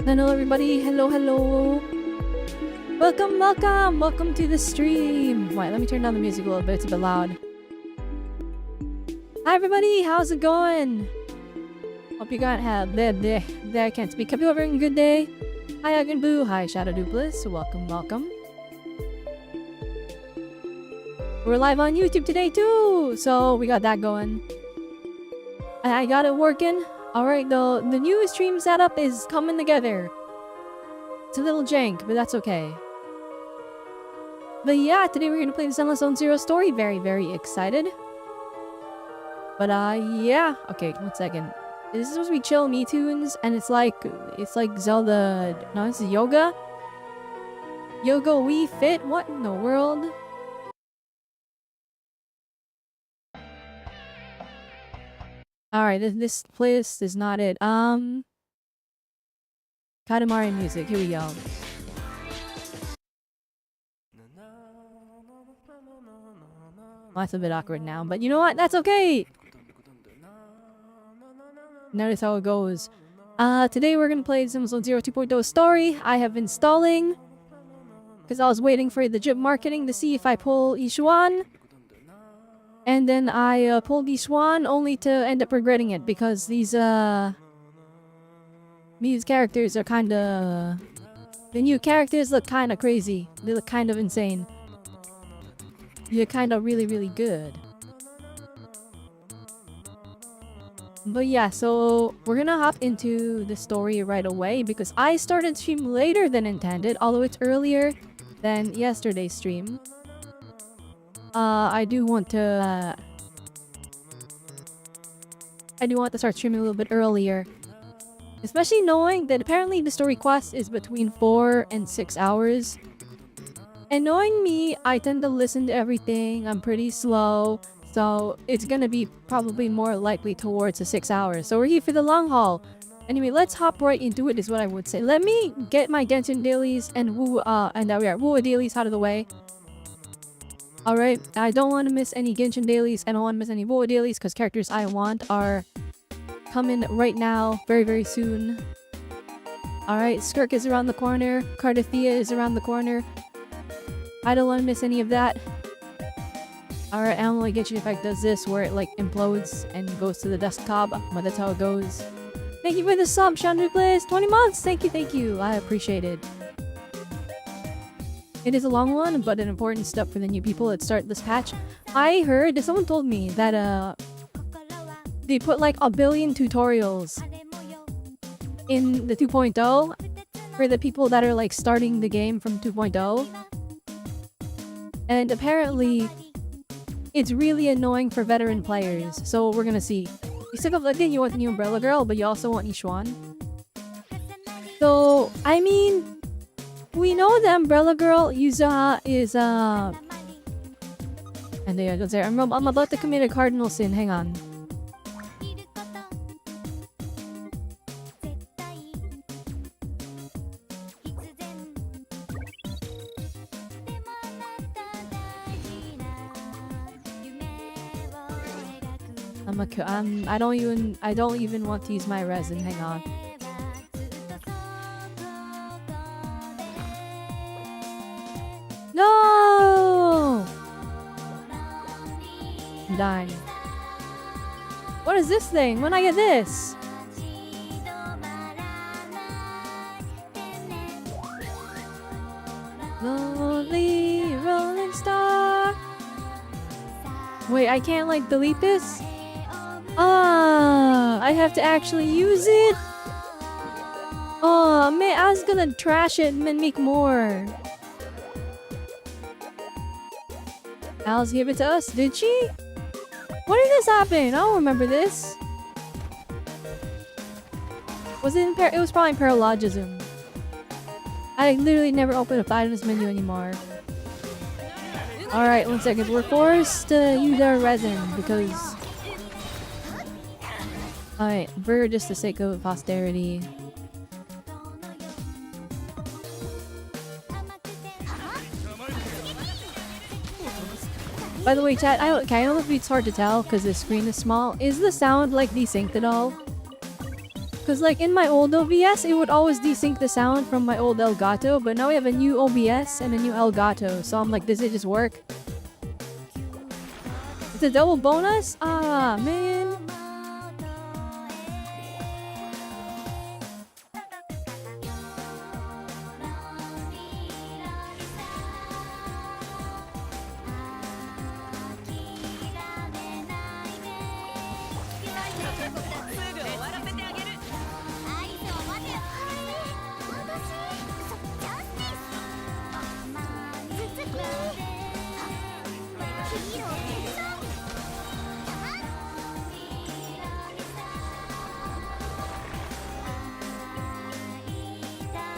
Hello everybody, hello. Welcome to the stream. Wait, let me turn down the music a little bit, it's a bit loud. Hi everybody, how's it going? Hope you got there, I can't speak. Hope you're having a good day. Hi Agan Boo, hi Shadow Dupless, welcome. We're live on YouTube today too, so we got that going. I got it working. Alright, the new stream setup is coming together. It's a little jank, but that's okay. But yeah, today we're gonna play the Zenless Zone Zero story. Very excited. But yeah. Okay, 1 second. This is supposed to be chill Me Tunes, and it's like Zelda. No, this is Yoga. Yoga Wii Fit. What in the world? Alright, this playlist is not it. Katamari music, here we go. That's a bit awkward now, but you know what? That's okay! Notice how it goes. Today we're gonna play Zenless Zone Zero 2.0 story. I have been stalling because I was waiting for the Jib marketing to see if I pull Ishuan. And then I pulled Ishuan only to end up regretting it because these characters are kinda... The new characters look kinda crazy. They look kind of insane. They're kinda really good. But yeah, so we're gonna hop into the story right away because I started stream later than intended, although it's earlier than yesterday's stream. I do want to start streaming a little bit earlier. Especially knowing that apparently the story quest is between 4 and 6 hours. And knowing me, I tend to listen to everything. I'm pretty slow. So it's gonna be probably more likely towards the 6 hours. So we're here for the long haul. Anyway, let's hop right into it is what I would say. Let me get my Genshin dailies and Woo dailies out of the way. Alright, I don't want to miss any Genshin dailies. I don't want to miss any Woo dailies because characters I want are coming right now, very soon. Alright, Skirk is around the corner. Cardathea is around the corner. I don't want to miss any of that. Alright, I only Genshin effect does this where it like implodes and goes to the desktop, but that's how it goes. Thank you for the sub, Shandu Plays! 20 months! Thank you. I appreciate it. It is a long one, but an important step for the new people that start this patch. I heard, someone told me that they put like a billion tutorials in the 2.0 for the people that are like starting the game from 2.0. And apparently, it's really annoying for veteran players. So we're gonna see. You still have like you want the new Umbrella Girl, but you also want Ishuan. So I mean, we know the Umbrella Girl is and there. I'm about to commit a cardinal sin. Hang on. I don't even want to use my resin. Hang on. No! I'm dying. What is this thing? When I get this? Lonely rolling star. Wait, I can't like delete this? I have to actually use it? Oh man, I was gonna trash it and then make more. Alice gave it to us, did she? When did this happen? I don't remember this. Was it in it was probably in Paralogism. I literally never open up the items menu anymore. Alright, 1 second. We're forced to use our resin because... Alright, for just the sake of posterity. By the way, chat, I don't know if it's hard to tell because the screen is small. Is the sound like desynced at all? Cause like in my old OBS, it would always desync the sound from my old Elgato, but now we have a new OBS and a new Elgato, so I'm like, does it just work? It's a double bonus? Ah, man.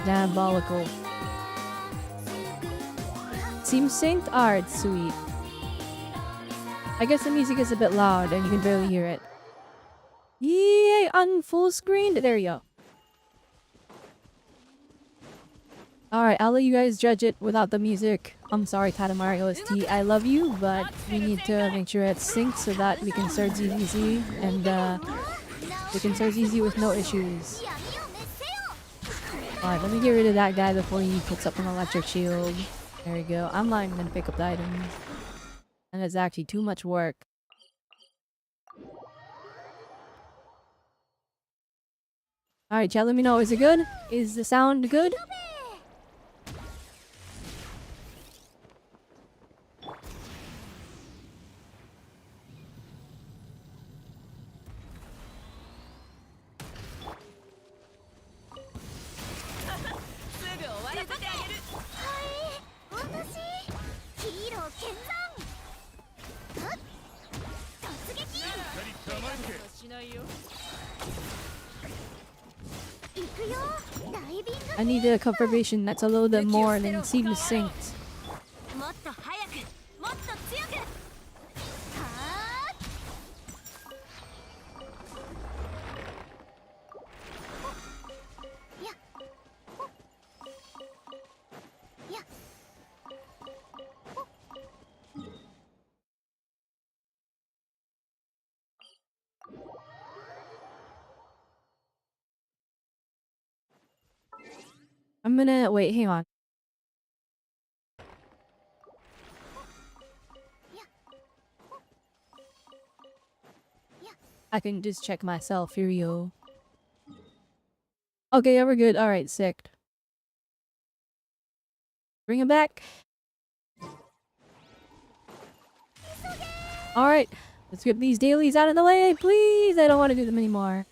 Diabolical. Seems synced? Art, sweet. I guess the music is a bit loud and you can barely hear it. Yay! On full screen? There you go. Alright, I'll let you guys judge it without the music. I'm sorry, Katamari OST. I love you, but we need to make sure it's synced so that we can start ZZ and we can start ZZ with no issues. Alright, let me get rid of that guy before he puts up an electric shield. There we go. I'm not even gonna pick up the items. And it's actually too much work. Alright, chat, let me know. Is it good? Is the sound good? I need a confirmation that's a little bit more than seems synced. I'm gonna wait, hang on. I can just check myself, here you go. Okay, yeah, we're good. Alright, sick. Bring him back. Alright, let's get these dailies out of the way, please! I don't want to do them anymore.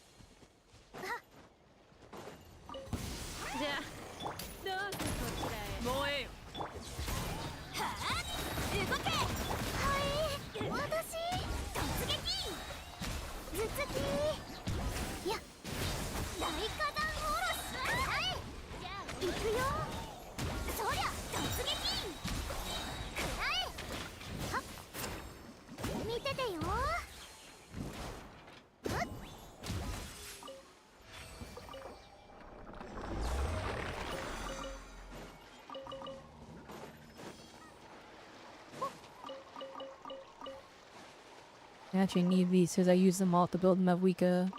I actually need these because I use them all to build Mavwika.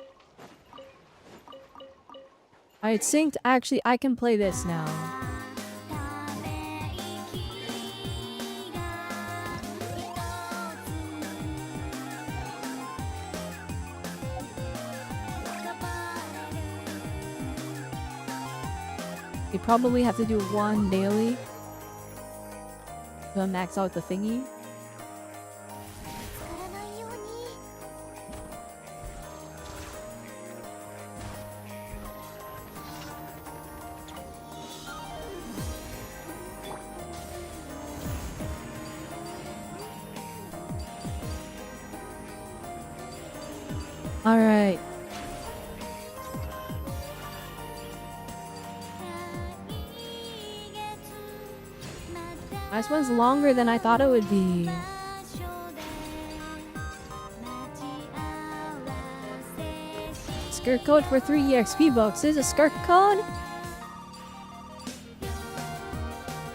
Alright, synced. Actually, I can play this now. You probably have to do one daily to max out the thingy. Alright. This one's longer than I thought it would be. Skirt code for 3 EXP bucks. Is a skirt code?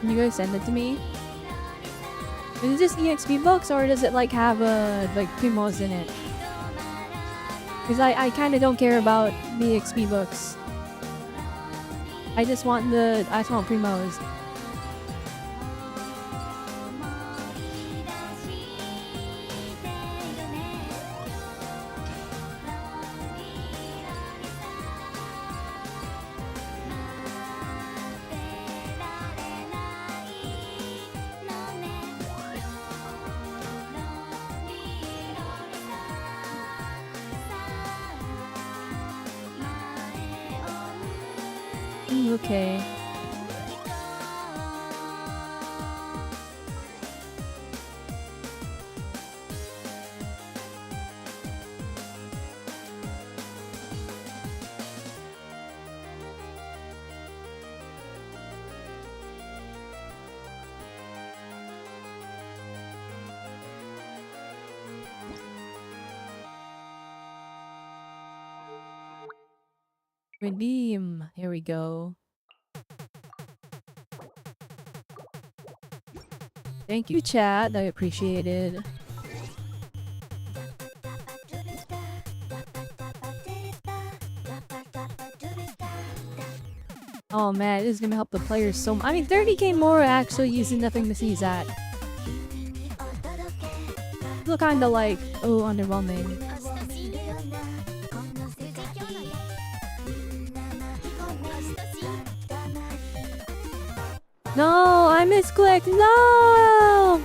Can you guys send it to me? Is it just EXP bucks or does it like have like primos in it? Because I kind of don't care about the XP books. I just want primos. Okay. Redeem. Here we go. Thank you, chat. I appreciate it. Oh man, this is gonna help the players so much. I mean, 30k more actually using nothing to seize at. Feel kinda like, oh, underwhelming. No, I misclicked. No!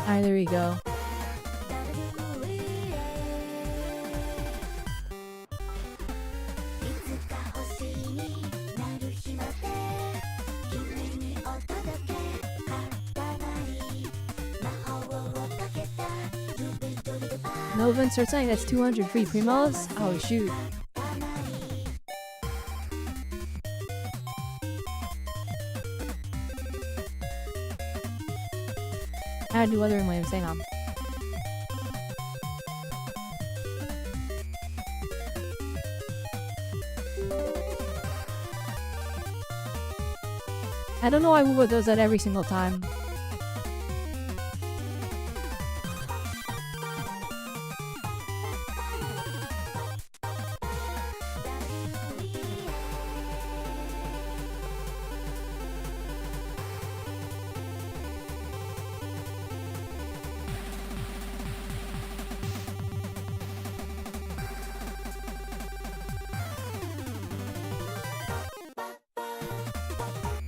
Alright, there we go. Novin starts saying that's 200 free primos? Oh shoot. I had to do other in my saying I don't know why we would those at every single time.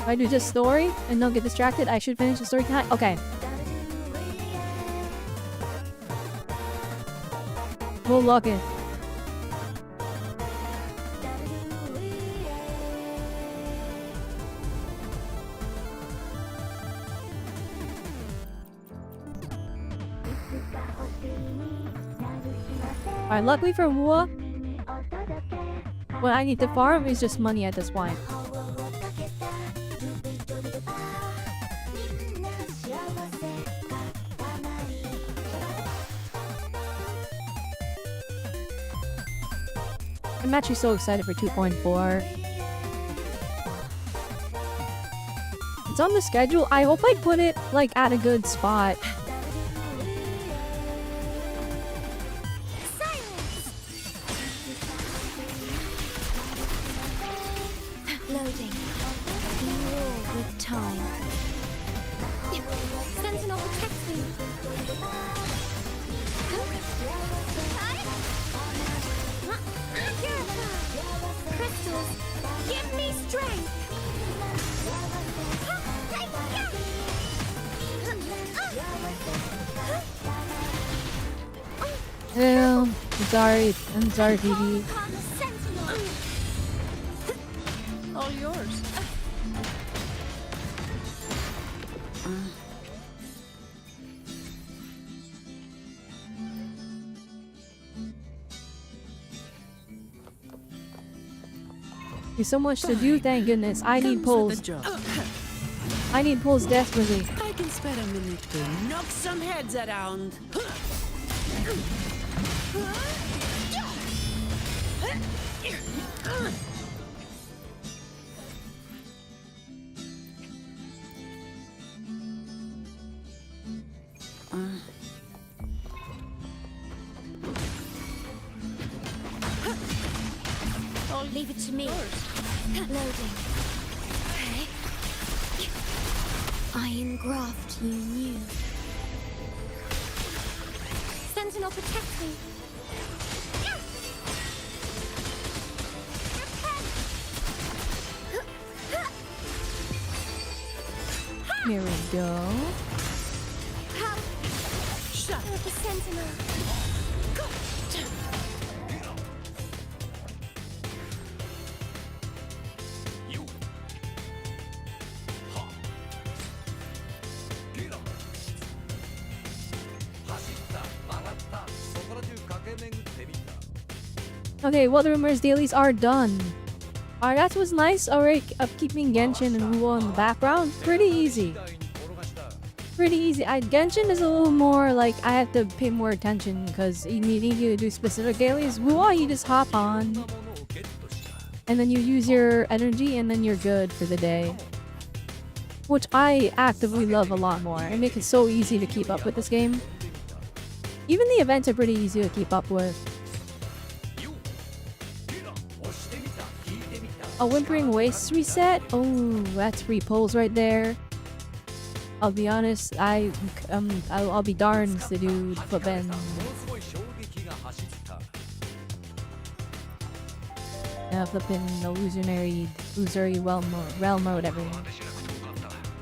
If I do just story and don't get distracted, I should finish the story tonight. Okay. We'll lock it. Alright, luckily for Wua, what I need to farm is just money at this point. I'm actually so excited for 2.4. It's on the schedule. I hope I put it like at a good spot. Loading. War with time. Sentinel protects me. Crystals, give me strength. Well, I'm sorry, Phoebe. All yours. There's so much to do, thank goodness. I need pulls. I need pulls desperately. I can spare a minute to knock some heads around. Leave it to me. Loading. Iron graft you knew. Sentinel, protect me. Here we go. Help! Shut With the Sentinel. Okay, what rumors dailies are done. Alright, that was nice. Alright, keeping Genshin and Wuo in the background. Pretty easy. Pretty easy. Genshin is a little more like I have to pay more attention because you need to do specific dailies. Wuo, you just hop on and then you use your energy and then you're good for the day. Which I actively love a lot more. It makes it so easy to keep up with this game. Even the events are pretty easy to keep up with. A Whimpering Waste reset? Oh, that's 3 pulls right there. I'll be honest, I'll be darned to do flippin'. Flippin' illusory realm or whatever.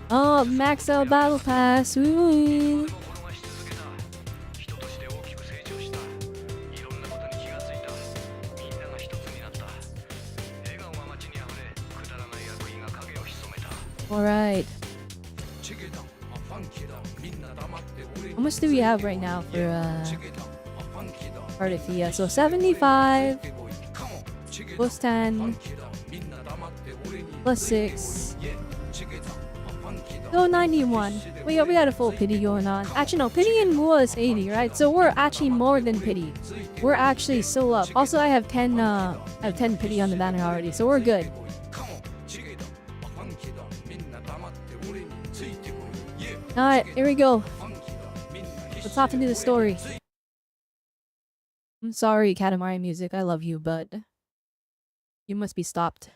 Oh, max out battle pass. Ooh. Alright. How much do we have right now for Artifia? So 75 plus 10 plus 6. So 91. We got a full pity going on. Actually no, pity and Mua is 80, right? So we're actually more than pity. We're actually still up. Also I have 10 pity on the banner already, so we're good. Alright, here we go. Let's hop into the story. I'm sorry, Katamari music, I love you, but you must be stopped.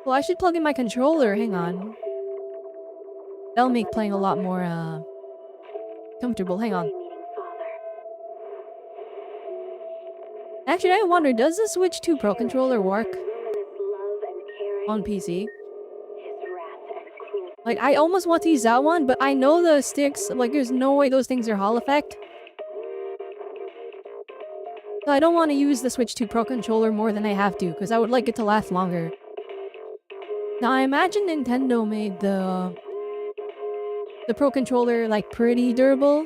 Well, I should plug in my controller. Hang on. That'll make playing a lot more, comfortable. Hang on. Actually, I wonder, does the Switch 2 Pro controller work on PC? Like, I almost want to use that one, but I know the sticks, like, there's no way those things are Hall effect. So I don't want to use the Switch 2 Pro controller more than I have to, because I would like it to last longer. Now, I imagine Nintendo made the Pro controller, like, pretty durable.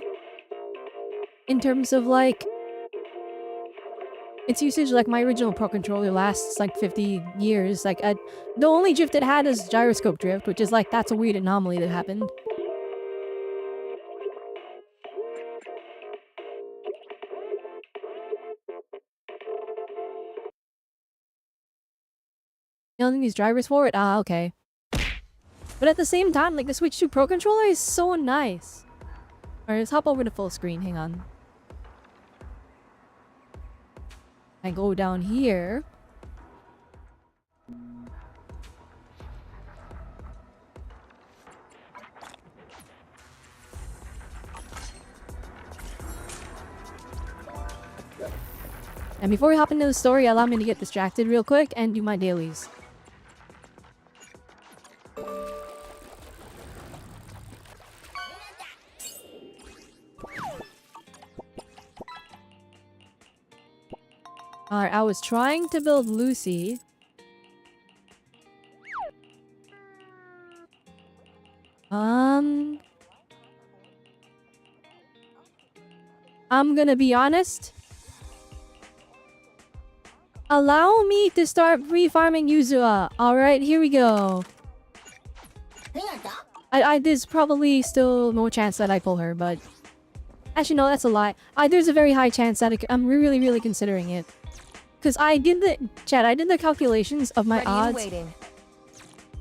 In terms of, like, its usage. Like, my original Pro controller lasts, like, 50 years. Like, the only drift it had is gyroscope drift, which is, like, that's a weird anomaly that happened. You don't need these drivers for it? Ah, okay. But at the same time, like, the Switch 2 Pro controller is so nice. Alright, let's hop over to full screen. Hang on. I go down here. And before we hop into the story, allow me to get distracted real quick and do my dailies. Alright, I was trying to build Lucy. I'm gonna be honest. Allow me to start re-farming Yuzua. Alright, here we go. There's probably still no chance that I pull her, but actually no, that's a lie. There's a very high chance that I'm really, really considering it. Cause I did the calculations of my odds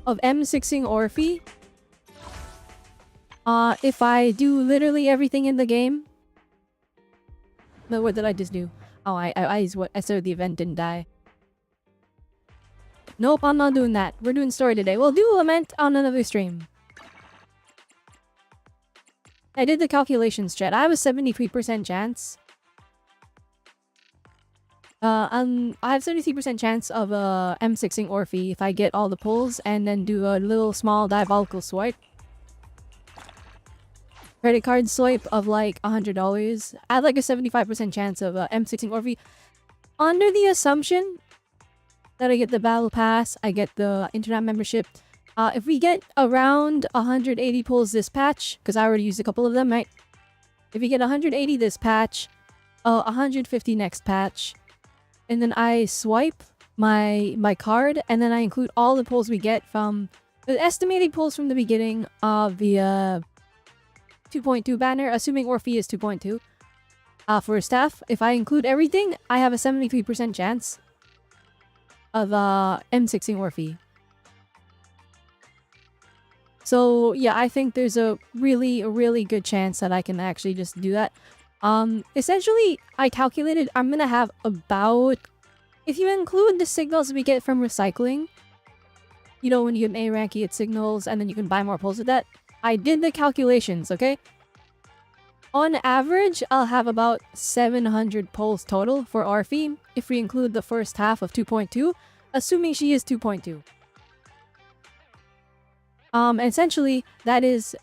of M6ing Orphe. If I do literally everything in the game. No, what did I just do? Oh, I started the event, didn't die. Nope, I'm not doing that. We're doing story today. We'll do Lament on another stream. I did the calculations, chat. I have a 73% chance. I have 73% chance of M6ing Orphe if I get all the pulls and then do a little small diabolical swipe. Credit card swipe of like $100. I have like a 75% chance of M6ing Orphe. Under the assumption that I get the battle pass, I get the internet membership. If we get around 180 pulls this patch, because I already used a couple of them, right? If we get 180 this patch, 150 next patch, and then I swipe my card, and then I include all the pulls we get from the estimated pulls from the beginning of the 2.2 banner, assuming Orphe is 2.2. For staff, if I include everything, I have a 73% chance of M6ing Orphe. So yeah, I think there's a really good chance that I can actually just do that. Essentially, I calculated I'm gonna have about, if you include the signals we get from recycling, you know, when you get an A rank, you get signals, and then you can buy more pulls with that. I did the calculations, okay? On average, I'll have about 700 pulls total for Orphe if we include the first half of 2.2, assuming she is 2.2. Essentially, that is,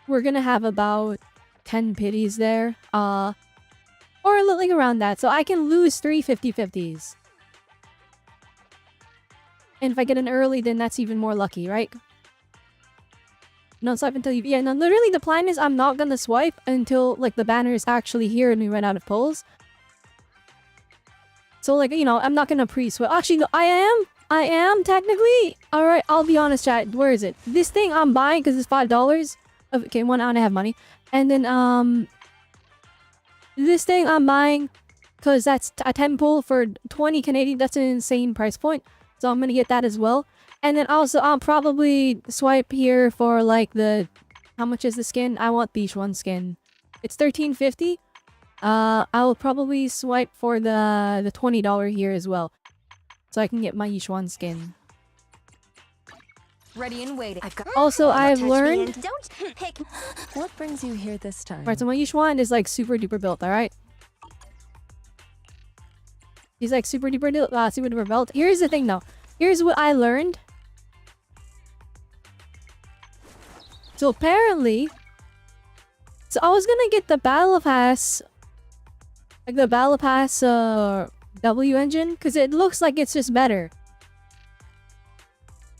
we're gonna have about 10 pities there, or like around that, so I can lose 3 50-50s. And if I get an early, then that's even more lucky, right? No swipe until you... Yeah, no, literally the plan is I'm not gonna swipe until, like, the banner is actually here and we run out of pulls. So, like, you know, I'm not gonna pre-swipe. Actually, no, I am, technically. Alright, I'll be honest, chat. Where is it? This thing I'm buying because it's $5. Okay, one, I don't have money. And then, this thing I'm buying because that's a 10 pull for 20 Canadian. That's an insane price point. So I'm gonna get that as well. And then also, I'll probably swipe here for like the... How much is the skin? I want the one skin. It's $13.50. I'll probably swipe for the $20 here as well. So I can get my Yishuan skin. Ready and waiting. Also, I've learned... Don't pick. What brings you here this time? Right, so my Yishuan is like super duper built, alright? He's like super duper built. Here's the thing though. Here's what I learned. So apparently... So I was gonna get the Battle Pass... Like the Battle Pass, W engine, because it looks like it's just better.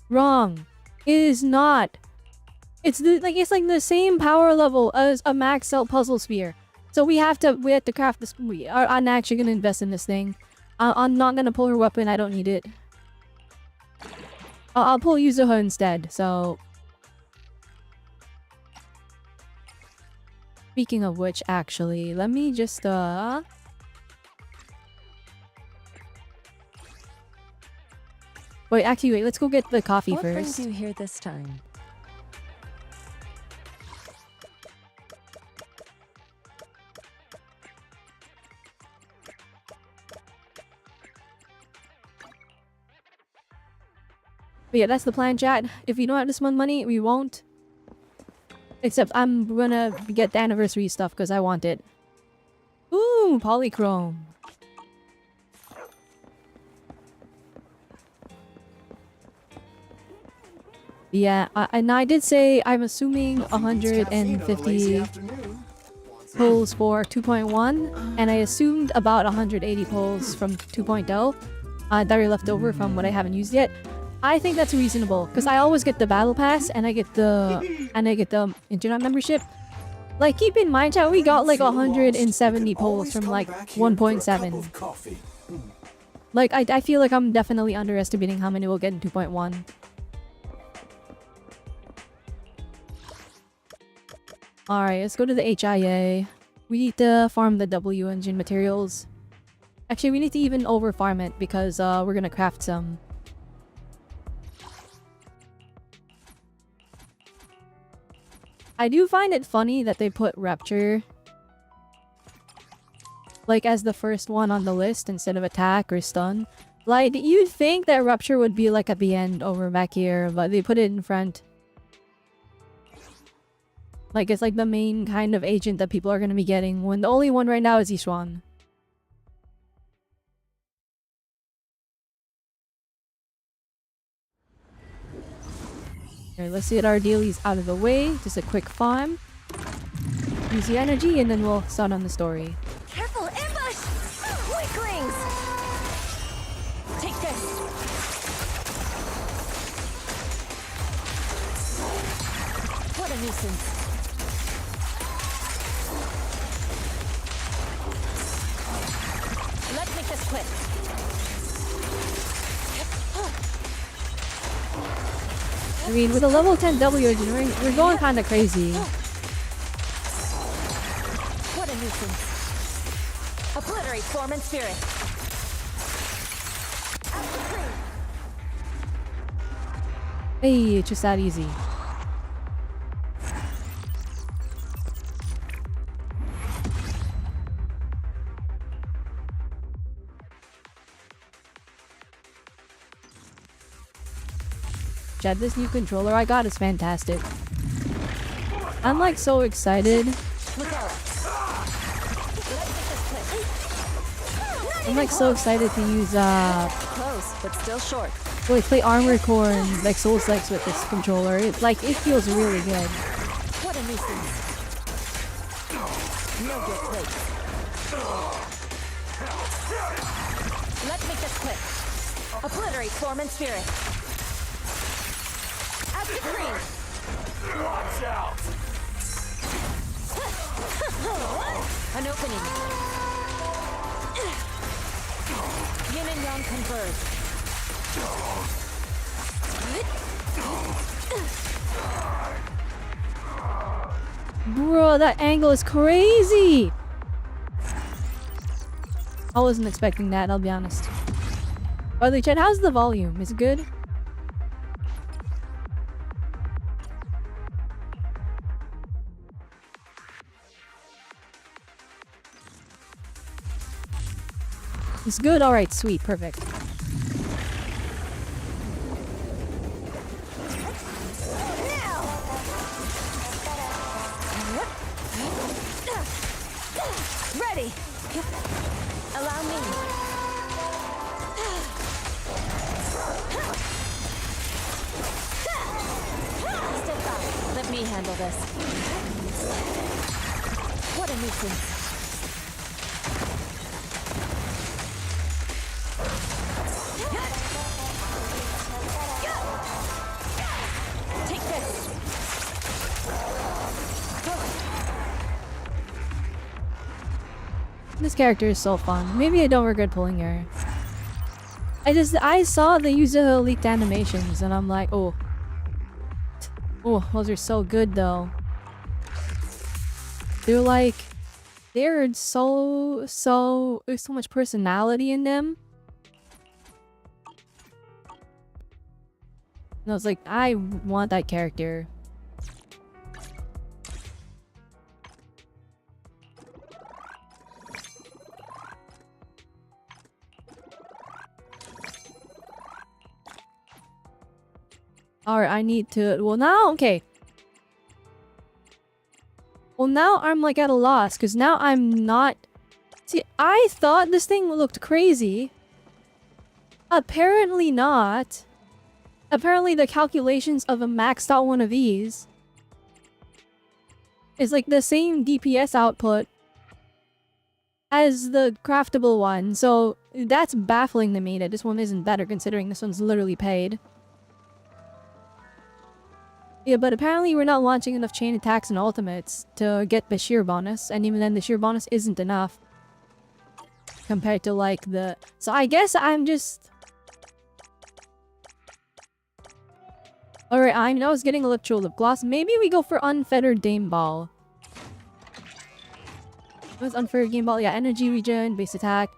Wrong. It is not. It's like the same power level as a max out puzzle sphere. So we have to craft this. I'm actually gonna invest in this thing. I'm not gonna pull her weapon. I don't need it. I'll pull Yuzuha instead. So. Speaking of which, actually, let me just Wait, actually, wait. Let's go get the coffee What first. brings you here this time? But yeah, that's the plan, chat. If we don't have this much money, we won't. Except I'm gonna get the anniversary stuff because I want it. Ooh, polychrome. Yeah, and I did say I'm assuming 150 pulls for 2.1, and I assumed about 180 pulls from 2.0 that are left over from what I haven't used yet. I think that's reasonable because I always get the battle pass and I get the internet membership. Like, keep in mind, chat, we got like 170 pulls from like 1.7. Like, I feel like I'm definitely underestimating how many we'll get in 2.1. Alright, let's go to the HIA. We need to farm the W engine materials. Actually, we need to even over farm it because we're gonna craft some. I do find it funny that they put Rapture like as the first one on the list instead of attack or stun. Like, you'd think that Rupture would be like at the end over back here, but they put it in front. Like, it's like the main kind of agent that people are gonna be getting, when the only one right now is Ishuan. Here, let's get our dailies out of the way. Just a quick farm. Use the energy, and then we'll start on the story. Careful, ambush! Weaklings! Take this! What a nuisance. Let's make this quick. I mean, with a level 10 W engine, we're going kinda crazy. What a nuisance. Obliterate form and spirit. Hey, it's just that easy. Chad, this new controller I got is fantastic. I'm like so excited. Look out. I'm like so excited to use Close, but still short. like play Armored Core and like Souls Likes with this controller. It's like it feels really good. What a nuisance. No good place. Let's make this quick. Obliterate form and spirit. At the cream. Watch out! An opening. Yin and yang converge. Bro, that angle is crazy! I wasn't expecting that, I'll be honest. By the way, Chad, how's the volume? Is it good? It's good? Alright, sweet, perfect. Ready. Allow me. Step back. Let me handle this. What a nuisance. Take this. This character is so fun. Maybe I don't regret pulling her. I saw they use the leaked animations and I'm like, oh. Oh, those are so good though. They're like, there's so much personality in them. And I was like, I want that character. Alright, I need to... Well, now... Okay. Well, now I'm like at a loss, because now I'm not... See, I thought this thing looked crazy. Apparently not. Apparently the calculations of a maxed out one of these is like the same DPS output as the craftable one. So that's baffling to me that this one isn't better considering this one's literally paid. Yeah, but apparently we're not launching enough chain attacks and ultimates to get the sheer bonus, and even then the sheer bonus isn't enough compared to like the... So I guess I'm just... Alright, I know I was getting a lip gloss. Maybe we go for Unfettered Dame Ball. It was unfair game ball. Yeah, energy regen, base attack.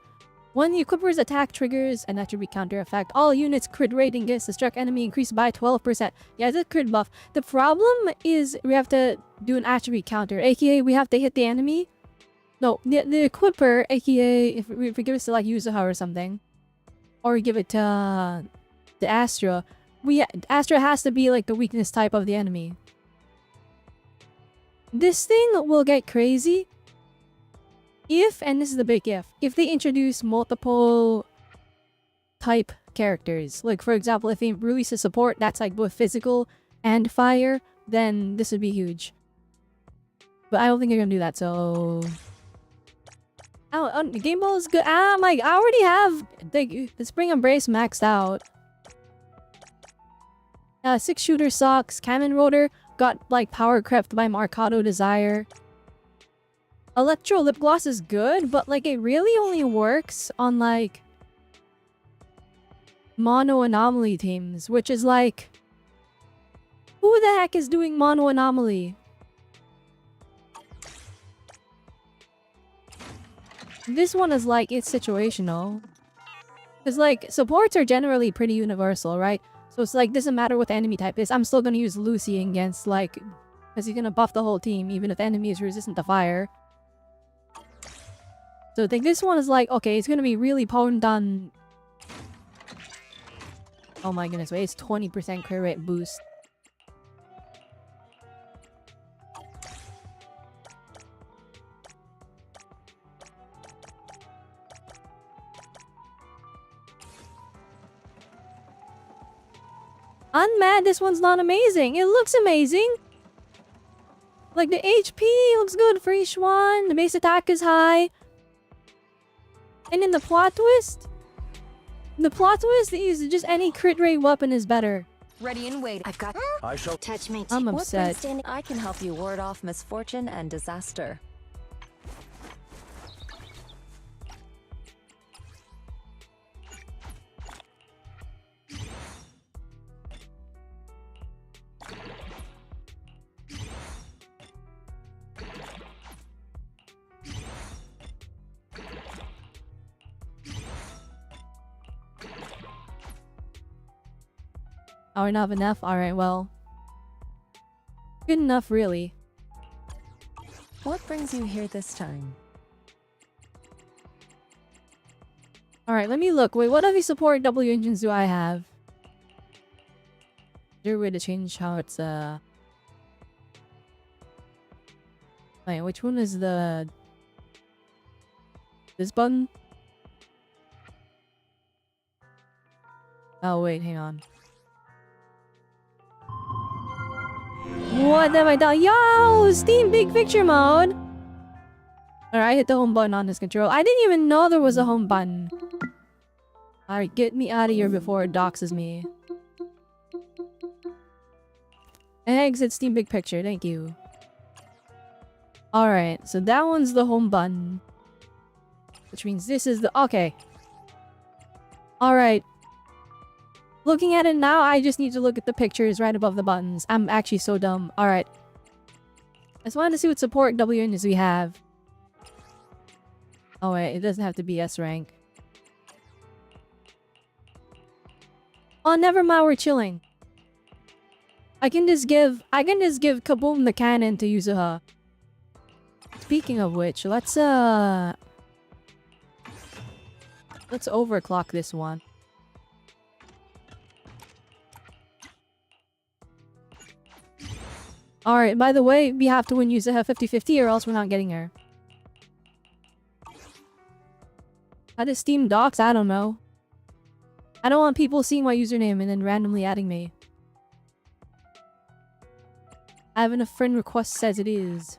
When the equipper's attack triggers an attribute counter effect, all units crit rating against the struck enemy increased by 12%. Yeah, it's a crit buff. The problem is we have to do an attribute counter, aka we have to hit the enemy. No, the equipper, aka if we give it to like Yuzuha or something, or we give it to the Astra, Astra has to be like the weakness type of the enemy. This thing will get crazy if, and this is the big if they introduce multiple type characters. Like for example, if they release a support that's like both physical and fire, then this would be huge. But I don't think they're gonna do that, so... Oh, the game ball is good. I already have the Spring Embrace maxed out. 6 shooter socks, Cannon Rotor, got like power crept by Marcado Desire. Electro Lip Gloss is good, but like it really only works on like mono anomaly teams, which is like, who the heck is doing mono anomaly? This one is like, it's situational. Because like, supports are generally pretty universal, right? So it's like, doesn't matter what the enemy type is. I'm still gonna use Lucy against like, because he's gonna buff the whole team, even if the enemy is resistant to fire. So I think this one is like, okay, it's gonna be really potent on... Oh my goodness, wait, it's 20% crit rate boost. I'm mad this one's not amazing. It looks amazing. Like the HP looks good for each one. The base attack is high. And in the plot twist is just any crit rate weapon is better. Ready and wait. I've got. I shall Touch me. I'm What brings upset. standing? I can help you ward off misfortune and disaster. Oh, not enough? Alright, well. Good enough, really. What brings you here this time? Alright, let me look. Wait, what heavy support W engines do I have? Is there a way to change how it's, Wait, which one is the... This button? Oh, wait, hang on. What have I done? Yo! Steam Big Picture mode! Alright, I hit the home button on this control. I didn't even know there was a home button. Alright, get me out of here before it doxes me. Exit Steam Big Picture, thank you. Alright, so that one's the home button. Which means this is the... Okay. Alright. Looking at it now, I just need to look at the pictures right above the buttons. I'm actually so dumb. Alright. I just wanted to see what support W units we have. Oh wait, it doesn't have to be S rank. Oh, never mind, we're chilling. I can just give Kaboom the cannon to Yuzuha. Speaking of which, let's overclock this one. Alright, by the way, we have to win Yuzuha 50-50 or else we're not getting her. How does Steam docs? I don't know. I don't want people seeing my username and then randomly adding me. I have enough friend requests as it is.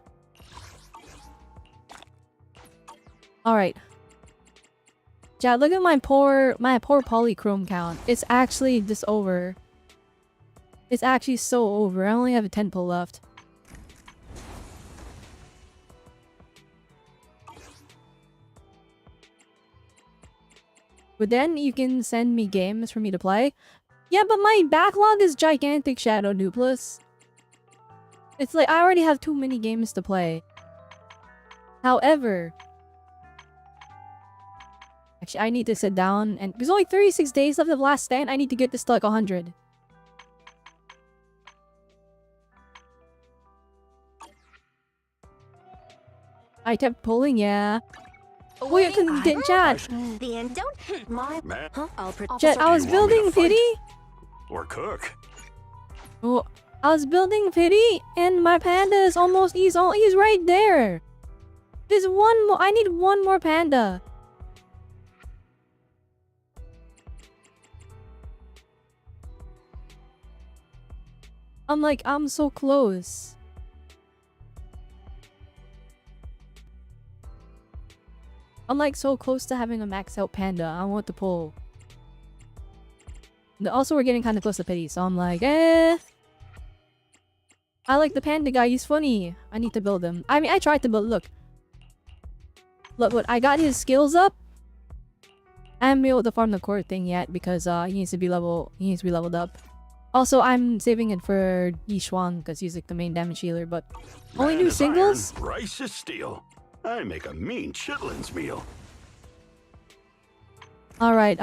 Alright. Chad, look at my poor polychrome count. It's actually just over. It's actually so over. I only have a 10 pull left. But then you can send me games for me to play. Yeah, but my backlog is gigantic, Shadow Duplas. It's like I already have too many games to play. However, actually, I need to sit down and there's only 36 days left of the last stand. I need to get this to like 100. I kept pulling, yeah. Wait, I couldn't get in chat. The end. Don't my. Man, Huh? I'll protect. Chat, I was Do you want me building to fight? pity. or cook. Oh, I was building pity, and my panda is almost. He's right there. There's one more. I need one more panda. I'm so close. I'm like so close to having a max out panda. I want to pull. Also, we're getting kind of close to pity, so I'm like, eh. I like the panda guy. He's funny. I need to build him. I mean, I tried to build. Look, what? I got his skills up. I haven't been able to farm the core thing yet because he needs to be leveled up. Also, I'm saving it for Yishuang because he's like the main damage healer. But only Man do is singles. iron, rice is steel. I make a mean chitlins meal. All right.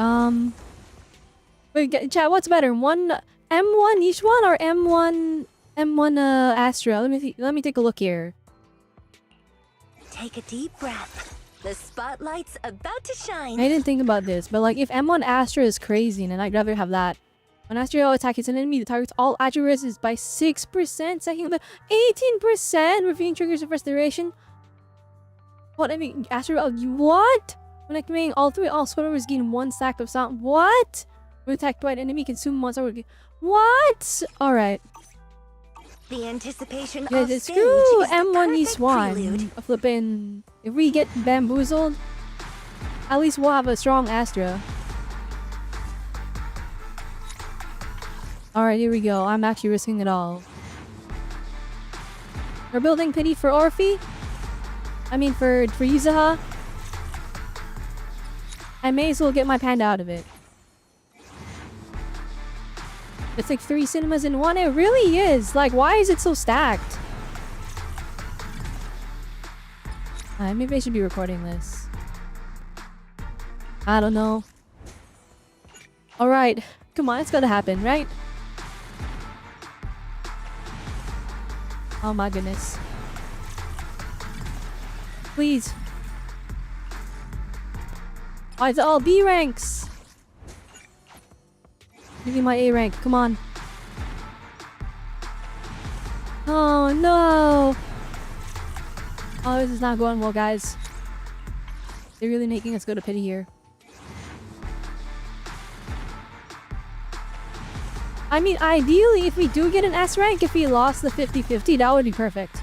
Wait, chat. What's better, M1 Yishuang or M1 Astra? Let me take a look here. Take a deep breath. The spotlight's about to shine. I didn't think about this, but like if M1 Astra is crazy, then I'd rather have that. When Astra attack hits an enemy, the target's all attributes is by 6%, second the 18%, revealing triggers of restoration. What? I mean, Astra, what? When activating all three, all squad members gain 1 stack of sound. What? When attacked by an enemy, consume 1 star. What? Alright. The anticipation Yeah, of it's stage screw is the M1 perfect East 1. prelude. Flippin'. If we get bamboozled, at least we'll have a strong Astra. Alright, here we go. I'm actually risking it all. We're building pity for Orphe. I mean, for Yuzaha. I may as well get my panda out of it. It's like 3 cinemas in one. It really is. Like, why is it so stacked? Maybe I should be recording this. I don't know. Alright. Come on, it's gotta happen, right? Oh my goodness. Please. Why is it all B ranks? Give me my A rank. Come on. Oh no. Oh, this is not going well, guys. They're really making us go to pity here. I mean, ideally, if we do get an S rank, if we lost the 50-50, that would be perfect.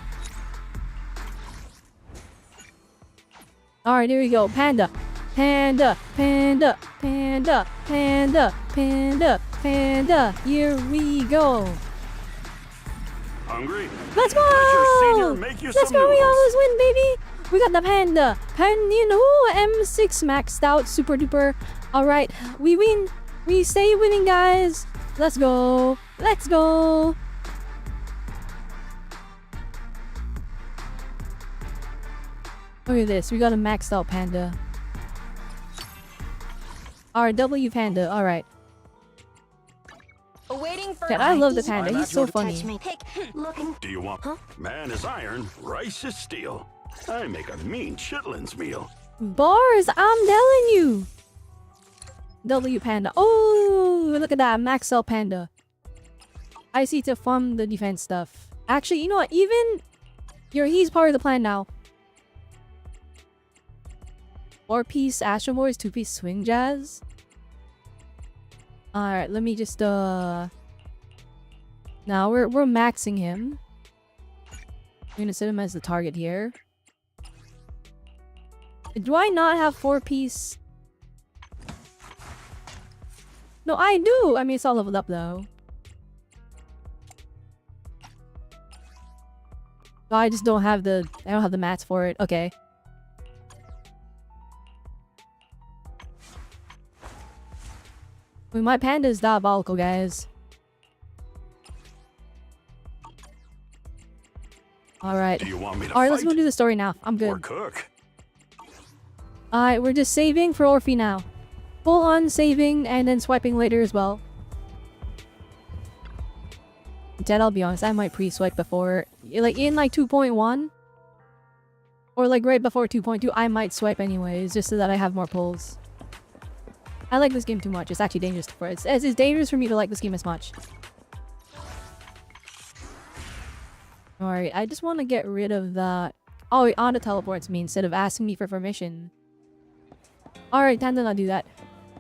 Alright, here we go. Panda. Panda. Panda. Panda. Panda. Panda. Panda. Here we go. Hungry? Let's go! Let your senior make you Let's some go! We noodles. always win, baby! We got the panda. You know, M6 maxed out. Super duper. Alright, we win. We stay winning, guys. Let's go. Let's go. Look at this. We got a maxed out panda. RW panda. Alright. Waiting for. I love the panda. I'm He's so actually- funny. Touch me. Pick. Looking. Do you want? Huh? Man is iron, rice is steel. I make a mean chitlins meal. Bars, I'm telling you. W panda. Oh, look at that. Max L panda. I see to farm the defense stuff. Actually, you know what? Even he's part of the plan now. 4-piece Astromores, 2-piece Swing Jazz. Alright, let me just now we're maxing him. I'm gonna set him as the target here. Do I not have 4-piece? No, I do! I mean, it's all leveled up though. So I just don't have the mats for it. Okay. I mean, my panda is diabolical, guys. Alright. Do you want me to Alright, let's fight go do the story now. I'm or good. cook? Alright, we're just saving for Orphe now. Full on saving and then swiping later as well. Dead, I'll be honest, I might pre-swipe before, like in like 2.1 or like right before 2.2, I might swipe anyways, just so that I have more pulls. I like this game too much. It's actually dangerous for it. It's dangerous for me to like this game as much. Alright, I just want to get rid of that. Oh, it auto teleports me instead of asking me for permission. Alright, time to not do that.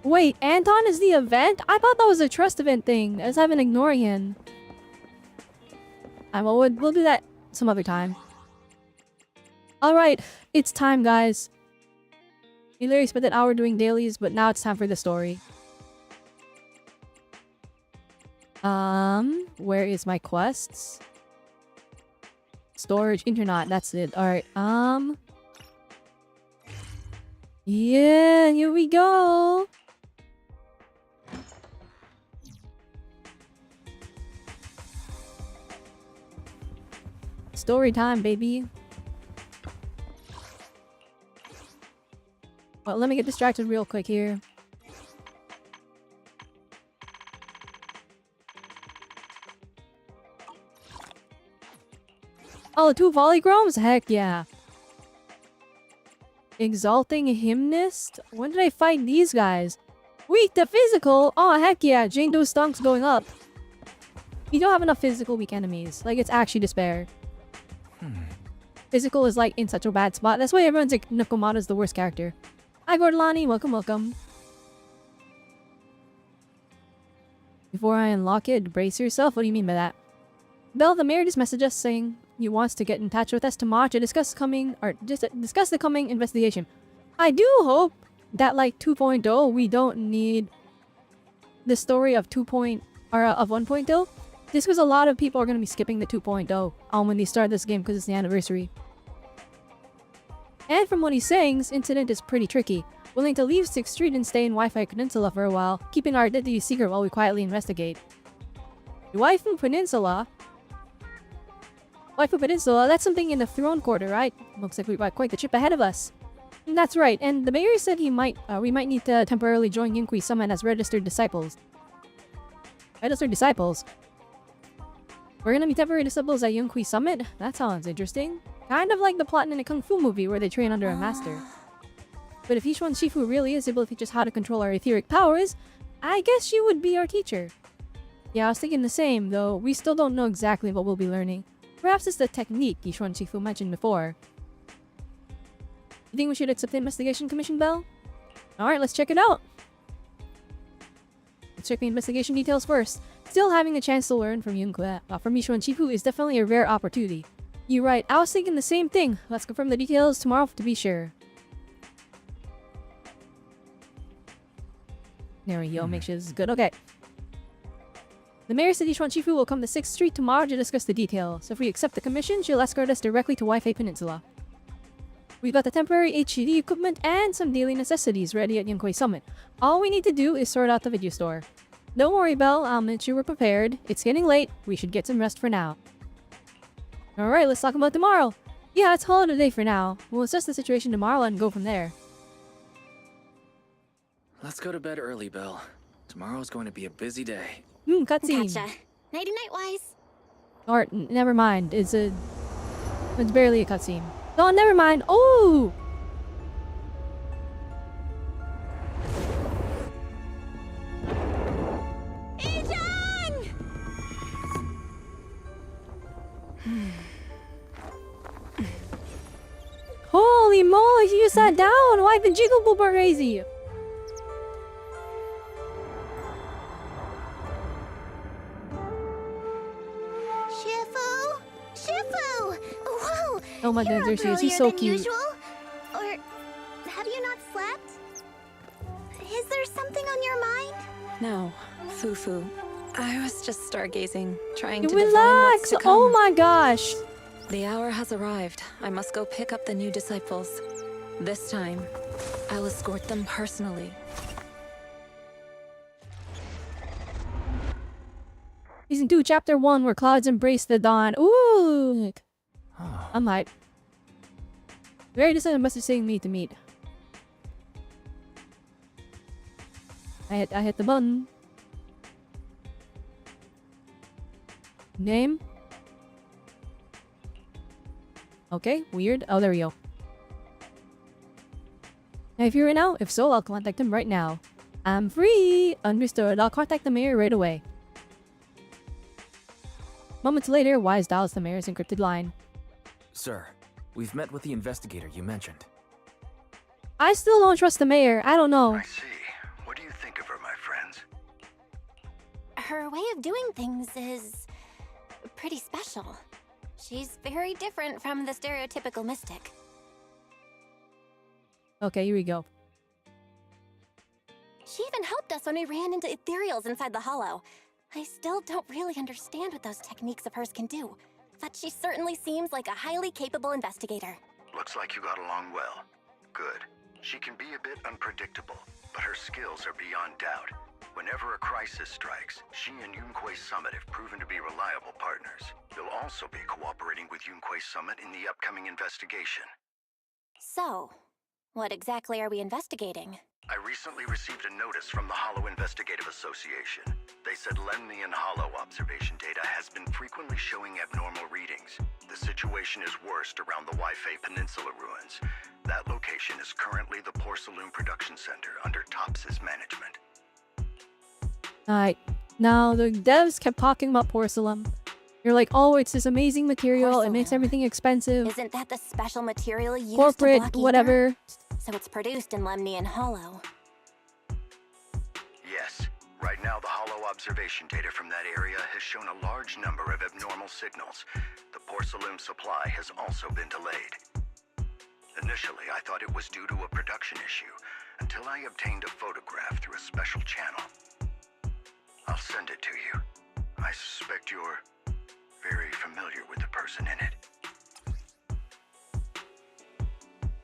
Wait, Anton is the event? I thought that was a trust event thing. I was having ignoring him. Well, we'll do that some other time. Alright, it's time, guys. We literally spent an hour doing dailies, but now it's time for the story. Where is my quests? Storage, internet, that's it. Alright, yeah, here we go! Story time, baby. Well, let me get distracted real quick here. Oh, the 2 polychromes? Heck yeah. Exalting Hymnist? When did I fight these guys? Weak to physical? Oh, heck yeah. Jane Doe stunks going up. You don't have enough physical weak enemies. Like, it's actually despair. Physical is like in such a bad spot. That's why everyone's like Nakamata's the worst character. Hi Gordolani, welcome, welcome. Before I unlock it, brace yourself. What do you mean by that? Belle, the mayor just messaged us saying he wants to get in touch with us tomorrow to discuss discuss the coming investigation. I do hope that like 2.0 we don't need the story of 1.0. This because a lot of people are going to be skipping the 2.0 when they start this game because it's the anniversary. And from what he's saying, this incident is pretty tricky. Willing to leave 6th Street and stay in Wi-Fi Peninsula for a while, keeping our identity secret while we quietly investigate. Waifu Peninsula? Waifu Peninsula? That's something in the Throne Quarter, right? Looks like we've got quite the trip ahead of us. That's right, and the mayor said we might need to temporarily join Yunqui Summit as registered disciples. Registered disciples? We're gonna be temporary disciples at Yunqui Summit? That sounds interesting. Kind of like the plot in a kung fu movie where they train under a master. But if Yishuan Shifu really is able to teach us how to control our etheric powers, I guess she would be our teacher. Yeah, I was thinking the same, though we still don't know exactly what we'll be learning. Perhaps it's the technique Yishuan Shifu mentioned before. You think we should accept the investigation commission, Belle? Alright, let's check it out. Let's check the investigation details first. Still having a chance to learn from Yunqui from Yishuan Shifu is definitely a rare opportunity. You're right, I was thinking the same thing. Let's confirm the details tomorrow to be sure. There we go, make sure this is good. Okay. The mayor said Yishuan Shifu will come to 6th Street tomorrow to discuss the details. So if we accept the commission, she'll escort us directly to Wi-Fi Peninsula. We've got the temporary HDD equipment and some daily necessities ready at Yunqui Summit. All we need to do is sort out the video store. Don't worry, Belle, I'll make sure we're prepared. It's getting late, we should get some rest for now. Alright, let's talk about tomorrow. Yeah, it's holiday for now. We'll assess the situation tomorrow and go from there. Let's go to bed early, Belle. Tomorrow's going to be a busy day. Cutscene. Gotcha. Nighty-night, wise. Or, never mind. It's barely a cutscene. Oh, never mind. Oh! Holy moly, you sat down! Why the jiggle boob are crazy? Shifu! Shifu! Whoa! Oh my god, there she is. She's so cute. Usual? Or have you not slept? Is there something on your mind? No, Fufu. I was just stargazing, trying to Relax! divine what's to come. Oh my gosh! The hour has arrived. I must go pick up the new disciples. This time, I'll escort them personally. Season 2, Chapter 1, where clouds embrace the dawn. Ooh! Oh, I might. Very distant messaging me to meet. I hit the button. Name? Okay, weird. Oh, there we go. Now, if you're in now, if so, I'll contact him right now. I'm free! Understood. I'll contact the mayor right away. Moments later, Wise dials the mayor's encrypted line. sir, we've met with the investigator you mentioned. I still don't trust the mayor. I don't know. I see. What do you think of her, my friends? Her way of doing things is pretty special. She's very different from the stereotypical mystic. Okay, here we go. She even helped us when we ran into ethereals inside the hollow. I still don't really understand what those techniques of hers can do, but she certainly seems like a highly capable investigator. Looks like you got along well. Good. She can be a bit unpredictable, but her skills are beyond doubt. Whenever a crisis strikes, she and Yunquei Summit have proven to be reliable partners. You'll also be cooperating with Yunquei Summit in the upcoming investigation. So, what exactly are we investigating? I recently received a notice from the Hollow Investigative Association. They said Lemnian Hollow observation data has been frequently showing abnormal readings. The situation is worst around the Waifei Peninsula ruins. That location is currently the Porcelain Production Center under Tops's management. Alright. Now, the devs kept talking about porcelain. You're like, oh, it's this amazing material. It makes Porcelain. everything expensive. Isn't that the special material used to Corporate, block ether? whatever. So it's produced in Lemnian Hollow. Yes. Right now, the Hollow observation data from that area has shown a large number of abnormal signals. The porcelain supply has also been delayed. Initially, I thought it was due to a production issue, until I obtained a photograph through a special channel. I'll send it to you. I suspect you're very familiar with the person in it.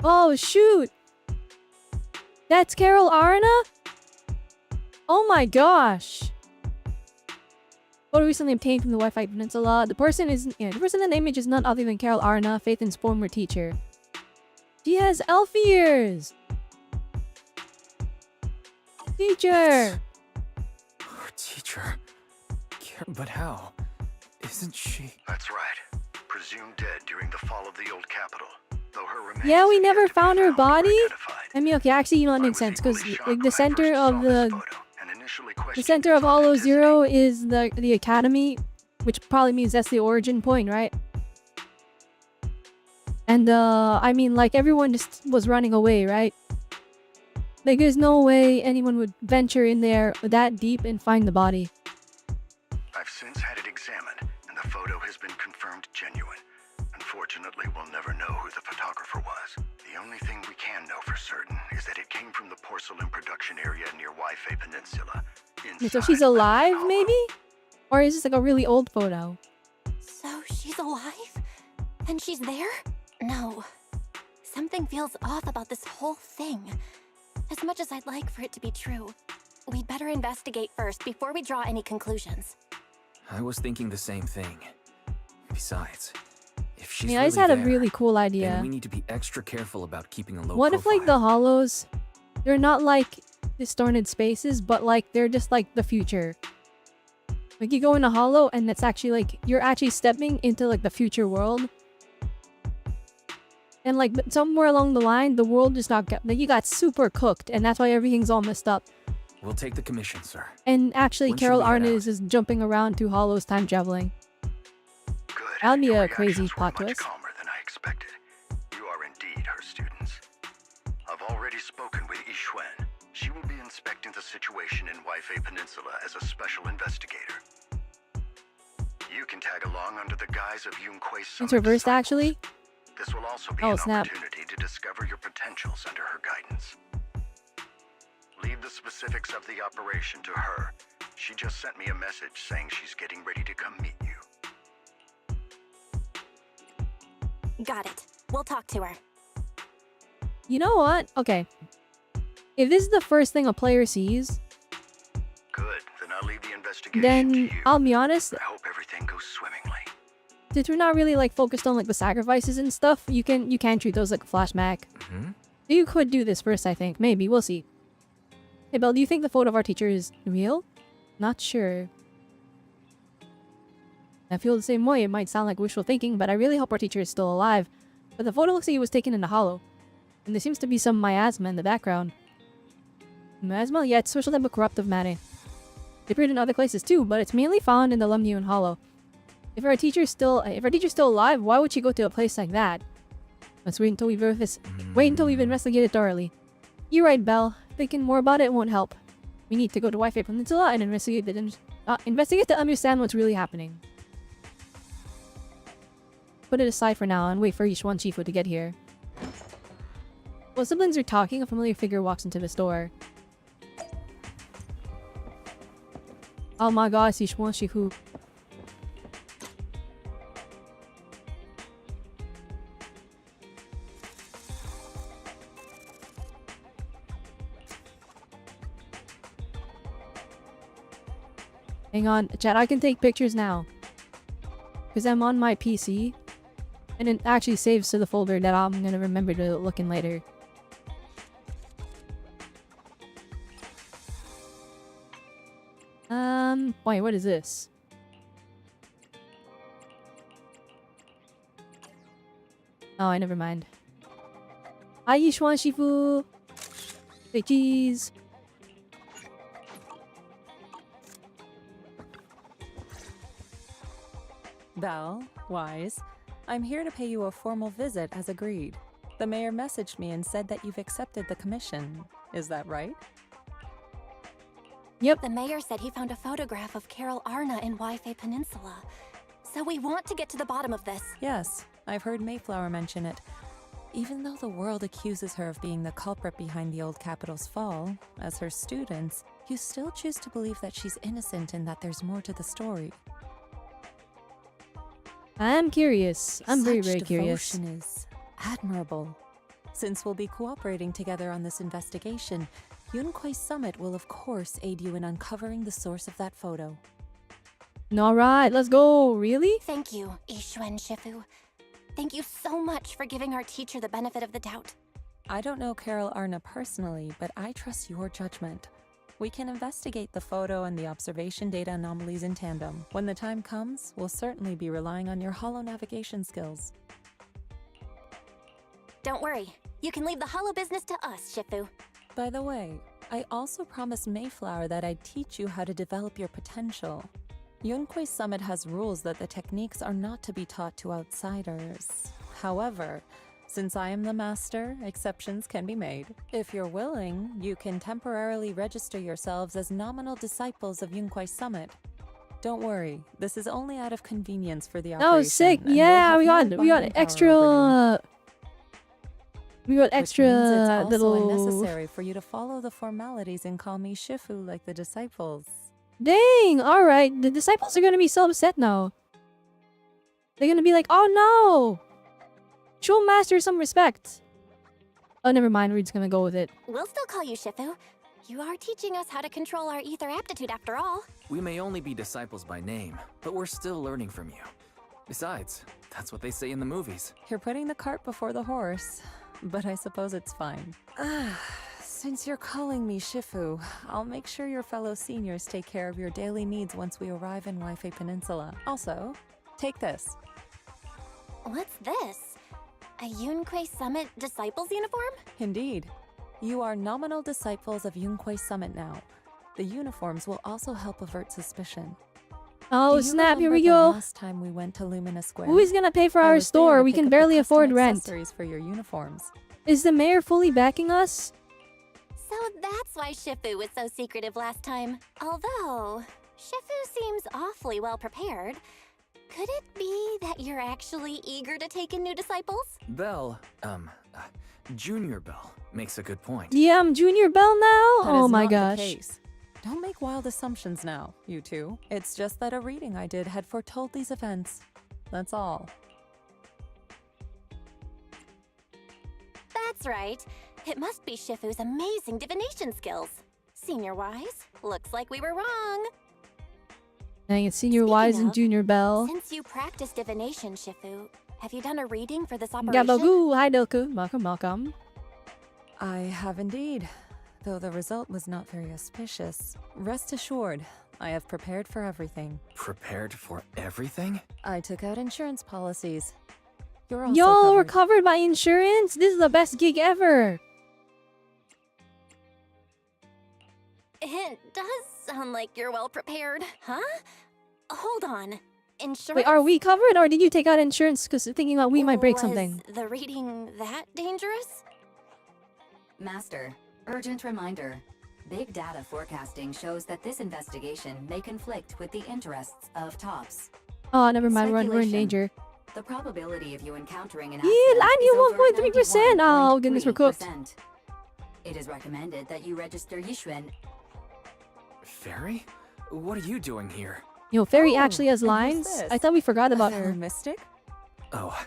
Oh, shoot! That's Carol Arna? Oh my gosh! Photo recently obtained from the Wi-Fi Peninsula. The person in the image is none other than Carol Arna, Phaethon's former teacher. She has elf ears! Teacher! Her teacher? But how? Isn't she? That's right. Presumed dead during the fall of the old capital. Though her remains Yeah, we have never yet to be found her found or body. identified. I mean, okay, actually, you know, it I makes was sense because equally shocked like when the I center first of saw this the photo and initially questioned center its of Hollow authenticity. Zero is the academy, which probably means that's the origin point, right? And I mean, like everyone just was running away, right? Like there's no way anyone would venture in there that deep and find the body. I've since had it examined, and the photo has been confirmed genuine. Unfortunately, we'll never know who the photographer was. The only thing we can know for certain is that it came from the porcelain production area near Waifei Peninsula. So she's inside alive, Lemnian maybe? Or is this like a really old photo? So she's alive? And she's there? No. Something feels off about this whole thing. As much as I'd like for it to be true, we'd better investigate first before we draw any conclusions. I was thinking the same thing. Besides, if I she's mean, I just really had a there, really cool then idea. we need to be extra careful about keeping a low What if like the profile. hollows, they're not like distorted spaces, but like they're just like the future. Like you go in a hollow and it's actually like you're actually stepping into like the future world. And like somewhere along the line, the world just like you got super cooked, and that's why everything's all messed up. We'll take the commission, sir. And actually, When should Carol we head Arna out? is just jumping around to hollows, time traveling. Good. That'd be Your a crazy reactions were plot much twist. calmer than I expected. You are indeed her students. I've already spoken with Yixuan. She will be inspecting the situation in Waifei Peninsula as a special investigator. You can tag along under the guise of Yunquei Summit It's reversed disciples. actually. This will also be Oh, an snap. opportunity to discover your potentials under her guidance. Leave the specifics of the operation to her. She just sent me a message saying she's getting ready to come meet you. Got it. We'll talk to her. You know what? Okay. If this is the first thing a player sees, Good, then I'll leave the investigation to then you. I'll be honest, I hope everything goes swimmingly. since we're not really like focused on like the sacrifices and stuff, you can treat those like a flashback. You could do this first, I think. Maybe, we'll see. Hey Belle, do you think the photo of our teacher is real? Not sure. I feel the same way. It might sound like wishful thinking, but I really hope our teacher is still alive. But the photo looks like it was taken in the hollow. And there seems to be some miasma in the background. Miasma? Yeah, it's social type of corruptive matter. They appeared in other places too, but it's mainly found in the Lumnian Hollow. If our teacher's still alive, why would she go to a place like that? Let's wait until we've investigated thoroughly. You're right, Belle. Thinking more about it won't help. We need to go to Wi-Fi Peninsula and investigate to understand what's really happening. Put it aside for now and wait for Yishuan Shifu to get here. While siblings are talking, a familiar figure walks into the store. Oh my gosh, Yishuan Shifu. Hang on, chat, I can take pictures now. Because I'm on my PC. And it actually saves to the folder that I'm gonna remember to look in later. Wait, what is this? Oh, never mind. Hi, Yishuan Shifu! Say cheese! Belle, Wise, I'm here to pay you a formal visit as agreed. The mayor messaged me and said that you've accepted the commission. Is that right? Yep. The mayor said he found a photograph of Carol Arna in Wi-Fi Peninsula. So we want to get to the bottom of this. Yes, I've heard Mayflower mention it. Even though the world accuses her of being the culprit behind the old capital's fall, as her students, you still choose to believe that she's innocent and that there's more to the story. I'm curious. I'm very, very Such curious. devotion is admirable. Since we'll be cooperating together on this investigation, Yunquei Summit will of course aid you in uncovering the source of that photo. Alright, let's go. Really? Thank you, Yishuan Shifu. Thank you so much for giving our teacher the benefit of the doubt. I don't know Carol Arna personally, but I trust your judgment. We can investigate the photo and the observation data anomalies in tandem. When the time comes, we'll certainly be relying on your holo navigation skills. Don't worry. You can leave the holo business to us, Shifu. By the way, I also promised Mayflower that I'd teach you how to develop your potential. Yunquei Summit has rules that the techniques are not to be taught to outsiders. However, since I am the master, exceptions can be made. If you're willing, you can temporarily register yourselves as nominal disciples of Yunquei Summit. Don't worry, this is only out of convenience for the operation. Oh, sick! and Yeah, we'll we have got no binding power over you. extra. We got Which means extra it's also little. unnecessary for you to follow the formalities and call me Shifu like the disciples. Dang! Alright, the disciples are gonna be so upset now. They're gonna be like, oh no! Show Master some respect. Oh, never mind, we're just gonna go with it. We'll still call you Shifu. You are teaching us how to control our ether aptitude after all. We may only be disciples by name, but we're still learning from you. Besides, that's what they say in the movies. You're putting the cart before the horse, but I suppose it's fine. Since you're calling me Shifu, I'll make sure your fellow seniors take care of your daily needs once we arrive in Wi-Fi Peninsula. Also, take this. What's this? A Yunquei Summit Disciples uniform? Indeed. You are nominal disciples of Yunquei Summit now. The uniforms will also help avert suspicion. Oh Do you snap, here we remember the go. last time we went to Lumina Square? Who is gonna pay for I our was there store? to We pick can up the barely custom afford rent. accessories for your uniforms. Is the mayor fully backing us? So that's why Shifu was so secretive last time. Although, Shifu seems awfully well prepared. Could it be that you're actually eager to take in new disciples? Belle, Junior Belle makes a good point. Yeah, I'm Junior Belle now? That Oh is my not the gosh. case. Don't make wild assumptions now, you two. It's just that a reading I did had foretold these events. That's all. That's right. It must be Shifu's amazing divination skills. Senior-wise, looks like we were wrong. And it's Senior Speaking Wise and of, Junior Bell. Since you practice divination, Shifu, have you done a reading for this operation? Gabagu, hi Delku. Welcome, welcome. I have indeed, though the result was not very auspicious. Rest assured, I have prepared for everything. Prepared for everything? I took out insurance policies. You're also Y'all were covered. covered by insurance? This is the best gig ever. It does sound like you're well prepared, huh? Hold on. Insurance? Wait, are we covered or did you take out insurance because thinking that we might break something? Was the reading that dangerous? Master, urgent reminder. Big data forecasting shows that this investigation may conflict with the interests of TOPS. Oh, never mind. We're in Speculation. danger. The probability of you encountering an Yeah, accident land is you over 1.3%. Oh, goodness, we're cooked. 91.3%. It is recommended that you register Yixuan. Fairy? What are you doing here? Yo, Fairy Oh, actually has and who's lines. this? I thought we forgot about A fellow her. mystic? Oh,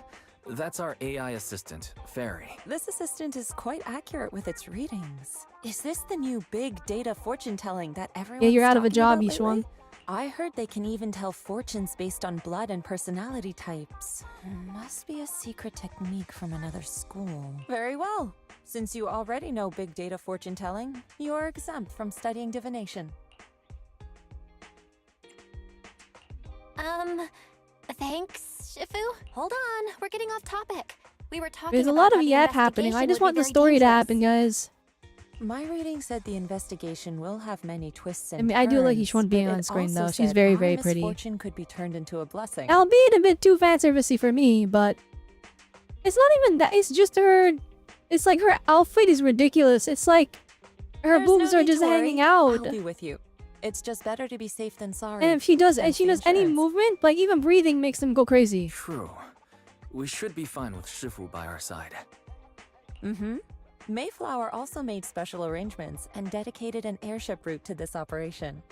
that's our AI assistant, Fairy. This assistant is quite accurate with its readings. Is this the new big data fortune telling that everyone? Yeah, you're out of a job, Yishuan. I heard they can even tell fortunes based on blood and personality types. Must be a secret technique from another school. Very well. Since you already know big data fortune telling, you are exempt from studying divination. Thanks, Shifu. Hold on, we're getting off topic. We were talking There's a about lot of how the yap happening. I investigation just would want be the very story to dangerous. happen, guys. My reading said the investigation will have many twists and I mean, I do like turns, Yishuan being but on it screen, also though. She's said very, our very pretty. misfortune could be turned into a blessing. Albeit a bit too fan servicey for me, but it's not even that. It's just her. It's like her outfit is ridiculous. It's like her There's boobs no are need to just worry. hanging out. I'll be with you. It's just better to be safe than sorry. And if she does, Thanks to any insurance. movement, like even breathing, makes them go crazy. True. We should be fine with Shifu by our side. Mm-hmm. Mayflower also made special arrangements and dedicated an airship route to this operation.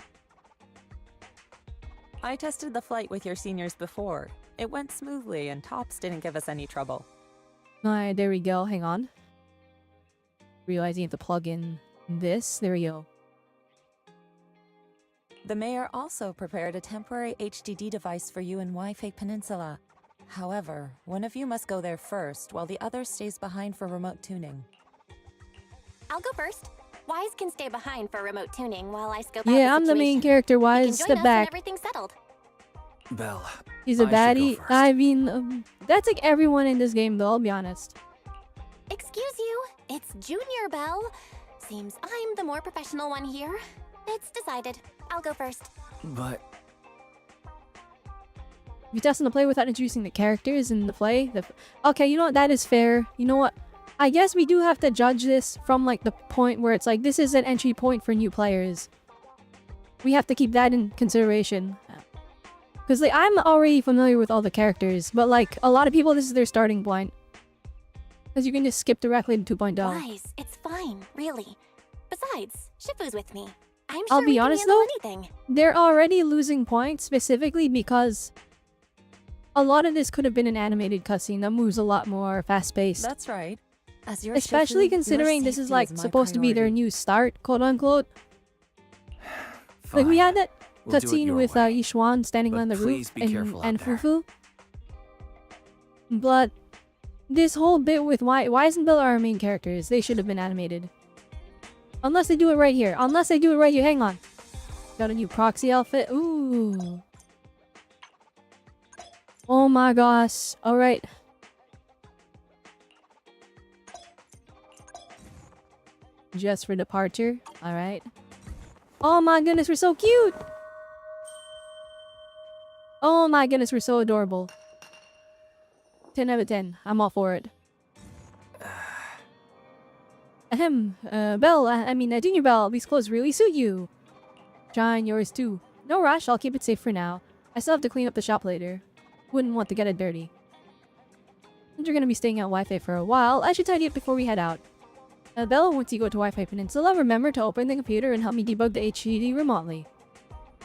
I tested the flight with your seniors before. It went smoothly and TOPS didn't give us any trouble. Alright, there we go. Hang on. Realizing you have to plug in this. There we go. The mayor also prepared a temporary HDD device for you in Wi-Fi Peninsula. However, one of you must go there first, while the other stays behind for remote tuning. I'll go first. Wise can stay behind for remote tuning while I scope out Yeah, I'm the main situation. character. You can Wise, join step us when back. everything's settled. Belle. He's a I should go baddie. first. I mean, that's like everyone in this game, though. I'll be honest. Excuse you, it's Junior Bell. Seems I'm the more professional one here. It's decided. I'll go first. But If you test them to play without introducing the characters in the play, okay, you know what? That is fair. You know what? I guess we do have to judge this from like the point where it's like this is an entry point for new players. We have to keep that in consideration. Because like I'm already familiar with all the characters, but like a lot of people, this is their starting point. Because you can just skip directly to 2.0. Wise, it's fine, really. Besides, Shifu's with me. I'm I'll sure be he can honest, handle though. anything. They're already losing points specifically because a lot of this could have been an animated cutscene that moves a lot more fast-paced. That's right. As your Especially Shifu, your considering this is safety like my supposed to be their priority. new start, quote unquote. fine. Like we had that We'll do it cutscene your with way. Yishuan standing But on the please roof be careful out and there. Fufu. But this whole bit with Wise and Bill are our main characters. They should have been animated. Unless they do it right here. Unless they do it right here. Hang on. Got a new proxy outfit. Ooh. Oh my gosh. Alright. Just for departure. Alright. Oh my goodness, we're so cute! Oh my goodness, we're so adorable. 10 out of 10. I'm all for it. Ahem. Belle, I mean, Junior Belle, these clothes really suit you. Shine, yours too. No rush, I'll keep it safe for now. I still have to clean up the shop later. Wouldn't want to get it dirty. Since you're gonna be staying at Wi-Fi for a while, I should tidy it before we head out. Bella, once you go to Wi-Fi Peninsula, remember to open the computer and help me debug the HDD remotely.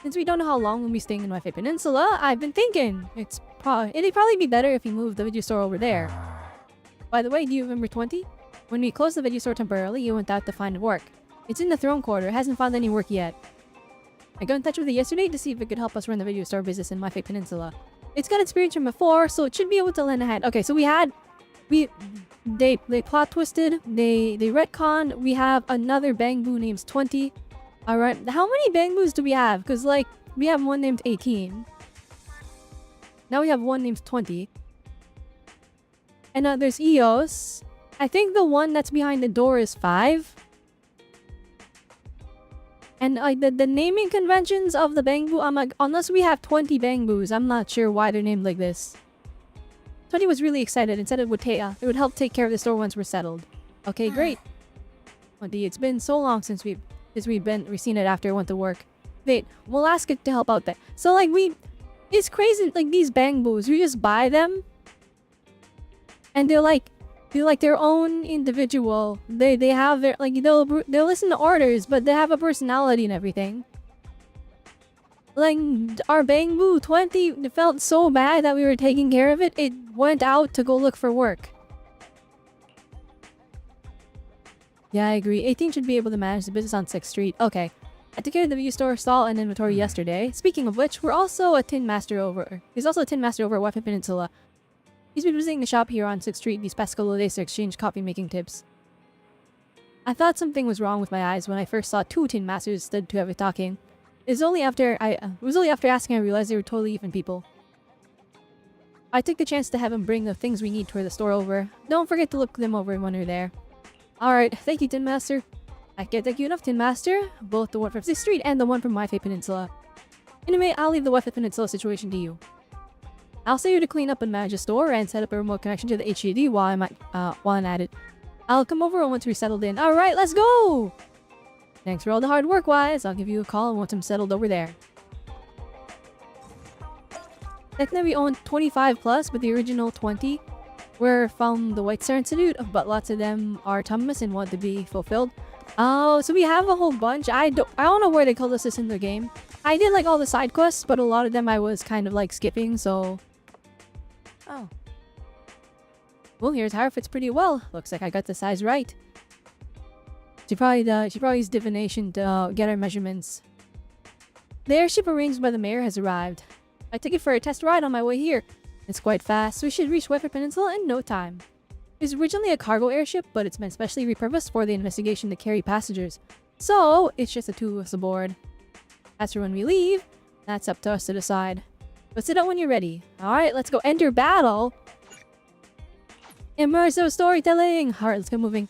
Since we don't know how long we'll be staying in Wi-Fi Peninsula, I've been thinking it'd probably be better if we move the video store over there. By the way, do you remember 20? When we closed the video store temporarily, you went out to find work. It's in the throne quarter, hasn't found any work yet. I got in touch with it yesterday to see if it could help us run the video store business in my fake peninsula. It's got experience from before, so it should be able to lend a hand. Okay, so they plot twisted, they retconned. We have another Bang Boo named 20. Alright, how many Bang Boos do we have? Because, like, we have one named 18. Now we have one named 20. And there's Eos. I think the one that's behind the door is 5. And the naming conventions of the Bang Boo, I'm like, unless we have 20 Bang Boos, I'm not sure why they're named like this. 20 was really excited and said it would help take care of the store once we're settled. Okay, great. 20, it's been so long since we've seen it after it went to work. Wait, we'll ask it to help out there. So like it's crazy, like these Bang Boos, you just buy them. And they're like their own individual. They have their, like, they'll listen to orders, but they have a personality and everything. Like, our Bang Boo 20 felt so bad that we were taking care of it, it went out to go look for work. Yeah, I agree. 18 should be able to manage the business on 6th Street. Okay. I took care of the view store stall and inventory yesterday. Speaking of which, he's also a tin master over at Waifai Peninsula. He's been visiting the shop here on 6th Street these past couple of days to exchange coffee-making tips. I thought something was wrong with my eyes when I first saw 2 tin masters stood together talking. It was only after asking I realized they were totally different people. I took the chance to have him bring the things we need toward the store over. Don't forget to look them over when you're there. Alright, thank you, Tin Master. I can't thank you enough, Tin Master. Both the one from 6th Street and the one from Waifai Peninsula. Anyway, I'll leave the Waifai Peninsula situation to you. I'll stay here to clean up and manage the store and set up a remote connection to the HDD while I'm at it. I'll come over once we're settled in. Alright, let's go! Thanks for all the hard work, Wise. I'll give you a call once I'm settled over there. Technically, we own 25 plus, but the original 20 were from the White Star Institute, but lots of them are autonomous and want to be fulfilled. Oh, so we have a whole bunch. I don't know where they call this in the game. I did like all the side quests, but a lot of them I was kind of like skipping, so... Oh. Well, here's how it fits pretty well. Looks like I got the size right. She probably used divination to get our measurements. The airship arranged by the mayor has arrived. I took it for a test ride on my way here. It's quite fast, so we should reach Waifai Peninsula in no time. It was originally a cargo airship, but it's been specially repurposed for the investigation to carry passengers. So, it's just the 2 of us aboard. As for when we leave, that's up to us to decide. But sit down when you're ready. Alright, let's go enter battle! Immersive storytelling! Alright, let's get moving.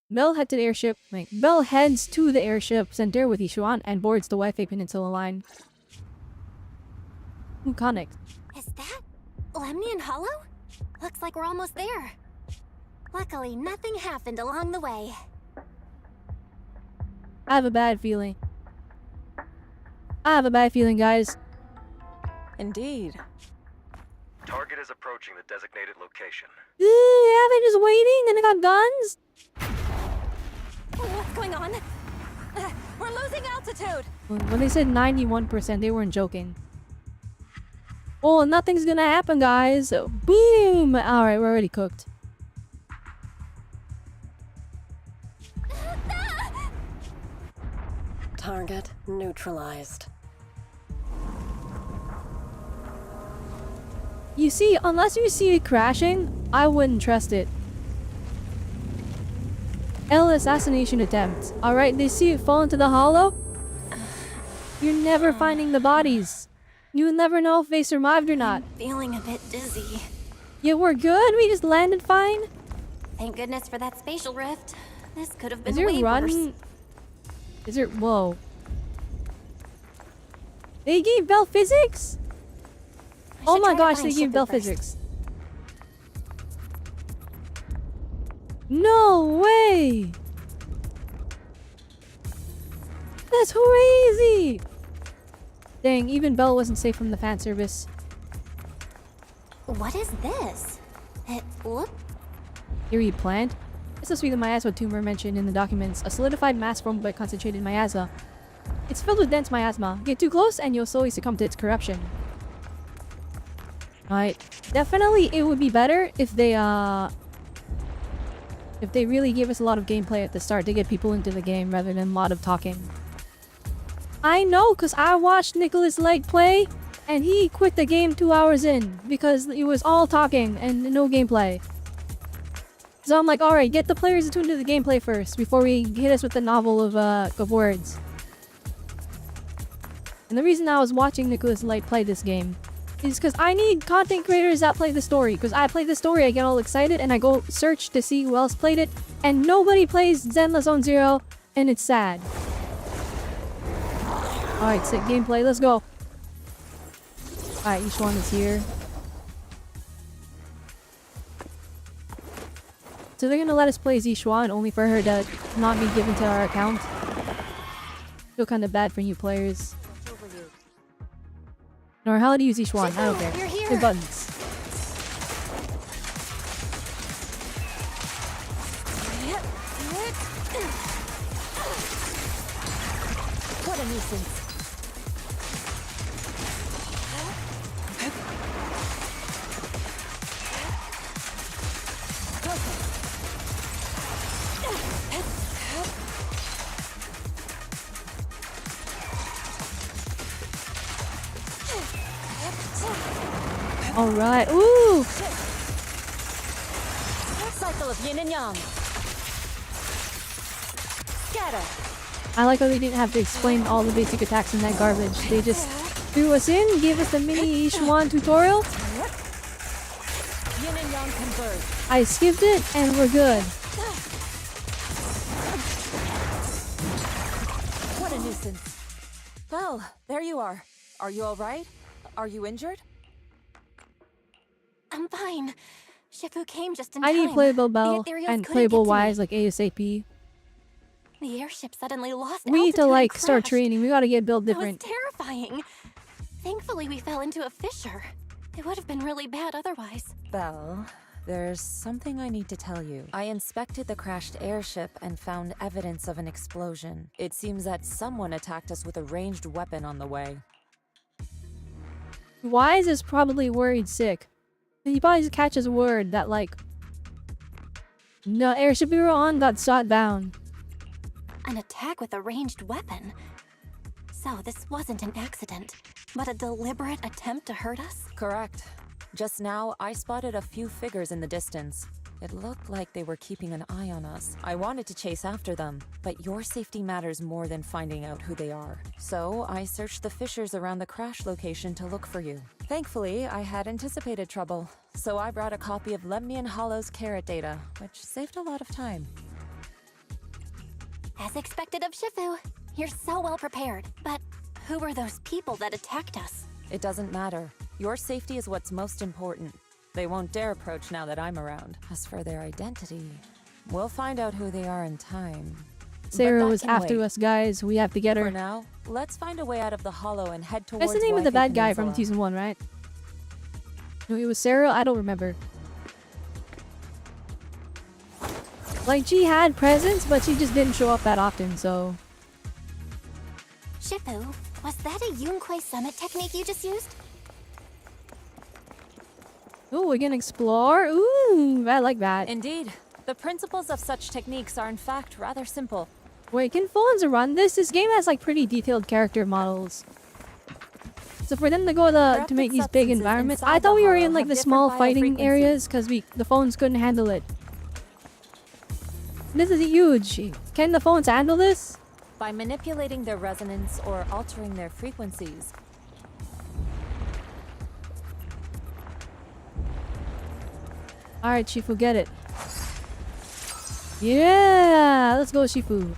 Belle heads to the airship center with Yishuan and boards the Waifai Peninsula line. Who connect? Is that Lemnian Hollow? Looks like we're almost there. Luckily, nothing happened along the way. I have a bad feeling. Guys. Indeed. Target is approaching the designated location. Yeah, they're just waiting and they got guns? What's going on? We're losing altitude! When they said 91%, they weren't joking. Oh, nothing's gonna happen, guys. Boom! Alright, we're already cooked. Target neutralized. You see, unless you see it crashing, I wouldn't trust it. L assassination attempt. Alright, they see it fall into the hollow. You're never finding the bodies. You'll never know if they survived or not. Feeling a bit dizzy. Yeah, we're good. We just landed fine. Thank goodness for that spatial rift. This could have Is been there way running? worse. Is there? Whoa. They gave Bell physics? I Oh should my try to gosh, find they gave shipping Bell first. physics. No way! That's crazy! Dang, even Bell wasn't safe from the fan service. What is this? It look Eerie plant? It's supposed to be the miasma tumor mentioned in the documents, a solidified mass formed by concentrated miasma. It's filled with dense miasma. Get too close and you'll slowly succumb to its corruption. Alright, Definitely, it would be better if they really gave us a lot of gameplay at the start to get people into the game rather than a lot of talking. I know, cause I watched Nicholas Lake play, and he quit the game 2 hours in because it was all talking and no gameplay. So I'm like, alright, get the players attuned to the gameplay first before we hit us with the novel of words. And the reason I was watching Nicholas Light play this game is because I need content creators that play the story. Because I play the story, I get all excited, and I go search to see who else played it, and nobody plays Zenless Zone Zero, and it's sad. Alright, sick gameplay, let's go. Alright, each one is here. So they're gonna let us play Zishuan only for her to not be given to our account. Feel kinda bad for new players. Nor how to use Zishuan, I don't care. You're here. The buttons. What a nuisance. Alright, ooh! Cycle of yin and yang. Scatter. I like how they didn't have to explain all the basic attacks in that garbage. They just threw us in, gave us the mini Ishuan tutorial. Yin and yang converge. I skipped it, and we're good. What a nuisance. Well, there you are. Are you alright? Are you injured? I'm fine. Shifu came just in I time. need playable The Bell ethereals and couldn't playable get to me. Wise like ASAP. The airship suddenly lost We need altitude to and like start crashed. training. We gotta get built It was different. terrifying. Thankfully, we fell into a fissure. It would have been really bad otherwise. Belle, there's something I need to tell you. I inspected the crashed airship and found evidence of an explosion. It seems that someone attacked us with a ranged weapon on the way. Wise is probably worried sick. He probably just catches word that like the airship we were on got shot down. An attack with a ranged weapon. So this wasn't an accident, but a deliberate attempt to hurt us? Correct. Just now, I spotted a few figures in the distance. It looked like they were keeping an eye on us. I wanted to chase after them, but your safety matters more than finding out who they are. So I searched the fissures around the crash location to look for you. Thankfully, I had anticipated trouble, so I brought a copy of Lemnian Hollow's carrot data, which saved a lot of time. As expected of Shifu, you're so well prepared. But who were those people that attacked us? It doesn't matter. Your safety is what's most important. They won't dare approach now that I'm around. As for their identity, we'll find out who they are in time. Sarah But that was can after wait. us, guys. We have to get For her. now, let's find a way out of the hollow and head towards That's the name of the Waifu bad guy from Peninsula. season 1, right? No, it was Sarah? I don't remember. Like, she had presence, but she just didn't show up that often, so... Shifu, was that a Yunquei summit technique you just used? Ooh, we're gonna explore? Ooh, I like that. Indeed. The principles of such techniques are in fact rather simple. Wait, can phones run this? This game has like pretty detailed character models. So for them to go to make these big substances environments, inside I thought the we were hollow in like have the different small fighting biofrequencies. areas because the phones couldn't handle it. This is huge. Can the phones handle this? By manipulating their resonance or altering their frequencies. Alright, Shifu, get it. Yeah! Let's go, Shifu.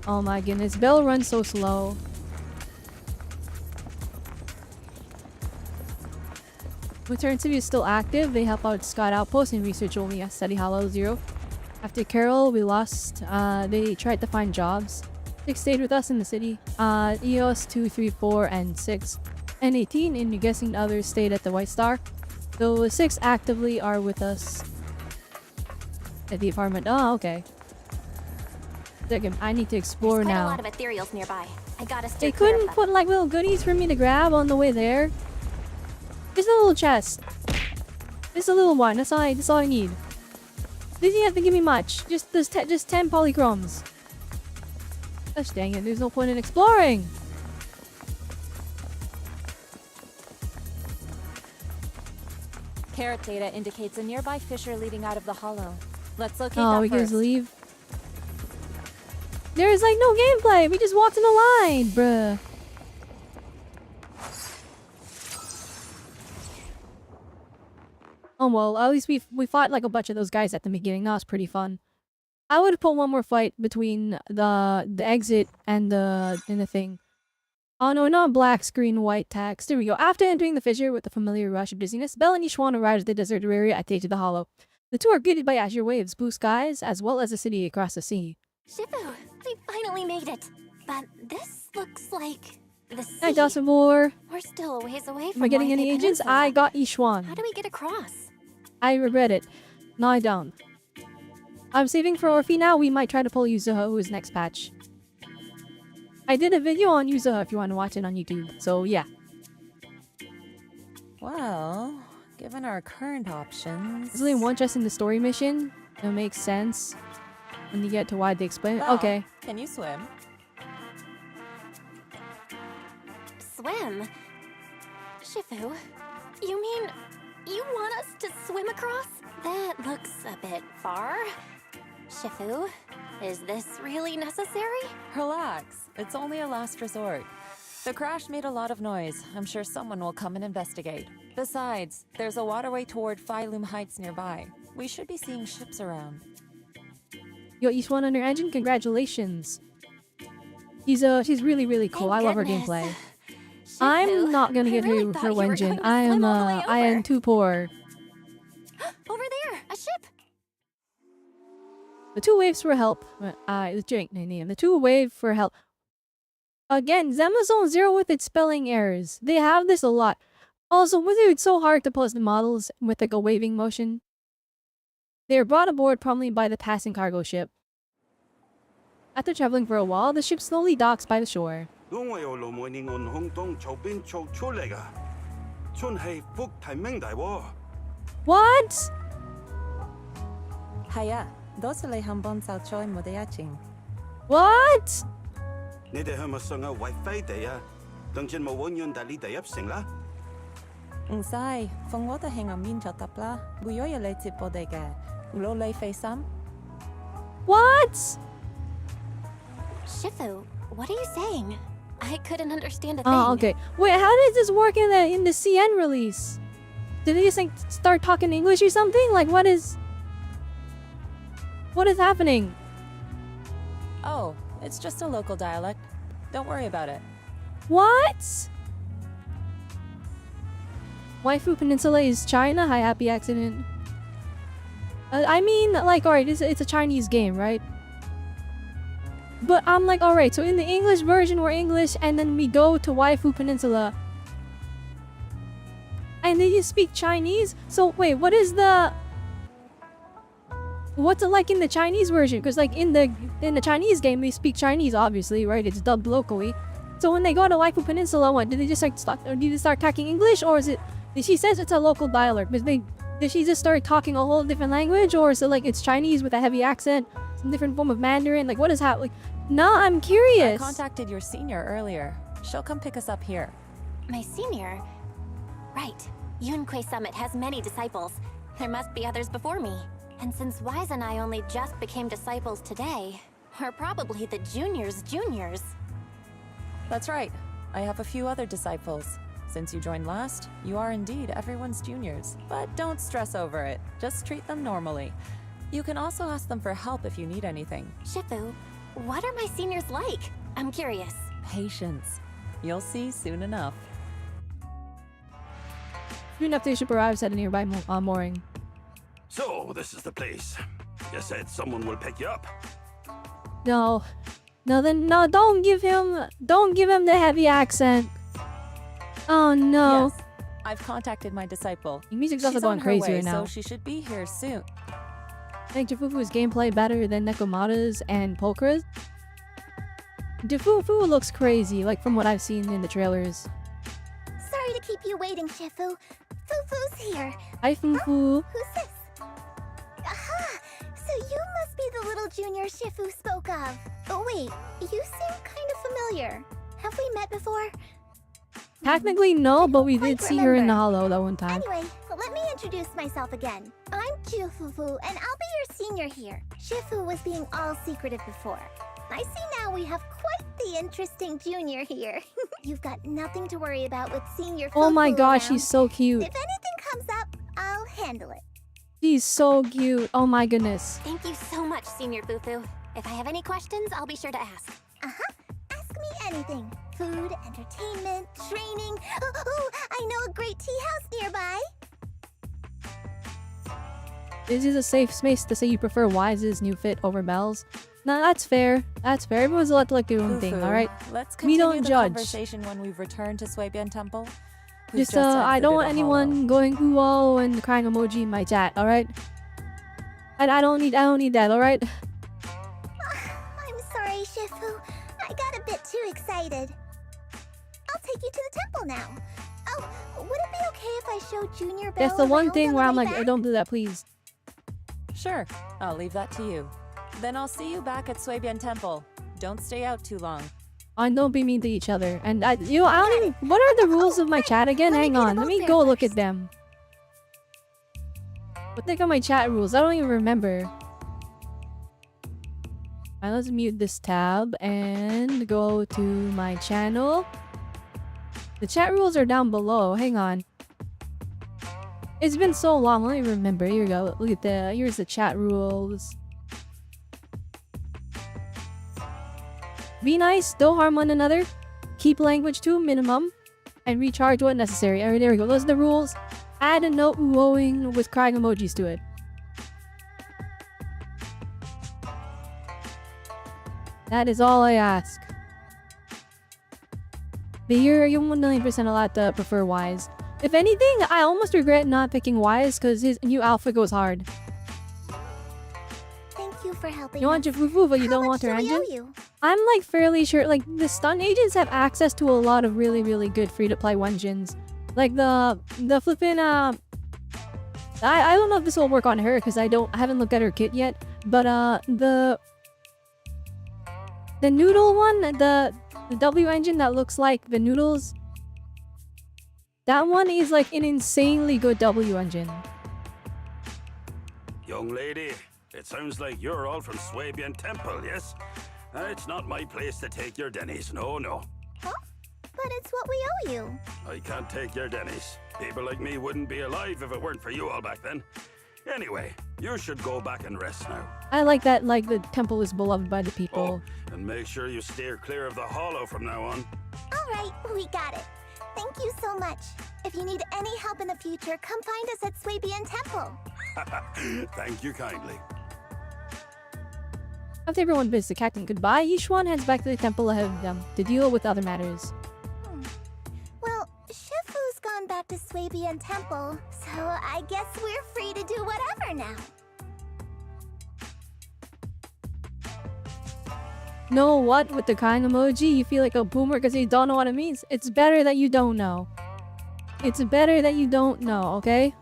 Oh my goodness, Bell runs so slow. Return City is still active. They help out Scott Outpost and research only at Steady Hollow 0. After Carol, we lost. They tried to find jobs. 6 stayed with us in the city. EOS 2, 3, 4, and 6. And 18, and you're guessing the others stayed at the White Star. So 6 actively are with us at the apartment. Oh, okay. Second, I need to explore There's quite a now. lot of ethereals nearby. I gotta steer They clear of couldn't them. put like little goodies for me to grab on the way there. Just a little chest. Just a little one. That's all I need. Didn't have to give me much. Just 10 polychromes. Gosh dang it, there's no point in exploring. Carrot data indicates a nearby fissure leading out of the hollow. Let's locate Oh, that we can first. just leave. There's like no gameplay. We just walked in a line, bruh. Oh well, at least we fought like a bunch of those guys at the beginning. That was pretty fun. I would put one more fight between the exit and the thing. Oh no, not black screen, white text. There we go. After entering the fissure with the familiar rush of dizziness, Belle and Ishwan arrived at the deserted area at the edge of the hollow. The two are greeted by azure waves, blue skies, as well as a city across the sea. Shifu, we finally made it. But this looks like the sea. Hi, Dosavor. We're still a ways away from Am I getting Waifei any agents? Peninsula. I got Ishwan. How do we get across? I regret it. No, I don't. I'm saving for Orphe now. We might try to pull Yuzuho's next patch. I did a video on Yuzuho if you want to watch it on YouTube. So, yeah. Well, given our current options... There's only one chest in the story mission. It makes sense when you get to why they explain it. Belle, Okay. Can you swim? Swim? Shifu, you mean you want us to swim across? That looks a bit far. Shifu, is this really necessary? Relax. It's only a last resort. The crash made a lot of noise. I'm sure someone will come and investigate. Besides, there's a waterway toward Phylum Heights nearby. We should be seeing ships around. Yo, Ishwan under engine, congratulations. She's really, really cool. Thank I love her goodness. gameplay. Shifu, I'm not gonna give really her thought her you were engine. going to I am swim all the way I am over. too poor. Over there, a ship. The two waves for help. The drink name. The two wave for help. Again, Zemazone Zero with its spelling errors. They have this a lot. Also, it's so hard to pose the models with like a waving motion. They are brought aboard promptly by the passing cargo ship. After traveling for a while, the ship slowly docks by the shore. What? Haya, 도스레 한번 살초이 못해야지. What? 你哋係咪上有為飛地啊？等陣冇揾人大呢地入城啦？唔使，逢我哋喺面就得啦。會有嘢嚟接我哋嘅，攞你飛心。What? Shifu, what are you saying? I couldn't understand a thing. Oh, okay. Wait, how does this work in the CN release? Did they just like start talking English or something? Like what is happening? Oh, it's just a local dialect. Don't worry about it. What? Waifu Peninsula is China? Hi, happy accident. I mean, like, alright, it's a Chinese game, right? But I'm like, alright, so in the English version, we're English, and then we go to Waifu Peninsula. And then you speak Chinese? So, wait, what's it like in the Chinese version? Because, like, in the Chinese game, they speak Chinese, obviously, right? It's dubbed locally. So when they go to Waifu Peninsula, what, did they just, like, start talking English? Or is it... She says it's a local dialect, but did she just start talking a whole different language? Or is it, like, it's Chinese with a heavy accent? Some different form of Mandarin? Like, what is happening? No, I'm curious. I contacted your senior earlier. She'll come pick us up here. My senior? Right. Yunkui Summit has many disciples. There must be others before me. And since Wise and I only just became disciples today, we're probably the juniors' juniors. That's right. I have a few other disciples. Since you joined last, you are indeed everyone's juniors. But don't stress over it. Just treat them normally. You can also ask them for help if you need anything. Shifu, what are my seniors like? I'm curious. Patience. You'll see soon enough. Soon enough, the ship arrives at a nearby mooring. So, this is the place. You said someone will pick you up. No, don't give him the heavy accent. Oh no. Yes, I've contacted my disciple. The music's She's also on going her crazy way, right now. so she should be here soon. I think Jafufu's gameplay better than Nekomata's and Polkra's. Jafufu looks crazy, like from what I've seen in the trailers. Sorry to keep you waiting, Shifu. Fufu's here. Hi, Fufu. Who's this? Aha! So you must be the little junior Shifu spoke of. Oh wait, you seem kind of familiar. Have we met before? Technically, no, but we did quite see her in the remember. holo that one time. Anyway, let me introduce myself again. I'm Jufufu, and I'll be your senior here. Shifu was being all secretive before. I see now we have quite the interesting junior here. You've got nothing to worry about with senior Oh my Fufu gosh, around. she's so cute. If anything comes up, I'll handle it. She's so cute. Oh my goodness. Thank you so much, Senior Fufu. If I have any questions, I'll be sure to ask. Uh-huh. Ask me anything. Food, entertainment, training. Oh, I know a great tea house nearby. This is a safe space to say you prefer Wise's new fit over Belle's. No, that's fair. That's fair. Everyone's allowed to like their own thing, Fufu, alright? Let's We continue don't the judge. conversation when we've returned to Swabian Temple. Who's Just, time I for don't the want anyone going whoa and crying emoji in my chat, alright? And I don't need that, alright? I'm sorry, Shifu. I got a bit too excited. I'll take you to the temple now. Oh, would it be okay if I showed Junior Belle That's the one around thing on where the I'm way like, back? don't do that, please. Sure, I'll leave that to you. Then I'll see you back at Swabian Temple. Don't stay out too long. And don't be mean to each other. And I don't even. What are the rules of my chat again? Let me Hang do the on. Let me both go there look at first. them. What the heck are my chat rules? I don't even remember. Alright, let's mute this tab and go to my channel. The chat rules are down below. Hang on. It's been so long. Let me remember. Here we go. Look at the. Here's the chat rules. Be nice. Don't harm one another. Keep language to a minimum. And recharge when necessary. Alright, there we go. Those are the rules. Add a note wooing with crying emojis to it. That is all I ask. But you're 1,000,000% allowed to prefer Wise. If anything, I almost regret not picking Wise because his new outfit goes hard. Thank you for helping You want us. Jafufu, but you How don't much want her do we engine? owe you? I'm like fairly sure, like the stun agents have access to a lot of really, really good free-to-play engines. Like the flippin' I don't know if this will work on her because I haven't looked at her kit yet. But the noodle one, the W engine that looks like the noodles. That one is like an insanely good W engine. Young lady, it sounds like you're all from Swabian Temple, yes? It's not my place to take your dennies, no, no. Huh? But it's what we owe you. I can't take your dennies. People like me wouldn't be alive if it weren't for you all back then. Anyway, you should go back and rest now. I like that, like the temple is beloved by the people. Oh, and make sure you steer clear of the hollow from now on. All right, we got it. Thank you so much. If you need any help in the future, come find us at Swabian Temple. Thank you kindly. After everyone bids the captain goodbye, each one heads back to the temple ahead of them to deal with other matters. Well, Shifu's gone back to Swabian Temple, so I guess we're free to do whatever now. Know what? With the crying emoji, you feel like a boomer because you don't know what it means. It's better that you don't know. It's better that you don't know, okay?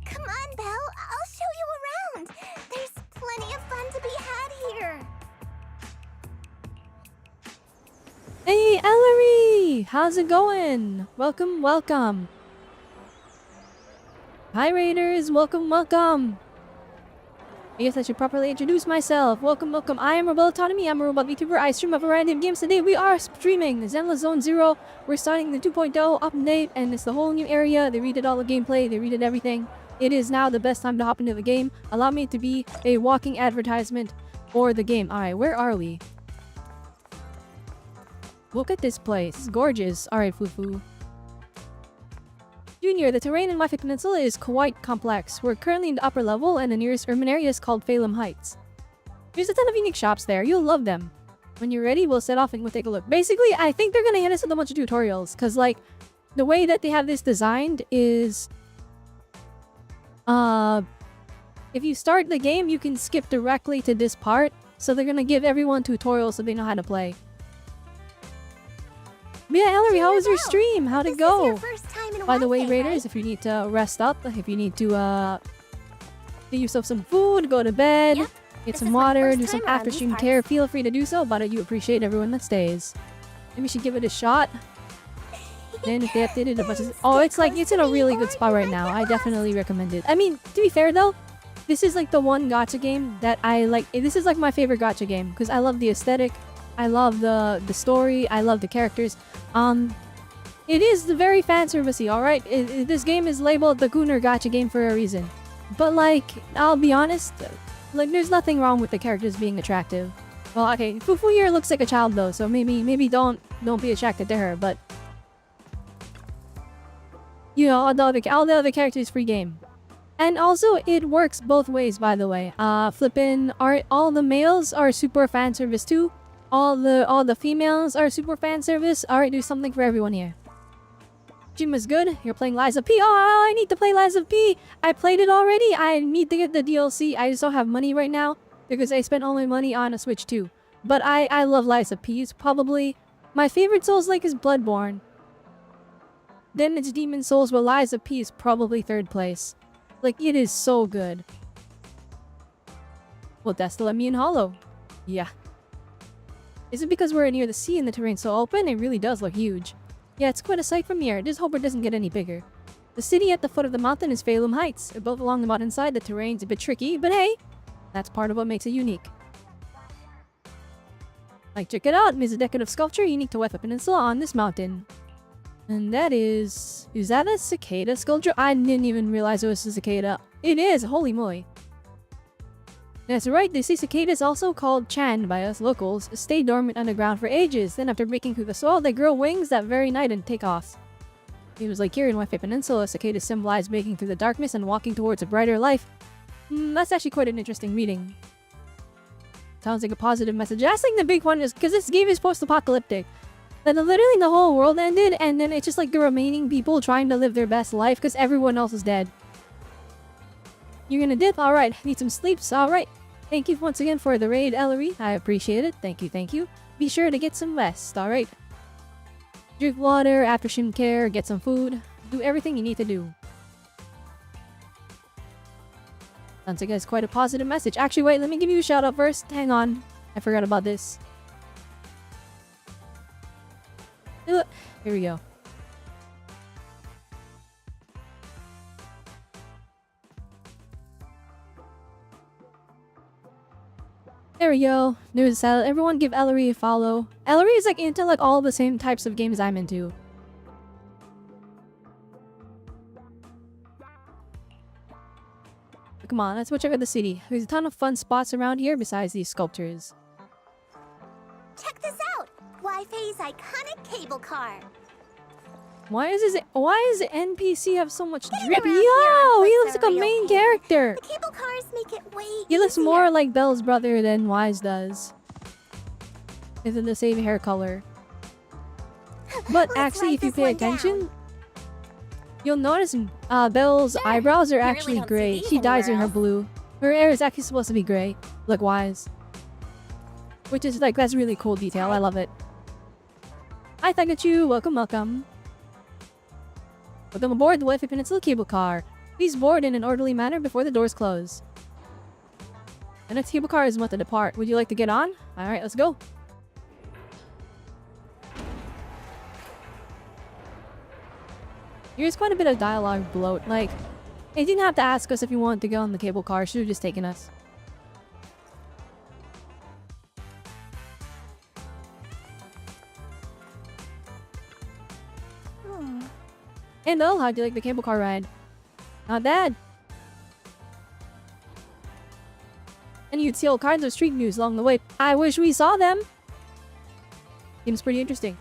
Come on, Belle. I'll show you around. There's plenty of fun to be had here. Hey, Ellery! How's it going? Welcome, welcome. Hi, Raiders. Welcome, welcome. I guess I should properly introduce myself. Welcome, welcome. I am Robelle Autonomy. I'm a robot VTuber. I stream a variety of games today. We are streaming Zenless Zone 0. We're starting the 2.0 update, and it's the whole new area. They redid all the gameplay. They redid everything. It is now the best time to hop into the game. Allow me to be a walking advertisement for the game. Alright, where are we? Look at this place. It's gorgeous. Alright, Fufu. Junior, the terrain in Waifei Peninsula is quite complex. We're currently in the upper level, and the nearest urban area is called Phalem Heights. There's a ton of unique shops there. You'll love them. When you're ready, we'll set off and we'll take a look. Basically, I think they're gonna hit us with a bunch of tutorials, because, like, the way that they have this designed is... if you start the game, you can skip directly to this part. So they're gonna give everyone tutorials so they know how to play. But yeah, Ellery, how was your stream? How'd it go? By the way, Raiders, if you need to rest up, if you need to get yourself some food, go to bed, get some water, do some after-stream care, feel free to do so, but I do appreciate everyone that stays. Maybe we should give it a shot. Then if they updated a bunch of... Oh, it's in a really good spot right now. I definitely recommend it. I mean, to be fair though, this is like the one gacha game that I like. This is like my favorite gacha game because I love the aesthetic, I love the story, I love the characters. It is very fan servicey, alright? This game is labeled the Gunner gacha game for a reason. But like, I'll be honest, like there's nothing wrong with the characters being attractive. Well, okay, Fufu here looks like a child though, so maybe don't be attracted to her, but you know, all the other characters free game. And also, it works both ways, by the way. Flippin' all the males are super fan service too. All the females are super fan service. Alright, do something for everyone here. Jim is good. You're playing Lies of P. Oh, I need to play Lies of P. I played it already. I need to get the DLC. I just don't have money right now because I spent all my money on a Switch too. But I love Lies of P. It's probably my favorite Souls-like is Bloodborne. Then it's Demon Souls, but Lies of P is probably third place. Like, it is so good. Well, that's the Lemmian Hollow. Yeah. Is it because we're near the sea and the terrain's so open? It really does look huge. Yeah, it's quite a sight from here. Just hope it doesn't get any bigger. The city at the foot of the mountain is Phalum Heights. Both along the mountainside, the terrain's a bit tricky, but hey, that's part of what makes it unique. Like, check it out. There's a decorative sculpture unique to Wefa Peninsula on this mountain. And that is that a cicada sculpture? I didn't even realize it was a cicada. It is! Holy moly. That's right, the sea cicadas, also called Chan by us locals, stay dormant underground for ages. Then after breaking through the soil, they grow wings that very night and take off. It was like here in Wefe Peninsula, cicadas symbolize breaking through the darkness and walking towards a brighter life. That's actually quite an interesting reading. Sounds like a positive message. That's like the big one is because this game is post-apocalyptic. Then literally the whole world ended, and then it's just like the remaining people trying to live their best life because everyone else is dead. You're gonna dip? Alright. Need some sleeps? Alright. Thank you once again for the raid, Ellery. I appreciate it. Thank you, thank you. Be sure to get some rest, alright? Drink water, after-stream care, get some food. Do everything you need to do. Sounds like it's quite a positive message. Actually, wait, let me give you a shout out first. Hang on. I forgot about this. Here we go. There we go. There's a salad. Everyone give Ellery a follow. Ellery is like into like all the same types of games I'm into. Come on, let's go check out the city. There's a ton of fun spots around here besides these sculptures. Check this out! Wi-Fi's iconic cable car. Why does the NPC have so much drip? Yo, he looks like a main character. The cable cars make it way He looks more like Belle's brother than Wise does. Isn't the same hair color. But actually, if you pay attention, you'll notice Belle's eyebrows are actually gray. She dyes in her blue. Her hair is actually supposed to be gray, like Wise. Which is like, that's really cool detail. I love it. Hi, Thagachu. Welcome, welcome. Welcome aboard the Wefe Peninsula cable car. Please board in an orderly manner before the doors close. The next cable car is about to depart. Would you like to get on? Alright, let's go. Here's quite a bit of dialogue bloat. Like, they didn't have to ask us if you wanted to go on the cable car. Should have just taken us. And oh, how'd you like the cable car ride? Not bad. And you'd see all kinds of street news along the way. I wish we saw them. Seems pretty interesting.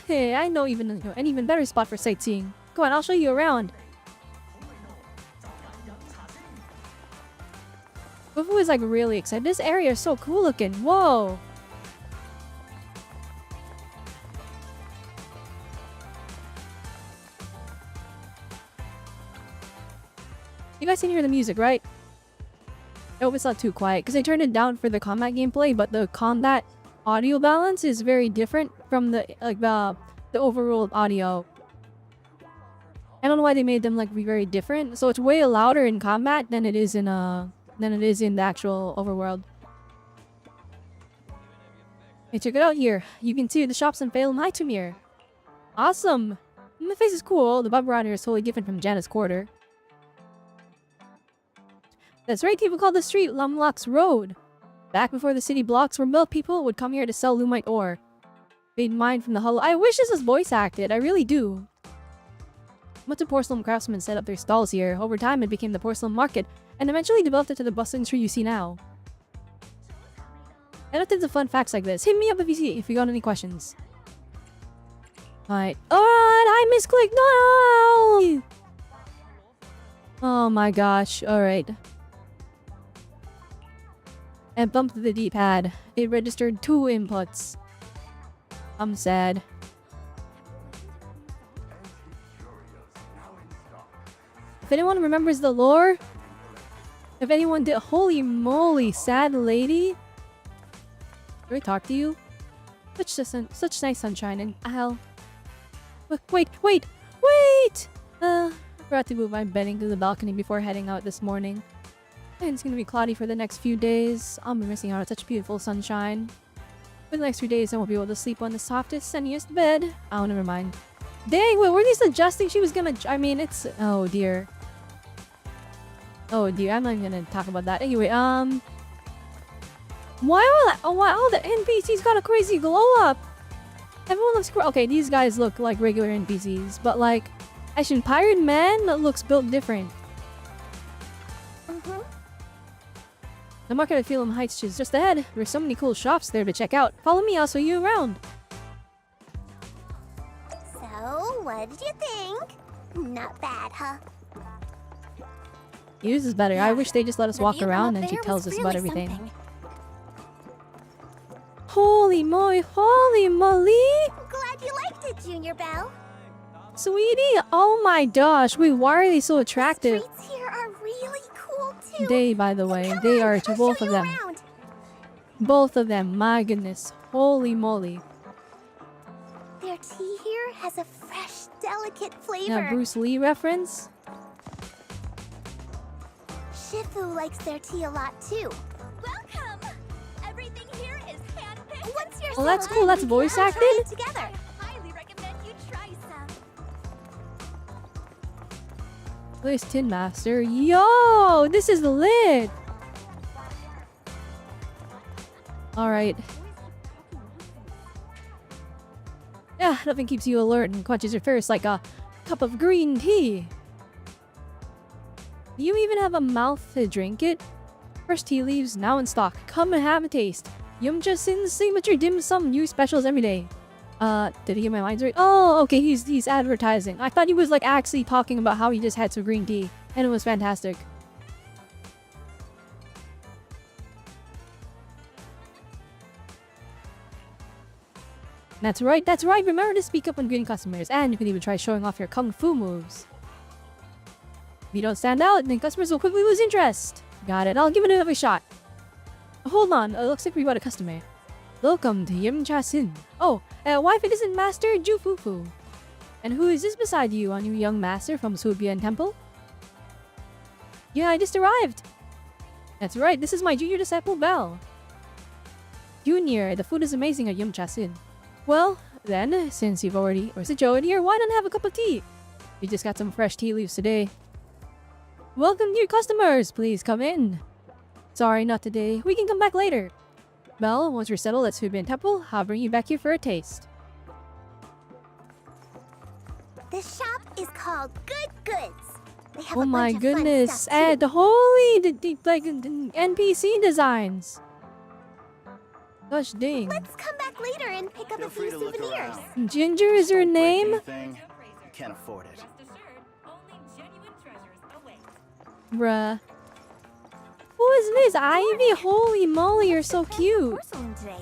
Hey, I know an even better spot for sightseeing. Go on, I'll show you around. Fufu is like really excited. This area is so cool looking. Whoa. You guys can hear the music, right? I hope it's not too quiet because I turned it down for the combat gameplay, but the combat audio balance is very different from the overall audio. I don't know why they made them like be very different. So it's way louder in combat than it is in the actual overworld. Hey, check it out here. You can see the shops in Phalem Hightomere. Awesome! My face is cool. The vibe around here is totally different from Janet's quarter. That's right, people call the street Lumlock's Road. Back before the city blocks were built, people would come here to sell lumite ore. Made mine from the hollow. I wish this was voice acted. I really do. Once the porcelain craftsmen set up their stalls here, over time it became the porcelain market, and eventually developed into the bustling street you see now. I know tons of fun facts like this. Hit me up if you got any questions. Alright. Alright, I misclicked. No! Oh my gosh. Alright. And bumped the D-pad. It registered 2 inputs. I'm sad. If anyone remembers the lore, if anyone did, holy moly, sad lady. Do I talk to you? Such nice sunshine and ow. Wait! I forgot to move my bedding to the balcony before heading out this morning. And it's gonna be cloudy for the next few days. I'll be missing out on such beautiful sunshine. For the next few days, I won't be able to sleep on the softest, sunniest bed. Oh, never mind. Dang, wait, were they suggesting she was gonna... I mean, it's... Oh, dear. Oh, dear, I'm not even gonna talk about that. Anyway, why all the NPCs got a crazy glow up? Everyone looks... Okay, these guys look like regular NPCs, but like... Actually, Pirate Man looks built different. The market of Phalem Heights is just ahead. There's so many cool shops there to check out. Follow me, I'll show you around. So, what did you think? Not bad, huh? Yours is better. I wish they just let us walk view around up and she there tells was us about really everything. something. Holy moly! Glad you liked it, Junior Belle. Sweetie! Oh my gosh! Wait, why are they so attractive? The streets here are really cool too. They, by the way, Come they on, are to I'll both show of you them. around. Both of them, my goodness. Holy moly. Their tea here has a fresh, delicate flavor. Yeah, Bruce Lee reference? Shifu likes their tea a lot too. Welcome! Everything here is handpicked. Once you're Oh, that's settled cool. in, That's we can voice all try acted? it together. I highly recommend you try some. Where's Tin Master? Yo! This is lit! Alright. Yeah, nothing keeps you alert and quenches your thirst like a cup of green tea. Do you even have a mouth to drink it? Fresh tea leaves now in stock. Come and have a taste. Yumcha Sin's signature dim sum new specials every day. Did he get my lines right? Oh, okay, he's advertising. I thought he was like actually talking about how he just had some green tea. And it was fantastic. That's right. Remember to speak up when greeting customers, and you can even try showing off your kung fu moves. If you don't stand out, then customers will quickly lose interest. Got it. I'll give it another shot. Hold on. Looks like we got a customer. Welcome to Yimcha Sin. Oh, wife, it isn't Master Jufufu. And who is this beside you, our new young master from Subian Temple? Yeah, I just arrived. That's right. This is my junior disciple, Belle. Junior, the food is amazing at Yimcha Sin. Well, then, since you've already here, why not have a cup of tea? We just got some fresh tea leaves today. Welcome new customers, please come in. Sorry, not today. We can come back later. Well, once you're settled at Subian Temple, I'll bring you back here for a taste. This shop is called Good Goods. They have Oh a my bunch of fun goodness, stuff, too. and the NPC designs. Gosh dang. Let's come back later and pick up a few souvenirs. Ginger is your name? You can't afford it. Bruh. Who is this? Ivy? Holy moly, you're so cute. Porcelain today.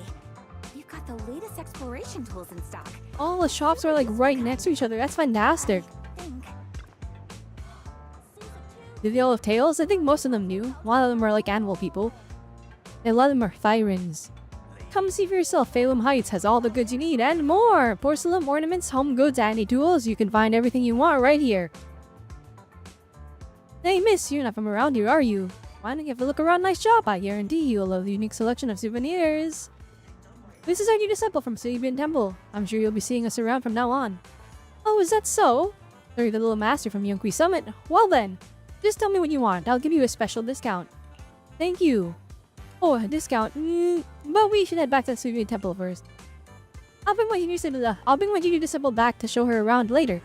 You've got the latest exploration tools in stock. All the shops are like right next to each other. That's fantastic. Do they all have tails? I think most of them do. A lot of them are like animal people. And a lot of them are Thyrans. Come see for yourself. Phalum Heights has all the goods you need and more. Porcelain, ornaments, home goods, anti-tools. You can find everything you want right here. Hey miss, you're not from around here, are you? Why don't you have a look around? Nice job. I guarantee you'll love the unique selection of souvenirs. This is our new disciple from Sabian Temple. I'm sure you'll be seeing us around from now on. Oh, is that so? Sorry, the little master from Yunqui Summit. Well then, just tell me what you want. I'll give you a special discount. Thank you. Oh, a discount. But we should head back to the Sabian Temple first. I'll bring my junior disciple back to show her around later.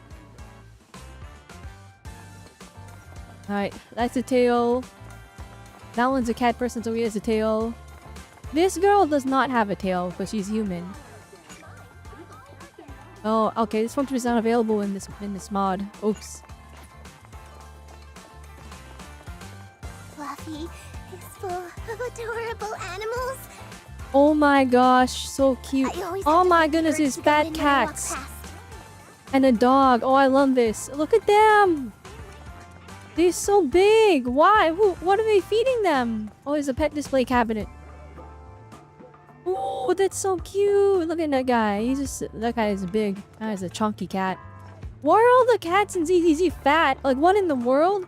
Alright, that's a tail. That one's a cat person, so he has a tail. This girl does not have a tail, but she's human. Oh, okay, this function is not available in this mod. Oops. Fluffy is full of adorable animals. Oh my gosh, so cute. Oh my goodness, it's fat cats. And a dog. Oh, I love this. Look at them. They're so big. Why? What are they feeding them? Oh, it's a pet display cabinet. Oh, that's so cute. Look at that guy. That guy is big. That is a chunky cat. Why are all the cats in ZZZ fat? Like, what in the world?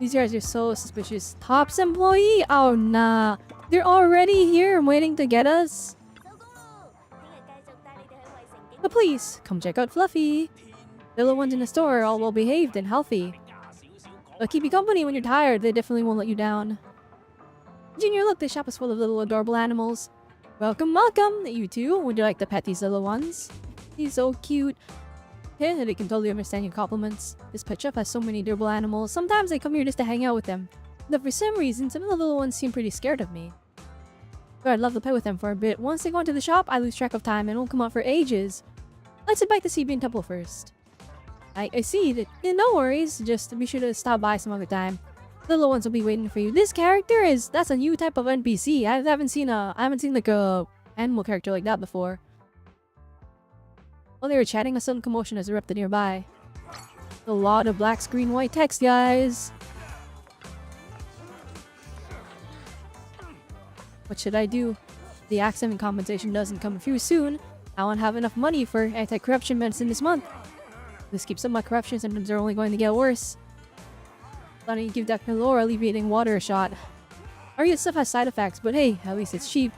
These guys are so suspicious. Tops employee? Oh, nah. They're already here waiting to get us. But please, come check out Fluffy. The little ones in the store are all well behaved and healthy. They'll keep you company when you're tired. They definitely won't let you down. Junior, look, this shop is full of little adorable animals. Welcome, welcome, you too. Would you like to pet these little ones? He's so cute. Yeah, they can totally understand your compliments. This pet shop has so many adorable animals. Sometimes I come here just to hang out with them. But for some reason, some of the little ones seem pretty scared of me. But I'd love to play with them for a bit. Once they go into the shop, I lose track of time and won't come out for ages. Let's head back to Sabian Temple first. I see that. Yeah, no worries. Just be sure to stop by some other time. The little ones will be waiting for you. This character that's a new type of NPC. I haven't seen like a animal character like that before. While they were chatting, a sudden commotion has erupted nearby. A lot of black screen white text, guys. What should I do? The accident compensation doesn't come through soon. I won't have enough money for anti-corruption medicine this month. This keeps up my corruption symptoms are only going to get worse. Why don't you give Dr. Laura alleviating water a shot? Our stuff has side effects, but hey, at least it's cheap.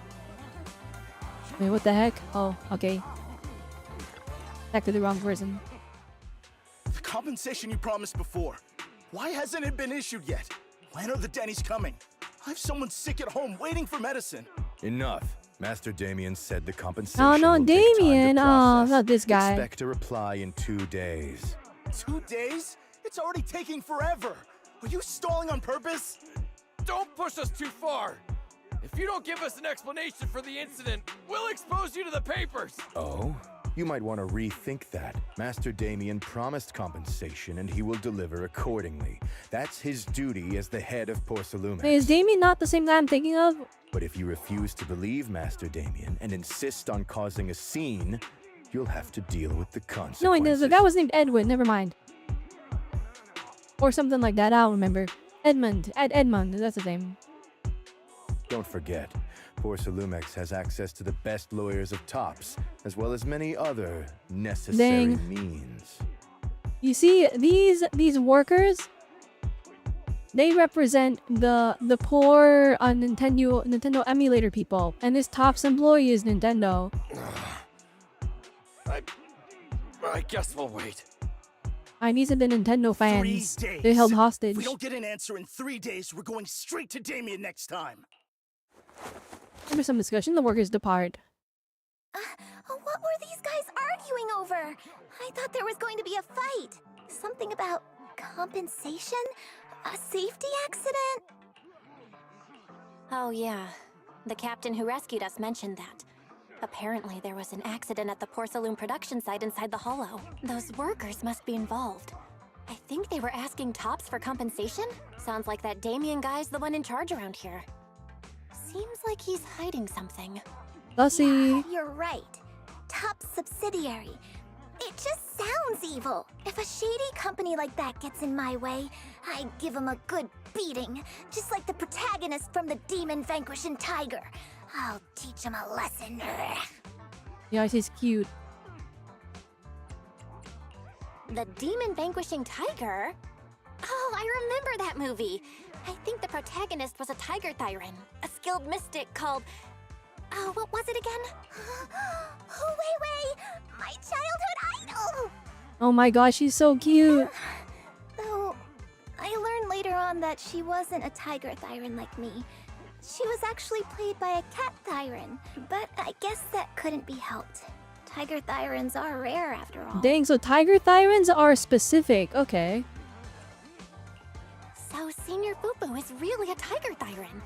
Wait, what the heck? Oh, okay. Back to the wrong person. The compensation you promised before. Why hasn't it been issued yet? When are the Denny's coming? I have someone sick at home waiting for medicine. Enough. Master Damien said the compensation Oh no, will take time to Damien! Oh, process. not this guy. Expect a reply in 2 days. 2 days? It's already taking forever. Are you stalling on purpose? Don't push us too far. If you don't give us an explanation for the incident, we'll expose you to the papers. Oh? You might want to rethink that. Master Damien promised compensation and he will deliver accordingly. That's his duty as the head of Porcelain. Hey, is Damien not the same guy I'm thinking of? But if you refuse to believe Master Damien and insist on causing a scene, you'll have to deal with the consequences. No, the guy was named Edwin, never mind. Or something like that, I don't remember. Edmund, that's his name. Don't forget, Porcelumex has access to the best lawyers of Tops, as well as many other necessary means. You see, these workers, they represent the poor Nintendo emulator people, and this Tops employee is Nintendo. I guess we'll wait. These are the Nintendo fans. 3 days. They're held hostage. If we don't get an answer in 3 days, we're going straight to Damien next time. After some discussion, the workers depart. What were these guys arguing over? I thought there was going to be a fight. Something about compensation? A safety accident? Oh yeah. The captain who rescued us mentioned that. Apparently there was an accident at the Porcelain production site inside the hollow. Those workers must be involved. I think they were asking Tops for compensation? Sounds like that Damien guy's the one in charge around here. Seems like he's hiding something. Lussie. Yeah, you're right. Top subsidiary. It just sounds evil. If a shady company like that gets in my way, I give them a good beating. Just like the protagonist from the Demon Vanquishing Tiger. I'll teach him a lesson. Yeah, she's cute. The Demon Vanquishing Tiger? Oh, I remember that movie. I think the protagonist was a tiger thyran, a skilled mystic called... Oh, what was it again? Oh, wait. My childhood idol! Oh my gosh, she's so cute. Though, I learned later on that she wasn't a tiger thyran like me. She was actually played by a cat thyran. But I guess that couldn't be helped. Tiger thyrans are rare after all. Dang, so tiger thyrans are specific. Okay. So Senior Fufu is really a tiger thyran.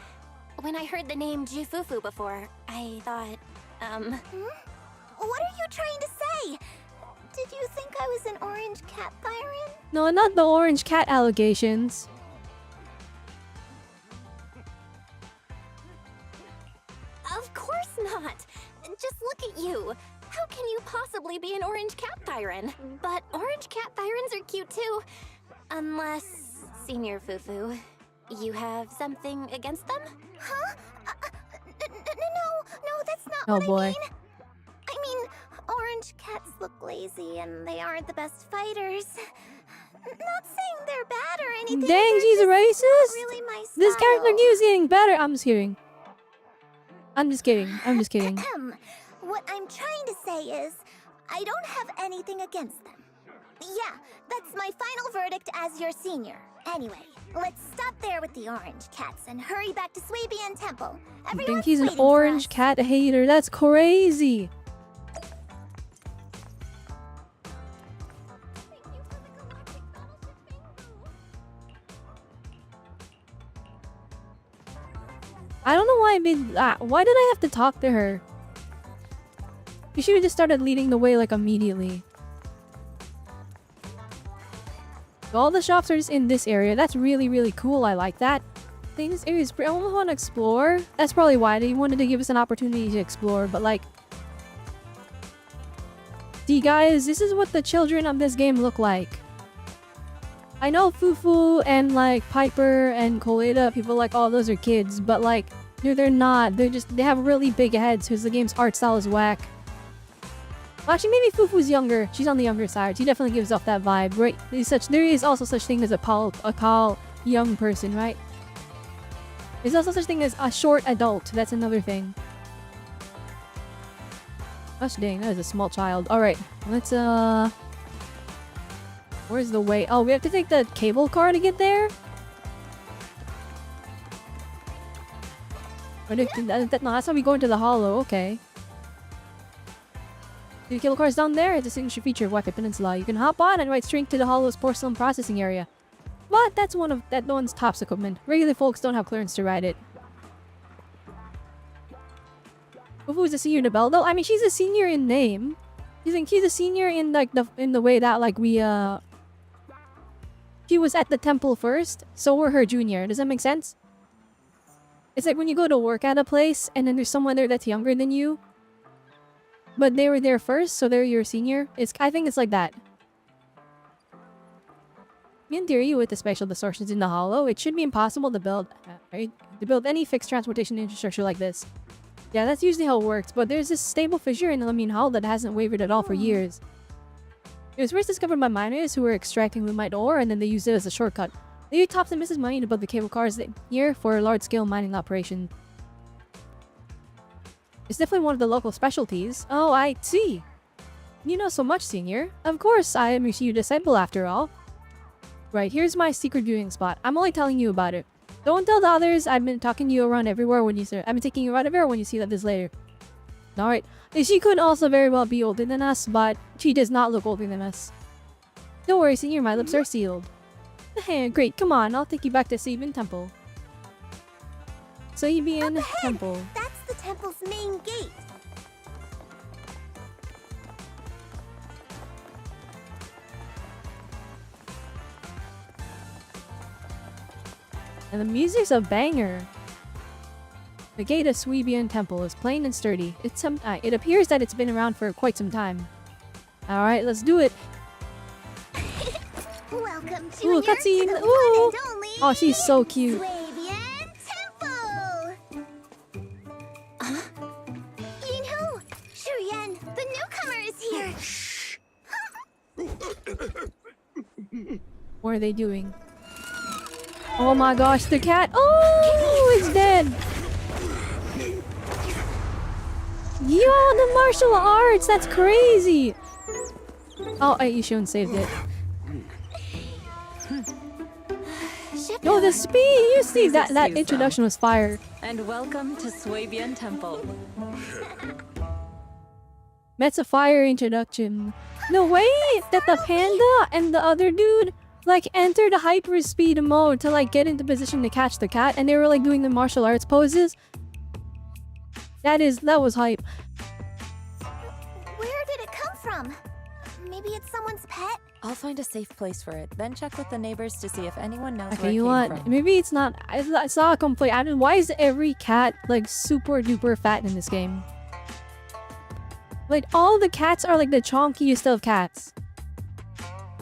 When I heard the name Jufufu before, I thought, What are you trying to say? Did you think I was an orange cat thyran? No, not the orange cat allegations. Of course not! Just look at you! How can you possibly be an orange cat thyran? But orange cat thyrans are cute too. Unless, Senior Fufu, you have something against them? Huh? No, that's not Oh what boy. I mean. I mean, orange cats look lazy and they aren't the best fighters. Not saying they're bad or anything. Dang, they're she's just racist? not really my style. This character keeps getting better. I'm just kidding. I'm just kidding. What I'm trying to say is, I don't have anything against them. Yeah, that's my final verdict as your senior. Anyway, let's stop there with the orange cats and hurry back to Swabian Temple. I think Everyone's he's an waiting for orange us. cat hater. That's crazy. I don't know why I made that. Why did I have to talk to her? You should have just started leading the way like immediately. All the shops are just in this area. That's really, really cool. I like that. I think this area is I almost want to explore. That's probably why they wanted to give us an opportunity to explore. But like, see guys, this is what the children of this game look like. I know Fufu and like Piper and Coletta, people like, oh, those are kids. But like, no, they're not. They have really big heads because the game's art style is whack. Well, actually, maybe Fufu's younger. She's on the younger side. She definitely gives off that vibe, right? There is also such thing as a tall young person, right? There's also such thing as a short adult. That's another thing. Gosh dang, that is a small child. Alright, let's where's the way? Oh, we have to take the cable car to get there? No, that's how we go into the hollow, okay. The cable car is down there. It's a signature feature of Wi-Fi Peninsula. You can hop on and ride straight to the hollow's porcelain processing area. But that's that one's tops equipment. Regular folks don't have clearance to ride it. Fufu's a senior in Robelle though? I mean, she's a senior in name. You think she's a senior in like in the way that like she was at the temple first, so we're her junior. Does that make sense? It's like when you go to work at a place and then there's someone there that's younger than you, but they were there first, so they're your senior. I think it's like that. In theory, with the special distortions in the hollow, it should be impossible to build, any fixed transportation infrastructure like this. Yeah, that's usually how it works, but there's this stable fissure in the Lumine Hull that hasn't wavered at all for years. It was first discovered by miners who were extracting lumite ore, and then they used it as a shortcut. They used tops and misses money to build the cable cars here for a large-scale mining operation. It's definitely one of the local specialties. Oh, I see. You know so much, senior. Of course, I am your disciple after all. Right, here's my secret viewing spot. I'm only telling you about it. Don't tell the others. I've been taking you around everywhere when you see that this later. Alright. She could also very well be older than us, but she does not look older than us. Don't worry, senior, my lips are sealed. Hey, great, come on, I'll take you back to Swabian Temple. Swabian Temple. That's the temple's main gate. And the music's a banger. The gate of Swabian Temple is plain and sturdy. It appears that it's been around for quite some time. Alright, let's do it. Welcome, Ooh, Junior, to cutscene. the Ooh. one and only Oh, she's so cute. Swabian Temple! Huh? Yinhu! Shuyan, the newcomer is here! What are they doing? Oh my gosh, the cat. Oh, it's dead. Yo, the martial arts. That's crazy. Oh, Yishun saved it. Yo, the speed. You see that introduction was fire. And welcome to Swabian Temple. That's a fire introduction. The way that the panda and the other dude like entered the hyper speed mode to like get into position to catch the cat, and they were like doing the martial arts poses. That was hype. Where did it come from? Maybe it's someone's pet? I'll find a safe place for it, then check with the neighbors to see if anyone knows Okay, where it you came know what? from. Maybe it's not. I saw a complaint. I don't. Why is every cat like super duper fat in this game? Like all the cats are like the chonkiest of cats.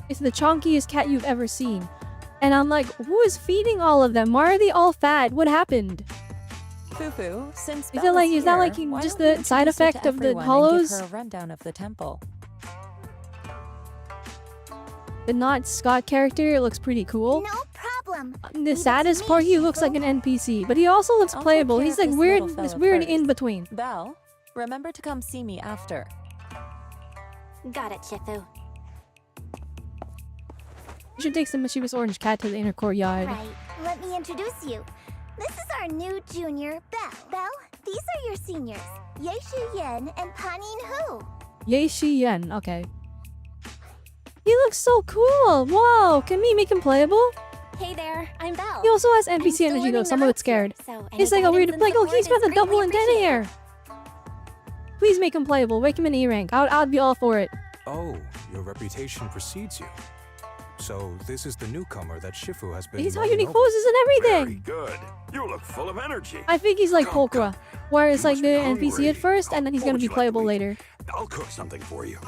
It's the chonkiest cat you've ever seen. And I'm like, who is feeding all of them? Why are they all fat? What happened? Fufu, since Is that like why just don't we the side introduce her effect to of the everyone and hollows? give her a rundown of the temple. The not Scott character looks pretty cool. No problem. The saddest part, he looks like an NPC, but he also looks I'll take playable. care He's of like this weird, little this fella weird first. in between. Belle, remember to come see me after. Got it, Shifu. You should take the mischievous orange cat to the inner courtyard. Right. Let me introduce you. This is our new junior, Belle. Belle, these are your seniors, Yeishu Yen and Panin Hu. Ye Shi Yen. Okay. He looks so cool. Whoa, can we make him playable? Hey there, I'm Belle. He also has I'm NPC still energy though. learning Some the of it's ropes here, scared. so It's any like a weird, guidance like, and oh, he's support got is a double greatly antenna appreciated. here. Please make him playable. Make him an E rank. I'd be all for it. Oh, your reputation precedes you. So this is the newcomer that Shifu has been. He's got mulling unique over. poses and everything. Good. You look full of energy. I think he's like Pokra, where it's like the NPC hungry. at first, and then he's gonna be playable later. I'll cook something for you.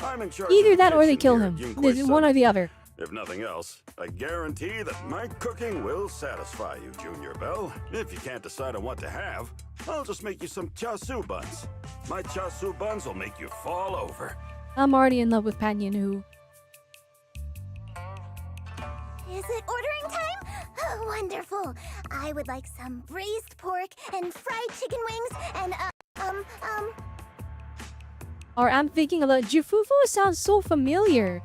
I'm in charge Either of the that or they kitchen kill here him. at Yunquist There's one or Summit. the other. If nothing else, I guarantee that my cooking will satisfy you, Junior Belle. If you can't decide on what to have, I'll just make you some chasu buns. My chasu buns will make you fall over. I'm already in love with Panyan Hu. Is it ordering time? Oh, wonderful. I would like some braised pork and fried chicken wings and Or I'm thinking about Jifufu sounds so familiar.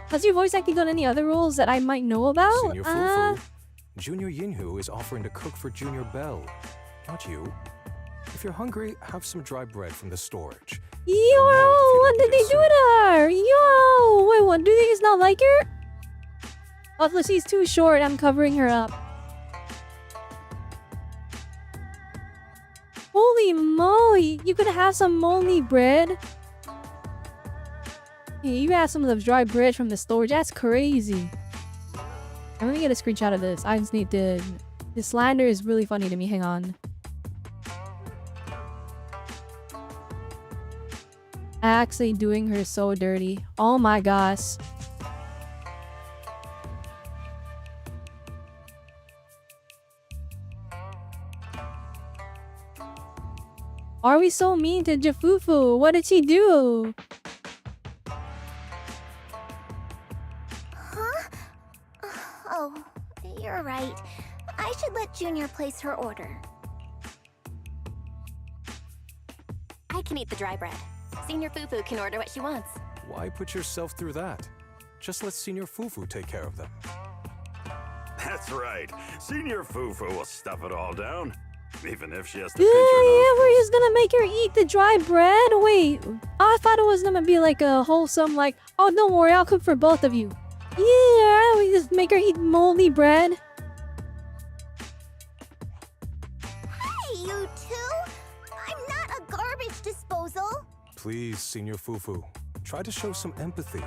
Has your voice acting done any other roles that I might know about? Senior Fufu, Junior Yinhu is offering to cook for Junior Belle, not you. If you're hungry, have some dry bread from the storage. Yo, what did they do to her? Yo, wait, what? Do you think it's not like her? Oh, look, she's too short. I'm covering her up. Holy moly! You could have some moldy bread. Yeah, you have some of the dry bread from the storage. That's crazy. I'm gonna get a screenshot of this. I just need to. The slander is really funny to me. Hang on. Actually doing her so dirty. Oh my gosh. Are we so mean to Jifufu? What did she do? huh? Oh, you're right. I should let Junior place her order. I can eat the dry bread. Senior Fufu can order what she wants. Why put yourself through that? Just let Senior Fufu take care of them. That's right. Senior Fufu will stuff it all down. Even if she has to Yeah, pinch her nose. yeah, we're just gonna make her eat the dry bread? Wait, I thought it was gonna be like a wholesome, like, oh, don't worry, I'll cook for both of you. Yeah, we just make her eat moldy bread. Hey, you two! I'm not a garbage disposal. Please, Senior Fufu, try to show some empathy.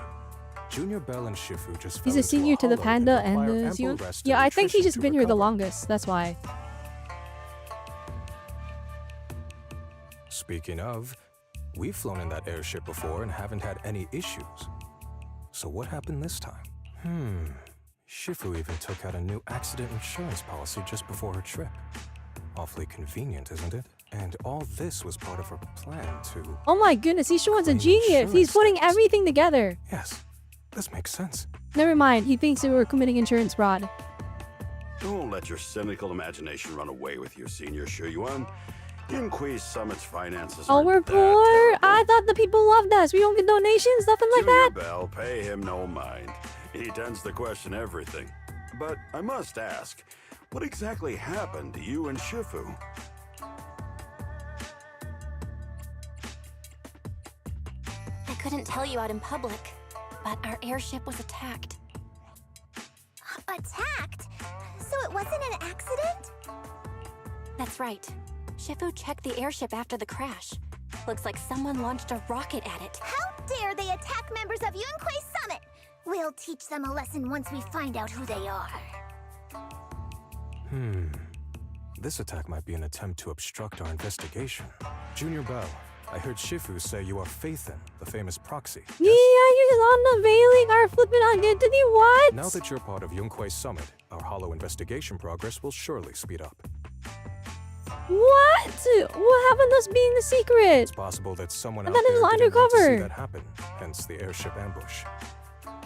Junior Belle and Shifu just He's fell a senior into to the hollow panda that and require the ample Zion. rest Yeah, and I think he's nutrition just to been here the recover. longest, that's why. Speaking of, We've flown in that airship before and haven't had any issues. So what happened this time? Shifu even took out a new accident insurance policy just before her trip. Awfully convenient, isn't it? And all this was part of her plan to... Oh my goodness, Ishuan's a genius. He's putting everything together. Yes, this makes sense. Never mind, he thinks that we're committing insurance fraud. Don't let your cynical imagination run away with you, Senior Shuyuan. Yinqui's Summit's finances Oh, we're poor? I thought the people loved us. We don't get donations, nothing like that. Bell, pay him no mind. He tends to question everything. But I must ask, what exactly happened to you and Shifu? I couldn't tell you out in public, but our airship was attacked. Attacked? So it wasn't an accident? That's right. Shifu checked the airship after the crash. Looks like someone launched a rocket at it. How dare they attack members of Yunquei Summit? We'll teach them a lesson once we find out who they are. This attack might be an attempt to obstruct our investigation. Junior Bell, I heard Shifu say you are Faithin, the famous proxy. Yeah, you're just unveiling our flippin' identity, what? Now that you're part of Yunquei Summit, our hollow investigation progress will surely speed up. What? What happened to us being the secret? It's possible that someone I out thought it there was didn't want to see undercover. that happen, hence the airship ambush.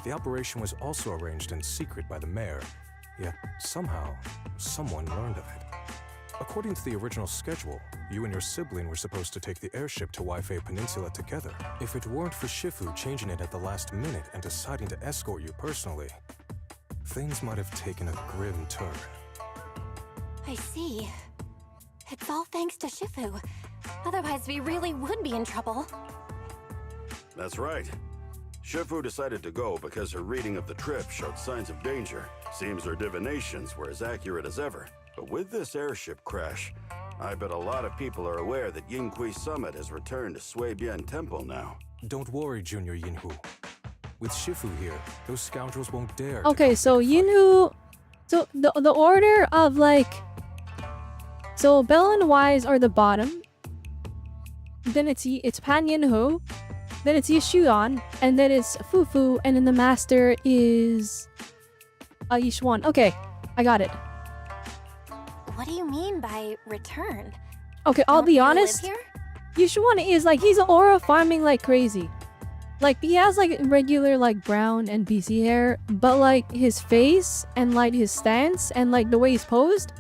The operation was also arranged in secret by the mayor, yet somehow, someone learned of it. According to the original schedule, you and your sibling were supposed to take the airship to Waifei Peninsula together. If it weren't for Shifu changing it at the last minute and deciding to escort you personally, things might have taken a grim turn. I see. It's all thanks to Shifu. Otherwise, we really would be in trouble. That's right. Shifu decided to go because her reading of the trip showed signs of danger. Seems her divinations were as accurate as ever. But with this airship crash, I bet a lot of people are aware that Yinqui Summit has returned to Suibian Temple now. Don't worry, Junior Yinhu. With Shifu here, those scoundrels won't dare. Okay, so Yinhu... So, the order of, like... So, Bell and Wise are the bottom. Then it's Pan Yinhu. Then it's Yishuan. And then it's Fufu. And then the master is... Yishuan. Okay, I got it. What do you mean by return? Okay, I'll be honest. Live Yishuan is like, he's aura farming like crazy. Like, he has like regular like brown and BC hair, but like his face and like his stance and like the way he's posed,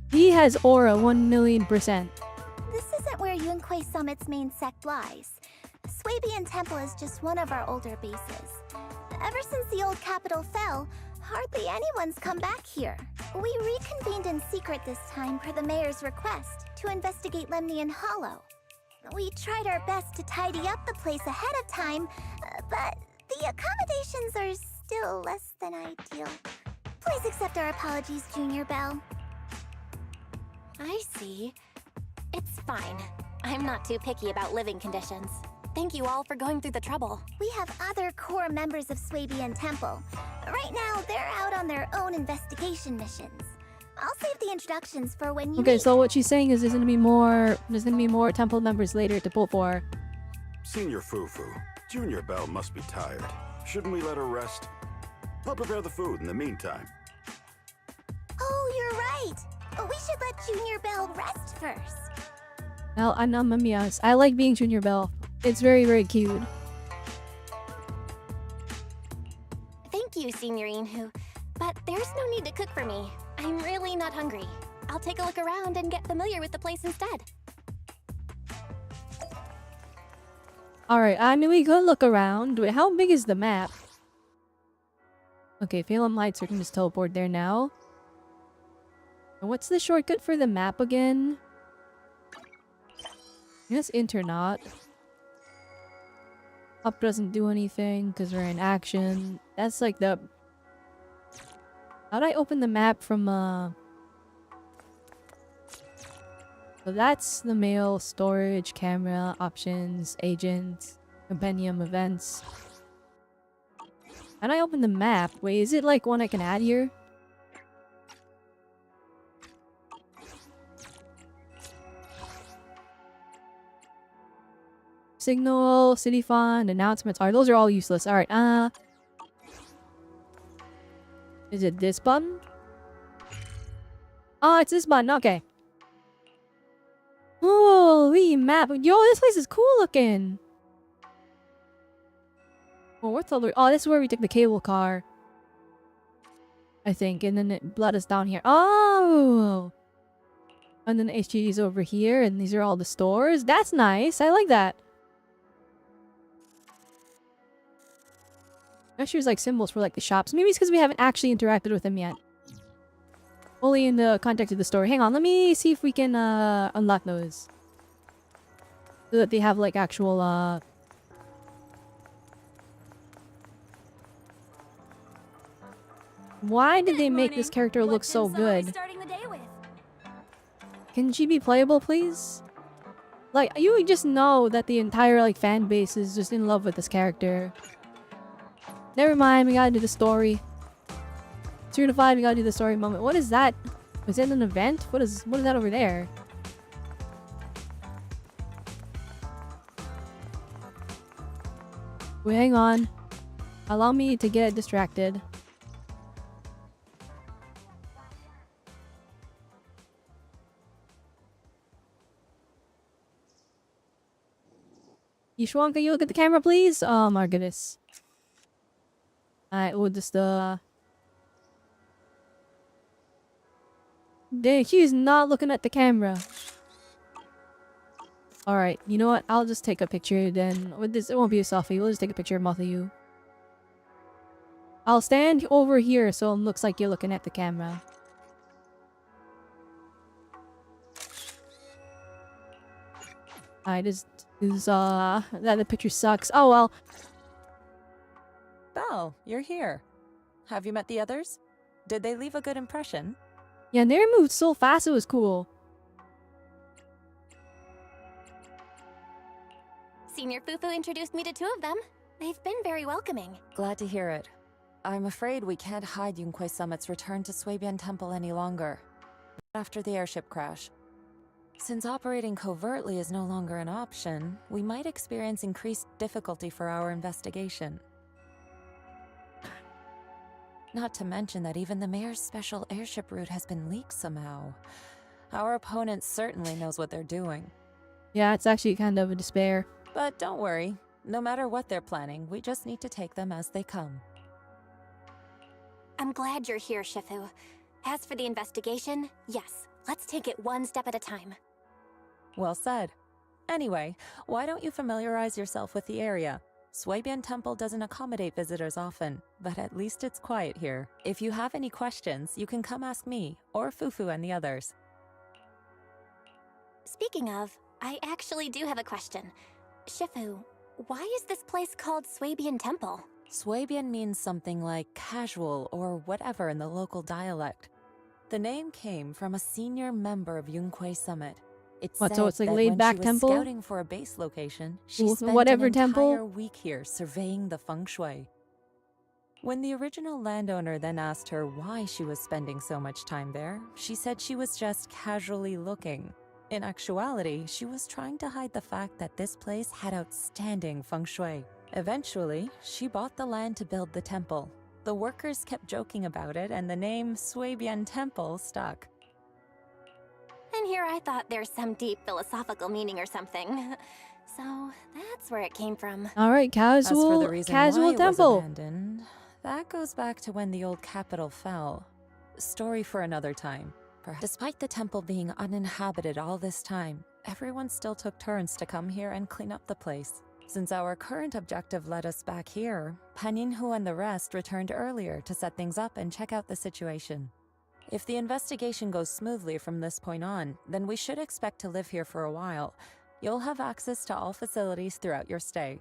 he has aura 1,000,000%. This isn't where Yunquei Summit's main sect lies. Suibian Temple is just one of our older bases. Ever since the old capital fell, hardly anyone's come back here. We reconvened in secret this time per the mayor's request to investigate Lemnian Hollow. We tried our best to tidy up the place ahead of time, but the accommodations are still less than ideal. Please accept our apologies, Junior Bell. I see. It's fine. I'm not too picky about living conditions. Thank you all for going through the trouble. We have other core members of Suibian Temple. Right now, they're out on their own investigation missions. I'll save the introductions for when you Okay, meet. so what she's saying is there's gonna be more temple members later to pull for. Senior Fufu, Junior Bell must be tired. Shouldn't we let her rest? I'll prepare the food in the meantime. Oh, you're right. We should let Junior Bell rest first. Well, I'm not Mamias. I like being Junior Bell. It's very, very cute. Thank you, Senior Yinhu. But there's no need to cook for me. I'm really not hungry. I'll take a look around and get familiar with the place instead. Alright, I mean, we could look around. Wait, how big is the map? Okay, Phalem Lights are gonna just teleport there now. And what's the shortcut for the map again? I guess Internaut. Up doesn't do anything because we're in action. That's like the... How'd I open the map from, So that's the mail, storage, camera, options, agents, compendium, events. And I open the map. Wait, is it like one I can add here? Signal, city fund, announcements. Alright, those are all useless. Alright, is it this button? Oh, it's this button. Okay. Holy map. Yo, this place is cool looking. Oh, what's the other? Oh, this is where we took the cable car. I think. And then it led us down here. Oh! And then the HG is over here. And these are all the stores. That's nice. I like that. Actually, there's like symbols for like the shops. Maybe it's because we haven't actually interacted with them yet. Only in the context of the story. Hang on, let me see if we can unlock those. So that they have like actual Why did they make this character look so good? Can she be playable, please? Like, you just know that the entire like fan base is just in love with this character. Never mind, we gotta do the story. 2 to 5, we gotta do the story moment. What is that? Was it an event? What is that over there? Wait, hang on. Allow me to get distracted. Yishwan, can you look at the camera, please? Oh my goodness. Alright, we'll just Dang, she's not looking at the camera. Alright, you know what? I'll just take a picture then. With this, it won't be a selfie. We'll just take a picture of both of you. I'll stand over here so it looks like you're looking at the camera. Alright, that the picture sucks. Oh well. Belle, you're here. Have you met the others? Did they leave a good impression? Yeah, they moved so fast, it was cool. Senior Fufu introduced me to 2 of them. They've been very welcoming. Glad to hear it. I'm afraid we can't hide Yunquei Summit's return to Suibian Temple any longer. After the airship crash. Since operating covertly is no longer an option, we might experience increased difficulty for our investigation. Not to mention that even the mayor's special airship route has been leaked somehow. Our opponent certainly knows what they're doing. Yeah, it's actually kind of a despair. But don't worry. No matter what they're planning, we just need to take them as they come. I'm glad you're here, Shifu. As for the investigation, yes, let's take it one step at a time. Well said. Anyway, why don't you familiarize yourself with the area? Suibian Temple doesn't accommodate visitors often, but at least it's quiet here. If you have any questions, you can come ask me, or Fufu and the others. Speaking of, I actually do have a question. Shifu, why is this place called Suibian Temple? Suibian means something like casual or whatever in the local dialect. The name came from a senior member of Yunquei Summit. It's what, so it's like that laid when back she was temple? Scouting for a base location, she spent whatever an temple? entire week here surveying the feng shui. When the original landowner then asked her why she was spending so much time there, she said she was just casually looking. In actuality, she was trying to hide the fact that this place had outstanding feng shui. Eventually, she bought the land to build the temple. The workers kept joking about it, and the name Suibian Temple stuck. And here I thought there's some deep philosophical meaning or something. So that's where it came from. Alright, As for the reason why casual it was temple. abandoned, that goes back to when the old capital fell. Story for another time. Despite the temple being uninhabited all this time, everyone still took turns to come here and clean up the place. Since our current objective led us back here, Paninhu and the rest returned earlier to set things up and check out the situation. If the investigation goes smoothly from this point on, then we should expect to live here for a while. You'll have access to all facilities throughout your stay.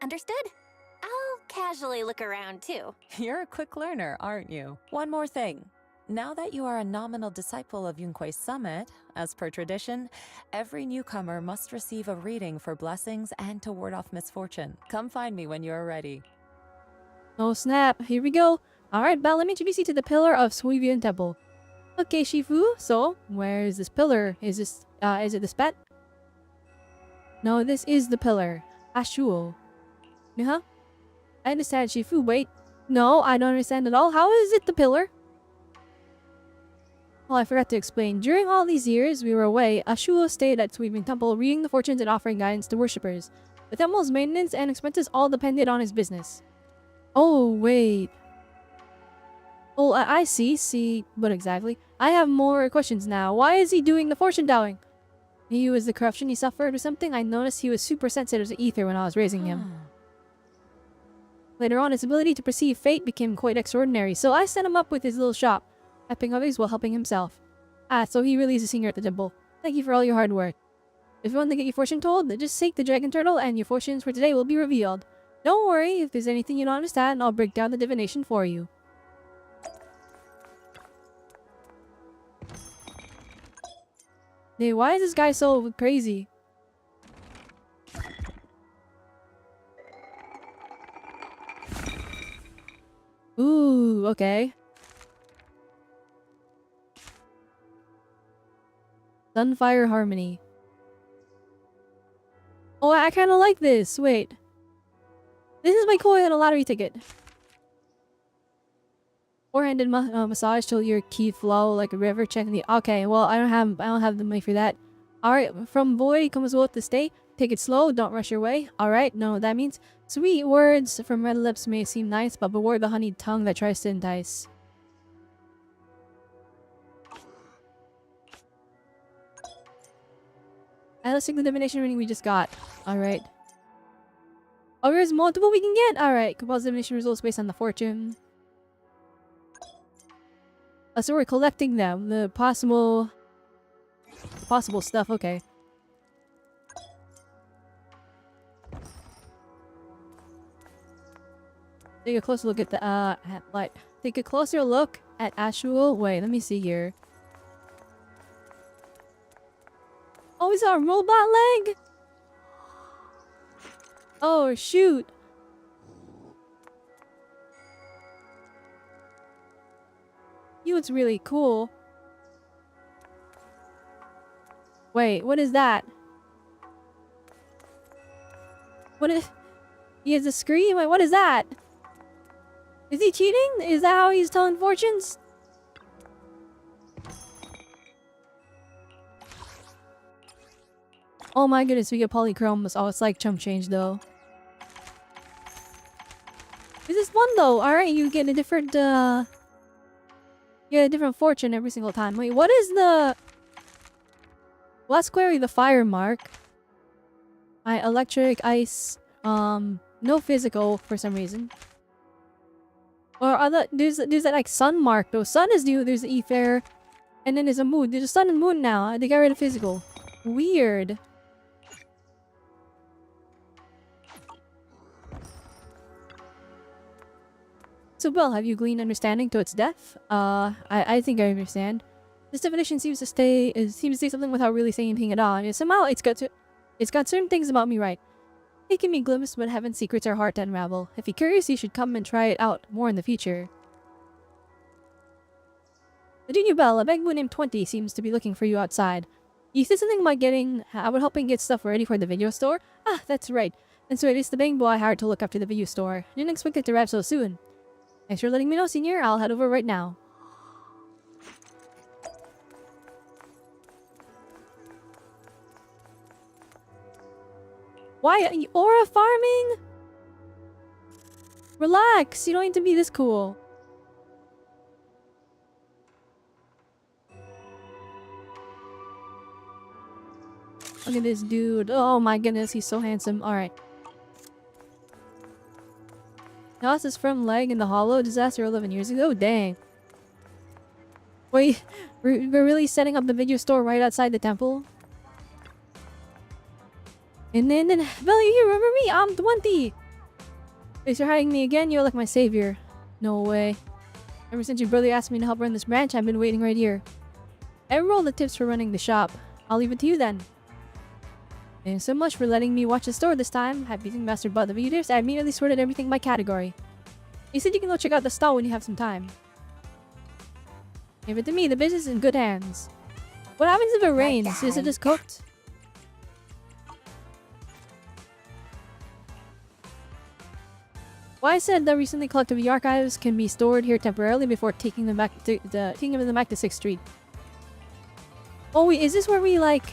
Understood? I'll casually look around too. You're a quick learner, aren't you? One more thing. Now that you are a nominal disciple of Yunquei Summit, as per tradition, every newcomer must receive a reading for blessings and to ward off misfortune. Come find me when you are ready. Oh snap, here we go. Alright, Belle, let me introduce you to the pillar of Suibian Temple. Okay, Shifu, so, where is this pillar? Is it this pet? No, this is the pillar. Ashuo. Huh? I understand, Shifu. Wait. No, I don't understand at all. How is it the pillar? Oh, I forgot to explain. During all these years we were away, Ashuo stayed at Sweeping Temple, reading the fortunes and offering guidance to worshippers. The temple's maintenance and expenses all depended on his business. Oh, wait. Oh, I see. See, what exactly? I have more questions now. Why is he doing the fortune telling? He was the corruption he suffered or something? I noticed he was super sensitive to ether when I was raising him. Later on, his ability to perceive fate became quite extraordinary, so I set him up with his little shop, helping others while helping himself. Ah, so he really is a senior at the temple. Thank you for all your hard work. If you want to get your fortune told, then just take the dragon turtle and your fortunes for today will be revealed. Don't worry, if there's anything you don't understand, I'll break down the divination for you. Hey, why is this guy so crazy? Ooh, okay. Sunfire Harmony. Oh, I kind of like this. Wait. This is my coin on a lottery ticket. Four-handed massage till your key flow like a river. Check the. Okay, well I don't have the money for that. All right, from void comes will to stay. Take it slow. Don't rush your way. All right, no, that means sweet words from red lips may seem nice, but beware the honeyed tongue that tries to entice. Let's take the divination reading we just got. Alright. Oh, there's multiple we can get? Alright. Compose divination results based on the fortune. So we're collecting them. The possible stuff. Okay. Take a closer look at the, take a closer look at Ashuel. Wait, let me see here. Oh, is that a robot leg? Oh, shoot. It's really cool. Wait, what is that? What is... He has a scream? Wait, what is that? Is he cheating? Is that how he's telling fortunes? Oh my goodness, we get polychromes. Oh, it's like chump change though. This is fun though. Alright, you get a different you get a different fortune every single time. Wait, what is the... Well, that's clearly the fire mark. Electric, ice, no physical for some reason. Or other, there's that like sun mark though. Sun is new, there's the ether. And then there's a moon. There's a sun and moon now. They got rid of physical. Weird. So, Bill, have you gleaned understanding to its depth? I think I understand. This definition seems to say something without really saying anything at all. And somehow it's got certain things about me right. It can be glimpsed, but heaven's secrets are hard to unravel. If you're curious, you should come and try it out more in the future. The junior Belle, a Bagmoo named 20, seems to be looking for you outside. You said something about I would help him get stuff ready for the video store? Ah, that's right. And so it is the Bang boy I hired to look after the video store. Didn't expect it to wrap so soon. Thanks for letting me know, Senior. I'll head over right now. Why are you aura farming? Relax, you don't need to be this cool. Look at this dude. Oh my goodness, he's so handsome. Alright. Lost his front leg in the hollow disaster 11 years ago? Dang. Wait, we're really setting up the video store right outside the temple? And then Belle, you remember me? I'm 20! Thanks for hiring me again, you're like my savior. No way. Ever since your brother asked me to help run this branch, I've been waiting right here. I roll the tips for running the shop. I'll leave it to you then. Thanks so much for letting me watch the store this time. Have you mastered both the videos? I immediately sorted everything by category. You said you can go check out the stall when you have some time. Give it to me, the business is in good hands. What happens if it rains? Is it just cooked? I said the recently collected the archives can be stored here temporarily before taking them back to taking them back to 6th Street. Oh wait, is this where we like?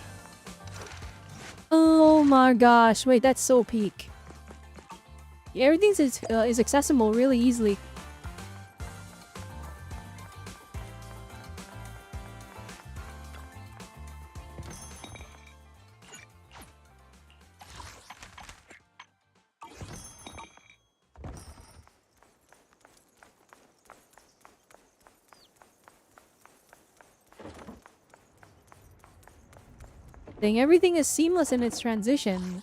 Oh my gosh! Wait, that's so peak. Yeah, everything is accessible really easily. Everything is seamless in its transition.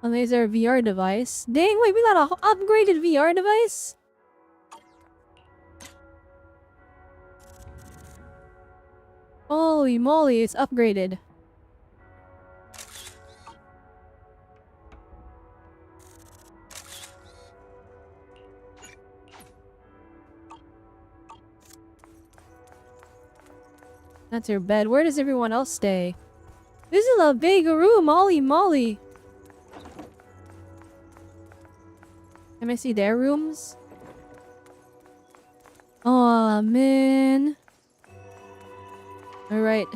And there's our VR device. Dang, wait, we got an upgraded VR device? Holy moly, it's upgraded. That's your bed. Where does everyone else stay? This is a big room, holy moly. Can I see their rooms? Oh man. Alright.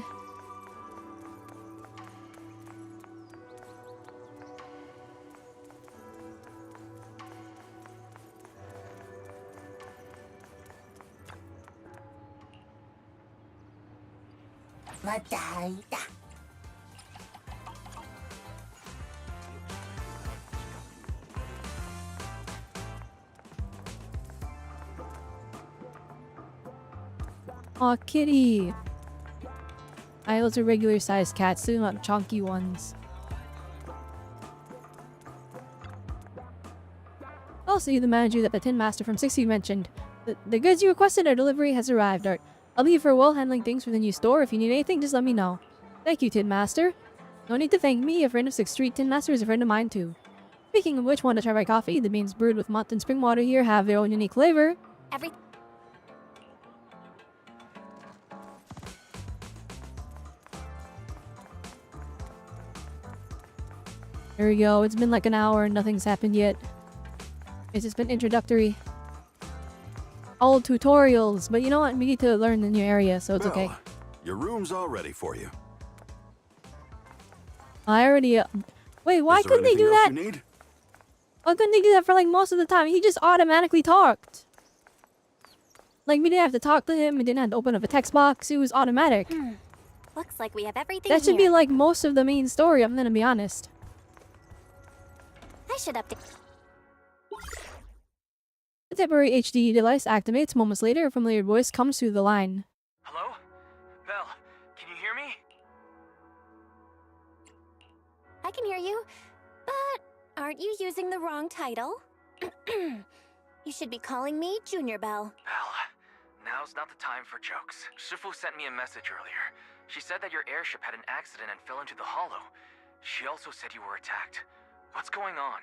Aw, kitty. Those are regular sized cats, they're not chunky ones. Also, you the manager that the Tin Master from 60 mentioned. The goods you requested, our delivery has arrived, Art. I'll leave for well handling things for the new store. If you need anything, just let me know. Thank you, Tin Master. No need to thank me, a friend of 6th Street. Tin Master is a friend of mine too. Speaking of which, want to try my coffee? The beans brewed with malt and spring water here have their own unique flavor. There we go. It's been like an hour and nothing's happened yet. It's just been introductory. Old tutorials, but you know what? We need to learn the new area, so it's okay. Your room's all ready for you. I already... Wait, why couldn't they do that? Why couldn't they do that for like most of the time? He just automatically talked. Like, we didn't have to talk to him. We didn't have to open up a text box. It was automatic. Looks like we have everything That should here. be like most of the main story, I'm gonna be honest. I should update. The temporary HD device activates. Moments later, a familiar voice comes through the line. Hello? Belle, can you hear me? I can hear you, but aren't you using the wrong title? You should be calling me Junior Belle. Belle, now's not the time for jokes. Shifu sent me a message earlier. She said that your airship had an accident and fell into the hollow. She also said you were attacked. What's going on?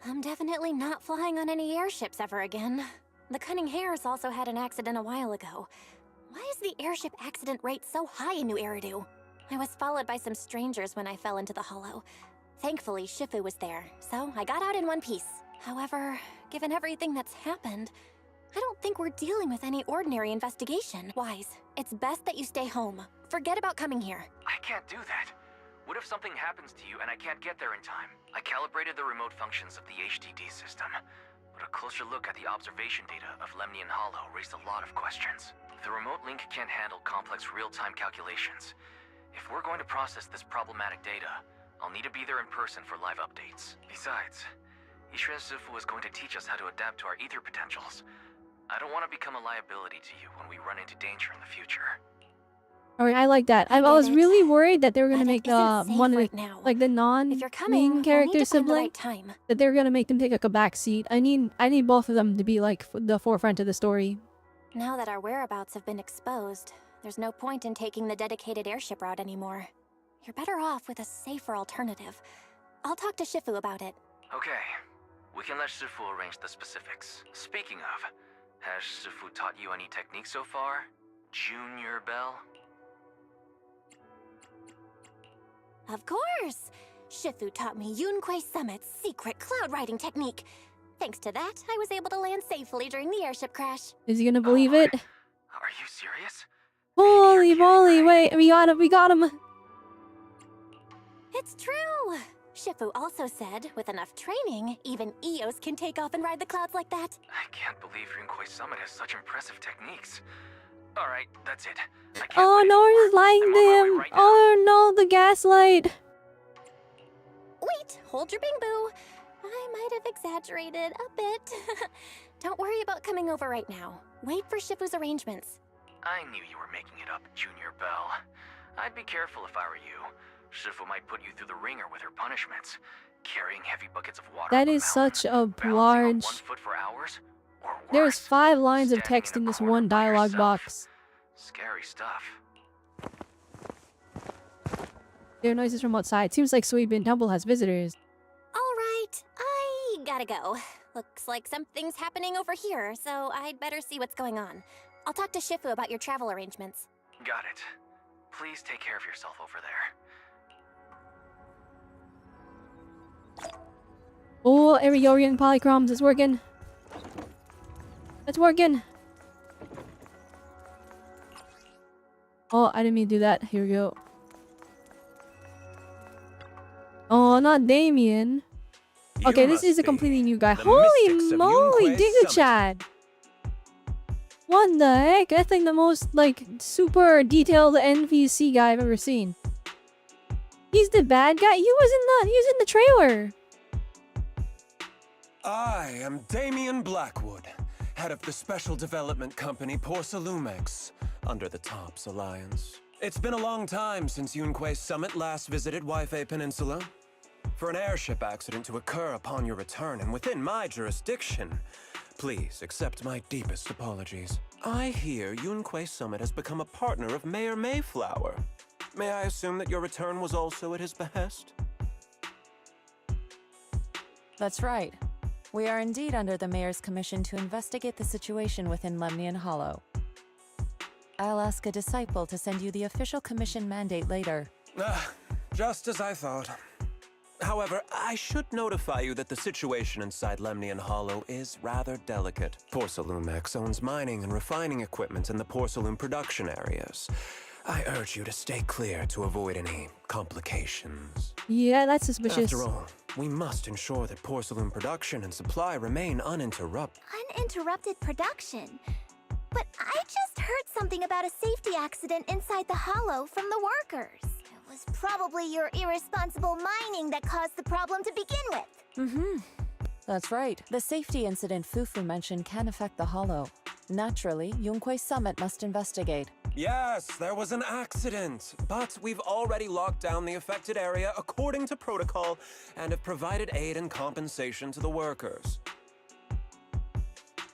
I'm definitely not flying on any airships ever again. The Cunning Hares also had an accident a while ago. Why is the airship accident rate so high in New Eridu? I was followed by some strangers when I fell into the hollow. Thankfully, Shifu was there, so I got out in one piece. However, given everything that's happened, I don't think we're dealing with any ordinary investigation. Wise, it's best that you stay home. Forget about coming here. I can't do that. What if something happens to you and I can't get there in time? I calibrated the remote functions of the HDD system, but a closer look at the observation data of Lemnian Hollow raised a lot of questions. The remote link can't handle complex real-time calculations. If we're going to process this problematic data, I'll need to be there in person for live updates. Besides, Ishren Sifu is going to teach us how to adapt to our ether potentials. I don't want to become a liability to you when we run into danger in the future. Alright, I like that. I was really worried that they were gonna make the one of the, like the non-main character sibling that they were gonna make them take like a back seat. I need both of them to be like the forefront of the story. Now that our whereabouts have been exposed, there's no point in taking the dedicated airship route anymore. You're better off with a safer alternative. I'll talk to Shifu about it. Okay. We can let Shifu arrange the specifics. Speaking of, has Shifu taught you any techniques so far? Junior Belle? Of course! Shifu taught me Yunquei Summit's secret cloud riding technique. Thanks to that, I was able to land safely during the airship crash. Is he gonna believe it? Are you serious? Holy moly, wait, we got him. It's true! Shifu also said, with enough training, even Eos can take off and ride the clouds like that. I can't believe Yunquei Summit has such impressive techniques. Alright, that's it. Oh no, we're just lying to him. Oh no, the gaslight. Wait, hold your bing boo. I might have exaggerated a bit. Don't worry about coming over right now. Wait for Shifu's arrangements. I knew you were making it up, Junior Belle. I'd be careful if I were you. Shifu might put you through the ringer with her punishments. Carrying heavy buckets of water. That is such a large... foot for hours? Or worse, There's 5 lines of text in this one dialogue box. Scary stuff. There are noises from outside. Seems like Suibin Temple has visitors. Alright, I gotta go. Looks like something's happening over here, so I'd better see what's going on. I'll talk to Shifu about your travel arrangements. Got it. Please take care of yourself over there. Oh, every Yoryang polychromes is working. It's working. Oh, I didn't mean to do that. Here we go. Oh, not Damien. Okay, this is a completely new guy. Holy moly, Digga Chad. What the heck? I think the most, like, super detailed NPC guy I've ever seen. He's the bad guy? He was in the trailer. I am Damien Blackwood, head of the special development company Porsalumex, under the TOPS Alliance. It's been a long time since Yunquei Summit last visited Waifei Peninsula. For an airship accident to occur upon your return and within my jurisdiction, please accept my deepest apologies. I hear Yunquei Summit has become a partner of Mayor Mayflower. May I assume that your return was also at his behest? That's right. We are indeed under the Mayor's commission to investigate the situation within Lemnian Hollow. I'll ask a disciple to send you the official commission mandate later. Just as I thought. However, I should notify you that the situation inside Lemnian Hollow is rather delicate. Porsalumex owns mining and refining equipment in the porcelain production areas. I urge you to stay clear to avoid any complications. Yeah, that's suspicious. After all, we must ensure that porcelain production and supply remain uninterrupted. Uninterrupted production? But I just heard something about a safety accident inside the hollow from the workers. It was probably your irresponsible mining that caused the problem to begin with. That's right. The safety incident Fufu mentioned can affect the hollow. Naturally, Yunquei Summit must investigate. Yes, there was an accident, but we've already locked down the affected area according to protocol and have provided aid and compensation to the workers.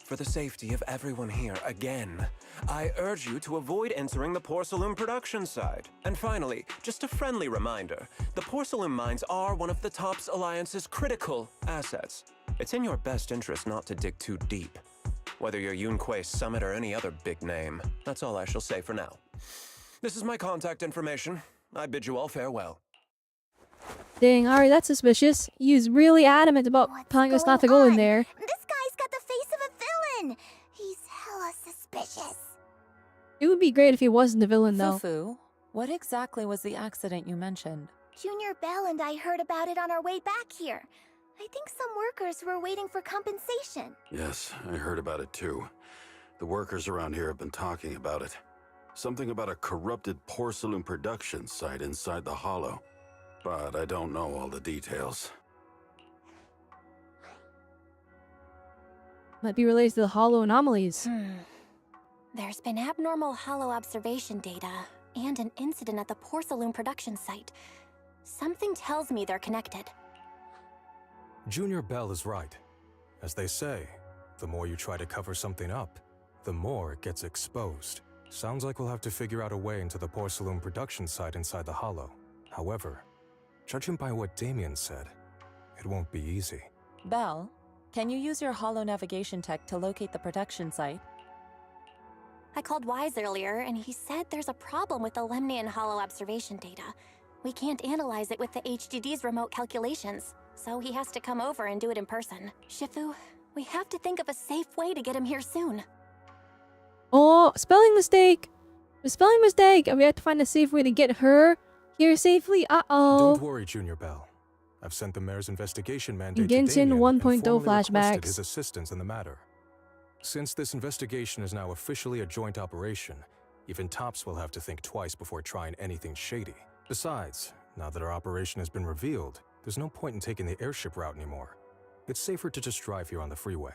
For the safety of everyone here, again, I urge you to avoid entering the porcelain production side. And finally, just a friendly reminder, the porcelain mines are one of the TOPS Alliance's critical assets. It's in your best interest not to dig too deep. Whether you're Yunquei Summit or any other big name, that's all I shall say for now. This is my contact information. I bid you all farewell. Dang, Ari, that's suspicious. He's really adamant about telling us not to go in there. This guy's got the face of a villain. He's hella suspicious. It would be great if he wasn't a villain, though. Fufu, what exactly was the accident you mentioned? Junior Belle and I heard about it on our way back here. I think some workers were waiting for compensation. Yes, I heard about it too. The workers around here have been talking about it. Something about a corrupted porcelain production site inside the hollow. But I don't know all the details. Might be related to the hollow anomalies. There's been abnormal hollow observation data and an incident at the porcelain production site. Something tells me they're connected. Junior Belle is right. As they say, the more you try to cover something up, the more it gets exposed. Sounds like we'll have to figure out a way into the porcelain production site inside the Hollow. However, judging by what Damien said, it won't be easy. Belle, can you use your Hollow navigation tech to locate the production site? I called Wise earlier, and he said there's a problem with the Lemnian Hollow observation data. We can't analyze it with the HDD's remote calculations, so he has to come over and do it in person. Shifu, we have to think of a safe way to get him here soon. Oh, spelling mistake! A spelling mistake! And we have to find a safe way to get her here safely. Uh-oh. Don't worry, Junior Bell. I've sent the mayor's investigation mandate to Genshin Damien 1.0 and formally requested flashbacks. his assistance in the matter. Since this investigation is now officially a joint operation, even Tops will have to think twice before trying anything shady. Besides, now that our operation has been revealed, there's no point in taking the airship route anymore. It's safer to just drive here on the freeway.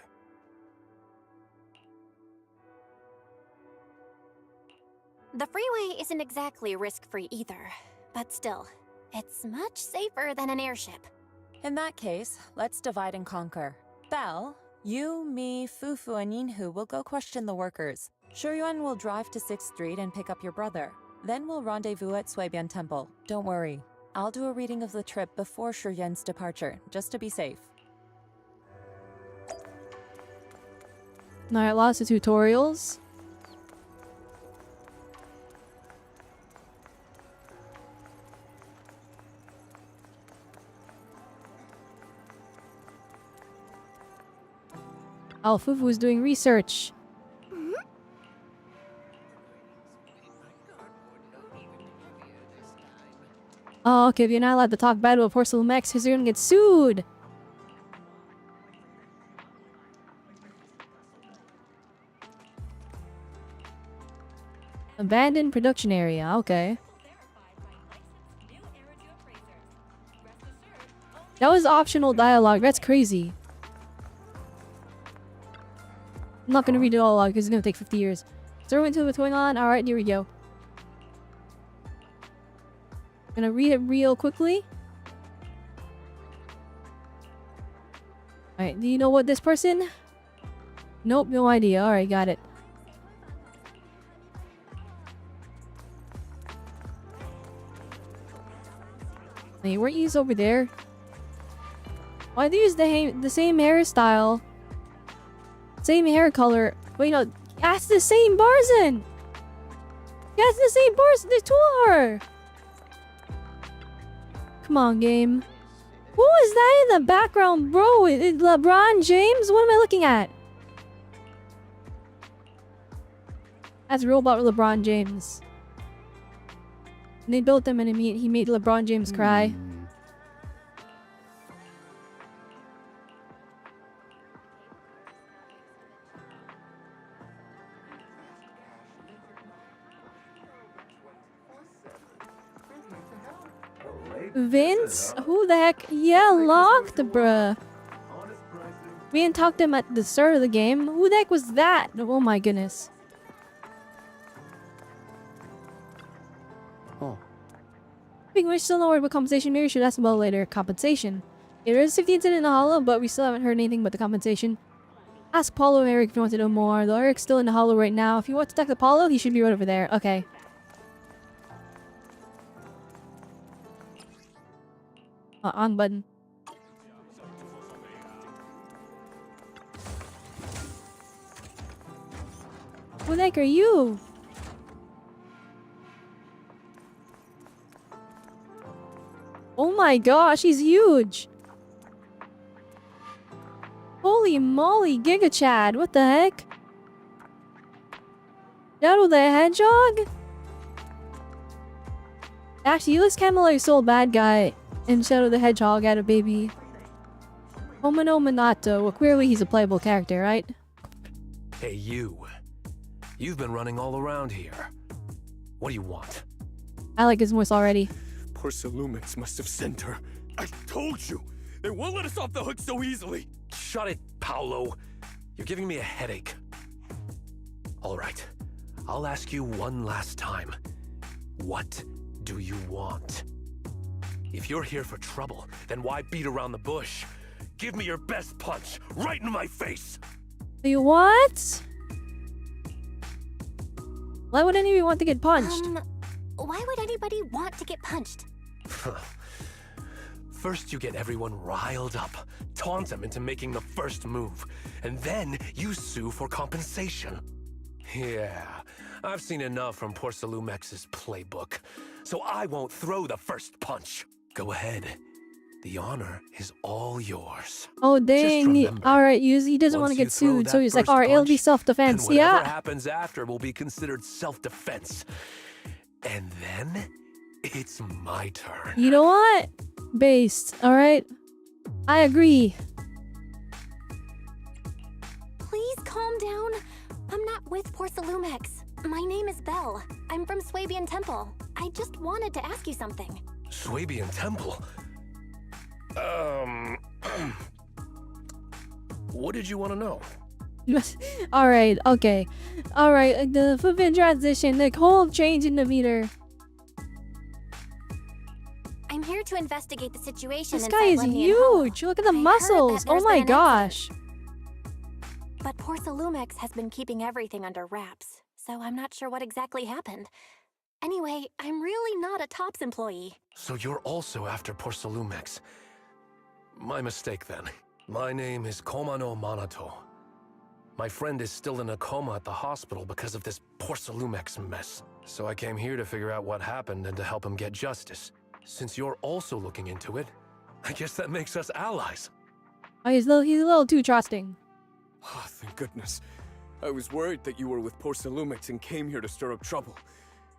The freeway isn't exactly risk-free either, but still, it's much safer than an airship. In that case, let's divide and conquer. Belle, you, me, Fufu, and Yinhu will go question the workers. Shuyuan will drive to 6th Street and pick up your brother. Then we'll rendezvous at Suibian Temple. Don't worry, I'll do a reading of the trip before Shuyuan's departure, just to be safe. Alright, lots of tutorials. Fufu was doing research. Oh, okay, if you're not allowed to talk bad about Porcelain X, because you're gonna get sued. Abandoned production area, okay. That was optional dialogue, that's crazy. I'm not gonna read it all out because it's gonna take 50 years. So into what's going on. Alright, here we go. Gonna read it real quickly. Alright, do you know what this person? Nope, no idea. Alright, got it. Hey, weren't you over there? Why do you use the same hairstyle? Same hair color. Wait, no. That's the same Barzan! That's the same Barzan! There's two of her! Come on, game. Who is that in the background, bro? Is LeBron James? What am I looking at? That's Robot LeBron James. And they built him and he made LeBron James cry. Vince? Who the heck? Yeah, locked, bruh. We didn't talk to him at the start of the game. Who the heck was that? Oh my goodness. Oh. We're still not worried about compensation. Maybe we should ask about later. Compensation. There is 50 incident in the Hollow, but we still haven't heard anything but the compensation. Ask Paulo and Eric if you want to know more. Though Eric's still in the Hollow right now. If you want to talk to Paulo, he should be right over there. Okay. On button. Who the heck are you? Oh my gosh, he's huge. Holy moly, Giga Chad, what the heck? Shadow the Hedgehog? Actually, he looks kind of like Soul Bad Guy. And Shadow the Hedgehog had a baby. Homino Minato. Well, clearly he's a playable character, right? Hey, you. You've been running all around here. What do you want? I like his voice already. Porcelumix must have sent her. I told you! They won't let us off the hook so easily! Shut it, Paolo. You're giving me a headache. All right. I'll ask you one last time. What do you want? If you're here for trouble, then why beat around the bush? Give me your best punch, right in my face! You what? Why would anyone want to get punched? Why would anybody want to get punched? First, you get everyone riled up, taunt them into making the first move, and then you sue for compensation. Yeah, I've seen enough from Porcelumex's playbook, so I won't throw the first punch. Go ahead. The honor is all yours. Oh dang! All right, he doesn't want to get sued, so he's like, all right, it'll be self-defense. Whatever Yeah. happens after will be considered self-defense, and then it's my turn. You know what? Based. All right. I agree. Please calm down. I'm not with Porcelumex. My name is Belle. I'm from Swabian Temple. I just wanted to ask you something. Swabian Temple? What did you want to know? All right. Okay. All right. The flipping transition, the whole change in the meter. I'm here to investigate the situation. This guy is huge. Look at the muscles. Oh my gosh. But Porcelumex has been keeping everything under wraps, so I'm not sure what exactly happened. Anyway, I'm really not a TOPS employee. So you're also after Porcelumex. My mistake then. My name is Komano Manato. My friend is still in a coma at the hospital because of this Porcelumex mess. So I came here to figure out what happened and to help him get justice. Since you're also looking into it, I guess that makes us allies. Oh, he's a little too trusting. Oh, thank goodness. I was worried that you were with Porcelumix and came here to stir up trouble.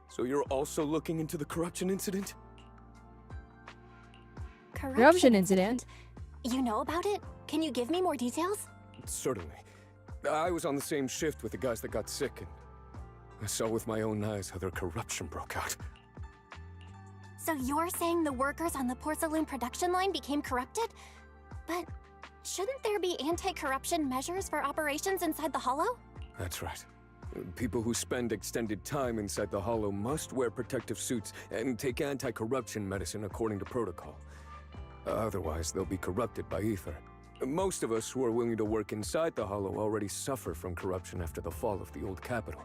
So you're also looking into the corruption incident? Corruption incident? You know about it? Can you give me more details? Certainly. I was on the same shift with the guys that got sick, and I saw with my own eyes how their corruption broke out. So you're saying the workers on the porcelain production line became corrupted? But shouldn't there be anti-corruption measures for operations inside the Hollow? That's right. People who spend extended time inside the Hollow must wear protective suits and take anti-corruption medicine according to protocol. Otherwise, they'll be corrupted by ether. Most of us who are willing to work inside the Hollow already suffer from corruption after the fall of the old capital.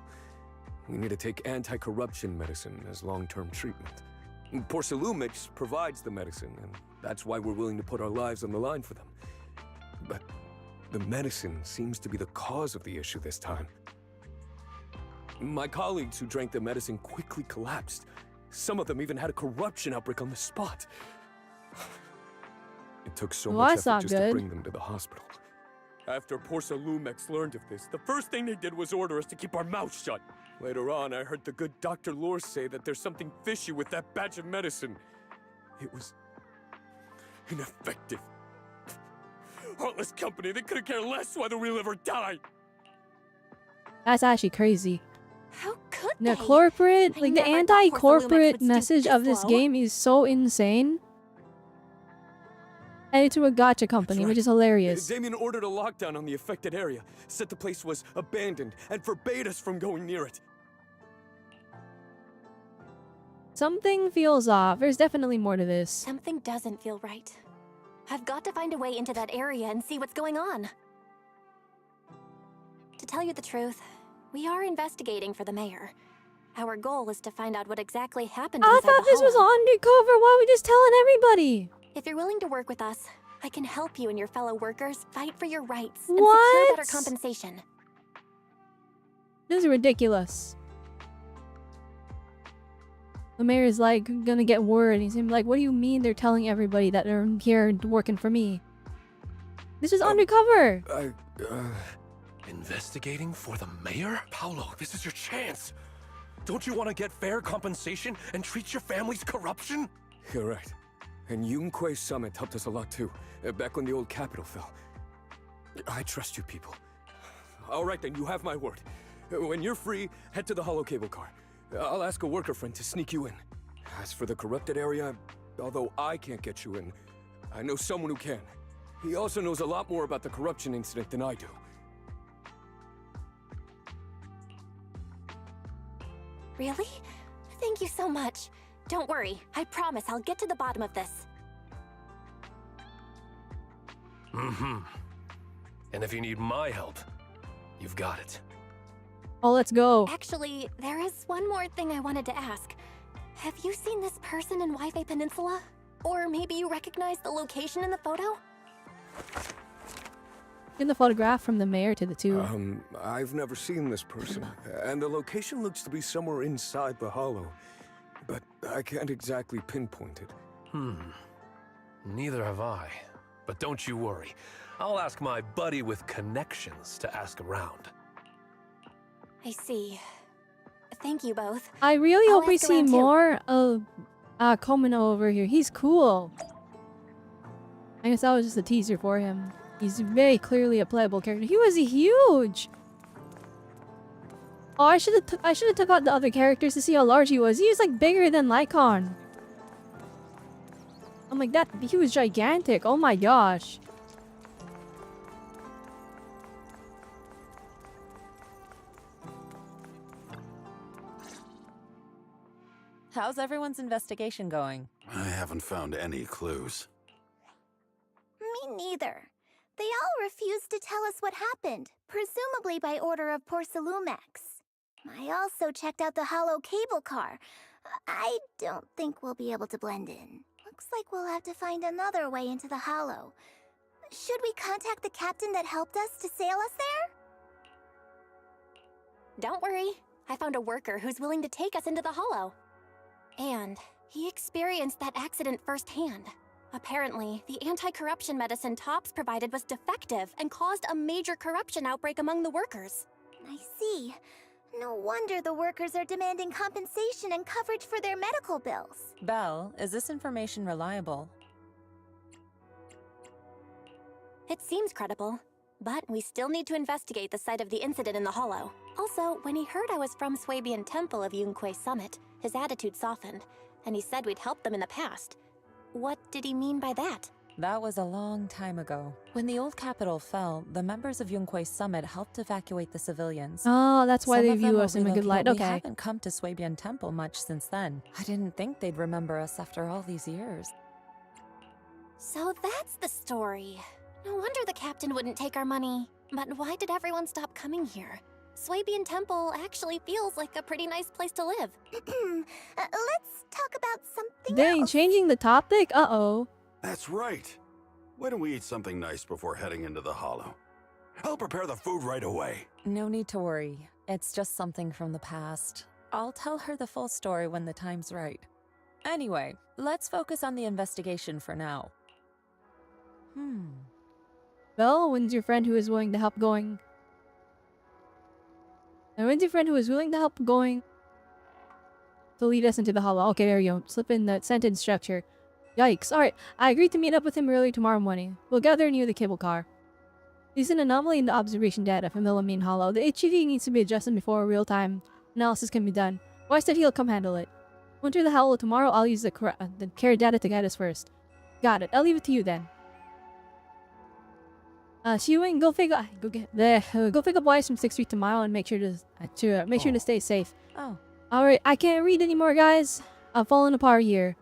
We need to take anti-corruption medicine as long-term treatment. Porcelumix provides the medicine, and that's why we're willing to put our lives on the line for them. But the medicine seems to be the cause of the issue this time. My colleagues who drank the medicine quickly collapsed. Some of them even had a corruption outbreak on the spot. It took so much effort just to bring them to the hospital. After Porcelumix learned of this, the first thing they did was order us to keep our mouths shut. Later on, I heard the good Dr. Lore say that there's something fishy with that batch of medicine. It was ineffective. Heartless company, they couldn't care less whether we live or die. That's actually crazy. How could the corporate, like the anti-corporate message of this game is so insane. And it's to a gacha company, which is hilarious. Damien ordered a lockdown on the affected area, said the place was abandoned, and forbade us from going near it. Something feels off. There's definitely more to this. Something doesn't feel right. I've got to find a way into that area and see what's going on. To tell you the truth, we are investigating for the mayor. Our goal is to find out what exactly happened I inside thought the this was Hollow. undercover. Why are we just telling everybody? If you're willing to work with us, I can help you and your fellow workers fight for your rights and What? secure better compensation. This is ridiculous. The mayor is like gonna get word. He's like, what do you mean they're telling everybody that they're here working for me? This is undercover. Investigating for the mayor? Paolo, this is your chance. Don't you want to get fair compensation and treat your family's corruption? You're right. And Yunquei Summit helped us a lot too, back when the old capital fell. I trust you people. All right then, you have my word. When you're free, head to the hollow cable car. I'll ask a worker friend to sneak you in. As for the corrupted area, although I can't get you in, I know someone who can. He also knows a lot more about the corruption incident than I do. Really? Thank you so much. Don't worry, I promise I'll get to the bottom of this. Mm-hmm. And if you need my help, you've got it. Oh, let's go. Actually, there is one more thing I wanted to ask. Have you seen this person in Wi-Fi Peninsula? Or maybe you recognize the location in the photo? In the photograph from the mayor to the two. I've never seen this person, and the location looks to be somewhere inside the hollow, but I can't exactly pinpoint it. Neither have I. But don't you worry. I'll ask my buddy with connections to ask around. I see. Thank you both. I really I'll hope we ask see around too. more of Komino over here. He's cool. I guess that was just a teaser for him. He's very clearly a playable character. He was huge. Oh, I should have took out the other characters to see how large he was. He was like bigger than Lycon. I'm like, that he was gigantic. Oh my gosh. How's everyone's investigation going? I haven't found any clues. Me neither. They all refused to tell us what happened, presumably by order of Porcelumex. I also checked out the hollow cable car. I don't think we'll be able to blend in. Looks like we'll have to find another way into the hollow. Should we contact the captain that helped us to sail us there? Don't worry. I found a worker who's willing to take us into the hollow. And he experienced that accident firsthand. Apparently, the anti-corruption medicine Tops provided was defective and caused a major corruption outbreak among the workers. I see. No wonder the workers are demanding compensation and coverage for their medical bills. Belle, is this information reliable? It seems credible, but we still need to investigate the site of the incident in the hollow. Also, when he heard I was from Swabian Temple of Yunque Summit, his attitude softened, and he said we'd helped them in the past. What did he mean by that? That was a long time ago. When the old capital fell, the members of Yunque Summit helped evacuate the civilians. Oh, that's why Some they of them view will us in a good relocate. light. We Okay. haven't come to Swabian Temple much since then. I didn't think they'd remember us after all these years. So that's the story. No wonder the captain wouldn't take our money. But why did everyone stop coming here? Swabian Temple actually feels like a pretty nice place to live. Let's talk about something Dang, else. changing the topic? Uh-oh. That's right. Why don't we eat something nice before heading into the hollow? I'll prepare the food right away. No need to worry. It's just something from the past. I'll tell her the full story when the time's right. Anyway, let's focus on the investigation for now. Well, when's your friend who is willing to help going? And when's your friend who is willing to help going to lead us into the hollow? Okay, there you go. Slip in the sentence structure. Yikes. Alright, I agreed to meet up with him early tomorrow morning. We'll gather near the cable car. There's an anomaly in the observation data from the main hollow. The HGV needs to be adjusted before real-time analysis can be done. Why said he'll come handle it. We'll enter the hollow tomorrow. I'll use the care data to guide us first. Got it. I'll leave it to you then. Shiwing, go pick up wires from 6th Street to Mile and make sure to stay safe. Oh. Alright, I can't read anymore, guys. I've fallen apart here.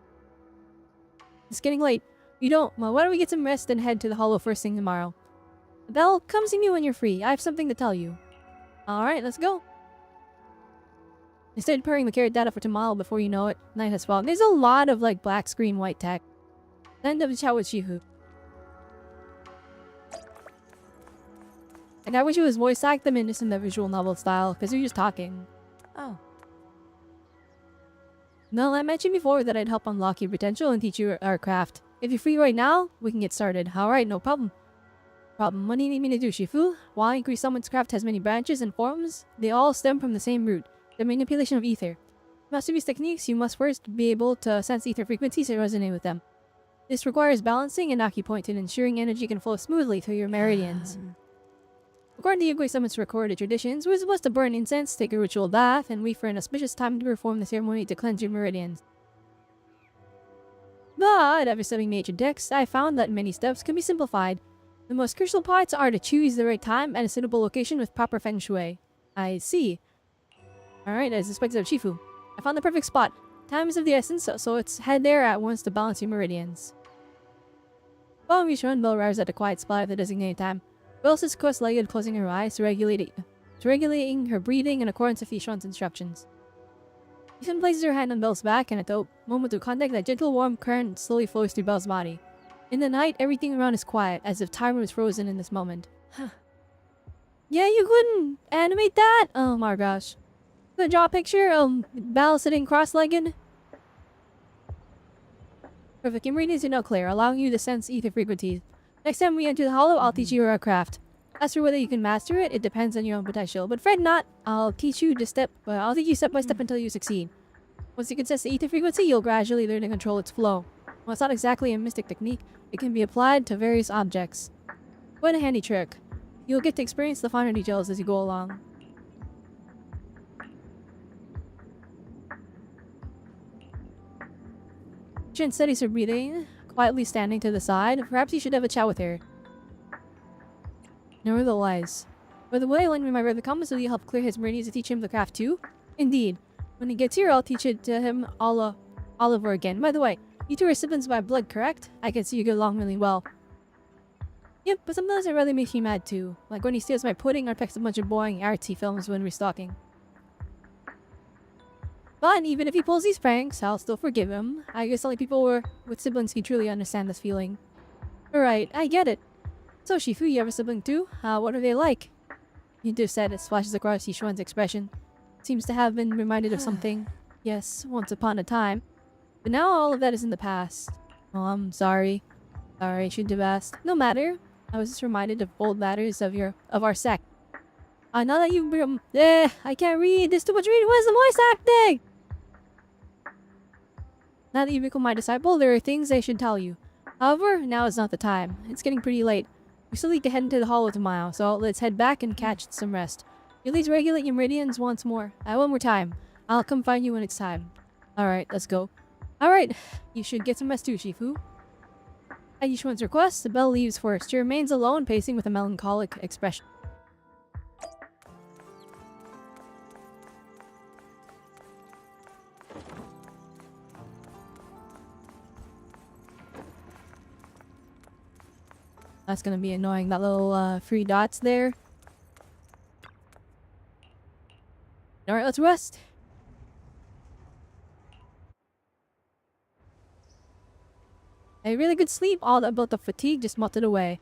It's getting late. Well, why don't we get some rest and head to the hollow first thing tomorrow? Belle, come see me when you're free. I have something to tell you. Alright, let's go. I started preparing the carrot data for tomorrow before you know it. Night has fallen. There's a lot of like black screen white text. End of the chat with Shihu. And I wish it was voice act them into some the visual novel style, because you're just talking. Oh. No, I mentioned before that I'd help unlock your potential and teach you our craft. If you're free right now, we can get started. Alright, no problem. What do you need me to do, Shifu? Why increase someone's craft has many branches and forms? They all stem from the same root, the manipulation of ether. To master these techniques, you must first be able to sense ether frequencies and resonate with them. This requires balancing and acupoint and ensuring energy can flow smoothly through your meridians. According to Yugoi Summit's recorded traditions, we're supposed to burn incense, take a ritual bath, and wait for an auspicious time to perform the ceremony to cleanse your meridians. But, after studying ancient texts, I found that many steps can be simplified. The most crucial parts are to choose the right time and a suitable location with proper feng shui. I see. Alright, as expected of Shifu. I found the perfect spot. Time is of the essence, so let's head there at once to balance your meridians. Following Misha and Belle arrives at a quiet spot at the designated time. Belle sits cross-legged, closing her eyes to regulate It's regulating her breathing in accordance with Yishuan's instructions. Yishuan places her hand on Belle's back, and at the moment of contact, that gentle warm current slowly flows through Belle's body. In the night, everything around is quiet, as if time was frozen in this moment. Yeah, you couldn't animate that? Oh my gosh. Could draw a picture of Belle sitting cross-legged? Perfect. Your meridians are now clear, allowing you to sense ether frequencies. Next time we enter the hollow, I'll teach you your craft. As for whether you can master it, it depends on your own potential. But fret not, I'll teach you step by step until you succeed. Once you can sense the ether frequency, you'll gradually learn to control its flow. While it's not exactly a mystic technique, it can be applied to various objects. Quite a handy trick. You'll get to experience the finer details as you go along. Chen steadies her breathing, quietly standing to the side. Perhaps you should have a chat with her. Nevertheless, by the way, lend me my brother Thomas so you help clear his meridians to teach him the craft too? Indeed. When he gets here, I'll teach it to him all over again. By the way, you two are siblings by blood, correct? I can see you get along really well. Yep, but sometimes it really makes me mad too. Like when he steals my pudding or picks a bunch of boring artsy films when restocking. But even if he pulls these pranks, I'll still forgive him. I guess only people with siblings can truly understand this feeling. Alright, I get it. So Shifu, you have a sibling too? What are they like? Yuntu said as flashes across Yishuan's expression. Seems to have been reminded of something. Yes, once upon a time. But now all of that is in the past. Oh, I'm sorry. Sorry, shouldn't have asked. No matter. I was just reminded of old matters of our sect. Now that you I can't read. There's too much reading. What is the voice acting? Now that you become my disciple, there are things I should tell you. However, now is not the time. It's getting pretty late. We still need to head into the hollow tomorrow, so let's head back and catch some rest. You'll need to regulate your meridians once more. One more time. I'll come find you when it's time. Alright, let's go. Alright, you should get some rest too, Shifu. At Yishuan's request, the Belle leaves first. She remains alone, pacing with a melancholic expression. That's gonna be annoying, that little 3 dots there. Alright, let's rest. A really good sleep, all about the fatigue just melted away.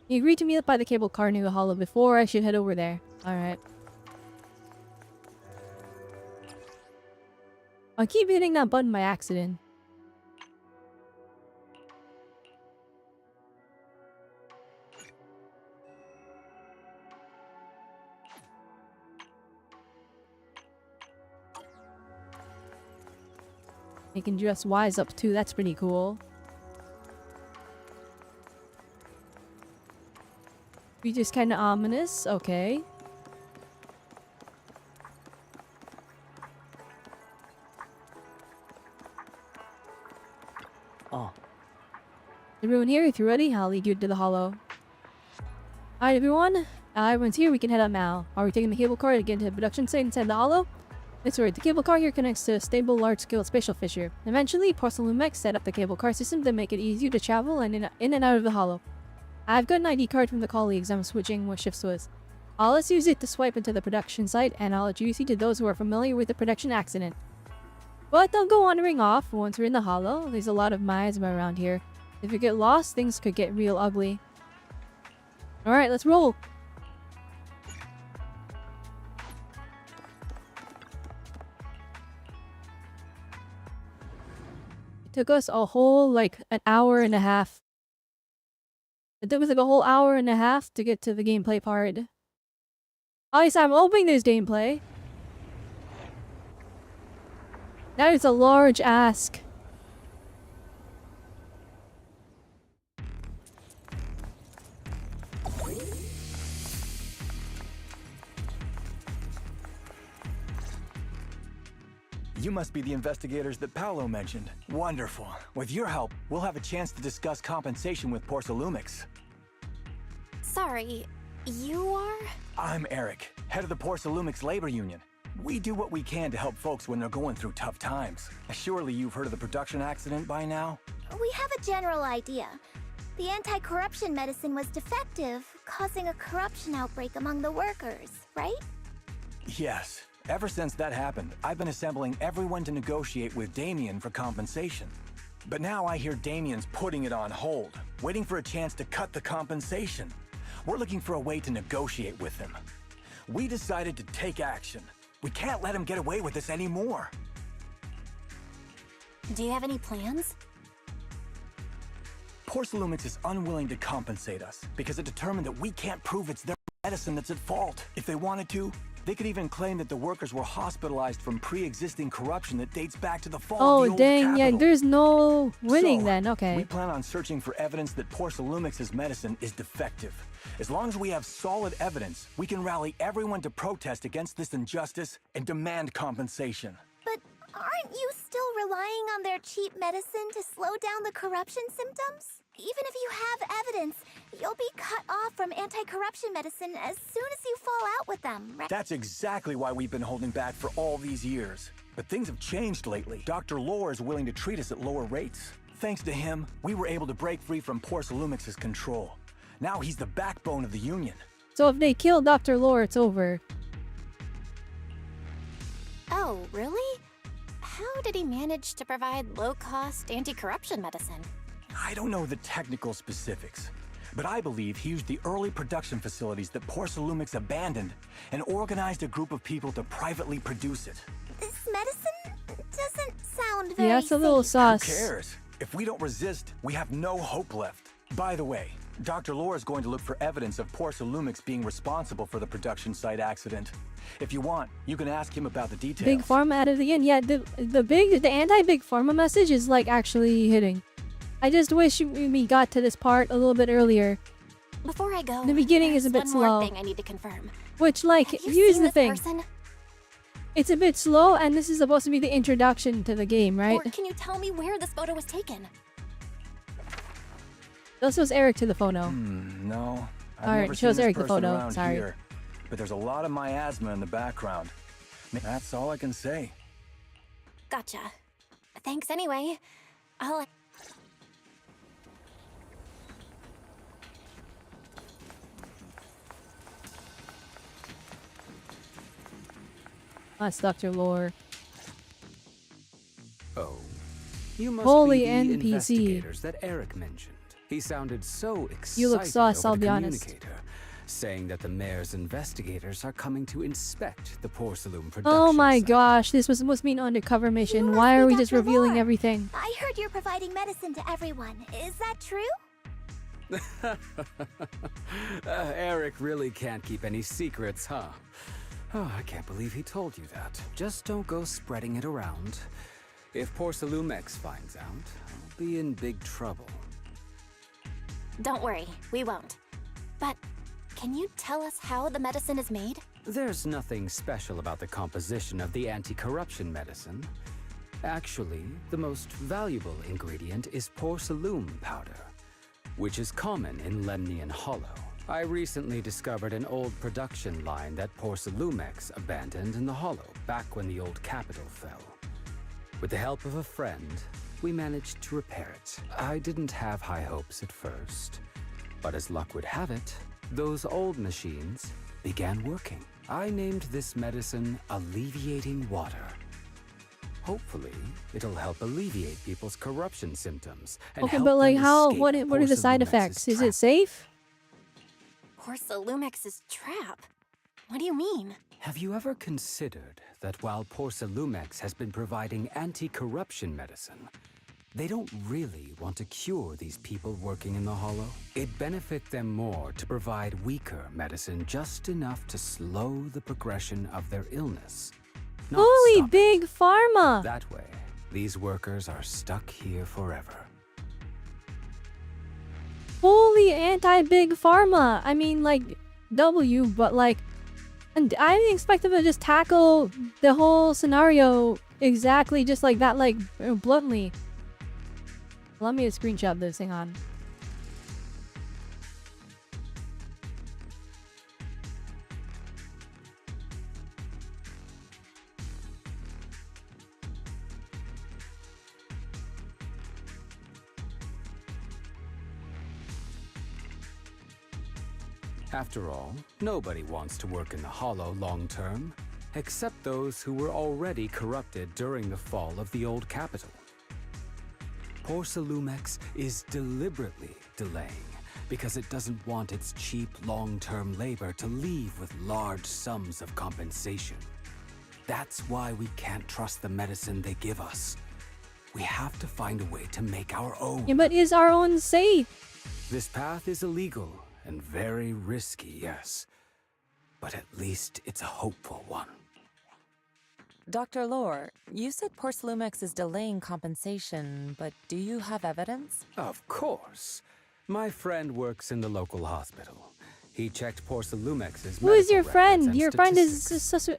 He agreed to meet up by the cable car near the hollow before I should head over there. Alright. I keep hitting that button by accident. You can just wise up too, that's pretty cool. We just kinda ominous, okay. Oh. Everyone here, if you're ready, I'll lead you to the hollow. Alright everyone, everyone's here, we can head out now. Are we taking the cable car to get into the production site inside the hollow? That's right, the cable car here connects to a stable large-scale spatial fissure. Eventually, Porcelalumex set up the cable car system to make it easier to travel in and out of the hollow. I've got an ID card from the colleagues I'm switching what shifts with. I'll just use it to swipe into the production site, and I'll introduce you to those who are familiar with the production accident. But don't go wandering off once we're in the hollow. There's a lot of miasma around here. If you get lost, things could get real ugly. Alright, let's roll! It took us a whole, like, an hour and a half. It took us like a whole hour and a half to get to the gameplay part. At least I'm hoping there's gameplay. That is a large ask. You must be the investigators that Paolo mentioned. Wonderful. With your help, we'll have a chance to discuss compensation with Porcelalumex. Sorry, you are? I'm Eric, head of the Porcelalumex Labor Union. We do what we can to help folks when they're going through tough times. Surely you've heard of the production accident by now? We have a general idea. The anti-corruption medicine was defective, causing a corruption outbreak among the workers, right? Yes. Ever since that happened, I've been assembling everyone to negotiate with Damien for compensation. But now I hear Damien's putting it on hold, waiting for a chance to cut the compensation. We're looking for a way to negotiate with him. We decided to take action. We can't let him get away with this anymore. Do you have any plans? Porcelumix is unwilling to compensate us because it determined that we can't prove it's their medicine that's at fault. If they wanted to, they could even claim that the workers were hospitalized from pre-existing corruption that dates back to the fall of the old dang, yeah, capital. there's no winning then, We okay. plan on searching for evidence that Porcelumix's medicine is defective. As long as we have solid evidence, we can rally everyone to protest against this injustice and demand compensation. But aren't you still relying on their cheap medicine to slow down the corruption symptoms? Even if you have evidence, you'll be cut off from anti-corruption medicine as soon as you fall out with them, right? That's exactly why we've been holding back for all these years. But things have changed lately. Dr. Lore is willing to treat us at lower rates. Thanks to him, we were able to break free from Porcelumix's control. Now he's the backbone of the Union. So if they kill Dr. Lore, it's over. Oh, really? How did he manage to provide low-cost anti-corruption medicine? I don't know the technical specifics, but I believe he used the early production facilities that Porcelumix abandoned and organized a group of people to privately produce it. This medicine doesn't sound very Yeah, it's a little safe. sus. Who cares? If we don't resist, we have no hope left. By the way, Dr. Lore is going to look for evidence of Porcelumix being responsible for the production site accident. If you want, you can ask him about the details. Big Pharma out of the end. Yeah, the anti-Big Pharma message is like actually hitting. I just wish we got to this part a little bit earlier. Before I go, The beginning is a bit one slow. more thing I need to confirm. Which, like, Have you here's seen the this thing. person? It's a bit slow, and this is supposed to be the introduction to the game, right? Or can you tell me where this photo was taken? This was Eric to the photo. No. I've Alright, never shows seen this Eric the person photo, around sorry. here, but there's a lot of miasma in the background. That's all I can say. Gotcha. Thanks anyway. I'll... That's Dr. Lore. Oh. You must Holy be the NPC. investigators that Eric mentioned. He sounded so excited You look sus, over I'll the be honest. communicator, saying that the mayor's investigators are coming to inspect the porcelain production. Oh my gosh, this was supposed to be an undercover mission. Why are we just revealing everything? I heard you're providing medicine to everyone. Is that true? Eric really can't keep any secrets, huh? Oh, I can't believe he told you that. Just don't go spreading it around. If Porcelumix finds out, I'll be in big trouble. Don't worry, we won't. But can you tell us how the medicine is made? There's nothing special about the composition of the anti-corruption medicine. Actually, the most valuable ingredient is porcelain powder, which is common in Lemnian Hollow. I recently discovered an old production line that Porcelumix abandoned in the Hollow back when the old capital fell. With the help of a friend, we managed to repair it. I didn't have high hopes at first, but as luck would have it, those old machines began working. I named this medicine Alleviating Water. Hopefully, it'll help alleviate people's corruption symptoms and Okay, help but like them how, escape what are the side Porcelumix's effects? Is trap. it safe? Porcelumix's trap? What do you mean? Have you ever considered that while Porcelumix has been providing anti-corruption medicine, they don't really want to cure these people working in the Hollow? It'd benefit them more to provide weaker medicine just enough to slow the progression of their illness. not Holy stop it. Big Pharma! That way, these workers are stuck here forever. Holy anti-Big Pharma! I mean, like, W, but like, and I didn't expect them to just tackle the whole scenario exactly just like that, like, bluntly. Let me screenshot this, hang on. After all, nobody wants to work in the Hollow long term, except those who were already corrupted during the fall of the old capital. Porcelumex is deliberately delaying because it doesn't want its cheap long-term labor to leave with large sums of compensation. That's why we can't trust the medicine they give us. We have to find a way to make our own. Yeah, but is our own safe? This path is illegal and very risky, yes. But at least it's a hopeful one. Dr. Lore, you said Porcelumex is delaying compensation, but do you have evidence? Of course. My friend works in the local hospital. He checked Porcelumex's Who is your medical records friend? and Your friend statistics. is...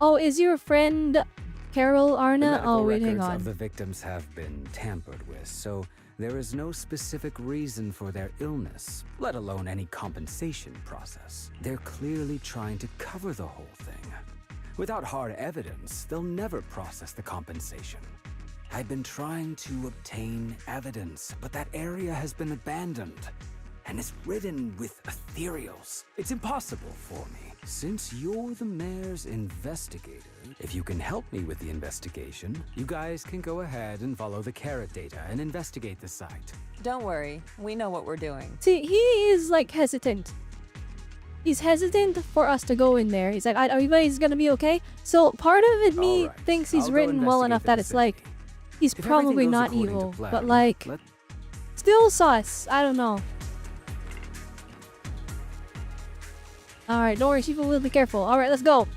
Oh, is your friend Carol The Arna? medical Oh, wait, hang records on. of the victims have been tampered with, so there is no specific reason for their illness, let alone any compensation process. They're clearly trying to cover the whole thing. Without hard evidence, they'll never process the compensation. I've been trying to obtain evidence, but that area has been abandoned and is ridden with ethereals. It's impossible for me. Since you're the mayor's investigator, if you can help me with the investigation, you guys can go ahead and follow the carrot data and investigate the site. Don't worry, we know what we're doing. See, he is like hesitant. He's hesitant for us to go in there. He's like, are you guys gonna be okay? So part of it, me thinks he's I'll go written well investigate enough the that it's like, he's If probably everything goes not according to evil, plan, but like, still sus. I don't know. Alright, don't worry, people will be careful. Alright, let's go.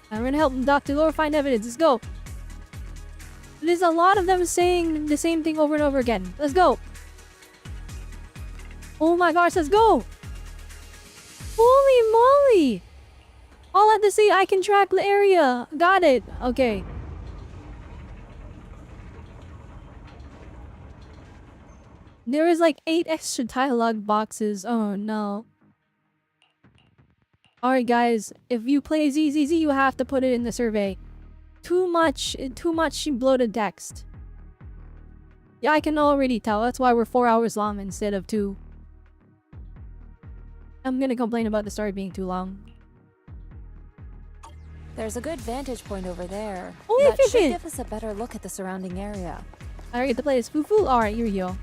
I'm gonna help Dr. Lore find evidence. Let's go. There's a lot of them saying the same thing over and over again. Let's go. Oh my gosh, let's go. Holy moly. All I have to say, I can track the area. Got it. Okay. There is like 8 extra dialogue boxes. Oh no. Alright guys, if you play ZZZ, you have to put it in the survey. Too much bloated text. Yeah, I can already tell. That's why we're 4 hours long instead of 2. I'm gonna complain about the story being too long. There's a good vantage point over there. Oh, yeah, that should Fifi. give us a better look at the surrounding area. I get to play as Fufu. Alright, here we go.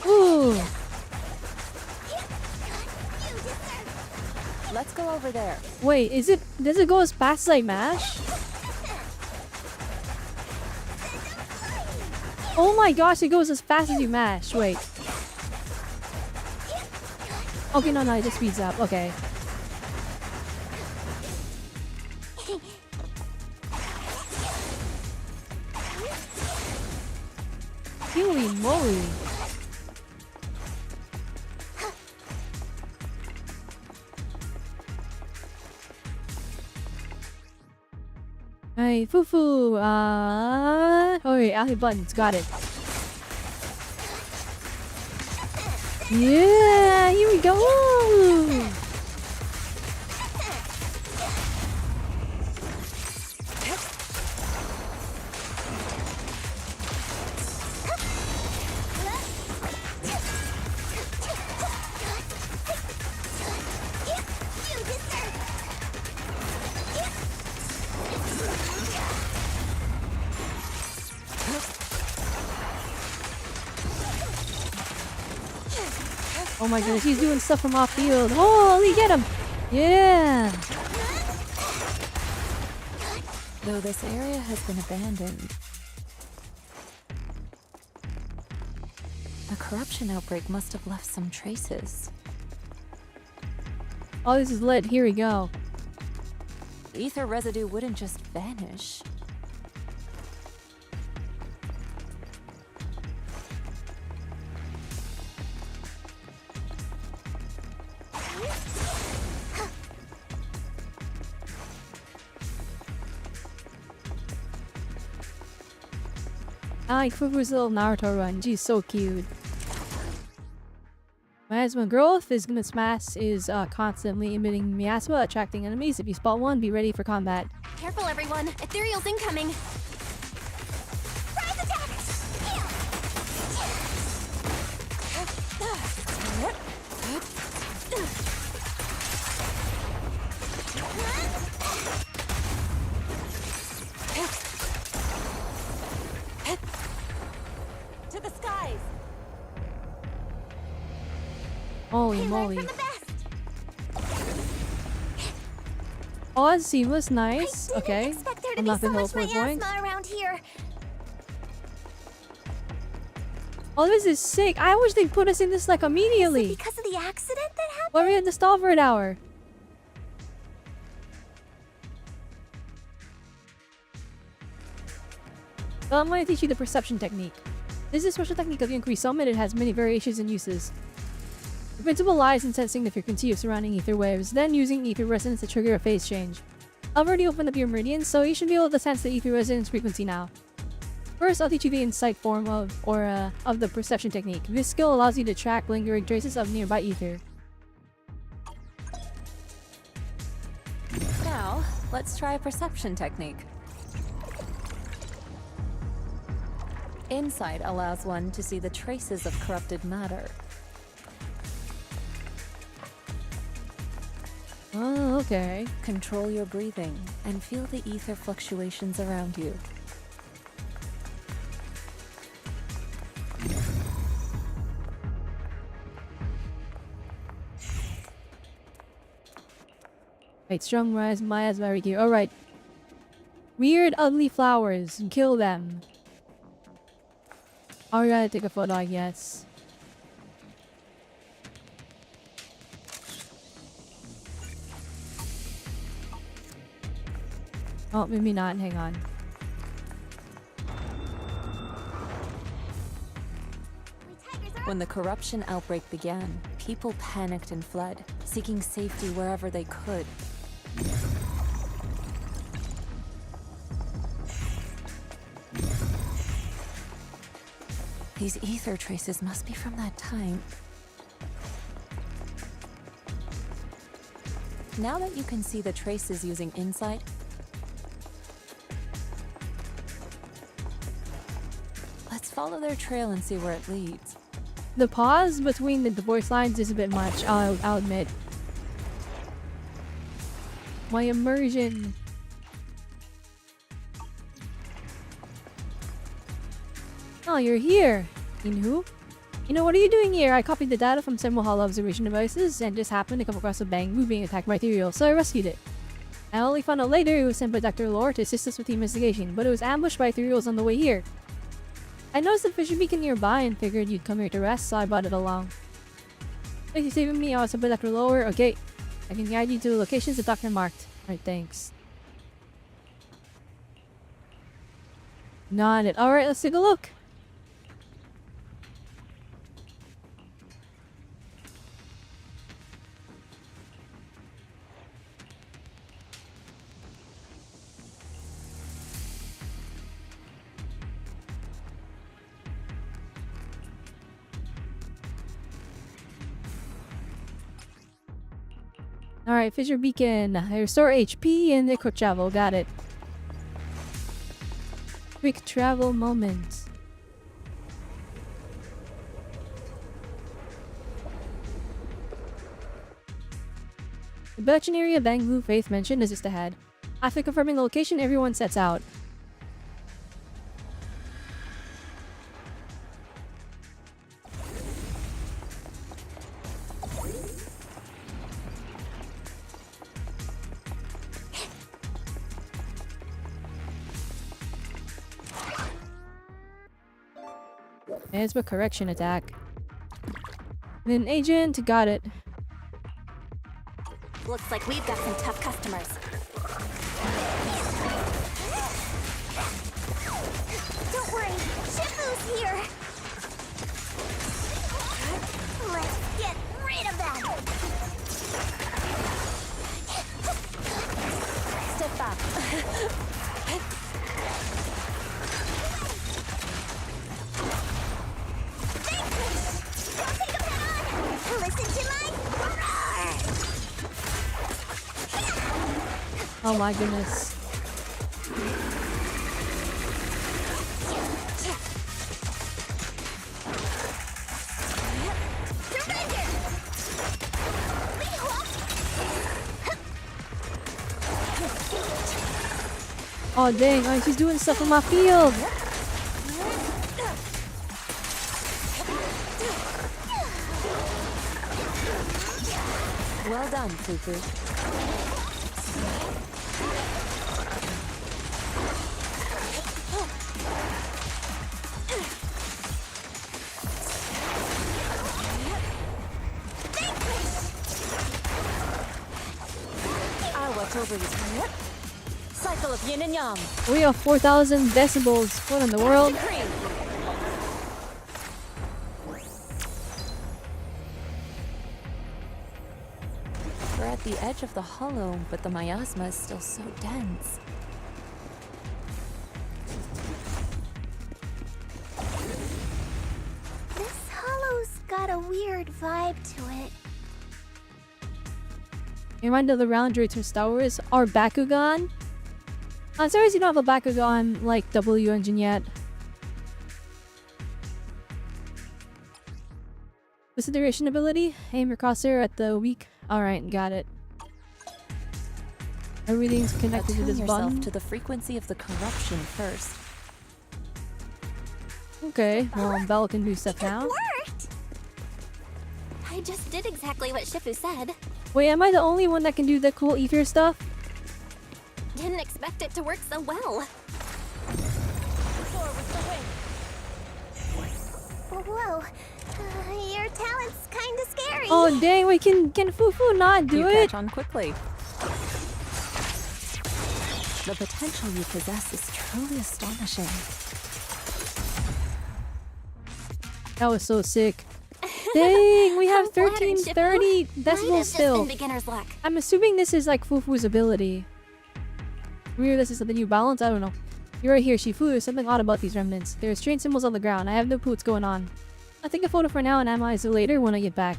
Ooh. Let's go over there. Wait, does it go as fast as I mash? Oh my gosh, it goes as fast as you mash. Wait. Okay, no, it just speeds up. Okay. Holy moly. Hey, Fufu, oh wait, I'll hit buttons, got it. Yeah, here we go! Oh my goodness, he's doing stuff from off field. Holy, get him! Yeah! Though this area has been abandoned, the corruption outbreak must have left some traces. Oh, this is lit. Here we go. Ether residue wouldn't just vanish. I like Fufu's little Naruto run. She's so cute. Miasma growth. This mass is constantly emitting miasma, attracting enemies. If you spot one, be ready for combat. Careful, everyone. Ethereal's incoming. Rise attack! To the skies! Holy moly. Oh, that seamless, nice. Okay. Expect there to I'm be not so gonna much hold 4 points. miasma around here. Oh, this is sick. I wish they put us in this like immediately. Because of the accident that happened? Why are we in the stall for an hour? Well, I'm going to teach you the perception technique. This is a special technique of the increased summit. It has many variations and uses. The principle lies in sensing the frequency of surrounding ether waves, then using ether resonance to trigger a phase change. I've already opened up your meridians, so you should be able to sense the ether resonance frequency now. First, I'll teach you the insight form of the perception technique. This skill allows you to track lingering traces of nearby ether. Now, let's try a perception technique. Insight allows one to see the traces of corrupted matter. Oh, okay. Control your breathing and feel the ether fluctuations around you. Right, strong rise, Maya's very cute. Alright. Weird, ugly flowers. Kill them. Alright, take a photo, I guess. Oh, maybe not. Hang on. When the corruption outbreak began, people panicked and fled, seeking safety wherever they could. These ether traces must be from that time. Now that you can see the traces using insight, let's follow their trail and see where it leads. The pause between the voice lines is a bit much, I'll admit. My immersion. Oh, you're here. Inhu? You know, what are you doing here? I copied the data from several hollow observation devices and just happened to come across a Bangbu being attacked by Ethereal, so I rescued it. I only found out later it was sent by Dr. Lore to assist us with the investigation, but it was ambushed by Ethereals on the way here. I noticed the fissure beacon nearby and figured you'd come here to rest, so I brought it along. Thanks for saving me. I was sent by Dr. Lower. Okay, I can guide you to the locations the doctor marked. Alright, thanks. Nodded. Alright, let's take a look. Alright, fissure beacon. Restore HP and the quick travel. Got it. Quick travel moment. The Birchen area Bangbu Faith mentioned is just ahead. After confirming the location, everyone sets out. It's a correction attack. Then agent, got it. Looks like we've got some tough customers. Don't worry, Shifu's here. Let's get rid of them. Step back. Listen to my roar! Oh my goodness. Surrender! Oh dang, oh, she's doing stuff in my field. Well done, Fufu. I'll watch over you. Cycle of yin and yang. We have 4,000 decibels. What in the world? We're at the edge of the hollow, but the miasma is still so dense. This hollow's got a weird vibe to it. You remind of the round droids from Star Wars or Bakugan? I'm sorry you don't have a Bakugan like W engine yet. Consideration ability? Aim your crosshair at the weak. Alright, got it. Everything's connected to Attune this yourself button. to the frequency of the corruption first. Okay, well, Belle can do stuff now. Worked! I just did exactly what Shifu said. Wait, am I the only one that can do the cool ether stuff? Didn't expect it to work so well. Whoa, your talent's kinda scary. Oh dang, wait, can Fufu not do You it? catch on quickly. The potential you possess is truly astonishing. That was so sick. Dang, we have I'm flattered, 1330 Shifu. Might have decibels just still. been beginner's luck. I'm assuming this is like Fufu's ability. Maybe this is the new balance, I don't know. You're right here, Shifu. There's something odd about these remnants. There are strange symbols on the ground. I have no clue what's going on. I'll take a photo for now and analyze it later when I get back.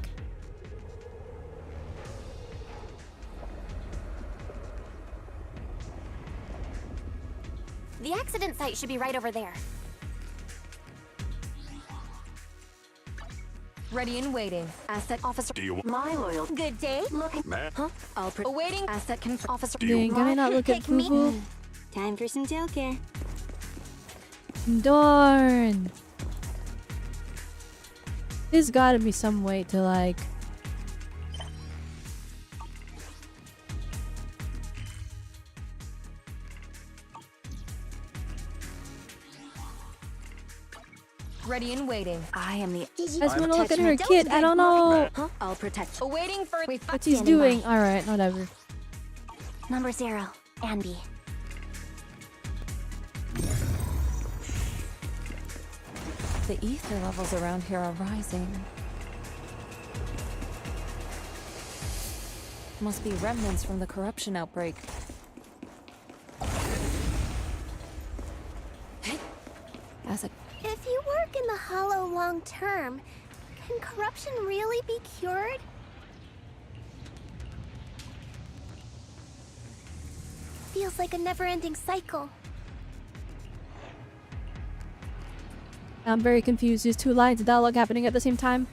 The accident site should be right over there. Ready and waiting. Asset officer. Do you want My loyal. Good day. Looking. man? Huh? Awaiting. Asset officer. Dang, can I not look at Pick me. Fufu? Time for some tail care. Darn. There's gotta be some way to like... Ready and waiting. I am the. I just wanna look at her kid. I don't know Huh? I'll protect. Awaiting for. what she's doing. Alright, whatever. Number 0, Anby. The ether levels around here are rising. Must be remnants from the corruption outbreak. As a If you work in the Hollow long term, can corruption really be cured? Feels like a never-ending cycle. I'm very confused. There's 2 lines of dialogue happening at the same time.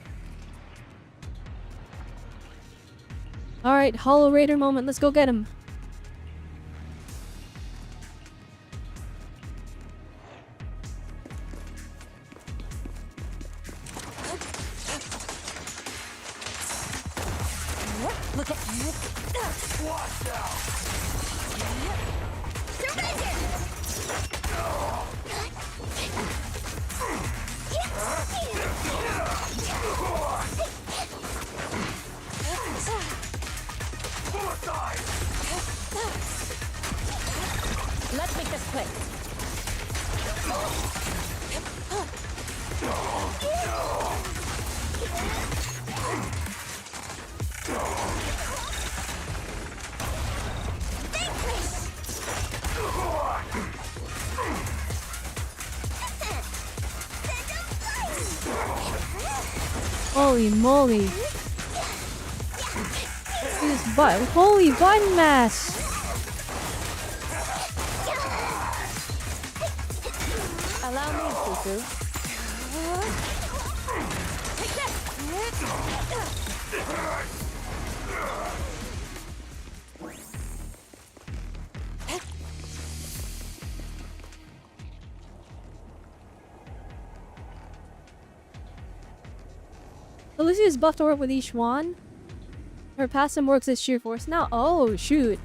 Alright, Hollow Raider moment. Let's go get him. Look at Let's make this quick. Holy moly. This butt. Holy button mash. allow me, Fufu. So Lucy is buffed to work with each one. Her passive works as sheer force now. Oh shoot.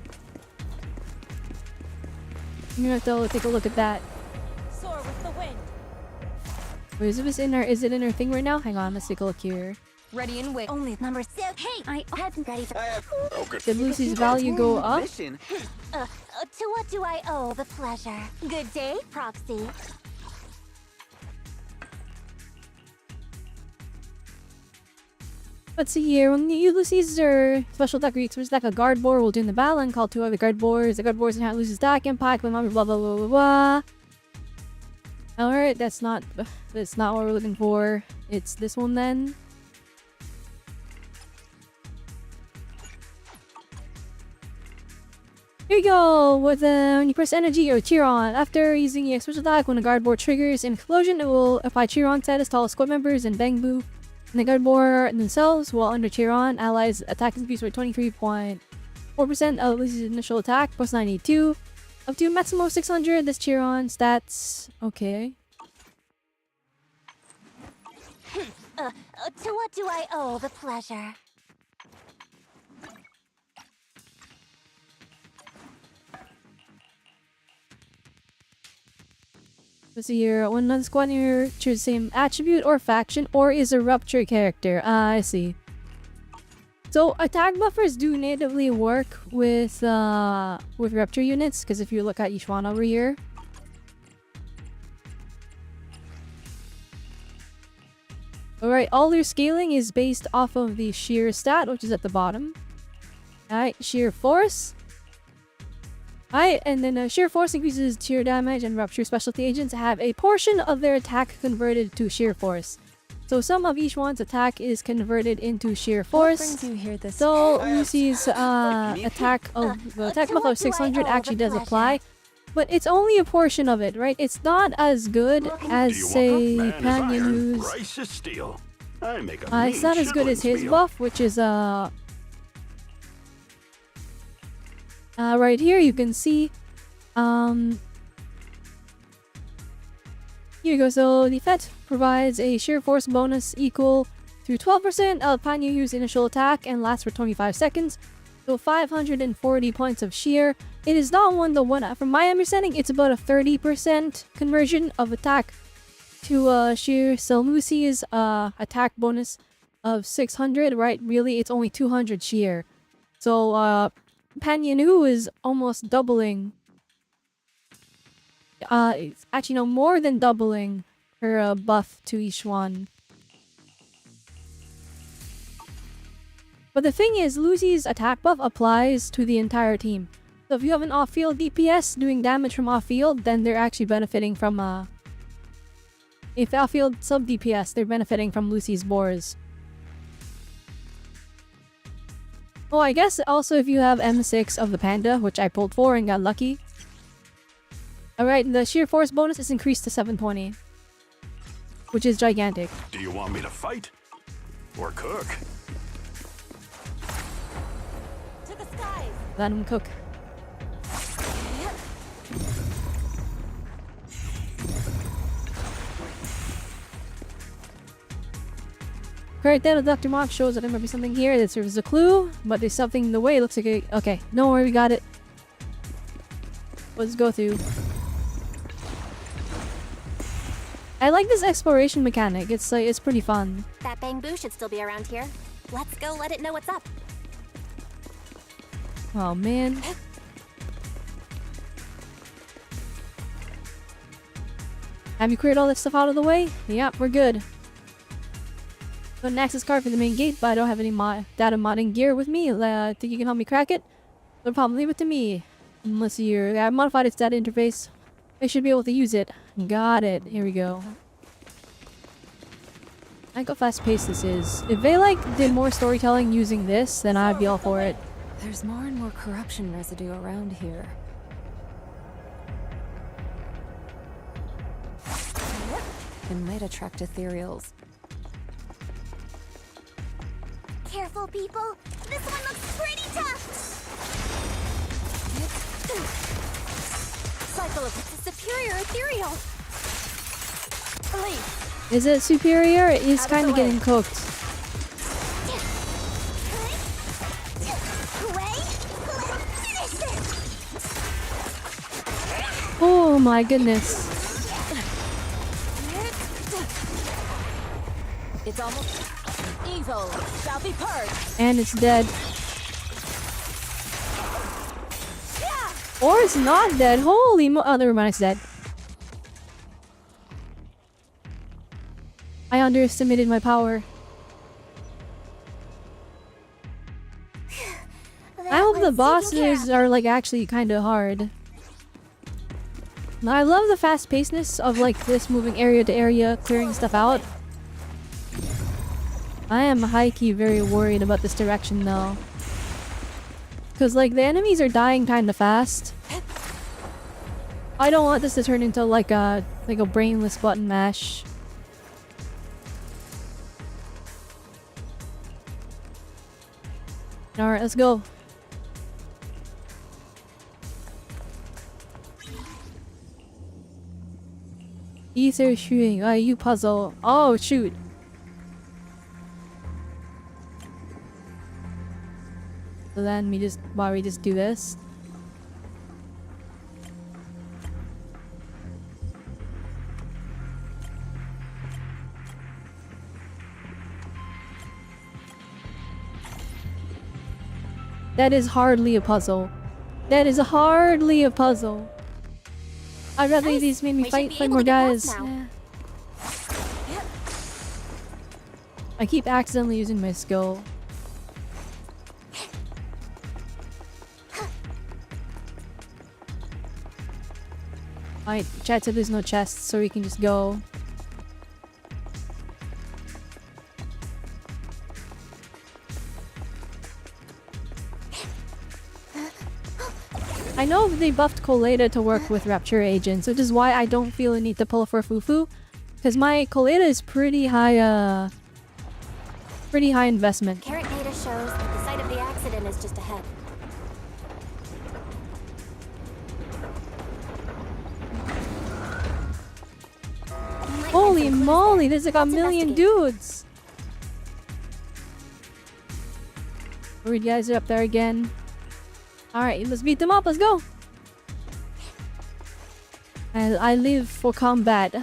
I'm gonna have to take a look at that. Soar with the wind. Wait, is it in her thing right now? Hang on, let's take a look here. Ready and wait. Only number 6. Hey, I hadn't ready for. Did Lucy's value go up? To what do I owe the pleasure? Good day, Proxy. Let's see here. When you Lucy's special attack reaches like a guard board will do in the battle and call 2 other guard boards. The guard boards inherit Lucy's attack impact with blah blah blah blah blah. Alright, that's not what we're looking for. It's this one then. Here you go! When you press energy or cheer on. After using your special attack, when a guard board triggers an explosion, it will apply cheer on status to all squad members and bang boo. And the guard board themselves, while under cheer on, allies attack increase by 23.4% of Lucy's initial attack, plus 92. Up to a maximum of 600, this cheer on stats. Okay. To what do I owe the pleasure? Let's see here. When another squad near choose the same attribute or faction or is a rupture character. I see. So attack buffers do natively work with rupture units, because if you look at each one over here. Alright, all their scaling is based off of the sheer stat, which is at the bottom. Alright, sheer force. Alright, and then sheer force increases sheer damage, and rupture specialty agents have a portion of their attack converted to sheer force. So some of each one's attack is converted into sheer force. What brings you here this so Lucy's attack buff of 600 actually does apply, but it's only a portion of it, right? It's not as good as say Panyanu's. It's not as good as his buff, which is right here you can see here you go. So the FET provides a sheer force bonus equal to 12% of Panyu's initial attack and lasts for 25 seconds. So 540 points of sheer. It is not 1-to-1. From my understanding, it's about a 30% conversion of attack to sheer. So Lucy's attack bonus of 600, right? Really, it's only 200 sheer. So Panyanu is almost doubling. It's actually no more than doubling her buff to each one. But the thing is, Lucy's attack buff applies to the entire team. So if you have an off-field DPS doing damage from off-field, then they're actually benefiting from if off-field sub-DPS, they're benefiting from Lucy's boars. Oh, I guess also if you have M6 of the panda, which I pulled for and got lucky. Alright, the sheer force bonus is increased to 720. Which is gigantic. Do you want me to fight? Or cook? To the skies. Let him cook. Correct, then Dr. Mock shows that there might be something here that serves as a clue, but there's something in the way. It looks like okay, don't worry, we got it. Let's go through. I like this exploration mechanic. It's pretty fun. That bamboo should still be around here. Let's go let it know what's up. Oh man. Have you cleared all this stuff out of the way? Yep, we're good. Got an access card for the main gate, but I don't have any data modding gear with me. Think you can help me crack it? No problem, leave it to me. Unless I modified its data interface. I should be able to use it. Got it. Here we go. I look how fast paced this is. If they did more storytelling using this, then I'd be all for it. There's more and more corruption residue around here. It might attract ethereals. Careful, people. This one looks pretty tough. Cycle of it's a superior ethereal. Is it superior? It is kind of getting cooked. my goodness. It's almost evil. Shall be purged. And it's dead. Or it's not dead. Holy mo- oh, never mind, it's dead. I underestimated my power. I hope the bosses are like actually kind of hard. I love the fast pacedness of like this moving area to area, clearing stuff out. I am high-key very worried about this direction though. Cause like the enemies are dying kinda fast. I don't want this to turn into like a brainless button mash. Alright, let's go. Ether shooting. You puzzle. Oh shoot. So then we just do this. That is hardly a puzzle. That is hardly a puzzle. I'd rather these made me fight more guys. Yeah. I keep accidentally using my skill. Alright, chat said there's no chests, so we can just go. I know they buffed Coleta to work with Rapture agents, which is why I don't feel a need to pull for Fufu. Because my Coleta is pretty high investment. Current data shows that the site of the accident is just ahead. Holy moly, there's like a million dudes! Alright, guys are up there again. Alright, let's beat them up, let's go! I live for combat.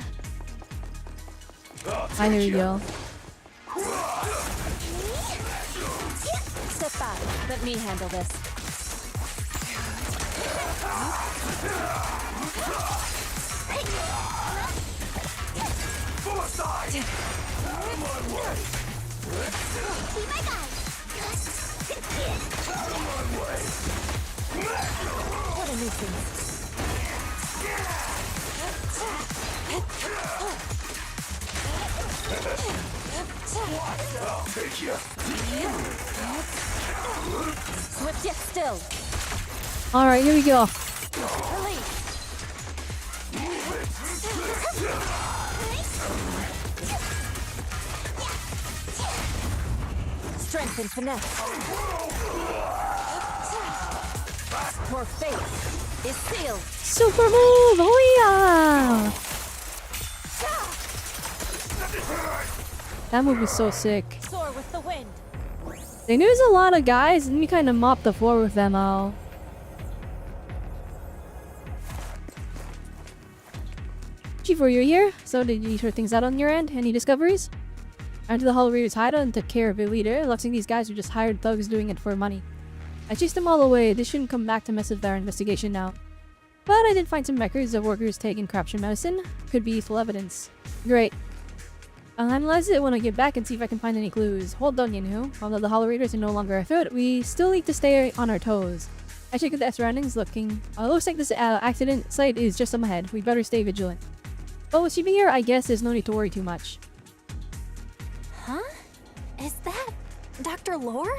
Ah, here we go. Step back. Let me handle this. What a nuisance. I'll take you. Swift yet still. Alright, here we go. Strength and finesse. Your fate is sealed. Super move! Oh yeah! That move is so sick. Soar with the wind. They knew there's a lot of guys, and we kind of mopped the floor with them all. Chief, were you here? So did you sort things out on your end? Any discoveries? I went to the Hollow Raiders hideout and took care of their leader. Looks like these guys are just hired thugs doing it for money. I chased them all away. They shouldn't come back to mess with our investigation now. But I did find some records of workers taking corruption medicine. Could be useful evidence. Great. I'll analyze it when I get back and see if I can find any clues. Hold on, Yinhu. Although the Hollow Raiders are no longer a threat, we still need to stay on our toes. I checked the surroundings, looking. Looks like this accident site is just up ahead. We'd better stay vigilant. But with she being here, I guess there's no need to worry too much. Huh? Is that Dr. Lore?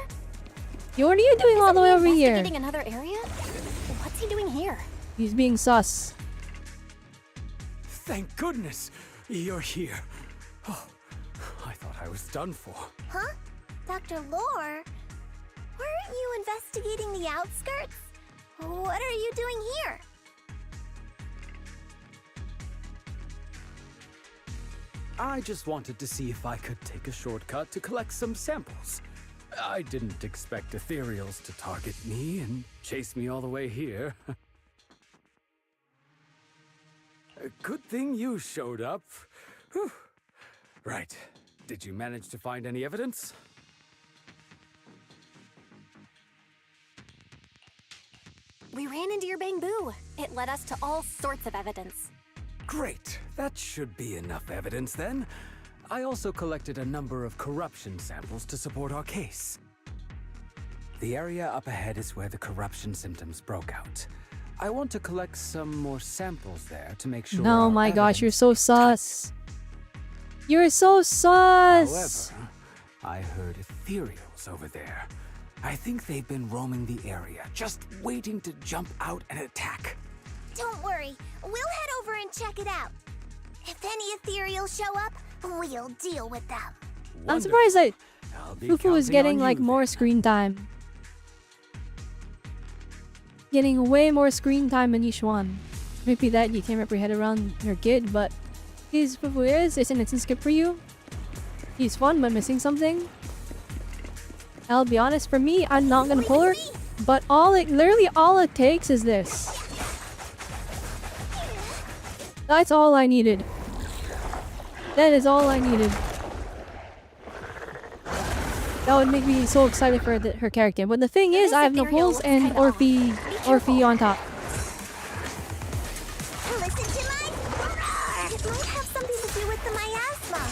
What are you doing all the way over here? Investigating another area? What's he doing here? He's being sus. Thank goodness you're here. Oh, I thought I was done for. Huh? Dr. Lore? Weren't you investigating the outskirts? What are you doing here? I just wanted to see if I could take a shortcut to collect some samples. I didn't expect ethereals to target me and chase me all the way here. Good thing you showed up. Whew. Right. Did you manage to find any evidence? We ran into your bamboo. It led us to all sorts of evidence. Great. That should be enough evidence then. I also collected a number of corruption samples to support our case. The area up ahead is where the corruption symptoms broke out. I want to collect some more samples there to make sure. No, my gosh, you're so sus. You're so sus. However, I heard ethereals over there. I think they've been roaming the area, just waiting to jump out and attack. Don't worry, we'll head over and check it out. If any ethereals show up, we'll deal with them. I'm surprised that Fufu is counting getting on like you more screen time. Getting way more screen time than each one. Maybe that you can't wrap your head around your kid, but he's Fufu is an instant skip for you. He's fun but missing something. I'll be honest, for me, I'm not gonna pull her, but literally all it takes is this. That's all I needed. That is all I needed. That would make me so excited for her character. But the thing is, I have no pulls and Orphe on top. Listen to my roar! It might have something to do with the miasma.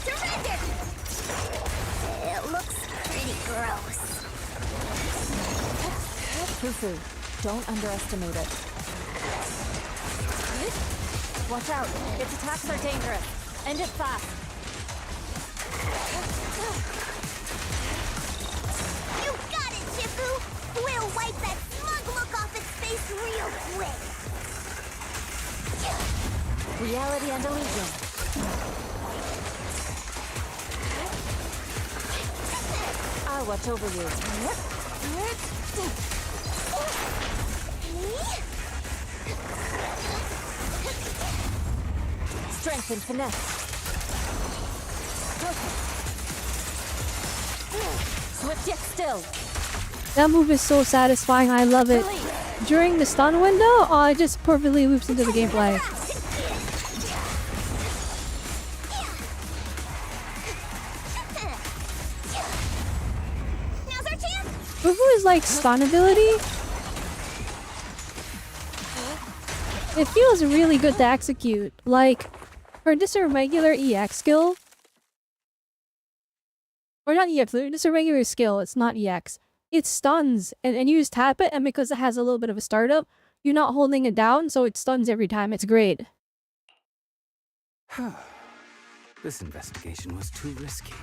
Surrender! It looks pretty gross. Fufu, don't underestimate it. Watch out! Its attacks are dangerous. End it fast. You got it, Shifu! We'll wipe that smug look off its face real quick. Reality and illusion. I'll watch over you. Strength and finesse. Swift yet still. That move is so satisfying, I love it. During the stun window, it just perfectly loops into the gameplay. Fufu is like stun ability. It feels really good to execute. Like, for just a regular EX skill, or not EX, just a regular skill, it's not EX. It stuns, and you just tap it, and because it has a little bit of a startup, you're not holding it down, so it stuns every time. It's great. This investigation was too risky.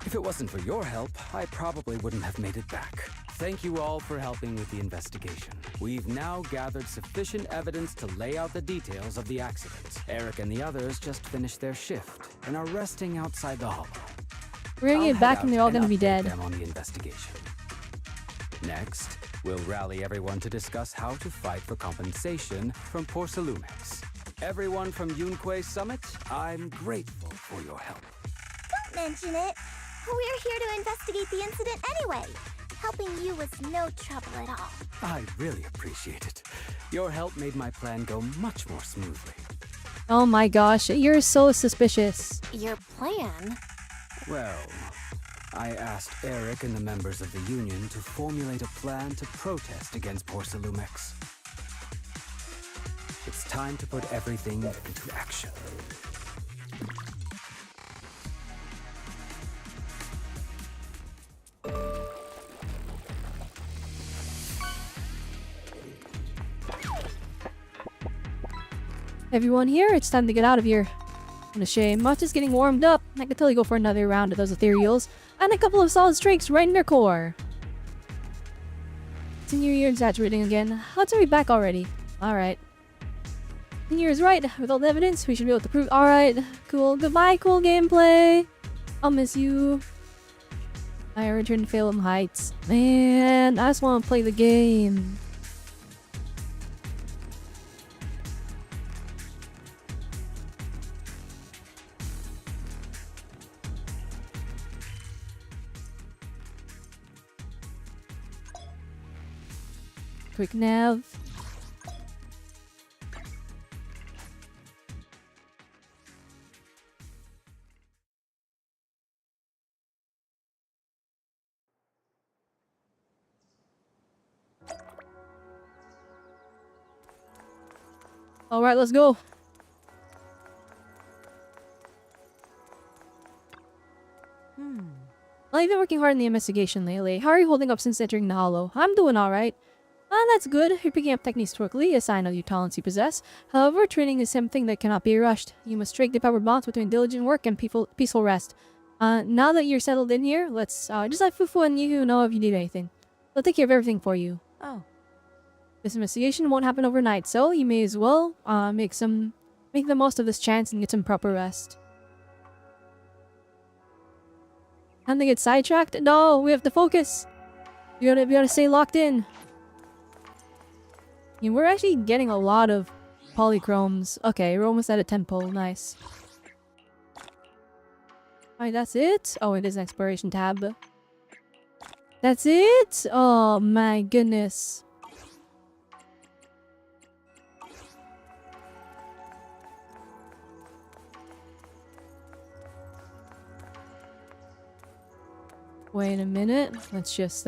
If it wasn't for your help, I probably wouldn't have made it back. Thank you all for helping with the investigation. We've now gathered sufficient evidence to lay out the details of the accident. Eric and the others just finished their shift and are resting outside the hollow. We're gonna get back and they're all gonna be dead. Them on the investigation. Next, we'll rally everyone to discuss how to fight for compensation from Porcelumex. Everyone from Yunque Summit, I'm grateful for your help. Don't mention it. We're here to investigate the incident anyway. Helping you was no trouble at all. I really appreciate it. Your help made my plan go much more smoothly. Oh my gosh, you're so suspicious. Your plan? Well, I asked Eric and the members of the Union to formulate a plan to protest against Porcelumex. It's time to put everything into action. Everyone here, it's time to get out of here. What a shame. Much is getting warmed up. I could totally go for another round of those ethereals. And a couple of solid strikes right in their core. Senior year exaggerating again. Let's be back already. Alright. Senior is right. With all the evidence, we should be able to prove. Alright. Cool. Goodbye, cool gameplay. I'll miss you. I return to Phalem Heights. Man, I just want to play the game. Quick nav. Alright, let's go. Well, I've been working hard in the investigation lately. How are you holding up since entering the Hollow? I'm doing alright. That's good. You're picking up techniques quickly, a sign of your talents you possess. However, training is something that cannot be rushed. You must strike the proper balance between diligent work and peaceful rest. Now that you're settled in here, let's just let Fufu and Yuhu know if you need anything. They'll take care of everything for you. Oh. This investigation won't happen overnight, so you may as well make the most of this chance and get some proper rest. Time to get sidetracked? No, we have to focus. We gotta stay locked in. Yeah, we're actually getting a lot of polychromes. Okay, we're almost at a temple. Nice. Alright, that's it. Oh, it is an exploration tab. That's it? Oh my goodness. Wait a minute. Let's just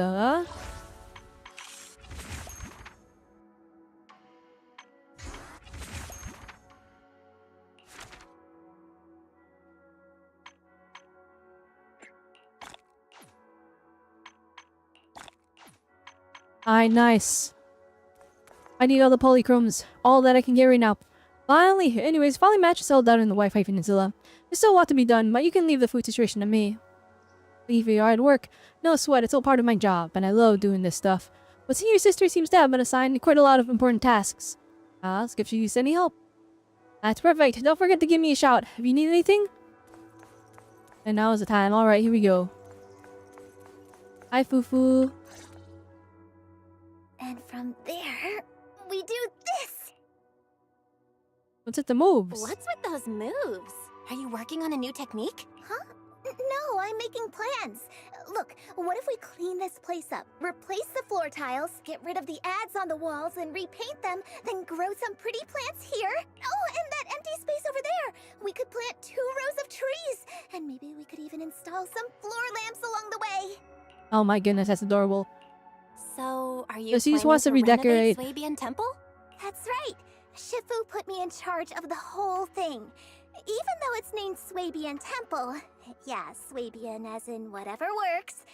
Alright, nice. I need all the polychromes. All that I can get right now. Finally! Anyways, finally match settled out in the Wi-Fi Peninsula. There's still a lot to be done, but you can leave the food situation to me. Leave your hard work. No sweat, it's all part of my job, and I love doing this stuff. But seeing your sister seems to have been assigned quite a lot of important tasks. Ask if she needs any help. That's perfect. Don't forget to give me a shout if you need anything. And now is the time. Alright, here we go. Hi, Fufu. And from there, we do this! What's with the moves? What's with those moves? Are you working on a new technique? Huh? No, I'm making plans. Look, what if we clean this place up? Replace the floor tiles, get rid of the ads on the walls, and repaint them, then grow some pretty plants here. Oh, and that empty space over there! We could plant 2 rows of trees! And maybe we could even install some floor lamps along the way! Oh my goodness, that's adorable. So, are you So she just planning wants to redecorate. Swabian Temple? That's right! Shifu put me in charge of the whole thing. Even though it's named Swabian Temple. Yeah, Swabian as in whatever works.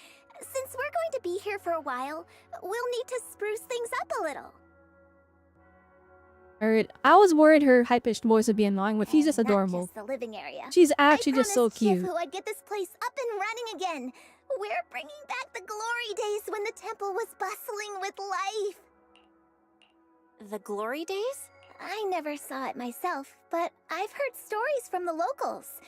Since we're going to be here for a while, we'll need to spruce things up a little. Alright, I was worried her high-pitched voice would be annoying, but she's just adorable. Not just the living area. She's actually just so cute. Shifu I'd get this place up and running again. We're bringing back the glory days when the temple was bustling with life. The glory days? I never saw it myself, but I've heard stories from the locals.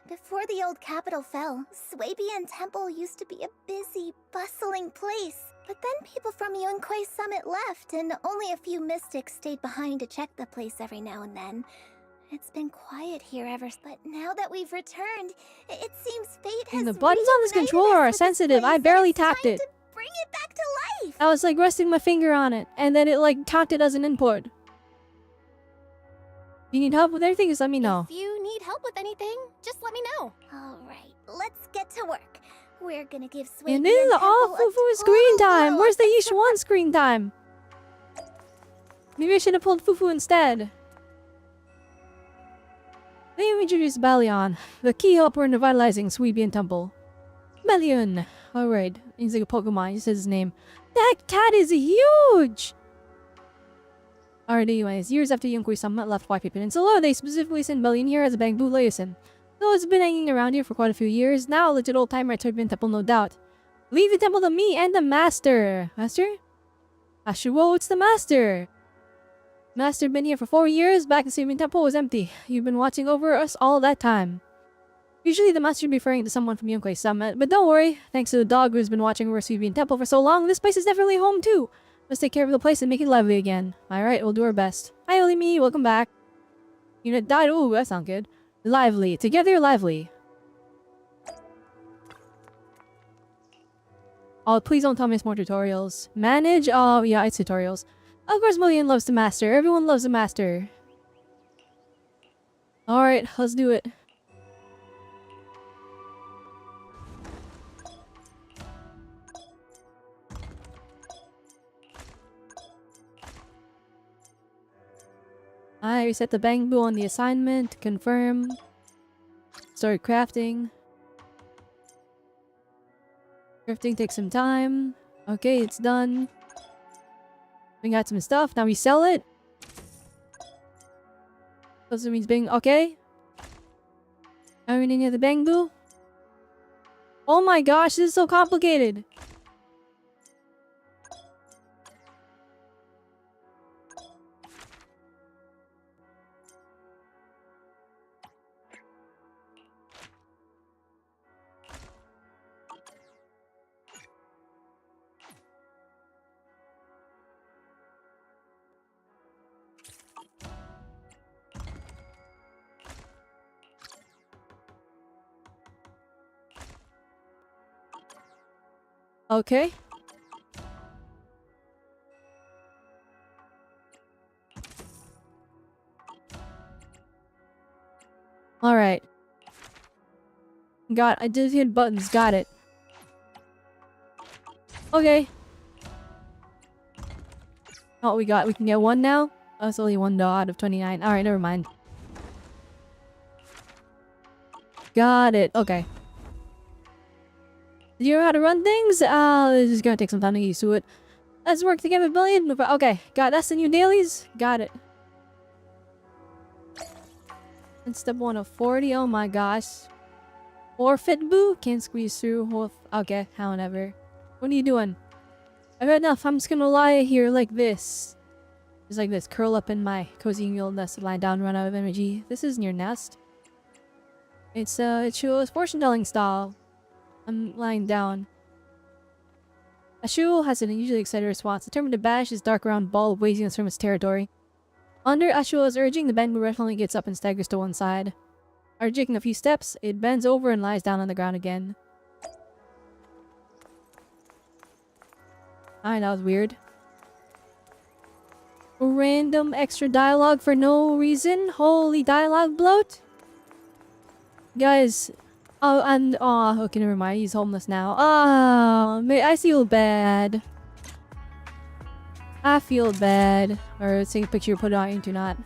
Before the old capital fell, Swabian Temple used to be a busy, bustling place. But then people from Yunquei Summit left, and only a few mystics stayed behind to check the place every now and then. It's been quiet here but now that we've returned, it seems fate has The buttons on this controller are sensitive. I barely tapped it. bring it back to life. I was like resting my finger on it, and then it like counted as an input. If you need help with anything, just let me know. If you need help with anything, just let me know. Alright, let's get to work. We're gonna give Swabian And this is all Fufu screen time. Where's the Yish 1 screen time? Maybe I should have pulled Fufu instead. Let me introduce Balion, the key helper in revitalizing Swabian Temple. Balion. Alright, he's like a Pokemon, he says his name. That cat is huge! Alright, anyways, years after Yunquei Summit left Wi-Fi Peninsula, they specifically sent Balion here as a Bangbu liaison. Though it's been hanging around here for quite a few years, now a legit old-timer at Swabian Temple, no doubt. Leave the temple to me and the Master! Master? Ashuo, it's the Master! Master been here for 4 years, back in Swabian Temple was empty. You've been watching over us all that time. Usually the Master would be referring to someone from Yunquei Summit, but don't worry, thanks to the dog who's been watching over Swabian Temple for so long, this place is definitely home too! Let's take care of the place and make it lively again. Alright, we'll do our best. Hi Olimi, welcome back. Unit died, ooh, that sounds good. Lively, together lively. Oh, please don't tell me it's more tutorials. Manage? Oh, yeah, it's tutorials. Of course Million loves the Master. Everyone loves the Master. Alright, let's do it. I reset the bamboo on the assignment. Confirm. Start crafting. Crafting takes some time. Okay, it's done. We got some stuff. Now we sell it. Also means being okay. Are we near the bamboo? Oh my gosh, this is so complicated. Okay. Alright. I did hit buttons. Got it. Okay. Oh, we can get one now? Oh, it's only one though out of 29. Alright, never mind. Got it. Okay. Do you know how to run things? This is gonna take some time to get used to it. Let's work together, billion. Okay, got that's the new dailies. Got it. And step 1 of 40. Oh my gosh. Forfeit boo? Can't squeeze through. Okay, however. What are you doing? I've had enough. I'm just gonna lie here like this. Just like this. Curl up in my cozy mule nest, lie down, run out of energy. This isn't your nest. It shows fortune telling style. I'm lying down. Ashul has an unusually excited response, determined to bash his dark round ball of waziness from its territory. Under Ashul's urging, the bamboo reluctantly gets up and staggers to one side. After taking a few steps, it bends over and lies down on the ground again. Alright, that was weird. Random extra dialogue for no reason? Holy dialogue bloat? Guys, okay, never mind. He's homeless now. I feel bad. I feel bad. Or take a picture, put it on internet.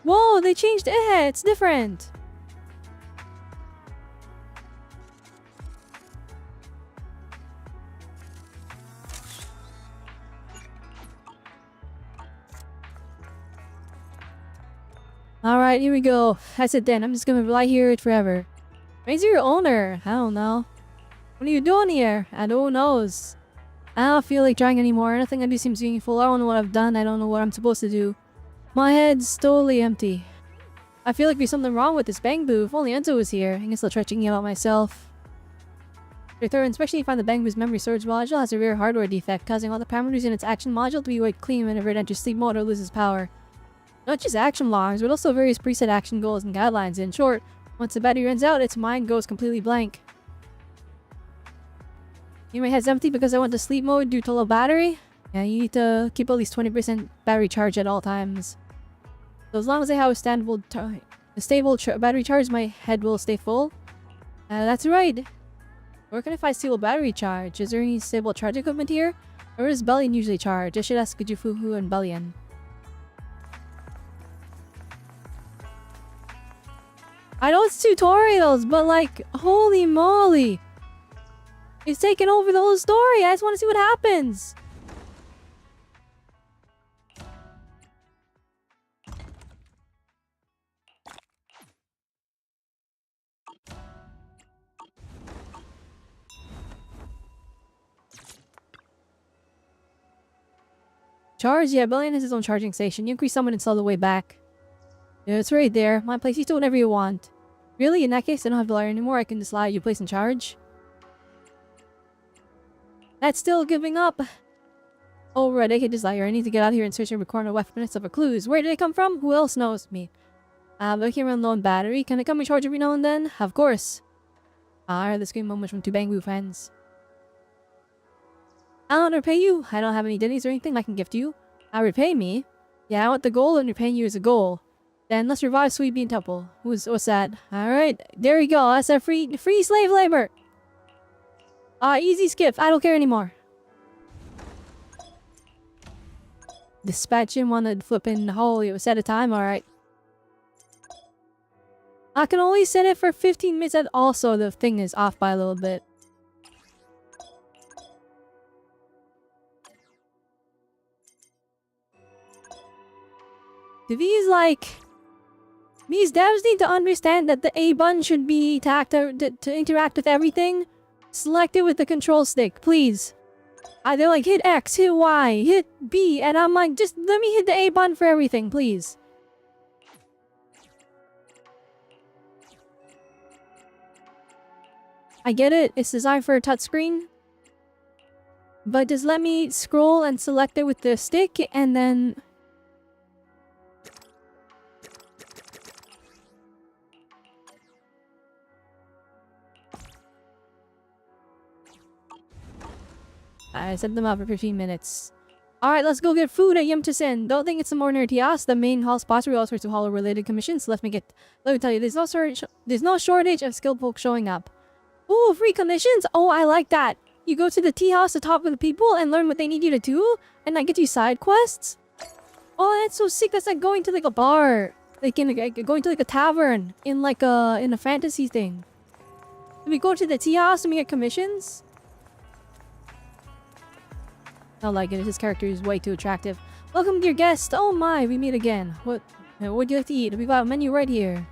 Whoa, they changed it. It's different. Alright, here we go. That's it then. I'm just gonna lie here it forever. Raise your owner. I don't know. What are you doing here? I don't know. I don't feel like trying anymore. Nothing I do seems meaningful. I don't know what I've done. I don't know what I'm supposed to do. My head's totally empty. I feel like there's something wrong with this bamboo. If only Enzo was here. I guess I'll try checking it out myself. After thorough inspection, you find the bamboo's memory storage module has a rare hardware defect, causing all the parameters in its action module to be wiped clean whenever it enters sleep mode or loses power. Not just action logs, but also various preset action goals and guidelines. In short, once the battery runs out, its mind goes completely blank. My head's empty because I went to sleep mode due to low battery? Yeah, you need to keep at least 20% battery charge at all times. So as long as I have a stable battery charge, my head will stay full. That's right. Where can I find stable battery charge? Is there any stable charge equipment here? Or is Bellion usually charged? I should ask Jufuhu and Bellion. I know it's tutorials, but like, holy moly! It's taking over the whole story. I just want to see what happens. Charge? Yeah, Bellion has his own charging station. You increase someone and sell the way back. Yeah, it's right there. My place. You do whatever you want. Really? In that case, I don't have to lie anymore. I can just lie you place in charge. That's still giving up. Oh, right. I can desire. I need to get out of here and search and record a weapon of clues. Where did they come from? Who else knows me? Looking around low on battery. Can I come in charge every now and then? Of course. Alright, let's get moments from two Bangbu friends. I don't repay you. I don't have any ditties or anything I can gift you. Repay me. Yeah, I want the goal, and repaying you is a goal. Then let's revive Sweet Bean Temple. What's that? Alright, there we go. That's a free slave labor. Easy skip. I don't care anymore. Dispatch him on the flipping hole. It was at a time. Alright. I can only set it for 15 minutes, and also the thing is off by a little bit. These devs need to understand that the A button should be to interact with everything. Select it with the control stick, please. They're like, hit X, hit Y, hit B, and I'm like, just let me hit the A button for everything, please. I get it, it's designed for a touchscreen. But just let me scroll and select it with the stick, and then... I set them up for 15 minutes. Alright, let's go get food at Yimtisen. Don't think it's some ordinary kiosk. The main hall spots where all sorts of hollow-related commissions. Let me tell you, there's no shortage of skilled folk showing up. Ooh, free commissions? Oh, I like that. You go to the tea house to talk with the people and learn what they need you to do, and I get you side quests? Oh, that's so sick. That's like going to like a bar. Like going to like a tavern in like in a fantasy thing. Do we go to the tea house and we get commissions? I don't like it. His character is way too attractive. Welcome, dear guest. Oh my, we meet again. What would you like to eat? We've got a menu right here.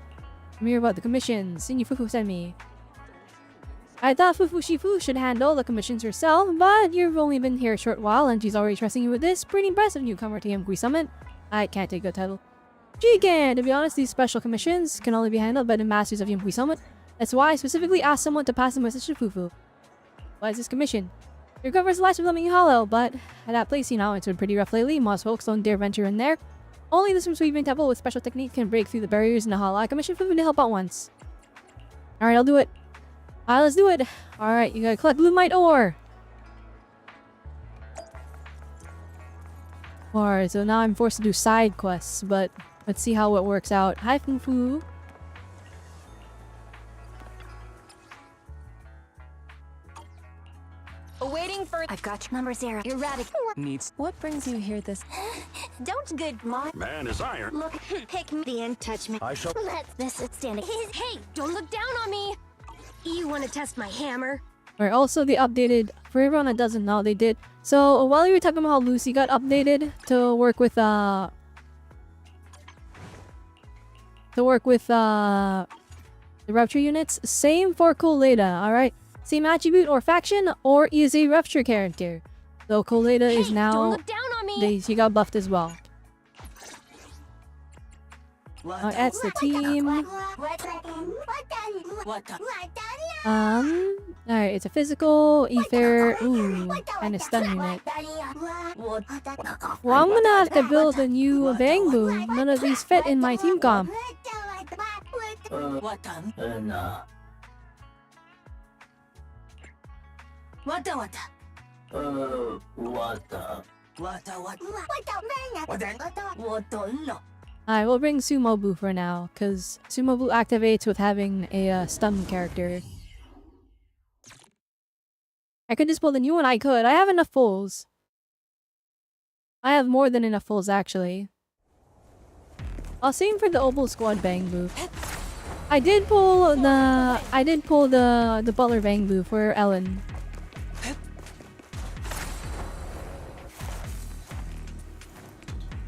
I'm here about the commissions. Senior Fufu sent me. I thought Fufu Shifu should handle the commissions herself, but you've only been here a short while and she's already trusting you with this. Pretty impressive newcomer to Yimgui Summit. I can't take the title. Jigen! To be honest, these special commissions can only be handled by the masters of Yimgui Summit. That's why I specifically asked someone to pass the message to Fufu. Why is this commission? It recovers the lives of Lemmy Hollow, but at that place, you know, it's been pretty rough lately. Most folks don't dare venture in there. Only this from Sweet Bean Temple with special technique can break through the barriers in the hollow. I commissioned Fufu to help out once. Alright, I'll do it. Alright, let's do it. Alright, you gotta collect Blue Mite ore. Alright, so now I'm forced to do side quests, but let's see how it works out. Hi, Fufu. Waiting for. I've got you. Number 0. Erratic. Needs. What brings you here this... Don't good mom. Man is iron. Look, pick me and touch me. I shall. This is standing. Hey, don't look down on me. You want to test my hammer? Alright, also they updated, for everyone that doesn't know, they did. So while you were talking about how Lucy got updated to work with the rupture units, same for Coleda, alright? Same attribute or faction, or is a rupture character. So Coleda is now... Don't look down on me. She got buffed as well. That's the team. Alright, it's a physical, ether, and a stun unit. Well, I'm gonna have to build a new Bangbu. None of these fit in my team comp. Alright, we'll bring Sumobu for now, because Sumobu activates with having a stun character. I could just build a new one. I could. I have enough fulls. I have more than enough fulls, actually. I'll save for the Opal Squad Bangbu. I did pull the Butler Bangbu for Ellen.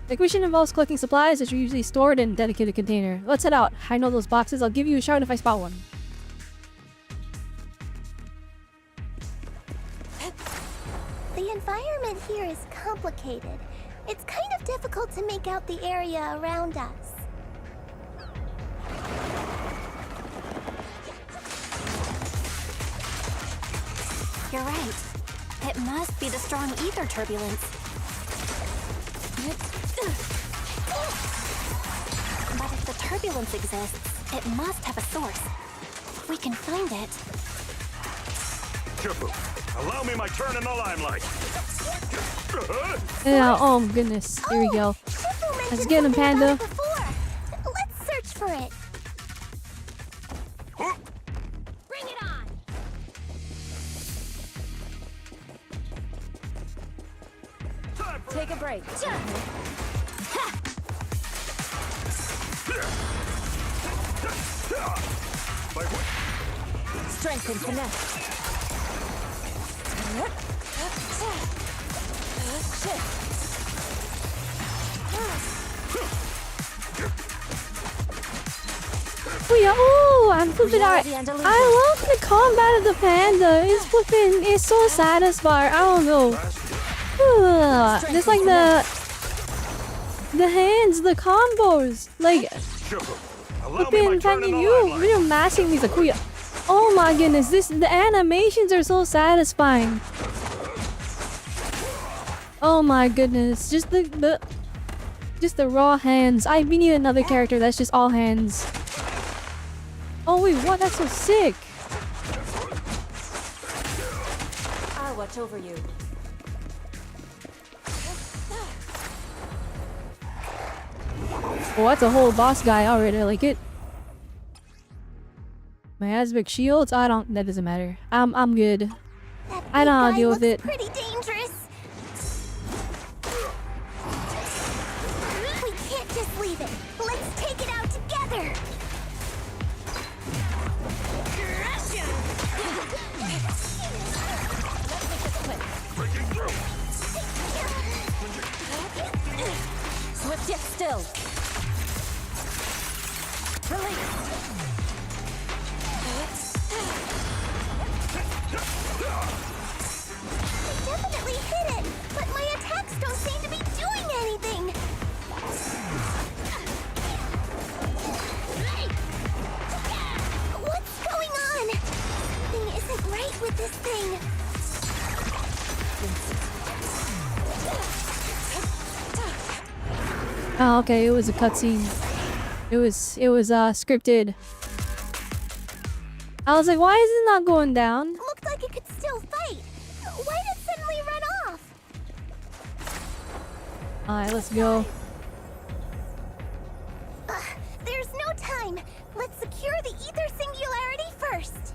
The mission involves collecting supplies that are usually stored in a dedicated container. Let's head out. I know those boxes. I'll give you a shout if I spot one. The environment here is complicated. It's kind of difficult to make out the area around us. You're right. It must be the strong ether turbulence. But if the turbulence exists, it must have a source. If we can find it... Careful. Allow me my turn in the limelight. Yeah, oh my goodness. Here we go. Let's get him, Panda. Let's search for it. Bring it on! Take a break. Strength and finesse. Oh yeah, oh, I'm flipping out. I love the combat of the panda. It's flipping, it's so satisfying. I don't know. Just like the hands, the combos, like flipping Penguin, you're mashing these Akuya. Oh my goodness, the animations are so satisfying. Oh my goodness, just the raw hands. We need another character that's just all hands. Oh wait, what? That's so sick. I'll watch over you. Oh, that's a whole boss guy already. I like it. My Azbic shields. That doesn't matter. I'm good. I don't know how to deal with it. Pretty dangerous. We can't just leave it. Let's take it out together. Swift yet still. I definitely hit it, but my attacks don't seem to be doing anything. What's going on? Something isn't right with this thing. Oh, okay, it was a cutscene. It was scripted. I was like, why is it not going down? Looked like it could still fight. Why did it suddenly run off? Alright, let's go. There's no time. Let's secure the ether singularity first.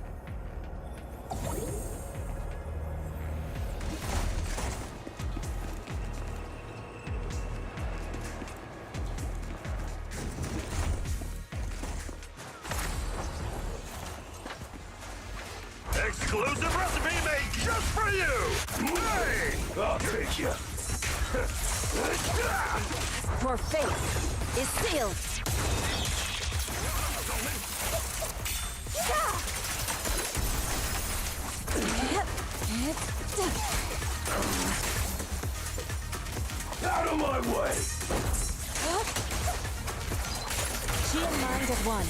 Exclusive recipe made just for you! Hey! I'll take you. Your fate is sealed. Out of my way! She and mind at one.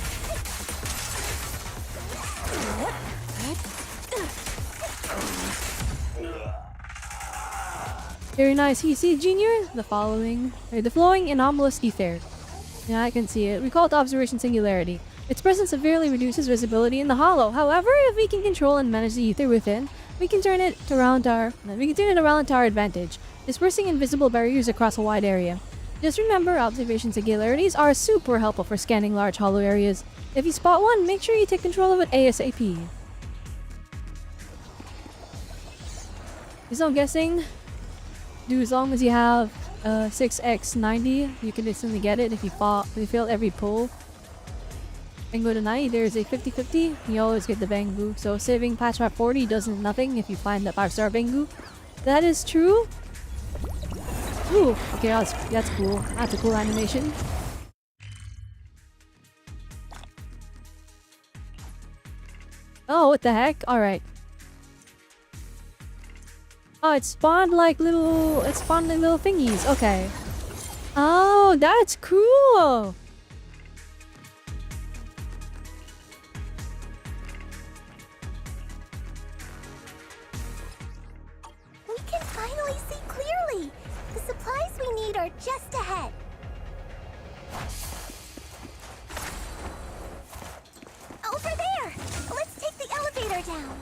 Very nice. You see, Junior? The flowing anomalous ether. Yeah, I can see it. We call it observation singularity. Its presence severely reduces visibility in the hollow. However, if we can control and manage the ether within, we can turn it around to our advantage, dispersing invisible barriers across a wide area. Just remember, observation singularities are super helpful for scanning large hollow areas. If you spot one, make sure you take control of it ASAP. So I'm guessing, as long as you have 6x90, you can instantly get it if you fail every pull. And go to 90, there's a 50-50, you always get the Bangu. So saving patch map 40 does nothing if you find the 5-star Bangu. That is true. Ooh, okay, that's cool. That's a cool animation. Oh, what the heck? Alright. Oh, it spawned like little thingies. Okay. Oh, that's cool. We can finally see clearly. The supplies we need are just ahead. Over there! Let's take the elevator down.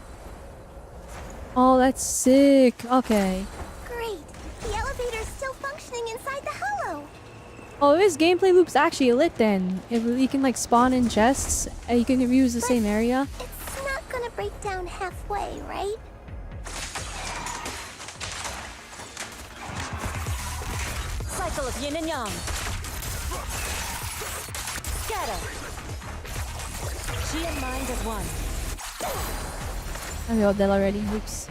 Oh, that's sick. Okay. Great! The elevator's still functioning inside the hollow! Oh, this gameplay loop's actually lit then. If you can like spawn in chests and you can reuse the same area. It's not gonna break down halfway, right? Cycle of yin and yang. Scatter. She and mind as one. I got that already. Oops.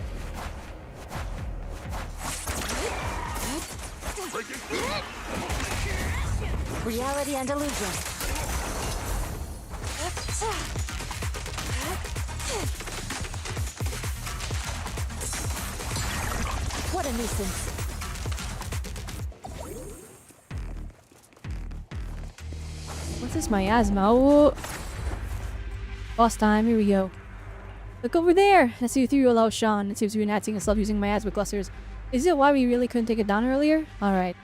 Reality and illusion. What a nuisance. What's this miasma? Oh. Boss time, here we go. Look over there! Let's see through allow Sean. It seems to be enacting itself using miasma clusters. Is it why we really couldn't take it down earlier? Alright.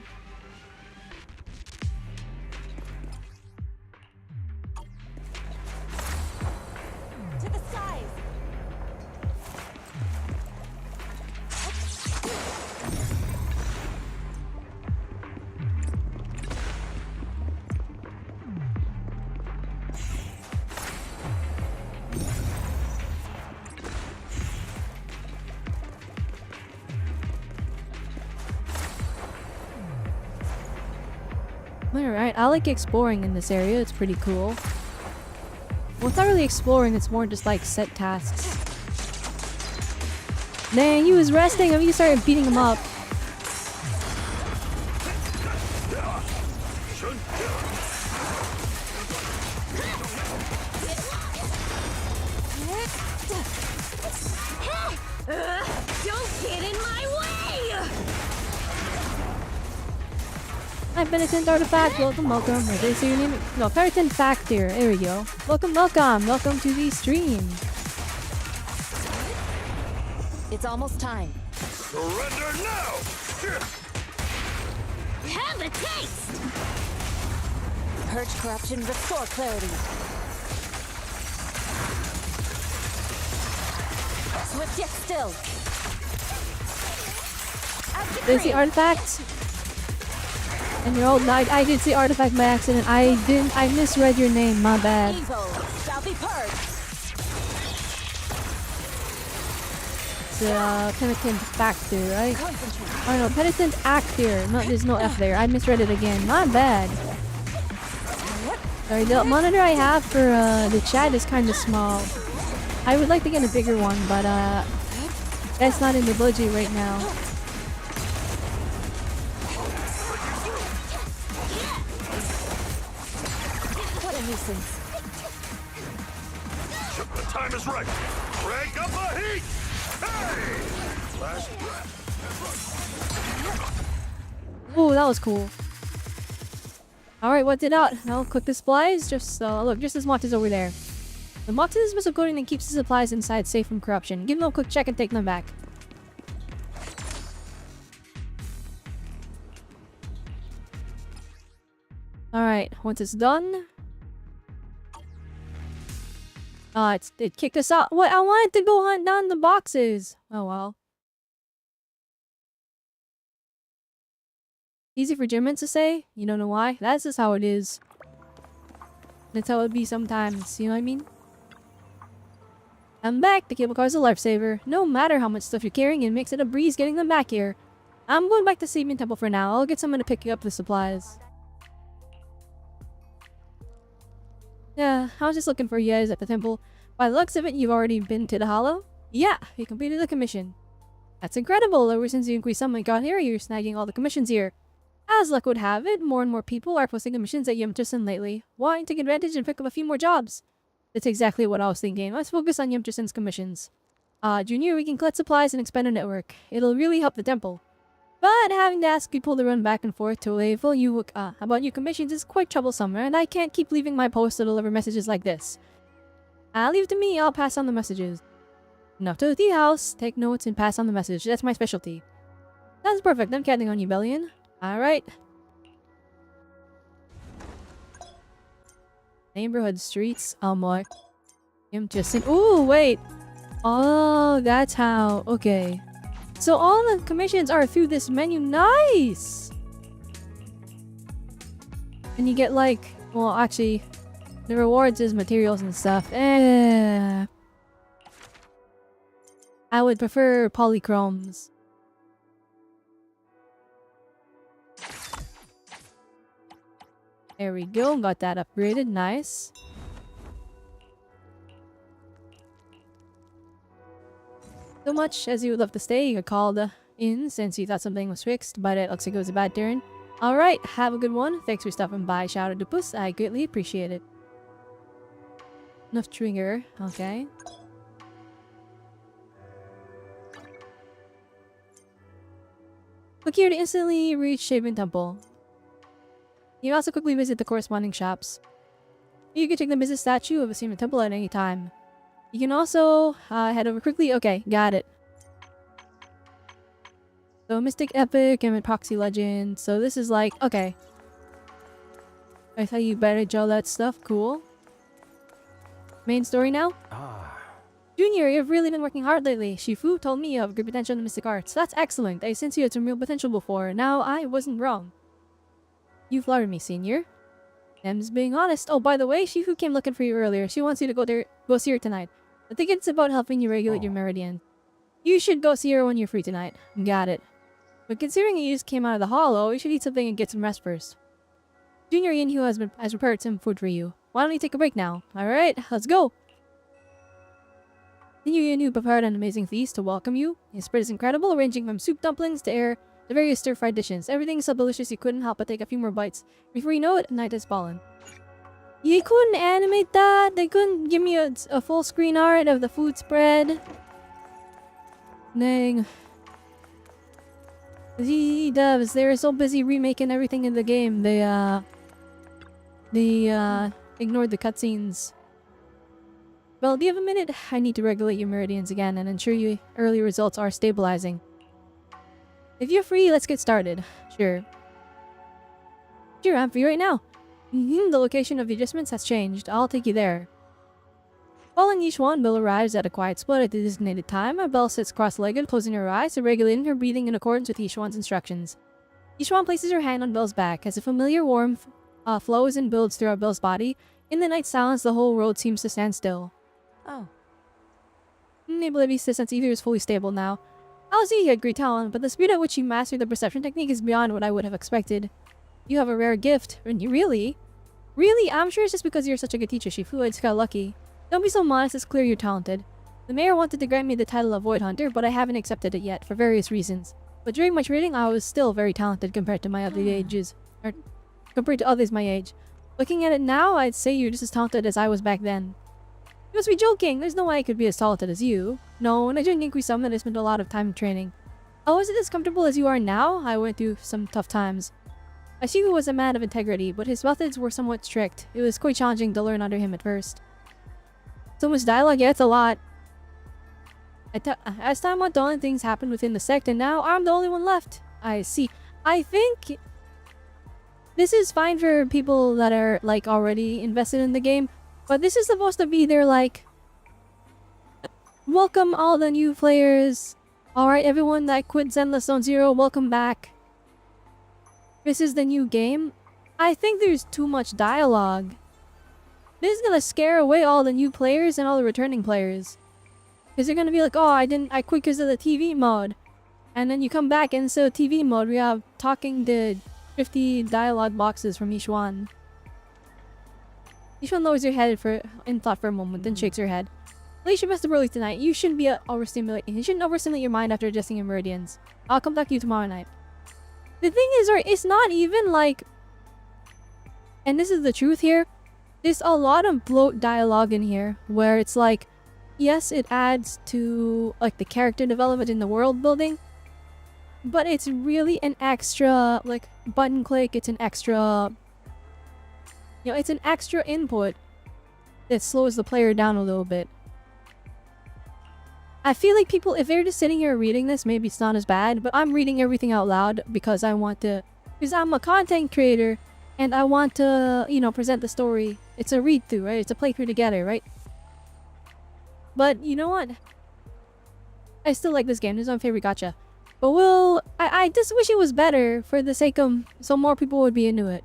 To the skies. Alright, I like exploring in this area. It's pretty cool. Well, it's not really exploring, it's more just like set tasks. Dang, he was resting and we started beating him up. Don't get in my way! Hi, Penitent Artifact. Welcome, welcome. What did I say your name? No, Penitent Factor. There we go. Welcome, welcome. Welcome to the stream. It's almost time. Surrender now! Have a taste! Purge corruption, restore clarity. Swift yet still. There's the artifact. And you're old. I did say artifact by accident. I misread your name. My bad. Evil shall be purged. It's Penitent Factor, right? Oh no, Penitent Actor. No, there's no F there. I misread it again. My bad. Sorry, the monitor I have for the chat is kind of small. I would like to get a bigger one, but that's not in the budget right now. What a nuisance. The time is right. Crank up the heat! Hey! Last breath. Ooh, that was cool. Alright, what's it out? Now click the supplies. Just look, just as much as over there. The box is a special coating that keeps the supplies inside safe from corruption. Give them a quick check and take them back. Alright, once it's done. It kicked us out. What? I wanted to go hunt down the boxes. Oh well. Easy for Germans to say. You don't know why? That's just how it is. That's how it be sometimes. You know what I mean? I'm back. The cable car is a lifesaver. No matter how much stuff you're carrying, it makes it a breeze getting them back here. I'm going back to Sabian Temple for now. I'll get someone to pick you up the supplies. Yeah, I was just looking for you guys at the temple. By the looks of it, you've already been to the Hollow? Yeah, you completed the commission. That's incredible. Ever since the Yunqui Summit got here, you're snagging all the commissions here. As luck would have it, more and more people are posting commissions at Yumtrison lately. Why take advantage and pick up a few more jobs? That's exactly what I was thinking. Let's focus on Yumtrison's commissions. Junior, we can collect supplies and expand our network. It'll really help the temple. But having to ask people to run back and forth to label you about new commissions is quite troublesome, and I can't keep leaving my post to deliver messages like this. Leave it to me, I'll pass on the messages. Now to the tea house, take notes and pass on the message. That's my specialty. That's perfect, I'm counting on you, Bellion. Alright. Neighborhood streets, more. Ooh, wait. Oh, that's how. Okay. So all the commissions are through this menu. Nice! And you get like, well, actually, the rewards is materials and stuff. I would prefer polychromes. There we go. Got that upgraded. Nice. So much as you would love to stay, you got called in since you thought something was fixed, but it looks like it was a bad turn. Alright, have a good one. Thanks for stopping by. Shout out to Puss. I greatly appreciate it. Enough trigger. Okay. Click here to instantly reach Shaven Temple. You can also quickly visit the corresponding shops. You can check the business statue of a Shaven Temple at any time. You can also head over quickly. Okay, got it. So Mystic Epic and Proxy Legend. So this is like, okay. I thought you better all that stuff. Cool. Main story now? Junior, you've really been working hard lately. Shifu told me you have great potential in the mystic arts. That's excellent. I sensed you had some real potential before. Now I wasn't wrong. You flattered me, senior. Em's being honest. Oh, by the way, Shifu came looking for you earlier. She wants you to go see her tonight. I think it's about helping you regulate your meridian. You should go see her when you're free tonight. Got it. But considering you just came out of the hollow, you should eat something and get some rest first. Junior Yinhu has prepared some food for you. Why don't you take a break now? Alright, let's go! Senior Yinhu prepared an amazing feast to welcome you. His spread is incredible, ranging from soup dumplings to various stir-fried dishes. Everything is so delicious you couldn't help but take a few more bites. Before you know it, night has fallen. You couldn't animate that? They couldn't give me a full screen art of the food spread? Dang. The devs, they're so busy remaking everything in the game, they ignored the cutscenes. Well, do you have a minute? I need to regulate your meridians again and ensure your early results are stabilizing. If you're free, let's get started. Sure. Sure, I'm free right now. The location of the adjustments has changed. I'll take you there. Following Yishuan, Belle arrives at a quiet spot at the designated time. Belle sits cross-legged, closing her eyes and regulating her breathing in accordance with Yishuan's instructions. Yishuan places her hand on Belle's back as a familiar warmth flows and builds throughout Belle's body. In the night silence, the whole world seems to stand still. Oh. Ability's sense either is fully stable now. I'll see he had great talent, but the speed at which he mastered the perception technique is beyond what I would have expected. You have a rare gift, and you really? Really? I'm sure it's just because you're such a good teacher, Shifu. I just got lucky. Don't be so modest, it's clear you're talented. The mayor wanted to grant me the title of Void Hunter, but I haven't accepted it yet, for various reasons. But during my training, I was still very talented compared to my other ages. Or, compared to others my age. Looking at it now, I'd say you're just as talented as I was back then. You must be joking! There's no way I could be as talented as you. No, when I joined Yankee Summit, I spent a lot of time training. I wasn't as comfortable as you are now. I went through some tough times. Ashifu was a man of integrity, but his methods were somewhat strict. It was quite challenging to learn under him at first. So much dialogue, yeah, it's a lot. As time went on, things happened within the sect, and now I'm the only one left. I see. I think this is fine for people that are, like, already invested in the game, but this is supposed to be their, like, welcome all the new players. Alright, everyone that quit Zenless Zone Zero, welcome back. This is the new game. I think there's too much dialogue. This is gonna scare away all the new players and all the returning players. Because they're gonna be like, oh, I quit because of the TV mode. And then you come back and so TV mode, we have talking to 50 dialogue boxes from Yishuan. Yishuan lowers her head in thought for a moment, then shakes her head. At least you messed up early tonight. You shouldn't be overstimulating. You shouldn't overstimulate your mind after adjusting your meridians. I'll come back to you tomorrow night. The thing is, it's not even like... And this is the truth here. There's a lot of bloat dialogue in here, where it's like, yes, it adds to like the character development in the world building, but it's really an extra like button click. It's an extra, it's an extra input that slows the player down a little bit. I feel like people, if they're just sitting here reading this, maybe it's not as bad, but I'm reading everything out loud because because I'm a content creator and I want to, present the story. It's a read-through, right? It's a playthrough together, right? But you know what? I still like this game. This is my favorite gacha. But I just wish it was better for the sake of so more people would be into it.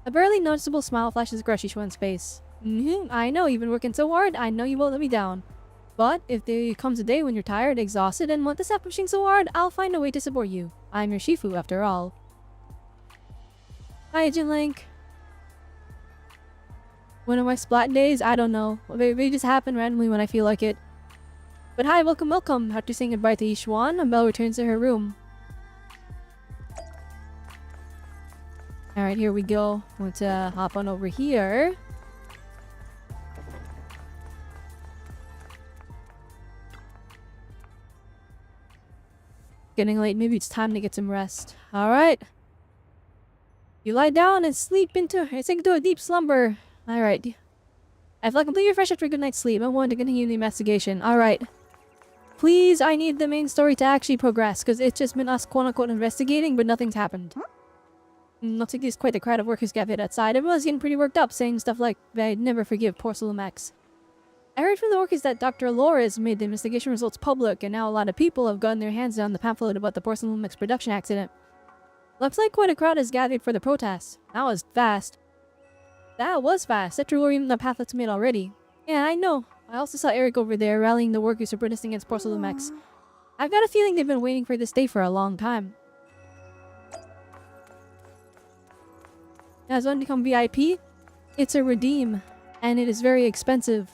A barely noticeable smile flashes across Yishuan's face. I know you've been working so hard. I know you won't let me down. But if there comes a day when you're tired, exhausted, and want to stop pushing so hard, I'll find a way to support you. I'm your Shifu after all. Hi, Jinlink. One of my splat days? I don't know. They just happen randomly when I feel like it. But hi, welcome, welcome. After saying goodbye to Yishuan, Belle returns to her room. Alright, here we go. Let's hop on over here. Getting late, maybe it's time to get some rest. Alright. You lie down and sink into a deep slumber. Alright. I feel completely refreshed after a good night's sleep. I want to continue the investigation. Alright. Please, I need the main story to actually progress, because it's just been us quote-unquote investigating, but nothing's happened. Looks like there's quite a crowd of workers gathered outside. Everyone's getting pretty worked up, saying stuff like, "I'd never forgive Porcelain Max." I heard from the workers that Dr. Lores made the investigation results public, and now a lot of people have gotten their hands on the pamphlet about the Porcelain Max production accident. Looks like quite a crowd has gathered for the protest. That was fast. That was fast. That true, or even the pamphlets made already. Yeah, I know. I also saw Eric over there rallying the workers who are protesting against Porcelain Max. I've got a feeling they've been waiting for this day for a long time. As one become VIP, it's a redeem, and it is very expensive.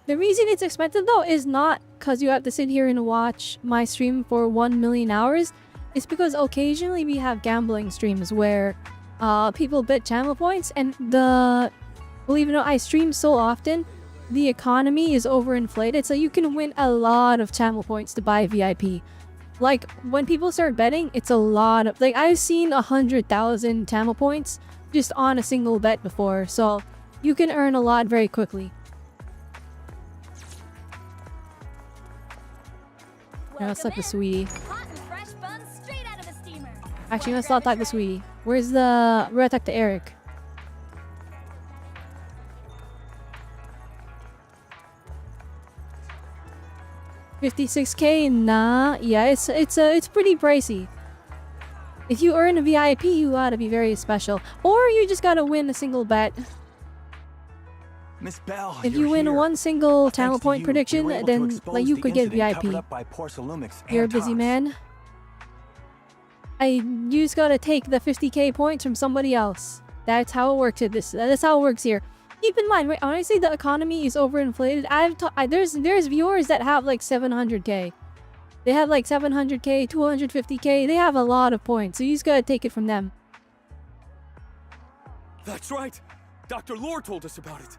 The reason it's expensive though is not because you have to sit here and watch my stream for 1 million hours. It's because occasionally we have gambling streams where people bet channel points, and believe it or not, I stream so often, the economy is overinflated, so you can win a lot of channel points to buy VIP. Like, when people start betting, it's a lot of... Like, I've seen 100,000 channel points just on a single bet before, so you can earn a lot very quickly. Yeah, let's talk to Sweetie. Actually, let's not talk to Sweetie. Where's the... We're gonna talk to Eric. $56K? Nah. Yeah, it's pretty pricey. If you earn a VIP, you gotta be very special. Or you just gotta win a single bet. Miss Belle, if you win one single channel point prediction, then like you could get VIP. You're a busy man. You just gotta take the 50K points from somebody else. That's how it works at this. That's how it works here. Keep in mind, when I say the economy is overinflated, there's viewers that have like 700K. They have like 700K, 250K. They have a lot of points, so you just gotta take it from them. That's right. Dr. Lore told us about it.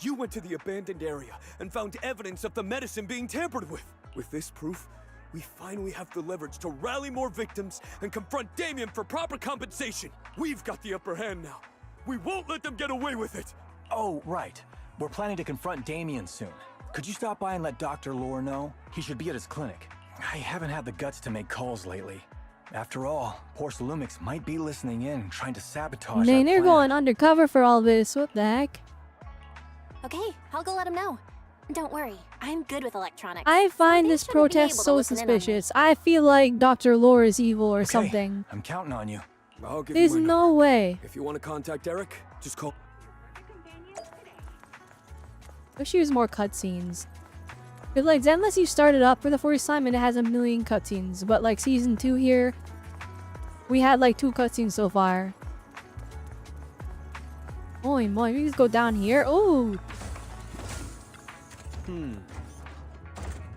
You went to the abandoned area and found evidence of the medicine being tampered with. With this proof, we finally have the leverage to rally more victims and confront Damien for proper compensation. We've got the upper hand now. We won't let them get away with it. Oh, right. We're planning to confront Damien soon. Could you stop by and let Dr. Lore know? He should be at his clinic. I haven't had the guts to make calls lately. After all, Porcelumix might be listening in, trying to sabotage Man, our they're plan. going undercover for all this. What the heck? Okay, I'll go let him know. Don't worry, I'm good with electronics. I find this protest so suspicious. I feel like Dr. Lore is evil or something. I'm counting on you. I'll give There's you my no number. way. If you want to contact Eric, just call. Wish there was more cutscenes. But like Zenless, you started up for the first time and it has a million cutscenes. But like season 2 here, we had like 2 cutscenes so far. Holy moly, we just go down here. Oh!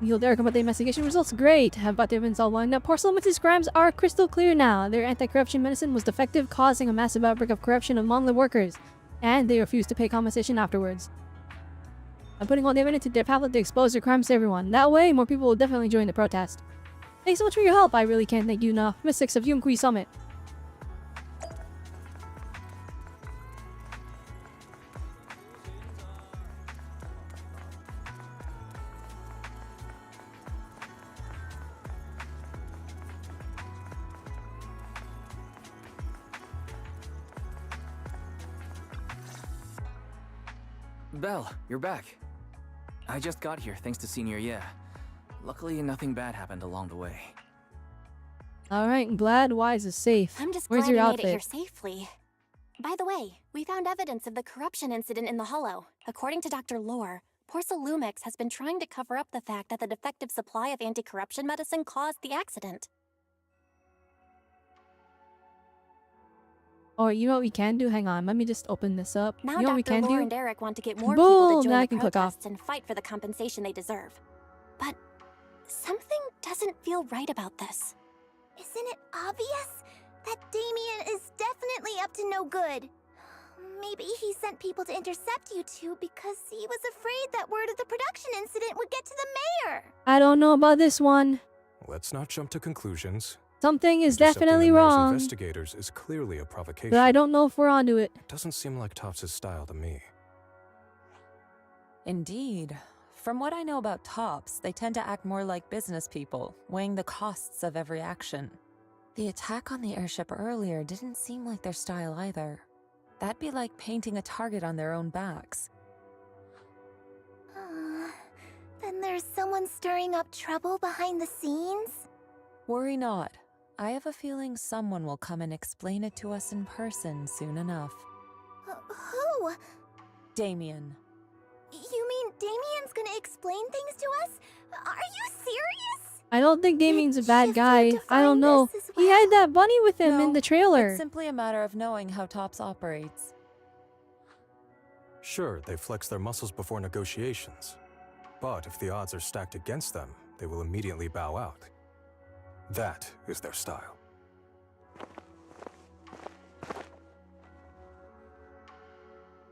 You'll Eric about the investigation results. Great. How about the evidence all lined up? Porcelumix's crimes are crystal clear now. Their anti-corruption medicine was defective, causing a massive outbreak of corruption among the workers. And they refused to pay compensation afterwards. I'm putting all the evidence into their pamphlet to expose their crimes to everyone. That way, more people will definitely join the protest. Thanks so much for your help. I really can't thank you enough. Mystics of Yunkui Summit. Belle, you're back. I just got here thanks to Senior Ye. Luckily, nothing bad happened along the way. Alright, glad Wise is safe. I'm just Where's glad your you made it outfit? here safely. By the way, we found evidence of the corruption incident in the Hollow. According to Dr. Lore, Porcelumix has been trying to cover up the fact that the defective supply of anti-corruption medicine caused the accident. Or you know what we can do? Hang on, let me just open this up. Now You know what we Dr. can Lore do? and Eric want to get more people Boom! to Now I join can the click off. protests and fight for the compensation they deserve. But something doesn't feel right about this. Isn't it obvious? That Damien is definitely up to no good. Maybe he sent people to intercept you two because he was afraid that word of the production incident would get to the mayor. I don't know about this one. Let's not jump to conclusions. Something is Intercepting definitely the mayor's wrong. investigators is clearly a provocation. But I don't know if we're onto it. Doesn't seem like Topps' style to me. Indeed. From what I know about Topps, they tend to act more like business people, weighing the costs of every action. The attack on the airship earlier didn't seem like their style either. That'd be like painting a target on their own backs. Then there's someone stirring up trouble behind the scenes? Worry not. I have a feeling someone will come and explain it to us in person soon enough. Who? Damien. You mean Damien's gonna explain things to us? Are you serious? I don't think Damien's a bad guy. I don't know. He had that bunny with him in the trailer. It's simply a matter of knowing how Topps operates. Sure, they flex their muscles before negotiations. But if the odds are stacked against them, they will immediately bow out. That is their style.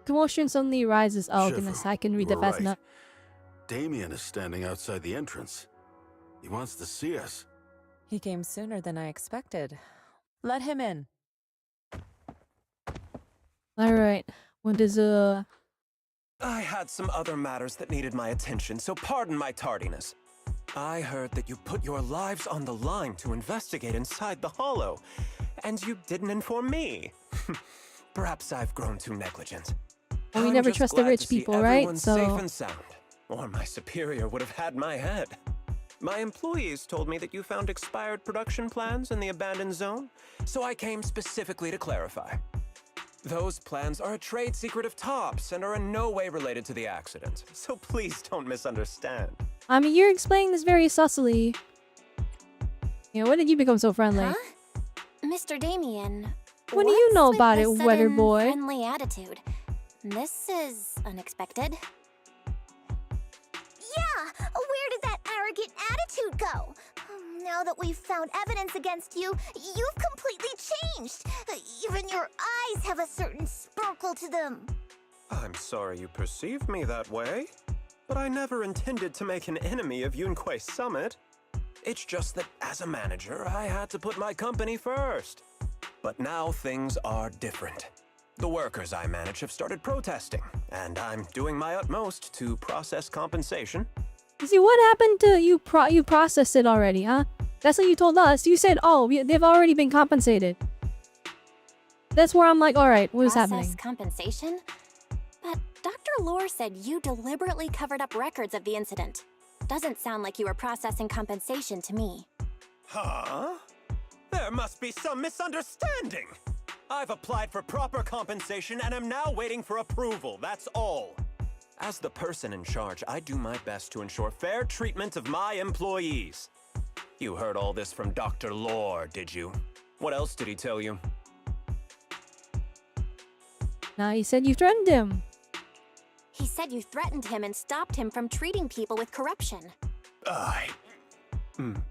Commotion suddenly rises. Oh, Shiver, goodness, I can read you the were fast right. enough. Damien is standing outside the entrance. He wants to see us. He came sooner than I expected. Let him in. Alright. What is I had some other matters that needed my attention, so pardon my tardiness. I heard that you put your lives on the line to investigate inside the Hollow, and you didn't inform me. Perhaps I've grown too negligent. Well, we I'm never just trust the glad rich to see people, right? everyone So safe and sound, or my superior would have had my head. My employees told me that you found expired production plans in the abandoned zone, so I came specifically to clarify. Those plans are a trade secret of Topps and are in no way related to the accident, so please don't misunderstand. I mean, you're explaining this very sussily. You know, when did you become so friendly? Huh? Mr. Damien. What do you know what's about with it, the weather sudden boy? Friendly attitude. This is unexpected. Yeah, where did that arrogant attitude go? Now that we've found evidence against you, you've completely changed. Even your eyes have a certain sparkle to them. I'm sorry you perceive me that way, but I never intended to make an enemy of Yunquay Summit. It's just that as a manager, I had to put my company first. But now things are different. The workers I manage have started protesting, and I'm doing my utmost to process compensation. You see, what happened to you? You processed it already, huh? That's what you told us. You said, oh, they've already been compensated. That's where I'm like, all right, what is happening? Compensation? But Dr. Lore said you deliberately covered up records of the incident. Doesn't sound like you were processing compensation to me. Huh? There must be some misunderstanding. I've applied for proper compensation and am now waiting for approval, that's all. As the person in charge, I do my best to ensure fair treatment of my employees. You heard all this from Dr. Lore, did you? What else did he tell you? Now he said you threatened him. He said you threatened him and stopped him from treating people with corruption.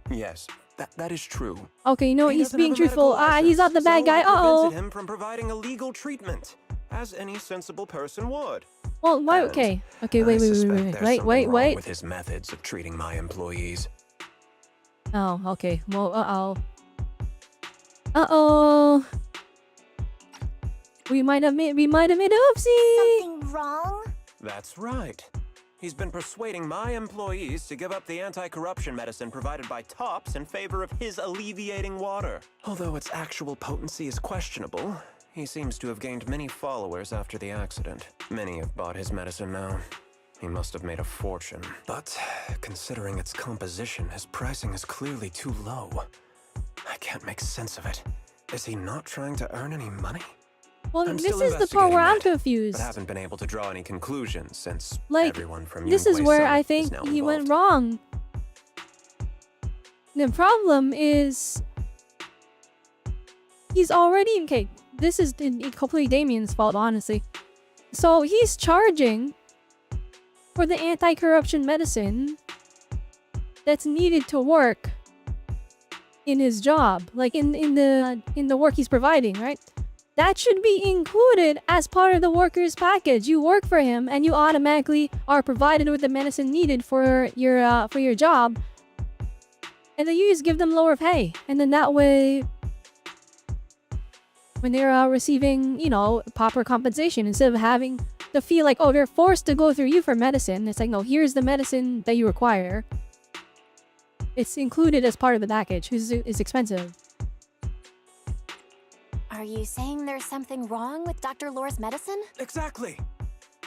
Yes, that is true. Okay, you know what? He He's doesn't being have a truthful. medical He's not the bad so guy. I Uh-oh. prevented him from providing illegal treatment, as any sensible person would. Well, why? Okay. Okay, wait. There's something wrong Wait. with his methods of treating my employees. Oh, okay. Well, uh-oh. We might have made a oopsie. Something wrong? That's right. He's been persuading my employees to give up the anti-corruption medicine provided by Topps in favor of his alleviating water. Although its actual potency is questionable, he seems to have gained many followers after the accident. Many have bought his medicine now. He must have made a fortune. But considering its composition, his pricing is clearly too low. I can't make sense of it. Is he not trying to earn any money? Well, I'm this still is the part where I'm investigating that, confused. but haven't been able to draw any conclusions since Like, everyone from this is Yunquei where Summit I is think now he involved. went wrong. The problem is he's already okay. This is completely Damien's fault, honestly. So he's charging for the anti-corruption medicine that's needed to work in his job, like in the work he's providing, right? That should be included as part of the worker's package. You work for him, and you automatically are provided with the medicine needed for your job. And then you just give them lower pay, and then that way, when they're receiving, you know, proper compensation, instead of having to feel like, oh, they're forced to go through you for medicine. It's like, no, here's the medicine that you require. It's included as part of the package. It's expensive. Are you saying there's something wrong with Dr. Lore's medicine? Exactly.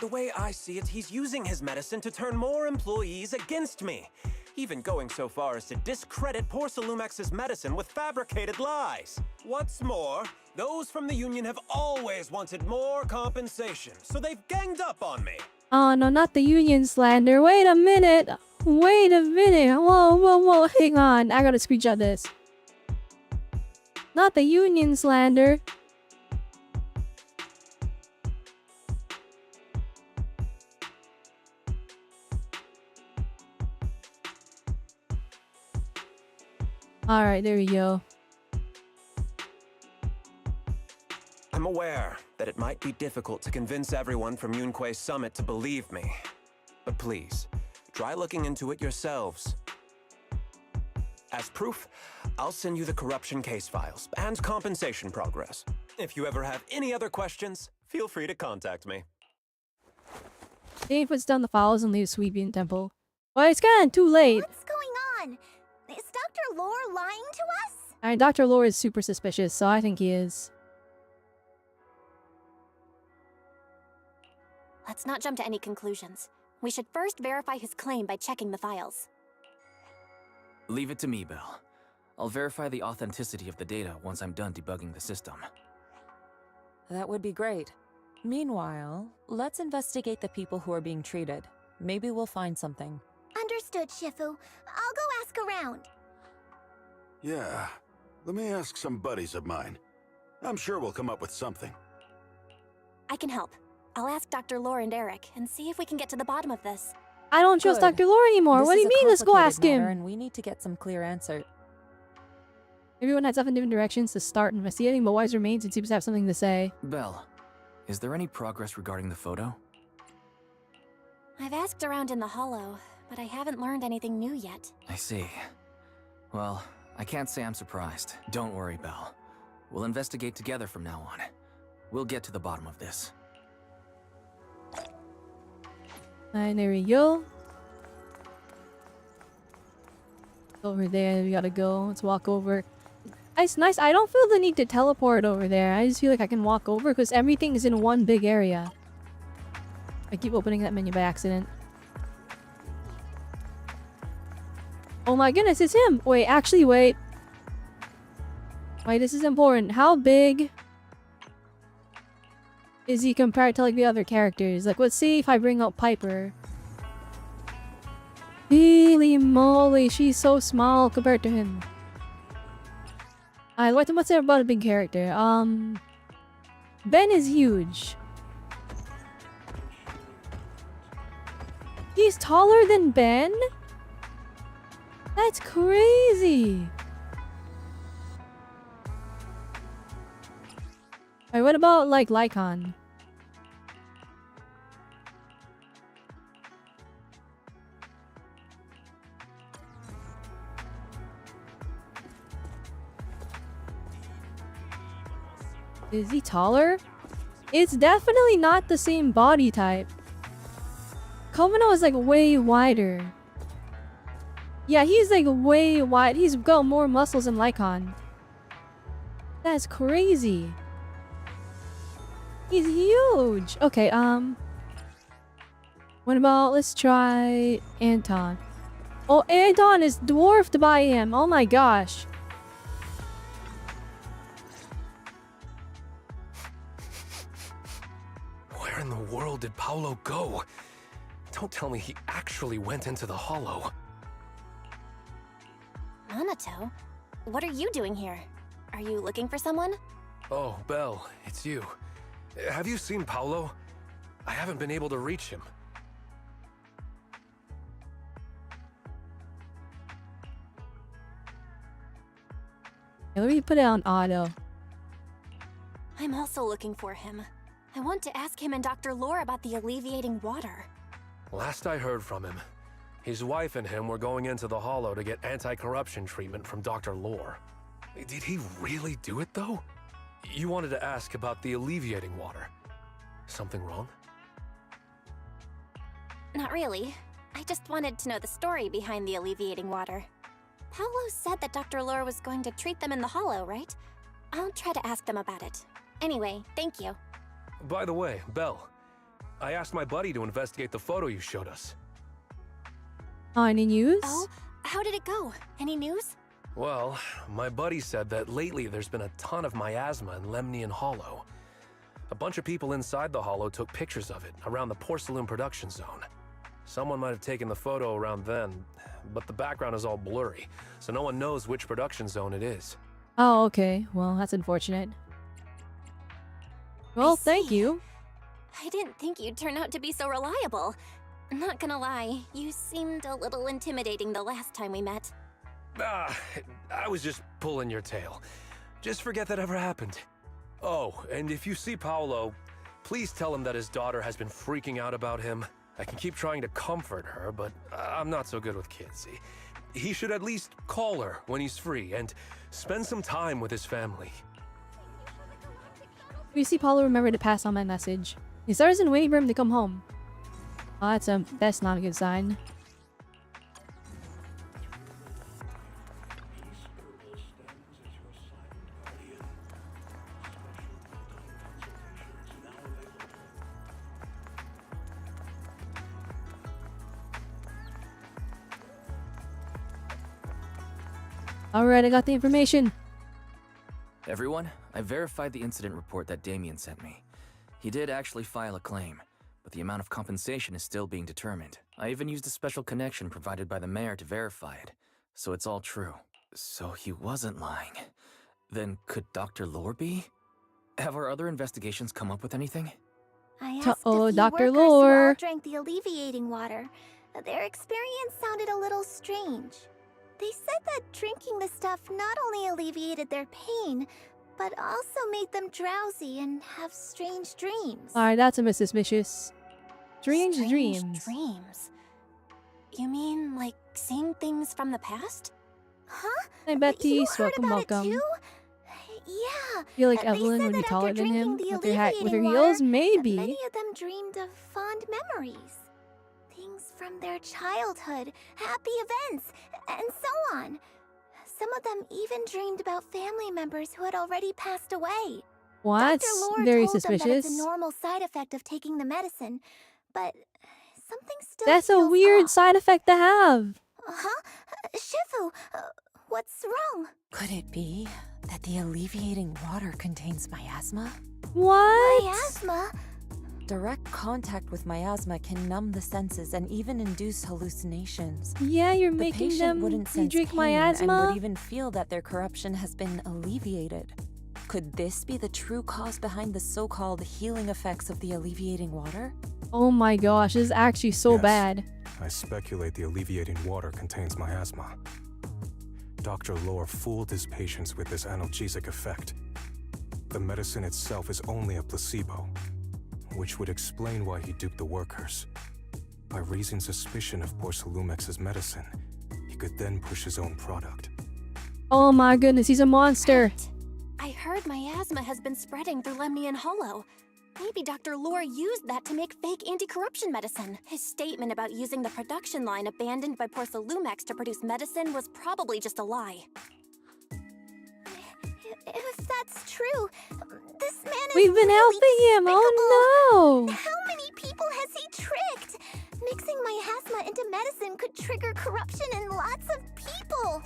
The way I see it, he's using his medicine to turn more employees against me. Even going so far as to discredit Porcelumex's medicine with fabricated lies. What's more, those from the union have always wanted more compensation, so they've ganged up on me. Oh, no, not the union slander. Wait a minute. Wait a minute. Whoa, whoa, whoa. Hang on. I gotta screenshot this. Not the union slander. Alright, there we go. I'm aware that it might be difficult to convince everyone from Yunquei Summit to believe me. But please, try looking into it yourselves. As proof, I'll send you the corruption case files and compensation progress. If you ever have any other questions, feel free to contact me. Dane puts down the files and leaves Sweepian Temple. Well, it's kinda too late. What's going on? Is Dr. Lore lying to us? Alright, Dr. Lore is super suspicious, so I think he is. Let's not jump to any conclusions. We should first verify his claim by checking the files. Leave it to me, Belle. I'll verify the authenticity of the data once I'm done debugging the system. That would be great. Meanwhile, let's investigate the people who are being treated. Maybe we'll find something. Understood, Shifu. I'll go ask around. Yeah, let me ask some buddies of mine. I'm sure we'll come up with something. I can help. I'll ask Dr. Lore and Eric and see if we can get to the bottom of this. I don't trust Good. Dr. Lore anymore. This What do is you a mean? Let's go complicated ask him. matter, and we need to get some clear answer. Everyone heads off in different directions to start investigating, but Wise remains and seems to have something to say. Belle, is there any progress regarding the photo? I've asked around in the Hollow, but I haven't learned anything new yet. I see. Well, I can't say I'm surprised. Don't worry, Belle. We'll investigate together from now on. We'll get to the bottom of this. Alright, there we go. Over there, we gotta go. Let's walk over. It's nice. I don't feel the need to teleport over there. I just feel like I can walk over because everything is in one big area. I keep opening that menu by accident. Oh my goodness, it's him! Wait, actually, wait. Wait, this is important. How big is he compared to like the other characters? Like, let's see if I bring up Piper. Holy moly, she's so small compared to him. What's there about a big character? Ben is huge. He's taller than Ben? That's crazy. Alright, what about like Lycon? Is he taller? It's definitely not the same body type. Komino is like way wider. Yeah, he's like way wide. He's got more muscles than Lycon. That's crazy. He's huge. Okay, What about, let's try Anton. Oh, Anton is dwarfed by him. Oh my gosh. Where in the world did Paolo go? Don't tell me he actually went into the hollow. Minato, what are you doing here? Are you looking for someone? Oh, Belle, it's you. Have you seen Paolo? I haven't been able to reach him. Let me put it on auto. I'm also looking for him. I want to ask him and Dr. Lore about the alleviating water. Last I heard from him, his wife and him were going into the hollow to get anti-corruption treatment from Dr. Lore. Did he really do it, though? You wanted to ask about the alleviating water. Something wrong? Not really. I just wanted to know the story behind the alleviating water. Paolo said that Dr. Lore was going to treat them in the hollow, right? I'll try to ask them about it. Anyway, thank you. By the way, Belle, I asked my buddy to investigate the photo you showed us. Any news? Oh, how did it go? Any news? Well, my buddy said that lately there's been a ton of miasma in Lemnian Hollow. A bunch of people inside the hollow took pictures of it around the porcelain production zone. Someone might have taken the photo around then, but the background is all blurry, so no one knows which production zone it is. Oh, okay. Well, that's unfortunate. Well, thank you. I didn't think you'd turn out to be so reliable. Not gonna lie, you seemed a little intimidating the last time we met. I was just pulling your tail. Just forget that ever happened. Oh, and if you see Paolo, please tell him that his daughter has been freaking out about him. I can keep trying to comfort her, but I'm not so good with kids. He should at least call her when he's free and spend some time with his family. We see Paulo remember to pass on my message. He starts in waiting for him to come home. Oh, that's not a good sign. Alright, I got the information. Everyone, I verified the incident report that Damien sent me. He did actually file a claim, but the amount of compensation is still being determined. I even used a special connection provided by the mayor to verify it, so it's all true. So he wasn't lying. Then could Dr. Lore be? Have our other investigations come up with anything? I asked a few Dr. workers Lore. who all drank the alleviating water. Their experience sounded a little strange. They said that drinking the stuff not only alleviated their pain, but also made them drowsy and have strange dreams. Alright, that's a bit suspicious. Strange dreams. Dreams? You mean like seeing things from the past? Huh? Hey Betty, welcome, welcome. Yeah. Feel like they Evelyn said would be that taller after than him drinking the with her alleviating heels, water, maybe. Many of them dreamed of fond memories. Things from their childhood, happy events, and so on. Some of them even dreamed about family members who had already passed away. What? Dr. Lore Very told them that it's suspicious. a normal side effect of taking the medicine, but something still That's a feels weird off. side effect to have. Huh? Shifu, what's wrong? Could it be that the alleviating water contains miasma? What? Miasma? Direct contact with miasma can numb the senses and even induce hallucinations. Yeah, you're The making patient them wouldn't sense drink pain miasma? and would even feel that their corruption has been alleviated. Could this be the true cause behind the so-called healing effects of the alleviating water? Oh my gosh, this is actually so Yes. bad. I speculate the alleviating water contains miasma. Dr. Lore fooled his patients with this analgesic effect. The medicine itself is only a placebo, which would explain why he duped the workers. By raising suspicion of Porcelumex's medicine, he could then push his own product. Oh my goodness, he's a monster. I heard miasma has been spreading through Lemnian Hollow. Maybe Dr. Lore used that to make fake anti-corruption medicine. His statement about using the production line abandoned by Porcelumex to produce medicine was probably just a lie. If that's true, this man is We've been really helping him. despicable. Oh no. How many people has he tricked? miasma into medicine could trigger corruption in lots of people.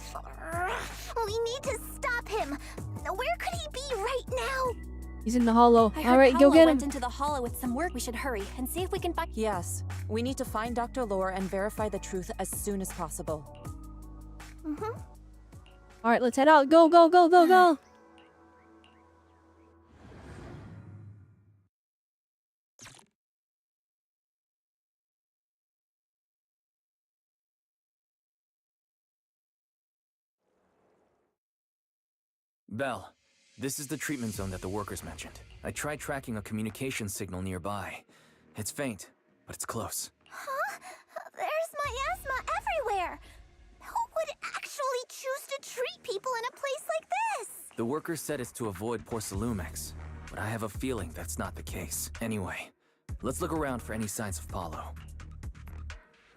We need to stop him. Where could he be right now? He's in the hollow. I All heard right, go Paolo get him. went into the hollow with some work. We should hurry and see if we can find. Yes, we need to find Dr. Lore and verify the truth as soon as possible. All right, let's head out. Go, go, go, go, go. Belle, this is the treatment zone that the workers mentioned. I tried tracking a communication signal nearby. It's faint, but it's close. Huh? There's miasma everywhere. Who would actually choose to treat people in a place like this? The workers said it's to avoid Porcelumex, but I have a feeling that's not the case. Anyway, let's look around for any signs of Paulo.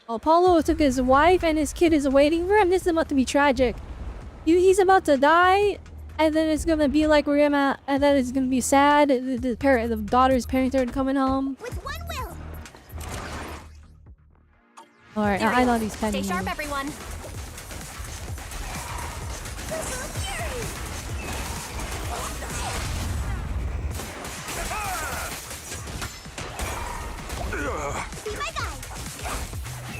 Oh, Paulo took his wife and his kid is waiting for him. This is about to be tragic. He's about to die, and then it's gonna be like where I'm at, and then it's gonna be sad. The daughter's parents are coming home. With one will. All right, I know these Stay pennies. sharp, everyone. Be my guide.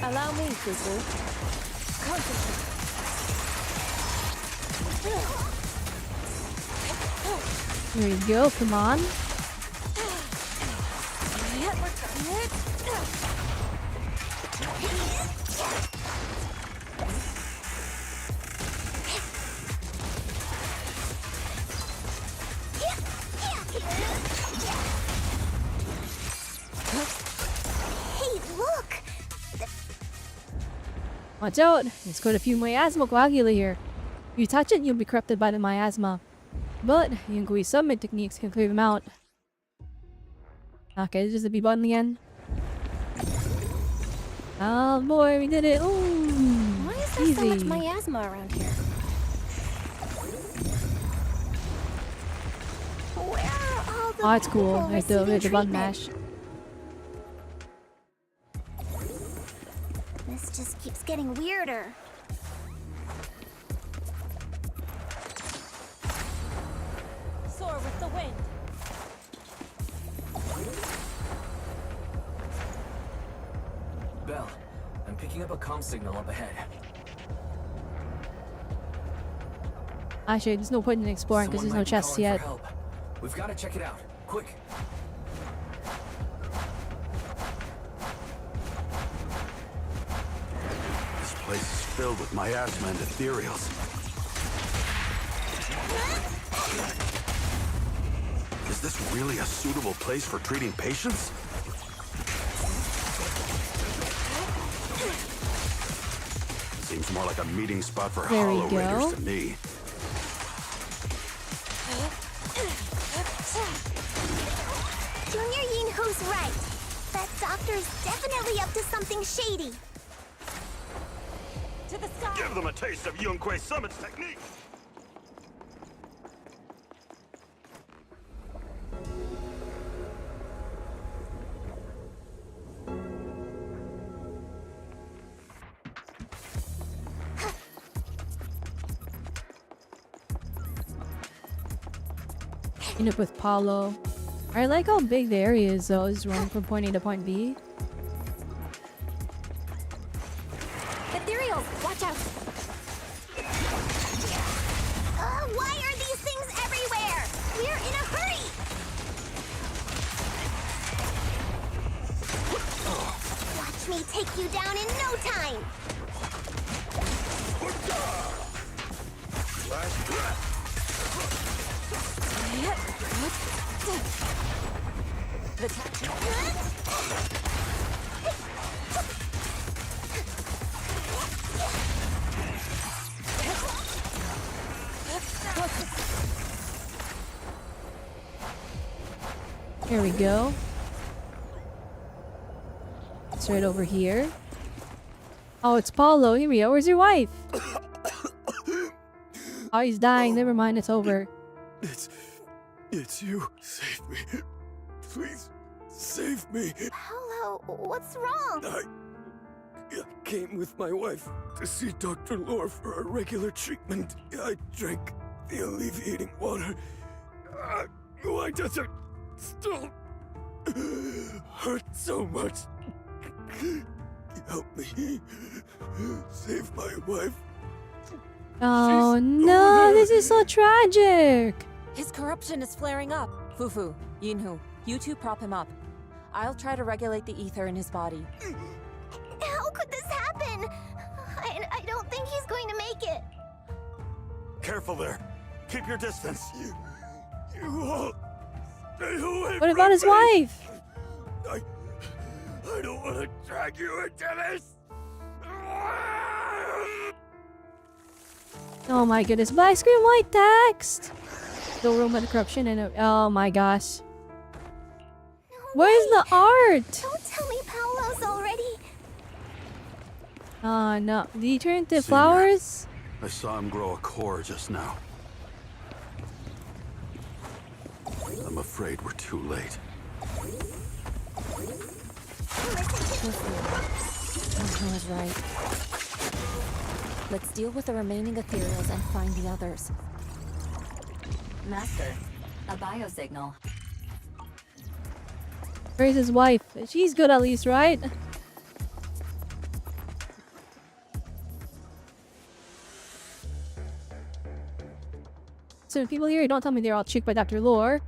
Allow me, Cuckoo. Concentrate. There you go. Come on. Hey, look. Watch out. It's got a few miasma coagula here. If you touch it, you'll be corrupted by the miasma. But Yunkui's summit techniques can clear them out. Okay, this is the B button again. Oh boy, we did it. Ooh, Why is there so much easy. miasma around here? Where are all the Oh, it's cool. people Right there, receiving the button treatment? mash. This just keeps getting weirder. Soar with the wind. Belle, I'm picking up a comm signal up ahead. Actually, there's no point in exploring because there's Someone no might be chests calling for yet. help. We've got to check it out. Quick. This place is filled with miasma and ethereals. Is this really a suitable place for treating patients? Seems more like a meeting spot for There we Hollow Raiders go. to me. Junior Yinhu's right. That doctor's definitely up to something shady. To the sky. Give them a taste of Yunquei Summit's technique! Meet up with Paulo. I like how big the area is though. It's running from point A to point B. Ethereals, watch out. Why are these things everywhere? We're in a hurry. Watch me take you down in no time. Last breath. Here we go. It's right over here. Oh, it's Paulo. Here we go. Where's your wife? Oh, he's dying. Never mind. It's over. It's you. Save me. Please, save me. Paulo, what's wrong? I came with my wife to see Dr. Lore for a regular treatment. I drank the alleviating water. Why does it still hurt so much? Help me. Save my wife. Oh no, this is so tragic. His corruption is flaring up. Fufu, Yinhu, you two prop him up. I'll try to regulate the ether in his body. How could this happen? I don't think he's going to make it. Careful there. Keep your distance. You all stay away What about his wife? I don't want to drag you into this. Oh my goodness, black screen, white text. The room of the corruption and oh my gosh. Where's the art? Don't tell me Paolo's already. Oh no, did he turn into Senior, flowers? I saw him grow a core just now. I'm afraid we're too late. Yinhu is right. Let's deal with the remaining ethereals and find the others. Master, a biosignal. Where's his wife? She's good at least, right? So people here, don't tell me they're all cheeked by Dr. Lore.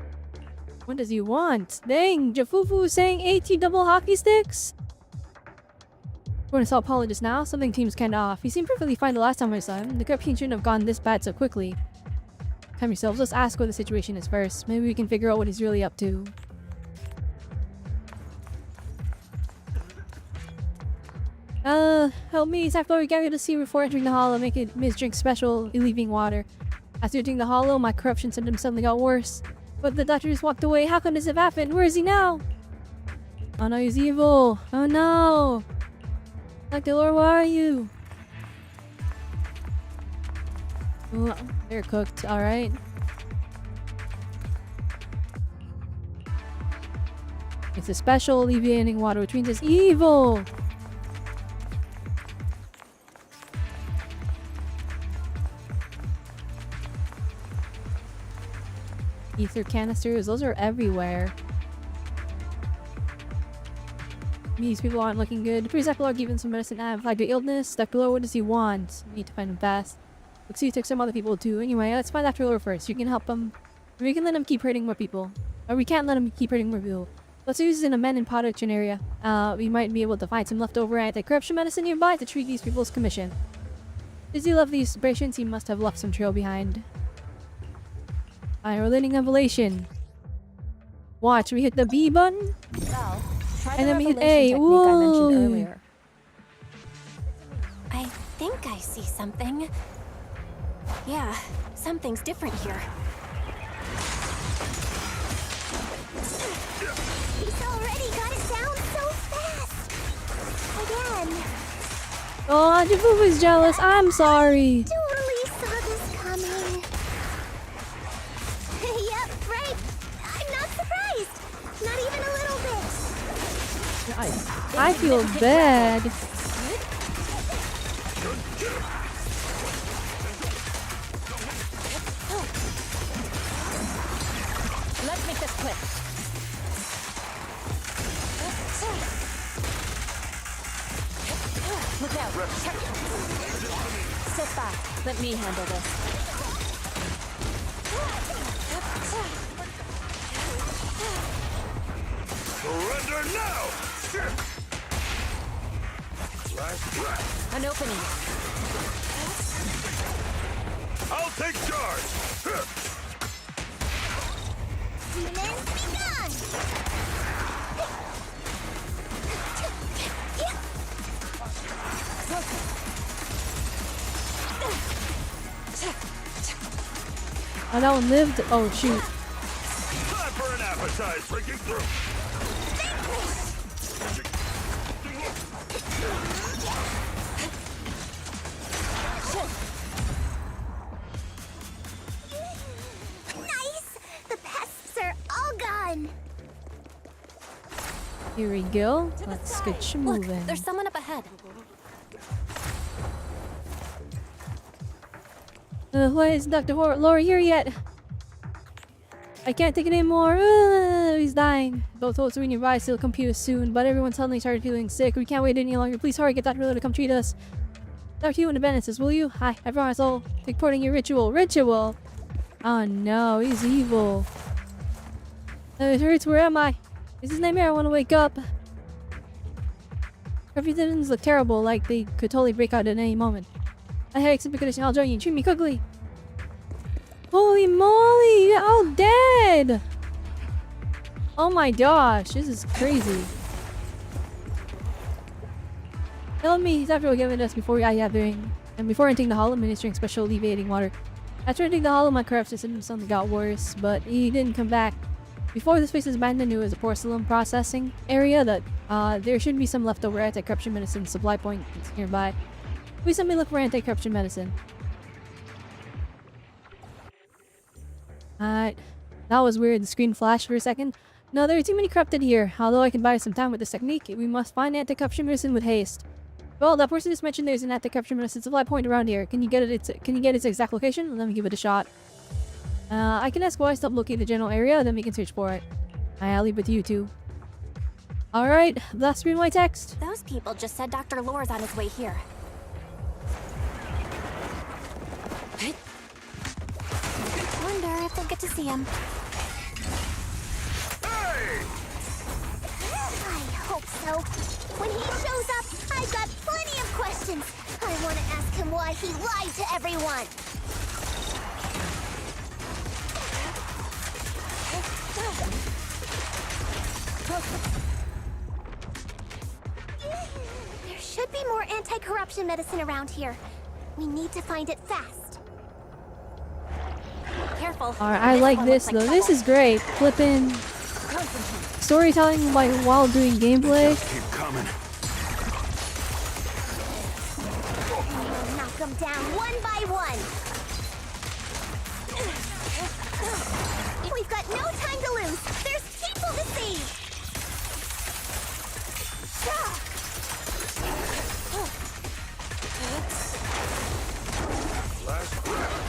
What does he want? Dang, Jafufu saying AT double hockey sticks? We're gonna solve Paula just now. Something seems kinda off. He seemed perfectly fine the last time I saw him. The corruption shouldn't have gone this bad so quickly. Calm yourselves, let's ask what the situation is first. Maybe we can figure out what he's really up to. Help me. It's after we got you to see before entering the hollow. Make it Miss Drink special, leaving water. After entering the hollow, my corruption symptoms suddenly got worse. But the doctor just walked away. How can this have happened? Where is he now? Oh no, he's evil. Oh no. Dr. Lore, where are you? Oh, they're cooked. Alright. It's a special alleviating water, which means it's evil. Ether canisters, those are everywhere. These people aren't looking good. The people are given some medicine to amplify the illness. Dr. Lore, what does he want? We need to find him fast. Looks like he took some other people too. Anyway, let's find Dr. Lore first. You can help him. We can let him keep hurting more people. Or we can't let him keep hurting more people. Let's use this in a men in production area. We might be able to find some leftover anti-corruption medicine nearby to treat these people's commission. Does he love these patients? He must have left some trail behind. Alright, we're learning Evolution. Watch, we hit the B button. Val, try And the then we hit revelation A. technique I mentioned Whoa. earlier. I think I see something. Yeah, something's different here. He's already got it down so fast. Again. Oh, Jafufu's jealous. I'm sorry. Totally saw this coming. Yep, right. I'm not surprised. Not even a little bit. I feel bad. Let's make this quick. Look out. Sit back. Let me handle this. Surrender now! An opening. I'll take charge! Demons begun. Oh, that one lived. Oh, shoot. Time for an appetite, breaking through! Nice! The pests are all gone. Here we go. Let's get you Look, moving. there's someone up ahead. Why isn't Dr. Laura here yet? I can't take it anymore. He's dying. Both hopes are nearby, still compute soon, but everyone suddenly started feeling sick. We can't wait any longer. Please hurry, get Dr. Laura to come treat us. Dr. Hugh and the Bennett's, will you? Hi, everyone, all take part in your ritual. Ritual? Oh no, he's evil. It hurts, where am I? Is this nightmare? I want to wake up. Everything's look terrible, like they could totally break out at any moment. I have some condition, I'll join you. Treat me quickly. Holy moly, they're all dead! Oh my gosh, this is crazy. Tell me, he's after giving us before before entering the hollow, administering special alleviating water. After entering the hollow, my corruption system suddenly got worse, but he didn't come back. Before this place was abandoned, it was a porcelain processing area that there should be some leftover anti-corruption medicine supply point nearby. Please let me look for anti-corruption medicine. Alright. That was weird. The screen flashed for a second. No, there are too many corrupted here. Although I can buy some time with this technique, we must find anti-corruption medicine with haste. Well, that person just mentioned there's an anti-corruption medicine supply point around here. Can you get its exact location? Let me give it a shot. I can ask why I stopped looking at the general area, then we can search for it. I'll leave it with you two. Alright, that's been my text. Those people just said Dr. Lore's on his way here. Wonder if they'll get to see him. I hope so. When he shows up, I've got plenty of questions. I want to ask him why he lied to everyone. There should be more anti-corruption medicine around here. We need to find it fast. Careful. Alright, I like this though. This is great. Flipping storytelling while doing gameplay. Keep coming. We'll knock them down one by one. We've got no time to lose. There's people to save.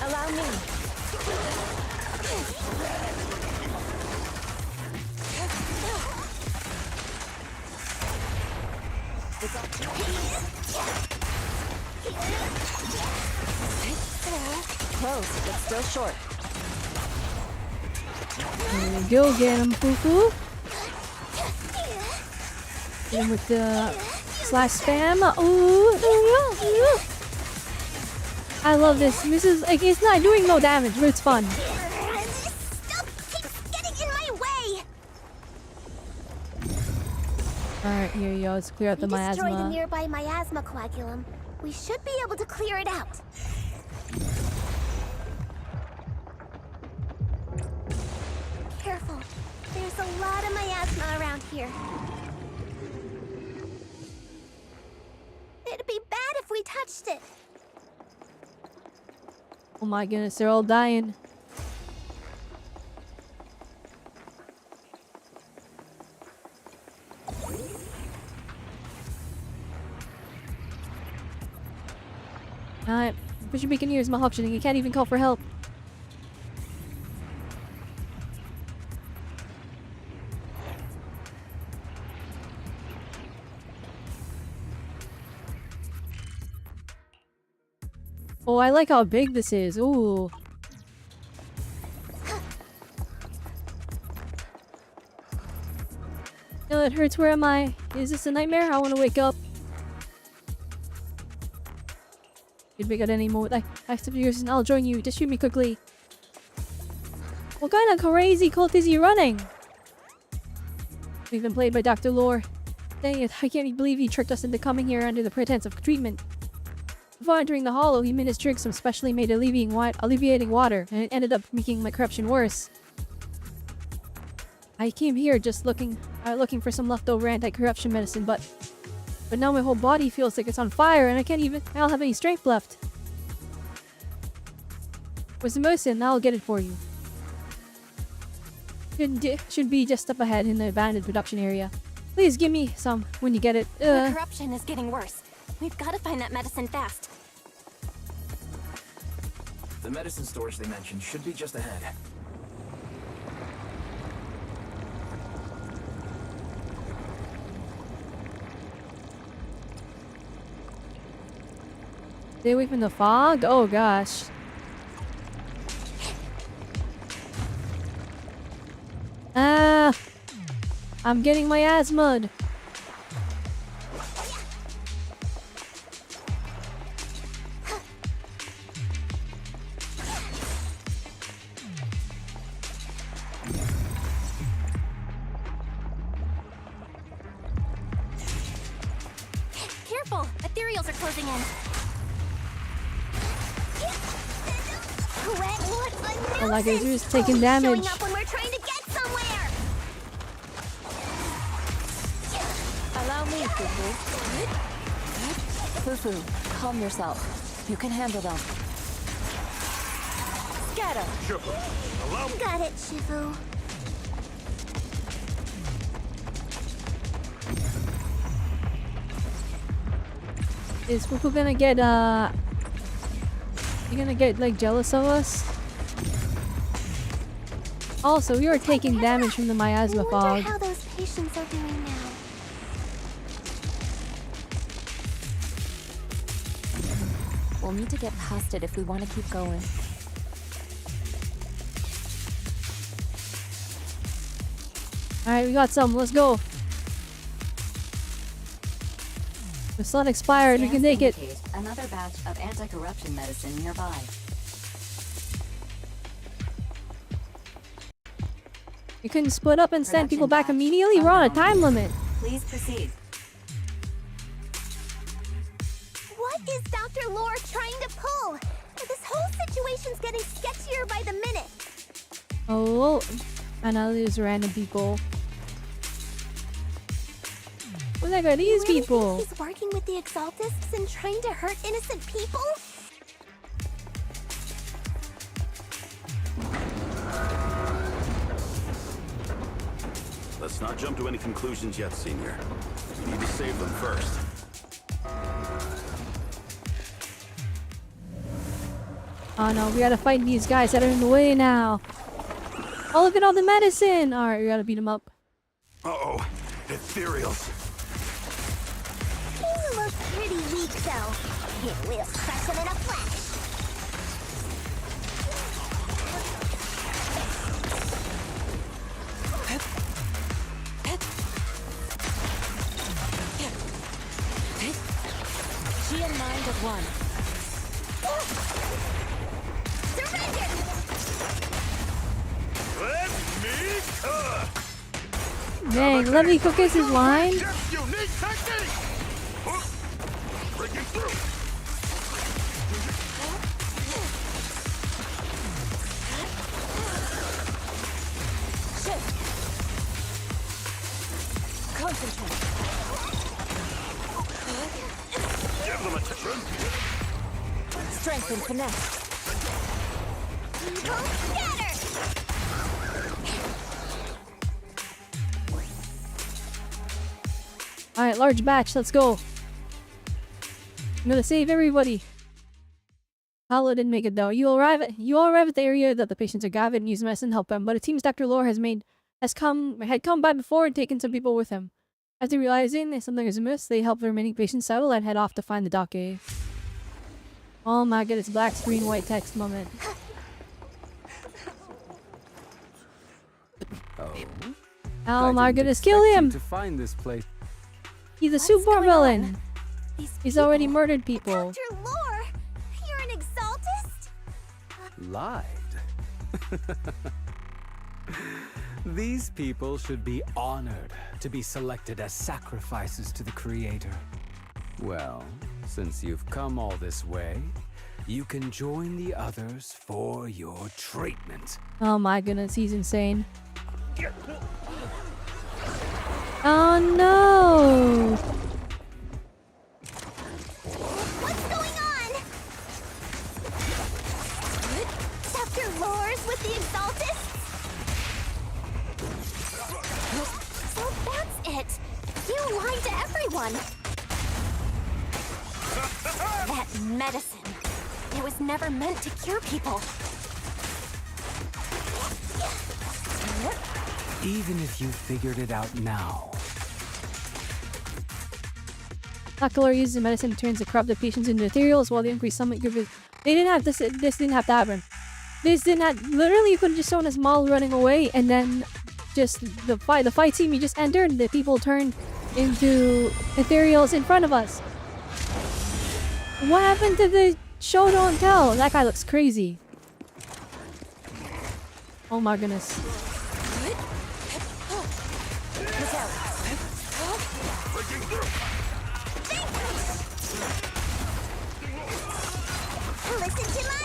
Allow me. Close, but still short. There we go, get him, Fufu. Hit him with the slash spam. Ooh, ooh. I love this. This is like, it's not doing no damage, but it's fun. This stuff keeps getting in my way. Alright, here you go. Let's clear out the Destroy the miasma. nearby miasma coagulum. We should be able to clear it out. Careful. There's a lot of miasma around here. It'd be bad if we touched it. Oh my goodness, they're all dying. Alright, push your beacon ears malfunctioning. You can't even call for help. Oh, I like how big this is. Ooh. No, it hurts. Where am I? Is this a nightmare? I want to wake up. You'd wake up any moment. I accept yours and I'll join you. Just shoot me quickly. What kind of crazy cult is he running? We've been played by Dr. Lore. Dang it, I can't believe he tricked us into coming here under the pretense of treatment. Before entering the hollow, he made us drink some specially made alleviating water, and it ended up making my corruption worse. I came here just looking for some leftover anti-corruption medicine, but now my whole body feels like it's on fire, and I don't have any strength left. Where's the medicine? I'll get it for you. Should be just up ahead in the abandoned production area. Please give me some when you get it. The corruption is getting worse. We've got to find that medicine fast. The medicine storage they mentioned should be just ahead. Stay away from the fog? Oh gosh. Ah! I'm getting my ass mud. Careful! Ethereals are closing in. Oh my goodness, we're just taking damage. When we're trying to get somewhere. Allow me, Fufu. Fufu, calm yourself. You can handle them. Scatter! Shifu, allow me. Got it, Shifu. Is Fufu gonna get you gonna get like jealous of us? Also, we are taking damage from the miasma I fog. wonder how those patients are doing now. We'll need to get past it if we want to keep going. Alright, we got some. Let's go. It's not expired. We can take it. Another batch of anti-corruption medicine nearby. You couldn't split up and send people back immediately? We're on a time limit. Please proceed. What is Dr. Lore trying to pull? This whole situation's getting sketchier by the minute. Oh, and now there's random people. What the heck are these Really people? think he's working with the Exaltists and trying to hurt innocent people? Let's not jump to any conclusions yet, Senior. We need to save them first. Oh no, we gotta fight these guys that are in the way now. Oh, look at all the medicine! Alright, we gotta beat them up. Uh-oh, ethereals. These look pretty weak, though. We'll crush them in a flash. She and mind of one. Surrender! Let me cook! Dang, let me cook his line. Unique technique! Breaking through! Concentrate. Give them attention! Strength and finesse. Alright, large batch, let's go. I'm gonna save everybody. Hollow didn't make it though. You all arrive at the area that the patients are gathered and use medicine to help them, but it seems Dr. Lore had come by before and taken some people with him. After realizing that something is amiss, they help the remaining patients settle and head off to find the docket. Oh my goodness, black screen, white text moment. Oh my goodness, kill him! To find this place. He's a super villain. He's already murdered people. Dr. Lore, you're an Exaltist? Lied. These people should be honored to be selected as sacrifices to the Creator. Well, since you've come all this way, you can join the others for your treatment. Oh my goodness, he's insane. Oh no! What's going on? Dr. Lore's with the Exaltists? So that's it. You lied to everyone! That medicine. It was never meant to cure people. Even if you figured it out now. Dr. Lore uses the medicine to turn the corrupted patients into ethereals while the increased summit group is... They didn't have this. This didn't have to happen. This didn't have... Literally, you could have just shown us Maul running away and then just the fight scene we just entered, the people turned into ethereals in front of us. What happened to the show don't tell? That guy looks crazy. Oh my goodness. Listen to my...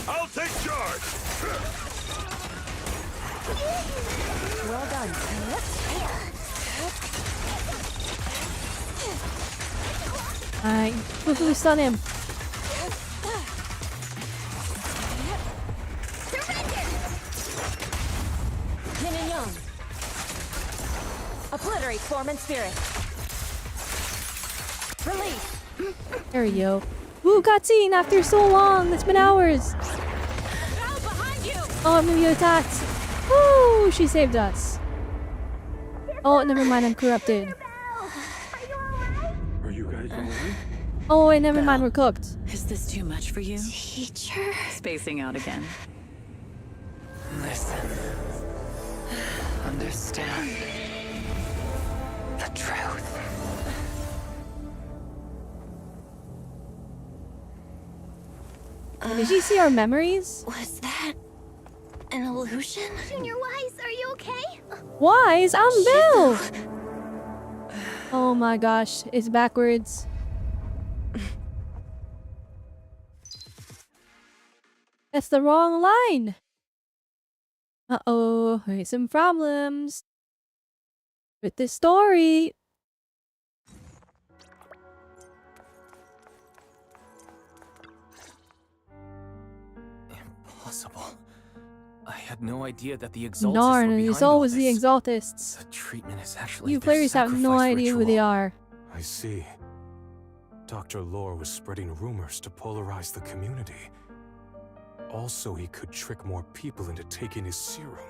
I'll take charge! Well done. Alright, quickly stun him. Yin and Yang. Obliterate form and spirit. Release. There we go. Woo, cutscene after so long. It's been hours. Oh, I'm gonna be attacked. Woo, she saved us. Oh, never mind. I'm corrupted. Are you guys alright? Oh, wait, never mind. We're cooked. Is this too much for you? Teacher. Spacing out again. Listen. Understand. The truth. Did she see our memories? Was that an illusion? Junior Wise, are you okay? Wise? I'm Bill! Oh my gosh, it's backwards. That's the wrong line! Uh-oh, there's some problems with this story. Impossible. I had no idea that the Exaltists were Darn, behind it's all always the this. Exaltists. The treatment is actually You their players have no sacrifice idea who ritual. they are. I see. Dr. Lore was spreading rumors to polarize the community. Also, he could trick more people into taking his serum,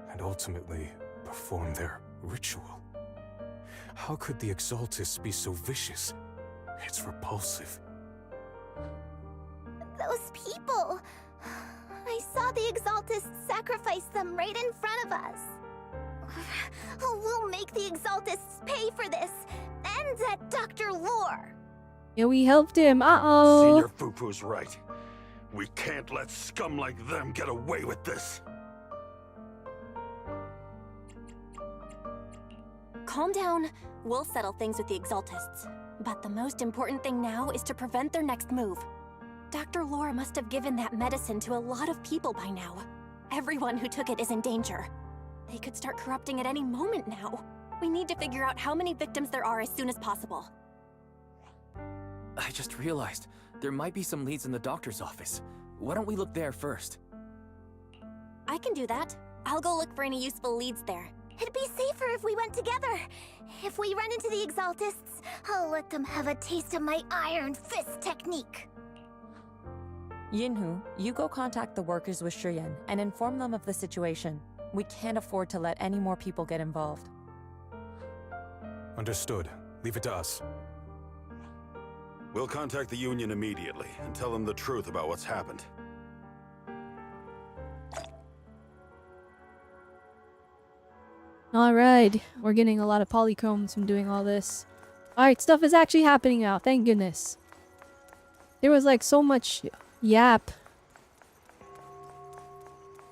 and ultimately perform their ritual. How could the Exaltists be so vicious? It's repulsive. Those people. I saw the Exaltists sacrifice them right in front of us. We'll make the Exaltists pay for this. And that Dr. Lore. Yeah, we helped him. Uh-oh. Senior Poo-Poo's right. We can't let scum like them get away with this. Calm down. We'll settle things with the Exaltists. But the most important thing now is to prevent their next move. Dr. Lore must have given that medicine to a lot of people by now. Everyone who took it is in danger. They could start corrupting at any moment now. We need to figure out how many victims there are as soon as possible. I just realized there might be some leads in the doctor's office. Why don't we look there first? I can do that. I'll go look for any useful leads there. It'd be safer if we went together. If we run into the Exaltists, I'll let them have a taste of my Iron Fist technique. Yinhu, you go contact the workers with Shiyan and inform them of the situation. We can't afford to let any more people get involved. Understood. Leave it to us. We'll contact the Union immediately and tell them the truth about what's happened. Alright, we're getting a lot of polychromes from doing all this. Alright, stuff is actually happening now, thank goodness. There was like so much yap.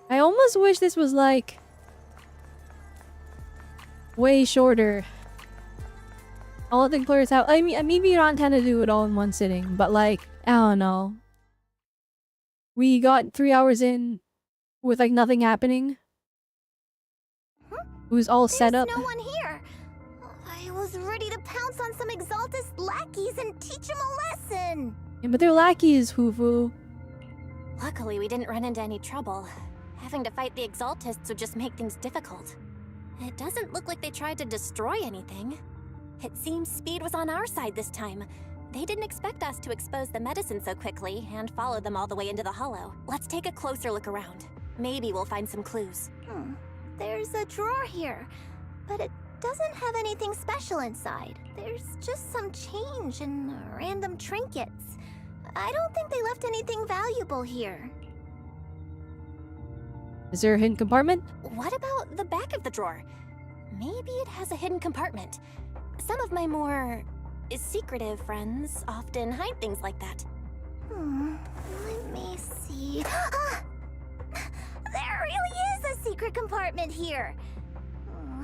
I almost wish this was like way shorter. All the players have, I mean, maybe you don't intend to do it all in one sitting, but like, I don't know. We got 3 hours in with like nothing happening. It was all set up. There's no one here. I was ready to pounce on some Exaltist lackeys and teach them a lesson. Yeah, but they're lackeys, Hufu. Luckily, we didn't run into any trouble. Having to fight the Exaltists would just make things difficult. It doesn't look like they tried to destroy anything. It seems speed was on our side this time. They didn't expect us to expose the medicine so quickly and follow them all the way into the hollow. Let's take a closer look around. Maybe we'll find some clues. There's a drawer here, but it doesn't have anything special inside. There's just some change and random trinkets. I don't think they left anything valuable here. Is there a hidden compartment? What about the back of the drawer? Maybe it has a hidden compartment. Some of my more secretive friends often hide things like that. Let me see. There really is a secret compartment here.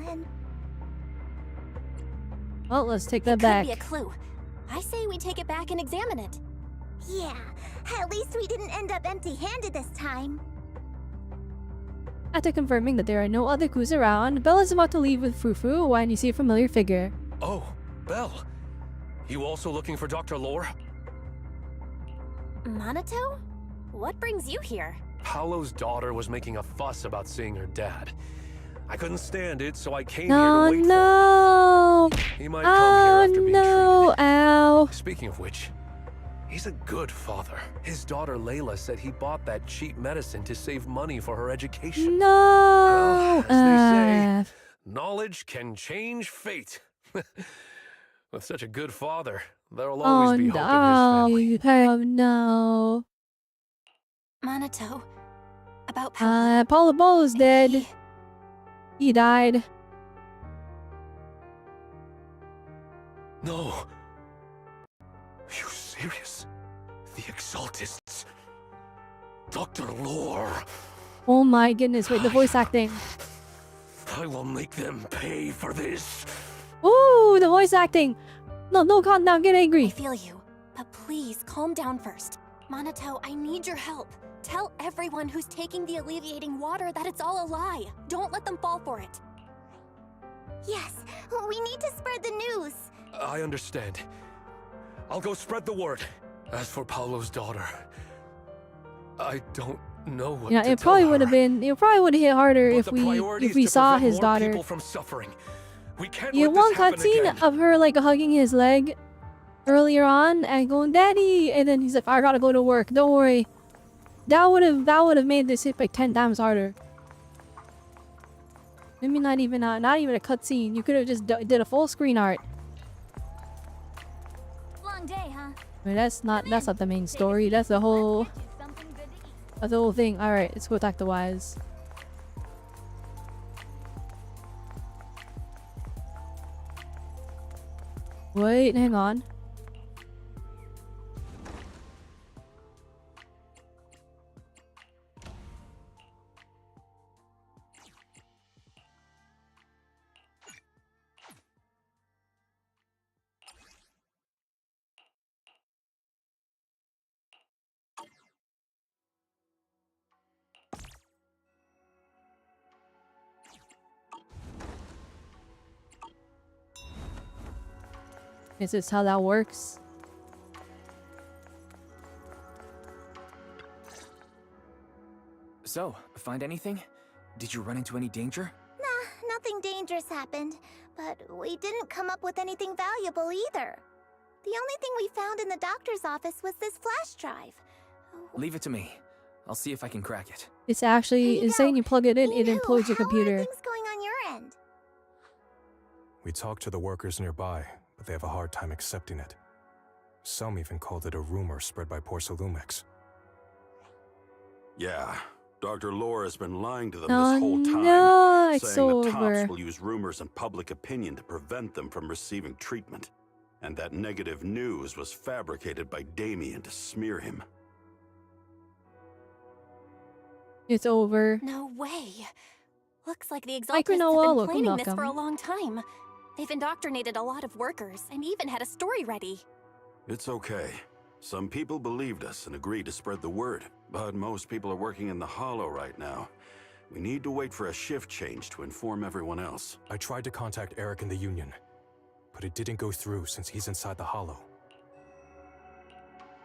And well, let's take that back. Could be a clue. I say we take it back and examine it. yeah, at least we didn't end up empty-handed this time. After confirming that there are no other clues around, Belle is about to leave with Fufu when you see a familiar figure. Oh, Belle. You also looking for Dr. Lore? Minato? What brings you here? Paolo's daughter was making a fuss about seeing her dad. I couldn't stand it, so I came No, here to wait no. for him. He might come here after being no. Ow. Speaking of which, he's a good father. His daughter Layla said he bought that cheap medicine to save money for her education. No. Well, as they say, knowledge can change fate. With such a good father, there'll always be hope in his family. Oh no. Minato. About Paulo Ball is dead. He died. No. Are you serious? The Exaltists. Dr. Lore. Oh my goodness, wait, the voice acting. I will make them pay for this. Ooh, the voice acting. No, calm down, get angry. I feel you, but please calm down first. Minato, I need your help. Tell everyone who's taking the alleviating water that it's all a lie. Don't let them fall for it. Yes, we need to spread the news. I understand. I'll go spread the word. As for Paolo's daughter, I don't know what Yeah, to it probably tell would have her. been. It probably would have hit harder But if the we priority is to saw prevent his more daughter. people from suffering. We can't You let one this happen cutscene again. of her like hugging his leg earlier on and going, "Daddy," and then he's like, "I gotta go to work. Don't worry." That would have made this hit like 10 times harder. Maybe not even a cutscene. You could have just did a full screen art. Long day, huh? I mean, that's not the main story. That's the whole thing. All right, let's go talk to Wise. Wait, hang on. Is this how that works? So, find anything? Did you run into any danger? Nah, nothing dangerous happened, but we didn't come up with anything valuable either. The only thing we found in the doctor's office was this flash drive. Leave it to me. I'll see if I can crack it. It's actually insane. You plug it in, it implodes your computer. What's going on your end? We talked to the workers nearby, but they have a hard time accepting it. Some even called it a rumor spread by Porcelumex. Yeah, Dr. Lore has been lying to them Oh, this whole time, no, it's saying so the over. Tops will use rumors and public opinion to prevent them from receiving treatment. And that negative news was fabricated by Damien to smear him. It's over. No way. Looks like the Mike Exaltists have Granola, been welcome, planning this for a welcome. long time. They've indoctrinated a lot of workers and even had a story ready. It's okay. Some people believed us and agreed to spread the word, but most people are working in the Hollow right now. We need to wait for a shift change to inform everyone else. I tried to contact Eric in the Union, but it didn't go through since he's inside the Hollow.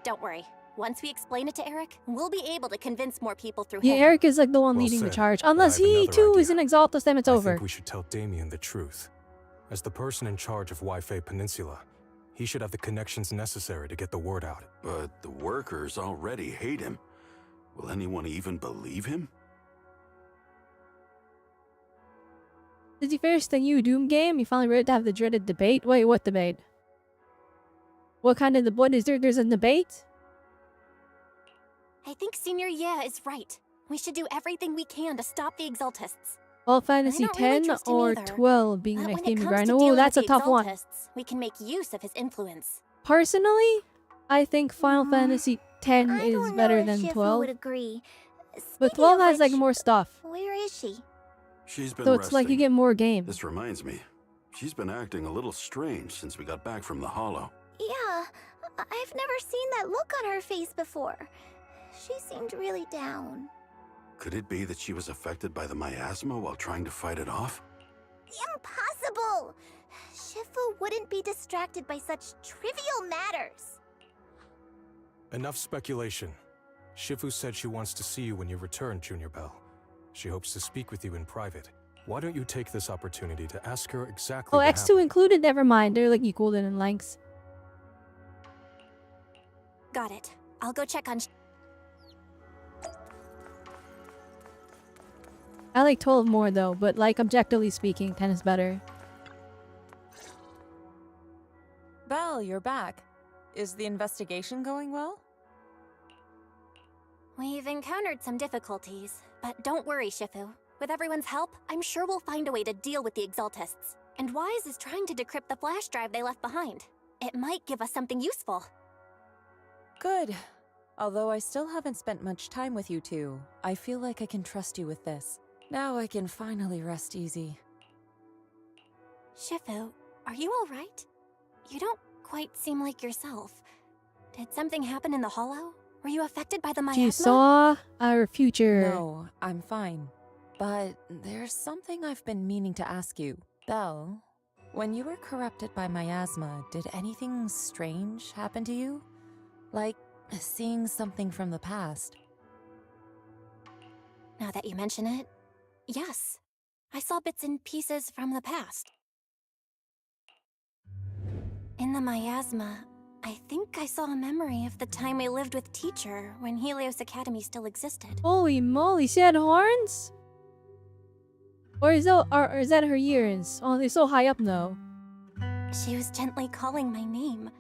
Don't worry. Once we explain it to Eric, we'll be able to convince more people through Yeah, him. Eric is like the one Well leading the said, charge. but I Unless have he another too idea. is in Exaltus, then it's I over. think we should tell Damien the truth. As the person in charge of Wi-Fi Peninsula, he should have the connections necessary to get the word out. But the workers already hate him. Will anyone even believe him? Did you finish the new Doom game? You finally ready to have the dreaded debate? Wait, what debate? What kind of what is there? There's a debate? I think Senior Yeah is right. We should do everything we can to stop the Exaltists. Well, Fantasy I don't really 10 trust him or either, 12 being but next when game it to comes grind. to Oh, dealing that's with a the tough one. Exaltists, we can make use of his influence. Personally, I think Final Fantasy 10 I is don't better know if than Shifu 12. would agree. But Speaking 12 of has like which, more stuff. Where is she? She's been So it's like you resting. get more game. This reminds me. She's been acting a little strange since we got back from the Hollow. Yeah, I've never seen that look on her face before. She seemed really down. Could it be that she was affected by the miasma while trying to fight it off? Impossible! Shifu wouldn't be distracted by such trivial matters. Enough speculation. Shifu said she wants to see you when you return, Junior Bell. She hopes to speak with you in private. Why don't you take this opportunity to ask her exactly Oh, what X2 included? Never mind. They're like equal in lengths. Got it. I'll go check on. I like 12 more though, but like objectively speaking, 10 is better. Belle, you're back. Is the investigation going well? We've encountered some difficulties, but don't worry, Shifu. With everyone's help, I'm sure we'll find a way to deal with the Exaltists. And Wise is trying to decrypt the flash drive they left behind. It might give us something useful. Good. Although I still haven't spent much time with you two, I feel like I can trust you with this. Now I can finally rest easy. Shifu, are you alright? You don't quite seem like yourself. Did something happen in the Hollow? Were you affected by the miasma? She saw our future. No, I'm fine. But there's something I've been meaning to ask you. Belle, when you were corrupted by miasma, did anything strange happen to you? Like seeing something from the past? Now that you mention it, yes. I saw bits and pieces from the past. In the miasma, I think I saw a memory of the time we lived with Teacher when Helios Academy still existed. Holy moly, she had horns? Or is that her ears? Oh, they're so high up though. She was gently calling my name,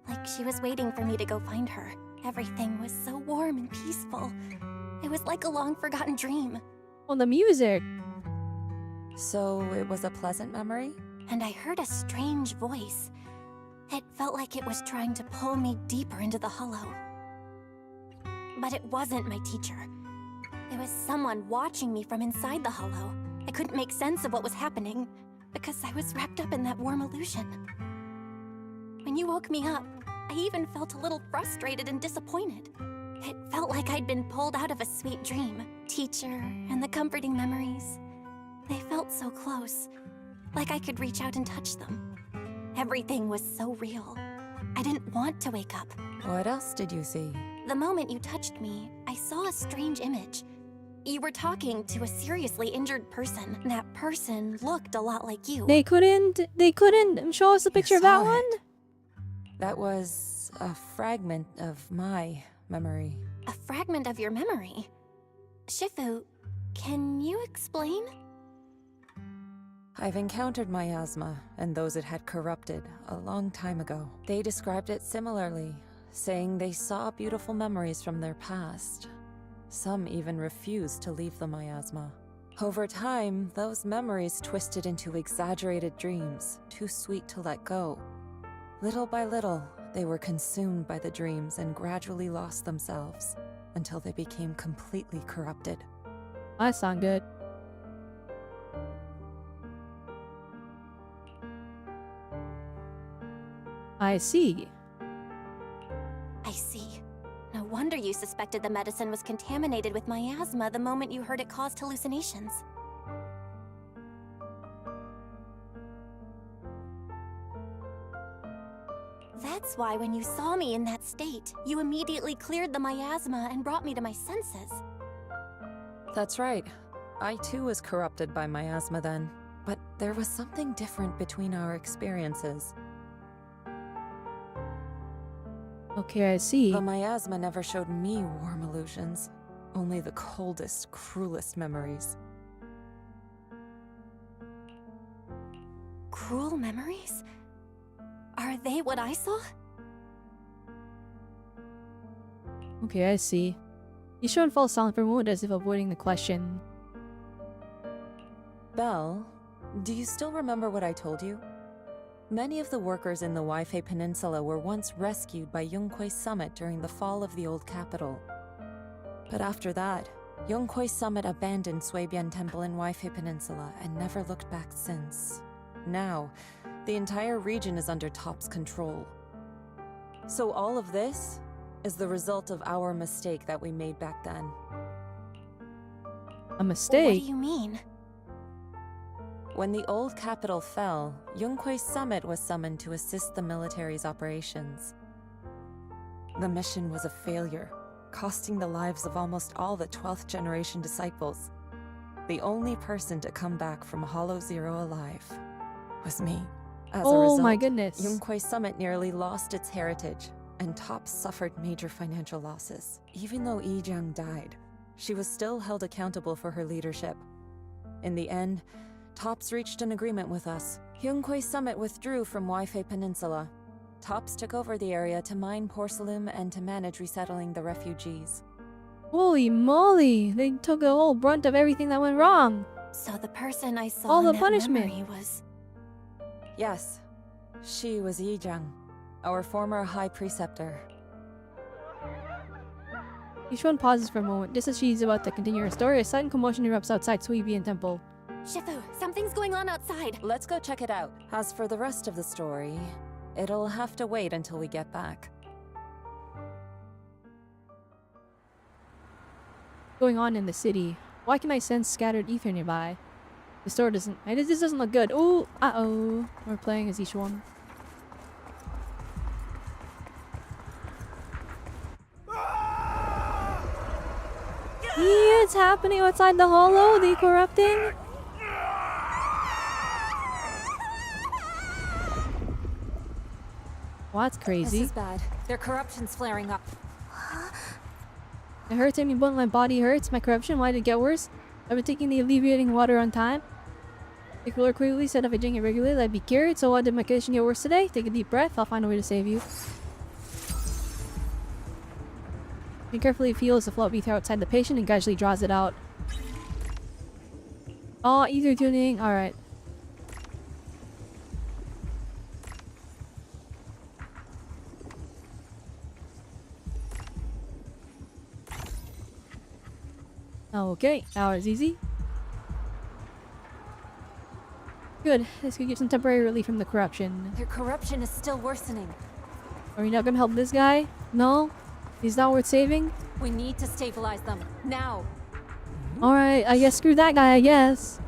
like she was waiting for me to go find her. Everything was so warm and peaceful. It was like a long-forgotten dream. Oh, the music. So it was a pleasant memory? And I heard a strange voice. It felt like it was trying to pull me deeper into the Hollow. But it wasn't my teacher. It was someone watching me from inside the Hollow. I couldn't make sense of what was happening, because I was wrapped up in that warm illusion. When you woke me up, I even felt a little frustrated and disappointed. It felt like I'd been pulled out of a sweet dream. Teacher and the comforting memories. They felt so close, like I could reach out and touch them. Everything was so real. I didn't want to wake up. What else did you see? The moment you touched me, I saw a strange image. You were talking to a seriously injured person. That person looked a lot like you. They couldn't show us a picture of that one? That was a fragment of my memory. A fragment of your memory? Shifu, can you explain? I've encountered miasma and those it had corrupted a long time ago. They described it similarly, saying they saw beautiful memories from their past. Some even refused to leave the miasma. Over time, those memories twisted into exaggerated dreams, too sweet to let go. Little by little, they were consumed by the dreams and gradually lost themselves, until they became completely corrupted. That sounds good. I see. I see. No wonder you suspected the medicine was contaminated with miasma the moment you heard it caused hallucinations. That's That's why when you saw me in that state, you immediately cleared the miasma and brought me to my senses. That's right. I too was corrupted by miasma then, but there was something different between our experiences. Okay, I see. The miasma never showed me warm illusions, only the coldest, cruelest memories. Cruel memories? Are they what I saw? Okay, I see. Yishuan falls silent for a moment as if avoiding the question. Belle, do you still remember what I told you? Many of the workers in the Waifei Peninsula were once rescued by Yunquei Summit during the fall of the old capital. But after that, Yunquei Summit abandoned Suibian Temple in Waifei Peninsula and never looked back since. Now, the entire region is under Top's control. So all of this is the result of our mistake that we made back then. A mistake? What do you mean? When the old capital fell, Yunquei Summit was summoned to assist the military's operations. The mission was a failure, costing the lives of almost all the 12th generation disciples. The only person to come back from Hollow Zero alive was me. As a result, my goodness. Yunquei Summit nearly lost its heritage, and Top suffered major financial losses. Even though Yijiang died, she was still held accountable for her leadership. In the end, Tops reached an agreement with us. Yunquei Summit withdrew from Waifei Peninsula. Tops took over the area to mine porcelain and to manage resettling the refugees. Holy moly! They took the whole brunt of everything that went wrong. So the person I saw All in the that punishment. memory was... Yes, she was Yijiang, our former high preceptor. Yishuan pauses for a moment, just as she's about to continue her story. A sudden commotion erupts outside Suibian Temple. Shifu, something's going on outside. Let's go check it out. As for the rest of the story, it'll have to wait until we get back. Going on in the city. Why can I sense scattered ether nearby? The store doesn't... This doesn't look good. Oh, uh-oh. We're playing as Yishuan. It's happening outside the hollow, the corrupting. Well, that's crazy. This is bad. Their corruption's flaring up. It hurts me, but my body hurts. My corruption, why did it get worse? I've been taking the alleviating water on time. The cooler quickly said if I drink it regularly, I'd be cured. So why did my condition get worse today? Take a deep breath. I'll find a way to save you. He carefully feels the flow of ether outside the patient and gradually draws it out. Oh, ether tuning. Alright. Okay, now it's easy. Good. This could give some temporary relief from the corruption. Their corruption is still worsening. Are we not gonna help this guy? No? He's not worth saving? We need to stabilize them. Now! Alright, I guess screw that guy, I guess.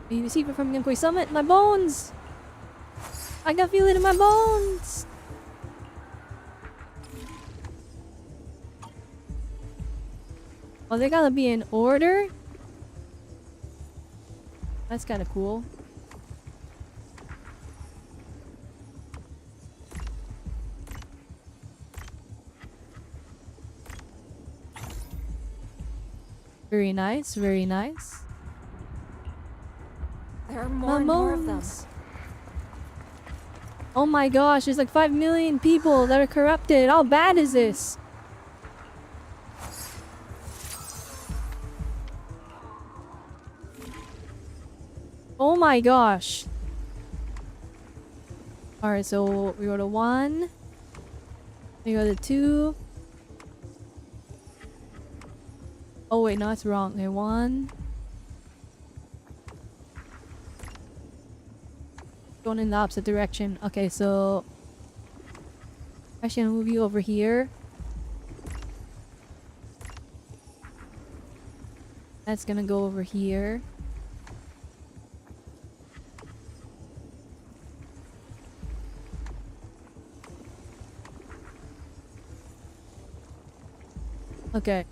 You receive it from Yunquei Summit? My bones! I can feel it in my bones! Oh, they gotta be in order? That's kinda cool. Very nice, very nice. There are more and more of them. Oh my gosh, there's like 5 million people that are corrupted. How bad is this? Oh my gosh. Alright, so we go to 1. We go to 2. Oh wait, no, that's wrong. Okay, 1. Going in the opposite direction. Okay, so actually, I'm gonna move you over here. That's gonna go over here. Okay.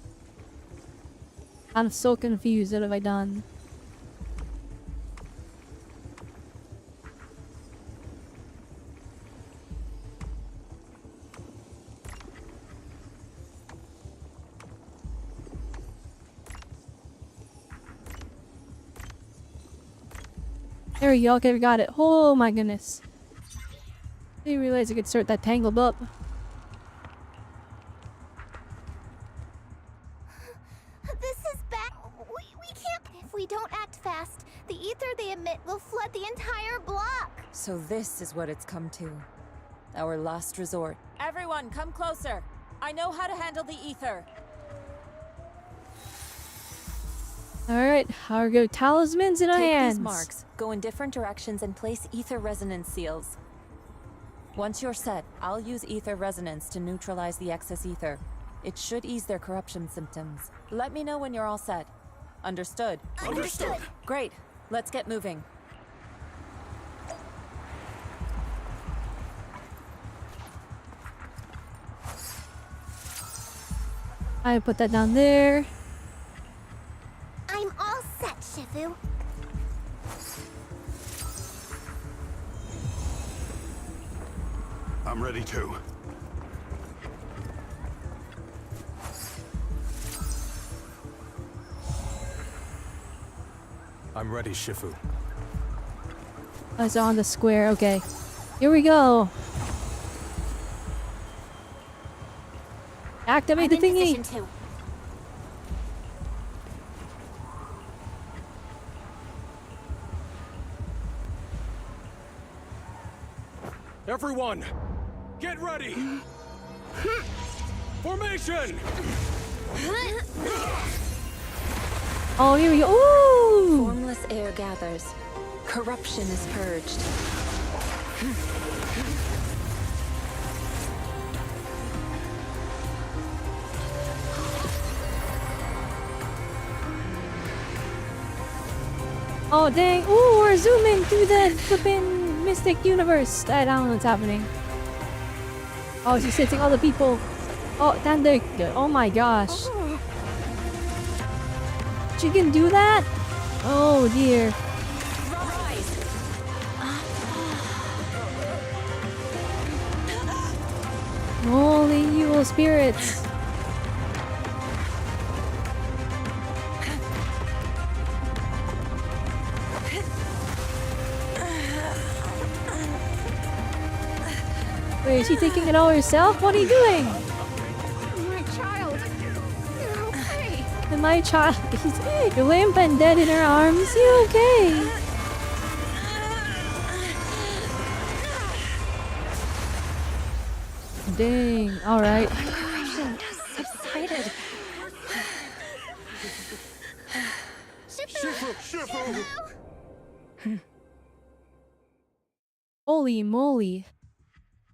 I'm so confused. What have I done? There we go. Okay, we got it. Oh my goodness. Didn't realize I could start that tangled up. This is bad. We can't. If we don't act fast, the ether they emit will flood the entire block. So this is what it's come to. Our last resort. Everyone, come closer. I know how to handle the ether. Alright, our go talismans in our Take hands. these marks, go in different directions, and place ether resonance seals. Once you're set, I'll use ether resonance to neutralize the excess ether. It should ease their corruption symptoms. Let me know when you're all set. Understood? Understood. Great. Let's get moving. I put that down there. I'm all set, Shifu. I'm ready too. I'm ready, Shifu. Oh, it's on the square. Okay. Here we go. Activate the thingy. Position 2. Everyone, get ready! Formation! Oh, here we go. Ooh! Formless air gathers. Corruption is purged. Oh, dang. Ooh, we're zooming through the flipping mystic universe. I don't know what's happening. Oh, she's hitting all the people. Oh, thunder. Oh my gosh. She can do that? Oh dear. Holy evil spirits. Wait, is she taking it all herself? What are you doing? My child. You're okay. And my child is limp and dead in her arms. You okay? Dang. Alright. Corruption has subsided. Shifu! Holy moly.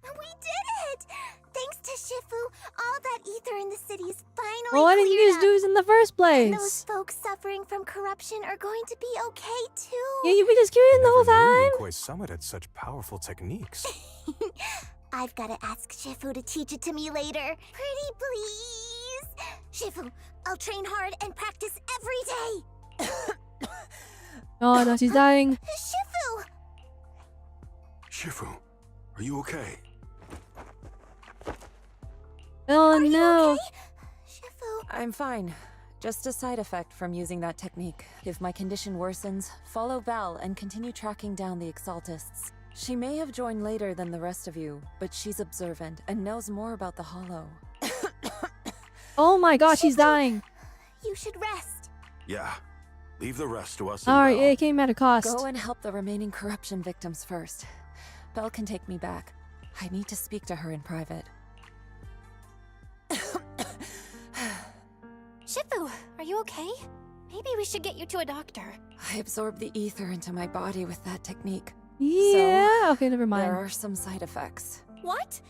We did it! Thanks to Shifu, all that ether in the city is finally Well, why didn't you cleared just do this in the first up. And place? those folks suffering from corruption are going to be okay too. Yeah, you were just curious the whole time. Yunquei Summit had such powerful techniques. I've got to ask Shifu to teach it to me later. Pretty please. Shifu, I'll train hard and practice every day. Oh no, she's dying. Shifu! Shifu, are you okay? Oh no. I'm fine. Just a side effect from using that technique. If my condition worsens, follow Val and continue tracking down the Exaltists. She may have joined later than the rest of you, but she's observant and knows more about the Hollow. Oh my gosh, she's dying. You should rest. Yeah. Leave the rest to us. and Alright, Val. it came at a cost. Go and help the remaining corruption victims first. Belle can take me back. I need to speak to her in private. Shifu, are you okay? Maybe we should get you to a doctor. I absorbed the ether into my body with that technique. Yeah. Okay, never mind. There are some side effects. What?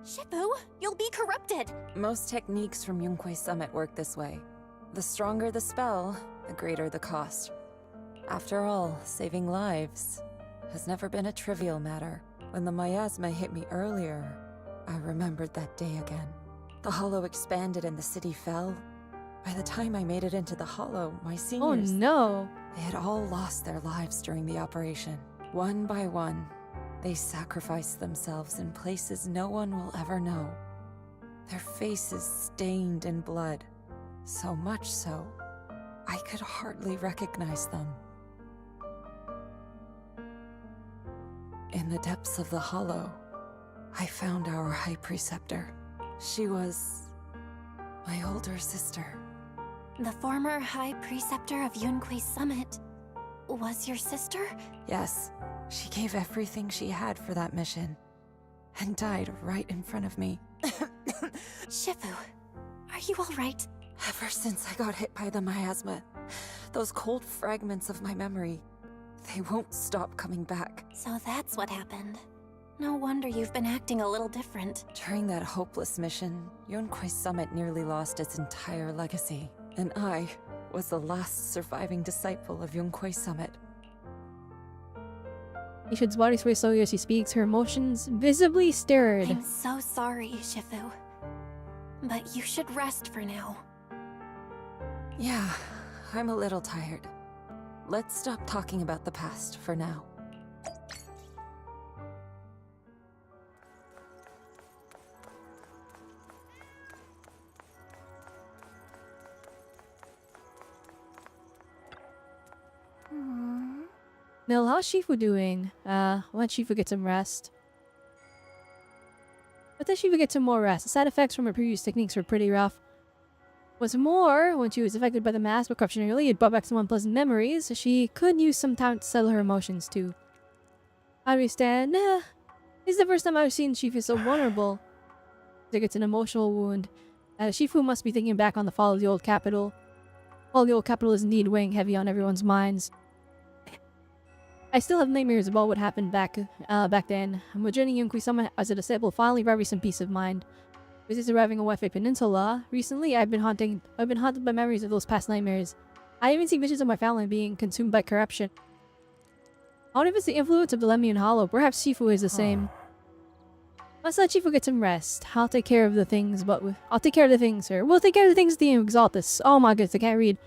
Shifu, you'll be corrupted. Most techniques from Yunquei Summit work this way. The stronger the spell, the greater the cost. After all, saving lives has never been a trivial matter. When the miasma hit me earlier, I remembered that day again. The Hollow expanded and the city fell. By the time I made it into the Hollow, my Oh seniors... no! They had all lost their lives during the operation. One by one, they sacrificed themselves in places no one will ever know. Their faces stained in blood. So much so, I could hardly recognize them. In the depths of the Hollow, I found our High Preceptor. She was my older sister. The former High Preceptor of Yunque's Summit was your sister? Yes, she gave everything she had for that mission, and died right in front of me. Shifu, are you alright? Ever since I got hit by the miasma, those cold fragments of my memory, they won't stop coming back. So that's what happened. No wonder you've been acting a little different. During that hopeless mission, Yunque's Summit nearly lost its entire legacy, and I was the last surviving disciple of Yunque's Summit. Yishu's body sways slowly as he speaks, her emotions visibly stirred. I'm so sorry, Shifu. But you should rest for now. Yeah, I'm a little tired. Let's stop talking about the past for now. Nil, how's Shifu doing? Let Shifu get some rest. But then Shifu get some more rest. The side effects from her previous techniques were pretty rough. What's more, when she was affected by the mass corruption early, it brought back some unpleasant memories. She could use some time to settle her emotions too. I understand. This is the first time I've seen Shifu so vulnerable. I think it's an emotional wound. Shifu must be thinking back on the fall of the old capital. While the old capital is indeed weighing heavy on everyone's minds. I still have nightmares about what happened back then. I'm joining Yunque's Summit as a disciple finally brought me some peace of mind. Since arriving on Waifei Peninsula, recently I've been haunted by memories of those past nightmares. I even see visions of my family being consumed by corruption. I wonder if it's the influence of the Lemnian Hollow. Perhaps Shifu is the same. Let's let Shifu get some rest. I'll take care of the things, I'll take care of the things, sir. We'll take care of the things at the Exaltus. Oh my goodness, I can't read.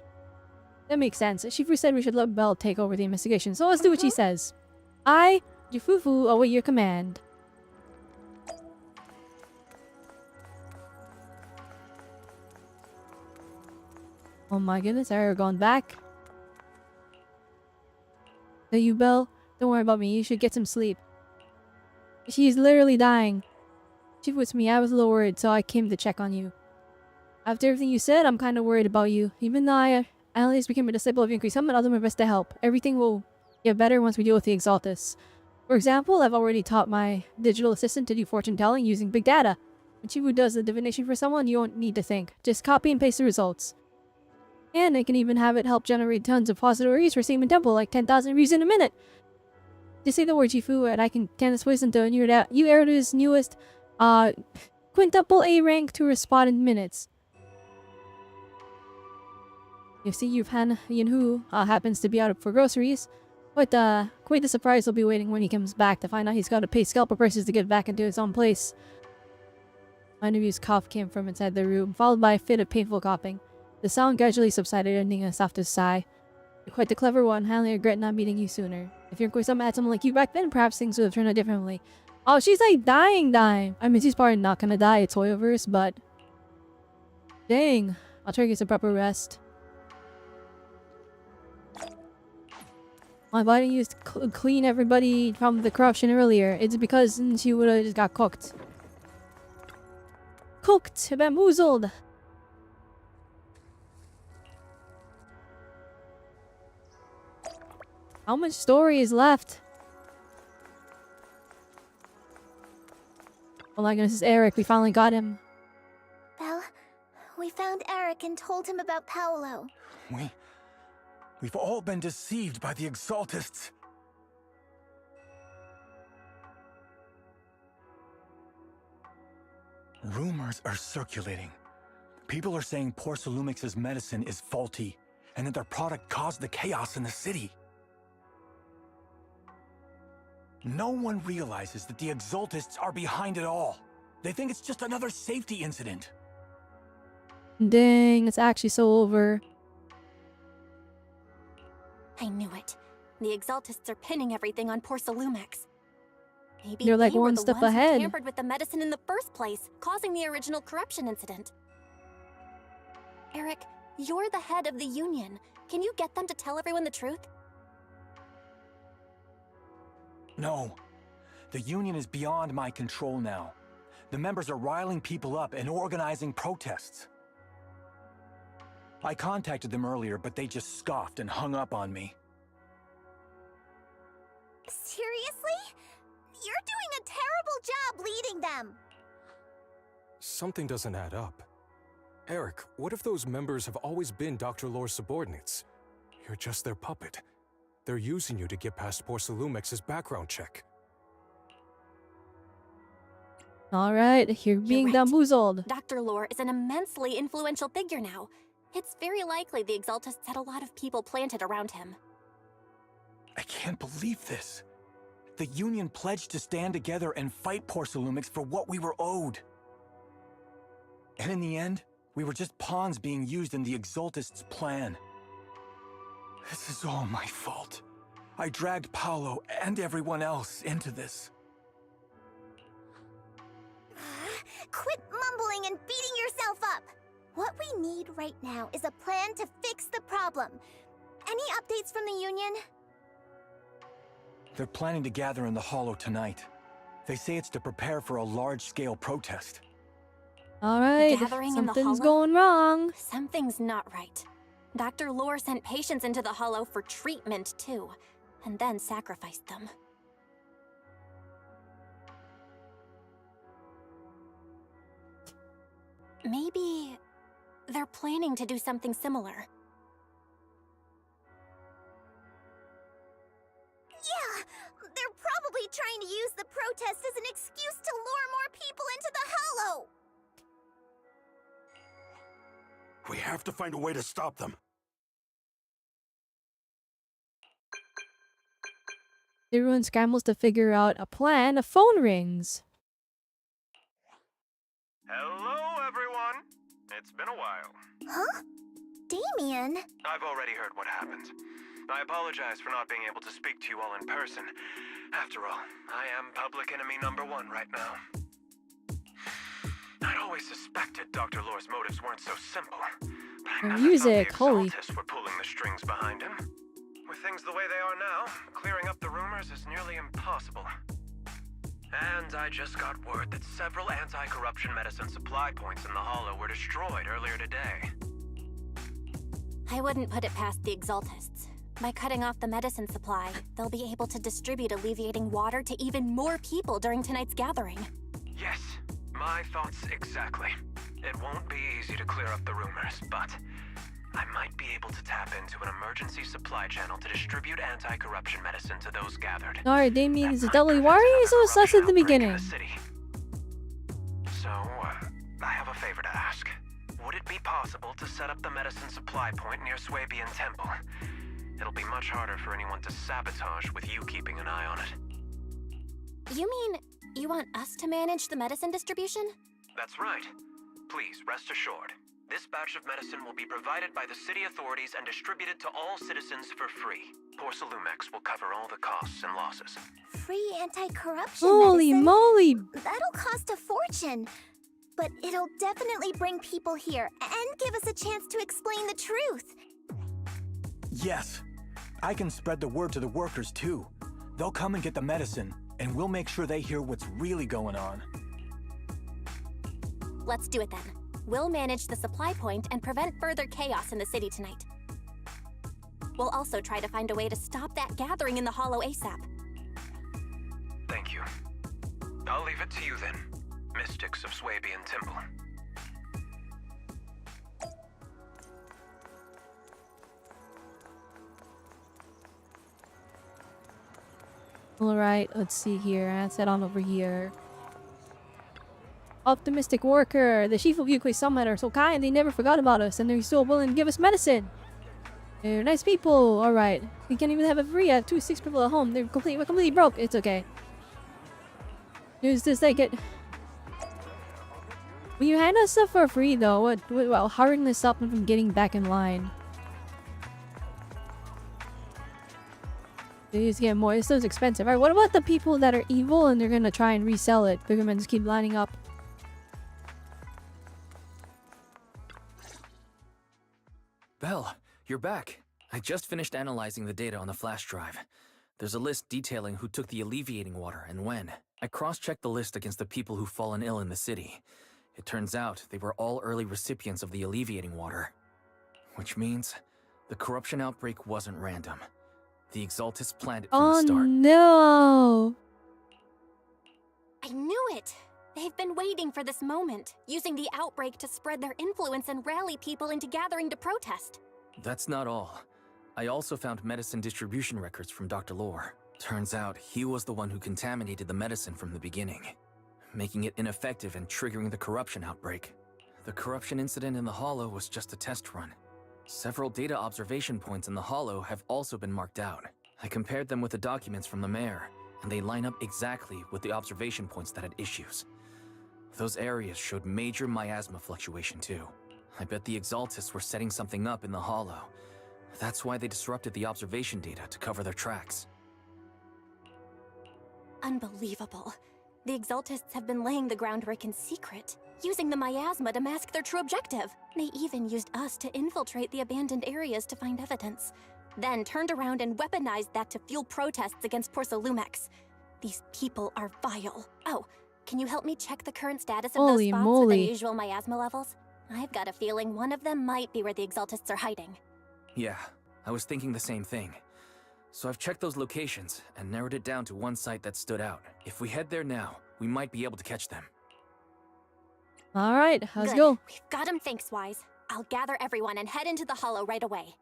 That makes sense. Shifu said we should let Belle take over the investigation, so let's do what she says. I, Jifufu, await your command. Oh my goodness, Aragon back. So you, Belle, don't worry about me. You should get some sleep. She's literally dying. Shifu was me. I was a little worried, so I came to check on you. After everything you said, I'm kind of worried about you. Even though I at least became a disciple of Yunque's Summit, I'll do my best to help. Everything will get better once we deal with the Exaltus. For example, I've already taught my digital assistant to do fortune telling using big data. When Shifu does the divination for someone, you don't need to think. Just copy and paste the results. And I can even have it help generate tons of positive reviews for Seaman Temple, like 10,000 reviews in a minute. Just say the word Shifu and I can turn this place into you Eru's newest quintuple A rank to respond in minutes. You see, Yufan Yinhu happens to be out for groceries. Quite the surprise will be waiting when he comes back to find out he's got to pay scalper prices to get back into his own place. My nephew's cough came from inside the room, followed by a fit of painful coughing. The sound gradually subsided, ending in a softest sigh. You're quite the clever one. I only regret not meeting you sooner. If Yunque's Summit had someone like you back then, perhaps things would have turned out differently. Oh, she's like dying. I mean, she's probably not gonna die. It's Hoyoverse, but... Dang. I'll try to get some proper rest. My body used to clean everybody from the corruption earlier. It's because she would have just got cooked. Cooked! Bamboozled! How much story is left? Oh my goodness, this is Eric. We finally got him. Belle, we found Eric and told him about Paolo. We've all been deceived by the Exaltists. Rumors are circulating. People are saying Porcelumix's medicine is faulty, and that their product caused the chaos in the city. No one realizes that the Exaltists are behind it all. They think it's just another safety incident. Dang, it's actually so over. I knew it. The Exaltists are pinning everything on Porcelumex. Maybe They're like they were one the step ones who ahead. tampered with the medicine in the first place, causing the original corruption incident. Eric, you're the head of the Union. Can you get them to tell everyone the truth? No. The Union is beyond my control now. The members are riling people up and organizing protests. I contacted them earlier, but they just scoffed and hung up on me. Seriously? You're doing a terrible job leading them. Something doesn't add up. Eric, what if those members have always been Dr. Lore's subordinates? You're just their puppet. They're using you to get past Porcelumex's background check. Alright, you're being right. bamboozled. Dr. Lore is an immensely influential figure now. It's very likely the Exaltists had a lot of people planted around him. I can't believe this. The Union pledged to stand together and fight Porcelumex for what we were owed. And in the end, we were just pawns being used in the Exaltists' plan. This is all my fault. I dragged Paolo and everyone else into this. Quit mumbling and beating yourself up. What we need right now is a plan to fix the problem. Any updates from the Union? They're planning to gather in the Hollow tonight. They say it's to prepare for a large-scale protest. Alright, Gathering in the something's Hollow? going wrong. Something's not right. Dr. Lore sent patients into the Hollow for treatment, too, and then sacrificed them. Maybe they're planning to do something similar. Yeah, they're probably trying to use the protest as an excuse to lure more people into the Hollow. We have to find a way to stop them. Everyone scrambles to figure out a plan. A phone rings. Hello, everyone. It's been a while. Huh? Damien? I've already heard what happened. I apologize for not being able to speak to you all in person. After all, I am public enemy #1 right now. I'd always suspected Dr. Lore's motives weren't so simple. But I never Music, thought the holy. Exaltists were pulling the strings behind him. With things the way they are now, clearing up the rumors is nearly impossible. And I just got word that several anti-corruption medicine supply points in the Hollow were destroyed earlier today. I wouldn't put it past the Exaltists. By cutting off the medicine supply, they'll be able to distribute alleviating water to even more people during tonight's gathering. Yes, my thoughts exactly. It won't be easy to clear up the rumors, but I might be able to tap into an emergency supply channel to distribute anti-corruption medicine to those gathered. Alright, Damien is a deli. Why are you so sus at the beginning? So, I have a favor to ask. Would it be possible to set up the medicine supply point near Swabian Temple? It'll be much harder for anyone to sabotage with you keeping an eye on it. You mean you want us to manage the medicine distribution? That's right. Please, rest assured. This batch of medicine will be provided by the city authorities and distributed to all citizens for free. Porcelumex will cover all the costs and losses. Free anti-corruption Holy medicine? moly! That'll cost a fortune. But it'll definitely bring people here and give us a chance to explain the truth. Yes. I can spread the word to the workers, too. They'll come and get the medicine, and we'll make sure they hear what's really going on. Let's do it then. We'll manage the supply point and prevent further chaos in the city tonight. We'll also try to find a way to stop that gathering in the Hollow ASAP. Thank you. I'll leave it to you then, Mystics of Swabian Temple. Alright, let's see here. Let's head on over here. Optimistic worker. The chief of Yukway Summit are so kind they never forgot about us and they're still willing to give us medicine. They're nice people. Alright. We can't even have it free. I have 2 sick people at home. We're completely broke. It's okay. Use this, take it. When you hand us stuff for free, though, what while hurrying us up from getting back in line? They just get more. It's so expensive. Alright, what about the people that are evil and they're gonna try and resell it? They're gonna just keep lining up. Belle, you're back. I just finished analyzing the data on the flash drive. There's a list detailing who took the alleviating water and when. I cross-checked the list against the people who've fallen ill in the city. It turns out they were all early recipients of the alleviating water. Which means the corruption outbreak wasn't random. The Exaltus planned it from the start. Oh no! I knew it! They've been waiting for this moment, using the outbreak to spread their influence and rally people into gathering to protest. That's not all. I also found medicine distribution records from Dr. Lore. Turns out he was the one who contaminated the medicine from the beginning, making it ineffective and triggering the corruption outbreak. The corruption incident in the Hollow was just a test run. Several data observation points in the Hollow have also been marked out. I compared them with the documents from the mayor, and they line up exactly with the observation points that had issues. Those areas showed major miasma fluctuation too. I bet the Exaltus were setting something up in the Hollow. That's why they disrupted the observation data to cover their tracks. Unbelievable. The Exaltists have been laying the groundwork in secret, using the miasma to mask their true objective. They even used us to infiltrate the abandoned areas to find evidence, then turned around and weaponized that to fuel protests against Porcelumex. These people are vile. Oh, can you help me check the current status of Holy those spots with their moly. usual miasma levels? I've got a feeling one of them might be where the Exaltists are hiding. Yeah, I was thinking the same thing. So I've checked those locations and narrowed it down to one site that stood out. If we head there now, we might be able to catch them. Alright, let's Good. go. We've got him, thanks, Wise. I'll gather everyone and head into the Hollow right away.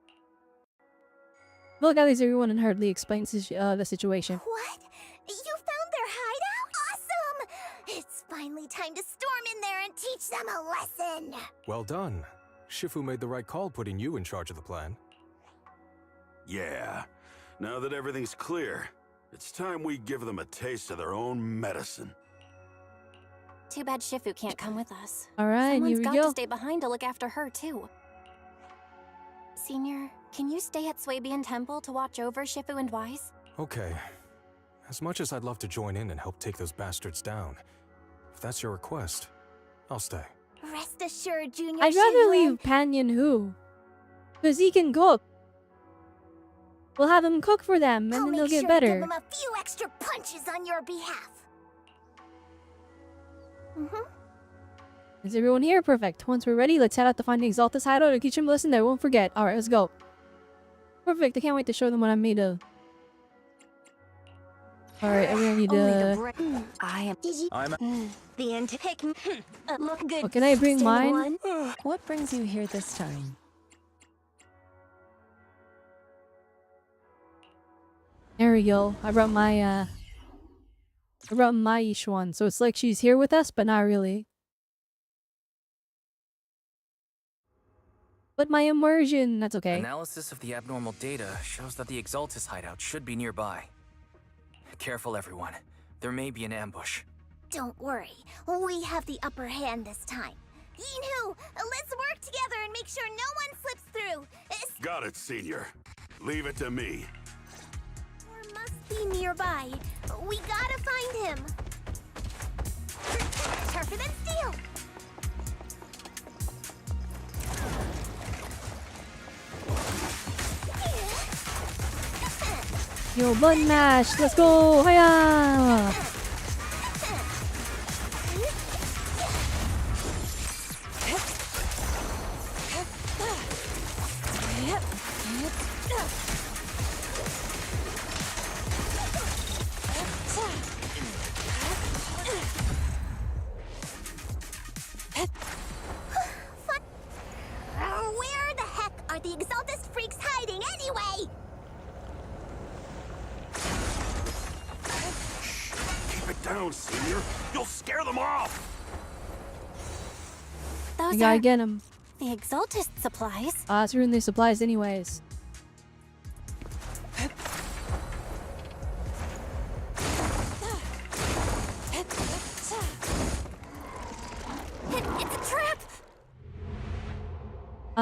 Look, at least everyone and hardly explains the situation. What? You found their hideout? Awesome! It's finally time to storm in there and teach them a lesson. Well done. Shifu made the right call putting you in charge of the plan. Yeah. Now that everything's clear, it's time we give them a taste of their own medicine. Too bad Shifu can't come with us. Alright, Someone's here we got go. to stay behind to look after her, too. Senior, can you stay at Swabian Temple to watch over Shifu and Wise? Okay. As much as I'd love to join in and help take those bastards down, if that's your request, I'll stay. Rest assured, Junior I'd rather Shinran. leave Panyan Hu. Because he can cook. We'll have him cook for them, and I'll then they'll make get sure to give better. them a few extra punches on your behalf. Is everyone here? Perfect. Once we're ready, let's head out to find the Exaltus hideout and teach him a lesson they won't forget. Alright, let's go. Perfect. I can't wait to show them what I'm made of. Alright, everyone need to... I am. Did you? The antipic. Look good. Oh, can I bring Stand mine? one. What brings you here this time? There we go. I brought my Yishuan. So it's like she's here with us, but not really. But my immersion, that's okay. Analysis of the abnormal data shows that the Exaltus hideout should be nearby. Careful, everyone. There may be an ambush. Don't worry. We have the upper hand this time. Yinhu, let's work together and make sure no one slips through. Got it, Senior. Leave it to me. Or must be nearby. We gotta find him. Tougher than steel. Yo, button mash. Let's go. Hiya! Where the heck are the Exaltus freaks hiding anyway? Keep it down, Senior. You'll scare them off. I Those gotta are get him. the Exaltist supplies. Let's ruin their supplies anyways. It's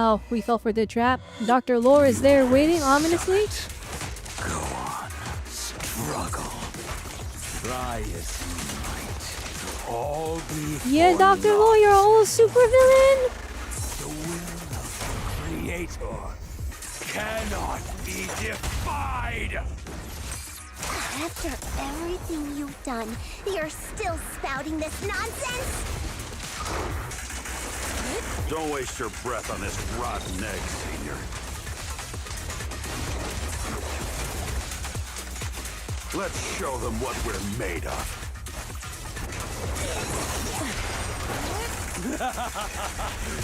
Oh, we fell for the trap. Dr. Lore is there waiting ominously. Go on, struggle. Try as you might. All be Yeah, for Dr. naught. Lore, you're all a super villain. The will of the Creator cannot be defied. After everything you've done, you're still spouting this nonsense? Don't waste your breath on this rotten egg, Senior. Let's show them what we're made of.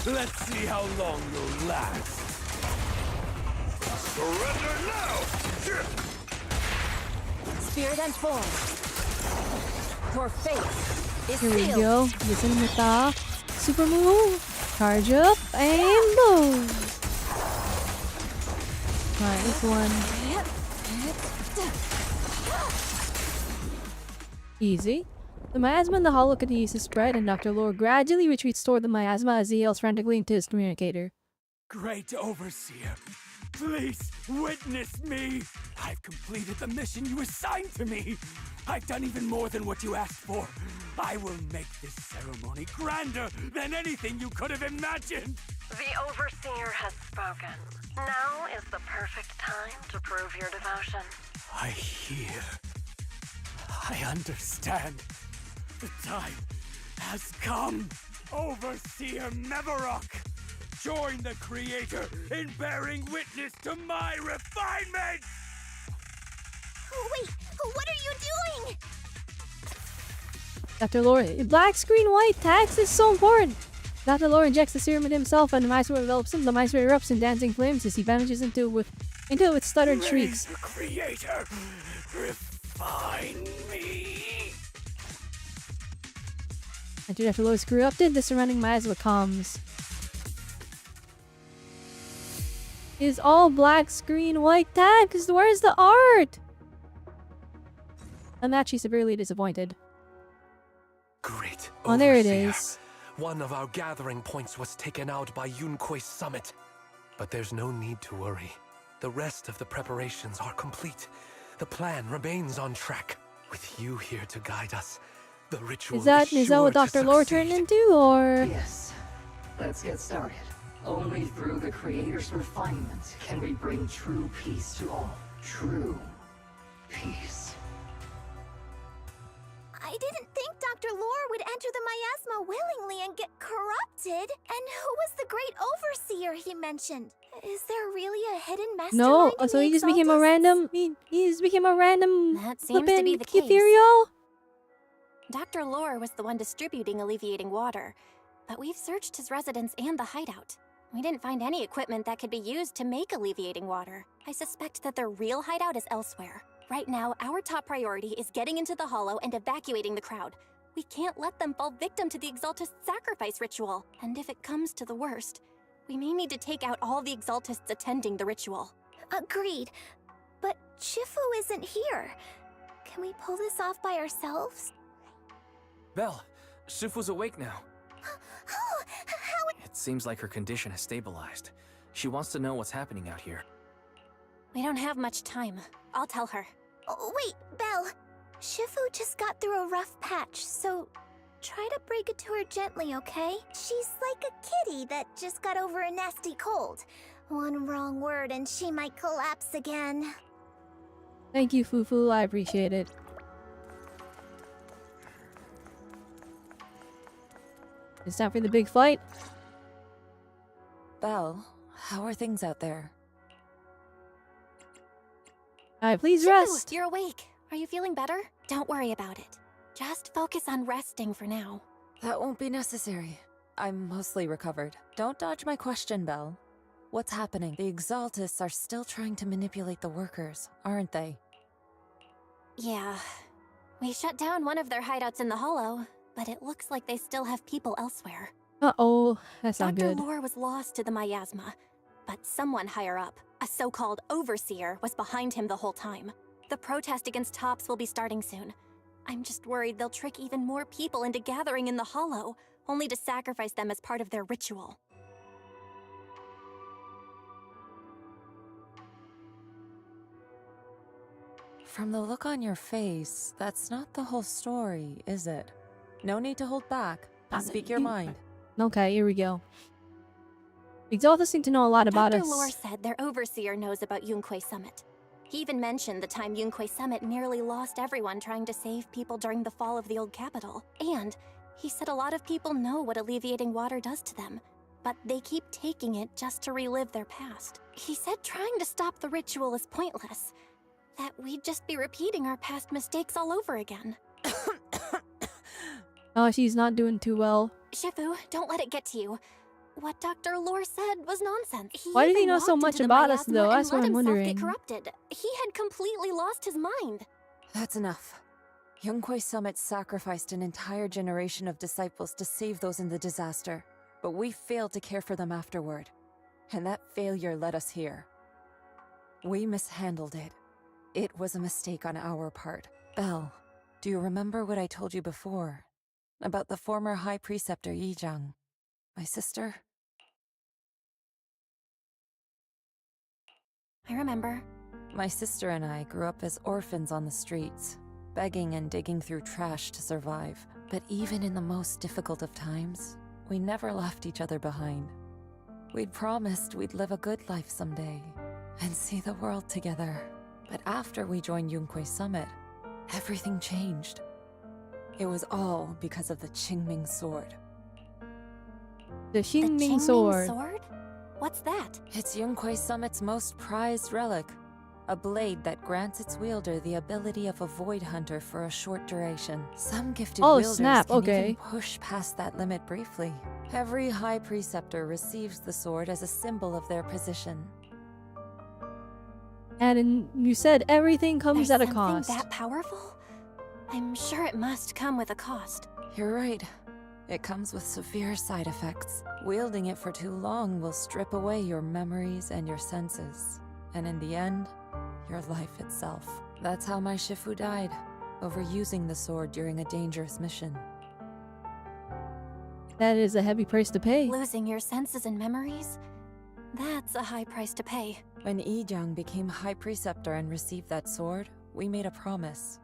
Let's see how long you'll last. Surrender now! Spirit and form. Your fate is Here we sealed. go. Listen with the super move. Charge up and boom. Alright, this one. Easy. The miasma in the hollow continues to spread, and Dr. Lore gradually retreats toward the miasma as he yells frantically into his communicator. Great Overseer, please witness me. I've completed the mission you assigned to me. I've done even more than what you asked for. I will make this ceremony grander than anything you could have imagined. The Overseer has spoken. Now is the perfect time to prove your devotion. I hear. I understand. The time has come. Overseer Mevarok, join the Creator in bearing witness to my refinement! Wait, what are you doing? Dr. Lore, black screen white text is so important. Dr. Lore injects the serum in himself, and the miasma envelops him. The miasma erupts in dancing flames as he vanishes into it with stuttered shrieks. The Creator, refine me. After Dr. Lore is corrupted, the surrounding miasma calms. Is all black screen white text? Where's the art? I'm actually severely disappointed. Great. Oh, there it Overseer. is. One of our gathering points was taken out by Yunque's summit. But there's no need to worry. The rest of the preparations are complete. The plan remains on track. With you here to guide us, the ritual Is that sure what to Dr. Lore succeed. turned into, or? Yes. Let's get started. Only through the Creator's refinement can we bring true peace to all. True peace. I didn't think Dr. Lore would enter the miasma willingly and get corrupted. And who was the great overseer he mentioned? Is there really a hidden mastermind? No, in so the he just became a Exaltists? random. He just became a random. That seems to be the case. ethereal. Dr. Lore was the one distributing alleviating water, but we've searched his residence and the hideout. We didn't find any equipment that could be used to make alleviating water. I suspect that their real hideout is elsewhere. Right now, our top priority is getting into the hollow and evacuating the crowd. We can't let them fall victim to the Exaltist sacrifice ritual. And if it comes to the worst, we may need to take out all the Exaltists attending the ritual. Agreed. But Shifu isn't here. Can we pull this off by ourselves? Belle, Shifu's awake now. Oh, how? It seems like her condition has stabilized. She wants to know what's happening out here. We don't have much time. I'll tell her. Oh, wait, Belle. Shifu just got through a rough patch, so try to break it to her gently, okay? She's like a kitty that just got over a nasty cold. One wrong word and she might collapse again. Thank you, Fufu. I appreciate it. It's time for the big fight. Belle, how are things out there? Alright, please Shifu, rest. You're awake. Are you feeling better? Don't worry about it. Just focus on resting for now. That won't be necessary. I'm mostly recovered. Don't dodge my question, Belle. What's happening? The Exaltists are still trying to manipulate the workers, aren't they? Yeah. We shut down one of their hideouts in the hollow, but it looks like they still have people elsewhere. Uh-oh, that's not Dr. good. Lore was lost to the miasma, but someone higher up, a so-called overseer, was behind him the whole time. The protest against Tops will be starting soon. I'm just worried they'll trick even more people into gathering in the hollow, only to sacrifice them as part of their ritual. From the look on your face, that's not the whole story, is it? No need to hold back. Speak your mind. Okay, here we go. Exalta seem to know a lot about Dr. us. Lore said their overseer knows about Yunquei Summit. He even mentioned the time Yunquei Summit nearly lost everyone trying to save people during the fall of the old capital. And he said a lot of people know what alleviating water does to them, but they keep taking it just to relive their past. He said trying to stop the ritual is pointless, that we'd just be repeating our past mistakes all over again. Oh, she's not doing too well. Shifu, don't let it get to you. What Dr. Lore said was nonsense. Why did he even know so walked much into the about us, miasma though? and That's what let I'm himself wondering. Get corrupted. He had completely lost his mind. That's enough. Yunquei Summit sacrificed an entire generation of disciples to save those in the disaster, but we failed to care for them afterward. And that failure led us here. We mishandled it. It was a mistake on our part. Belle, do you remember what I told you before? About the former High Preceptor Yizhang? My sister? I remember. My sister and I grew up as orphans on the streets, begging and digging through trash to survive. But even in the most difficult of times, we never left each other behind. We'd promised we'd live a good life someday and see the world together. But after we joined Yunquei Summit, everything changed. It was all because of the Qingming Sword. The Qingming Sword. What's that? It's Yunquei Summit's most prized relic. A blade that grants its wielder the ability of a void hunter for a short duration. Some gifted wielders can even push past that limit briefly. Every High Preceptor receives the sword as a symbol of their position. And you said everything comes There's at a cost. something that powerful? I'm sure it must come with a cost. You're right. It comes with severe side effects. Wielding it for too long will strip away your memories and your senses. And in the end, your life itself. That's how my Shifu died, overusing the sword during a dangerous mission. That is a heavy price to pay. Losing your senses and memories? That's a high price to pay. When Yizhang became High Preceptor and received that sword, we made a promise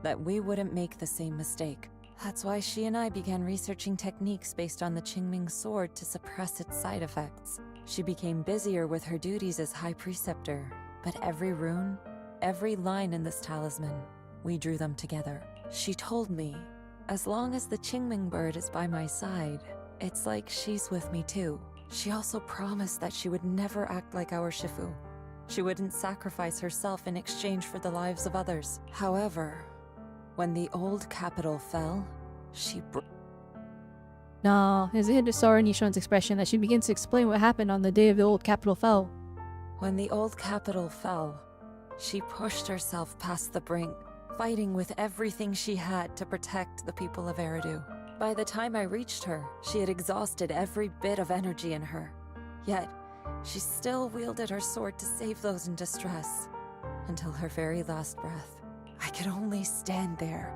that we wouldn't make the same mistake. That's why she and I began researching techniques based on the Qingming Sword to suppress its side effects. She became busier with her duties as High Preceptor, but every rune, every line in this talisman, we drew them together. She told me, as long as the Qingming bird is by my side, it's like she's with me too. She also promised that she would never act like our Shifu. She wouldn't sacrifice herself in exchange for the lives of others. However, when the old capital fell, she No, there's a hint of sorrow in Yishuan's expression as she begins to explain what happened on the day of the old capital fell. When the old capital fell, she pushed herself past the brink, fighting with everything she had to protect the people of Eridu. By the time I reached her, she had exhausted every bit of energy in her. Yet, she still wielded her sword to save those in distress, until her very last breath. I could only stand there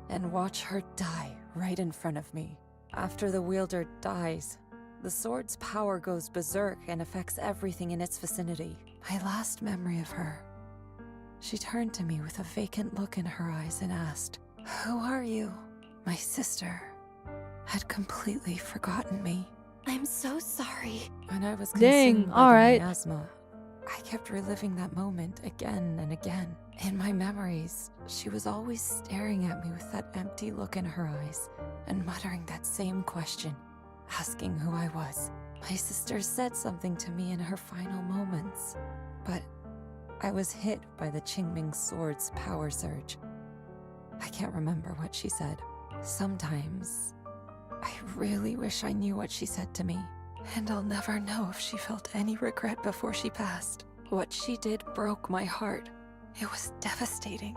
and watch her die right in front of me. After the wielder dies, the sword's power goes berserk and affects everything in its vicinity. My last memory of her, she turned to me with a vacant look in her eyes and asked, "Who are you?" My sister had completely forgotten me. I'm so sorry. When I was Dang, consumed by alright. the miasma, I kept reliving that moment again and again. In my memories, she was always staring at me with that empty look in her eyes and muttering that same question, asking who I was. My sister said something to me in her final moments, but I was hit by the Qingming Sword's power surge. I can't remember what she said. Sometimes, I really wish I knew what she said to me, and I'll never know if she felt any regret before she passed. What she did broke my heart. It was devastating.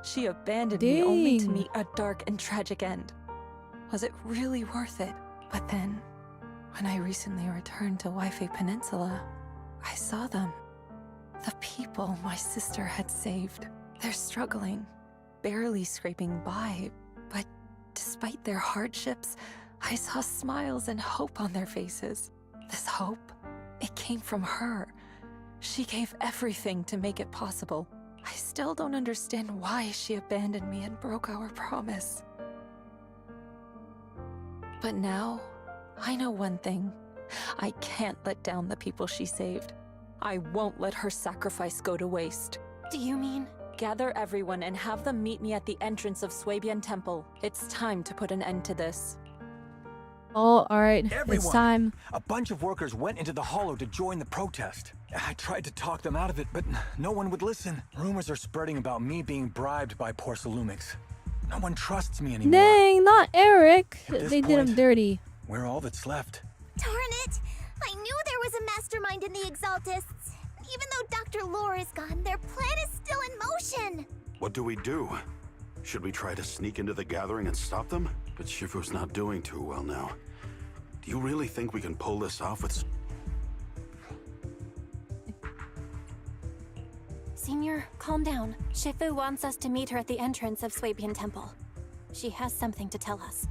She abandoned me only to Dang. meet a dark and tragic end. Was it really worth it? But then, when I recently returned to Waifei Peninsula, I saw them. The people my sister had saved. They're struggling, barely scraping by, but despite their hardships, I saw smiles and hope on their faces. This hope, it came from her. She gave everything to make it possible. I I still don't understand why she abandoned me and broke our promise. But now, I know one thing. I can't let down the people she saved. I won't let her sacrifice go to waste. Do you mean? Gather everyone and have them meet me at the entrance of Swabian Temple. It's time to put an end to this. Oh, alright. Everyone. It's time. A bunch of workers went into the Hollow to join the protest. I tried to talk them out of it, but no one would listen. Rumors are spreading about me being bribed by Porcelumix. No one trusts me anymore. Dang, not Eric. At this They did him point, dirty. We're all that's left. Darn it! I knew there was a mastermind in the Exaltists. Even though Dr. Lore is gone, their plan is still in motion. What do we do? Should we try to sneak into the gathering and stop them? But Shifu's not doing too well now. Do you really think we can pull this off with... Senior, calm down. Shifu wants us to meet her at the entrance of Swabian Temple. She has something to tell us.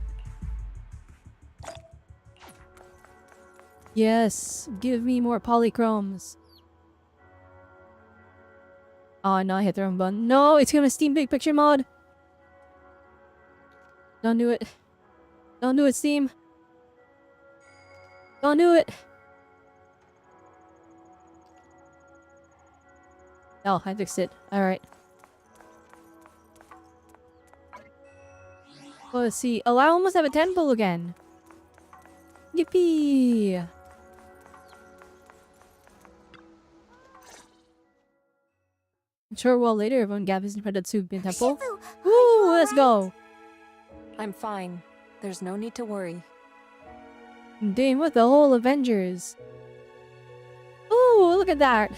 Yes, give me more polychromes. Oh no, I hit the wrong button. No, it's gonna Steam Big Picture mod. Don't do it. Don't do it, Steam. Don't do it. Oh, I fixed it. Alright. Well, let's see. Oh, I almost have a temple again. Yippee! I'm sure a while later everyone gathers in front of Swabian Temple. Woo, let's go! I'm fine. There's no need to worry. Damn, with the whole Avengers. Ooh, look at that!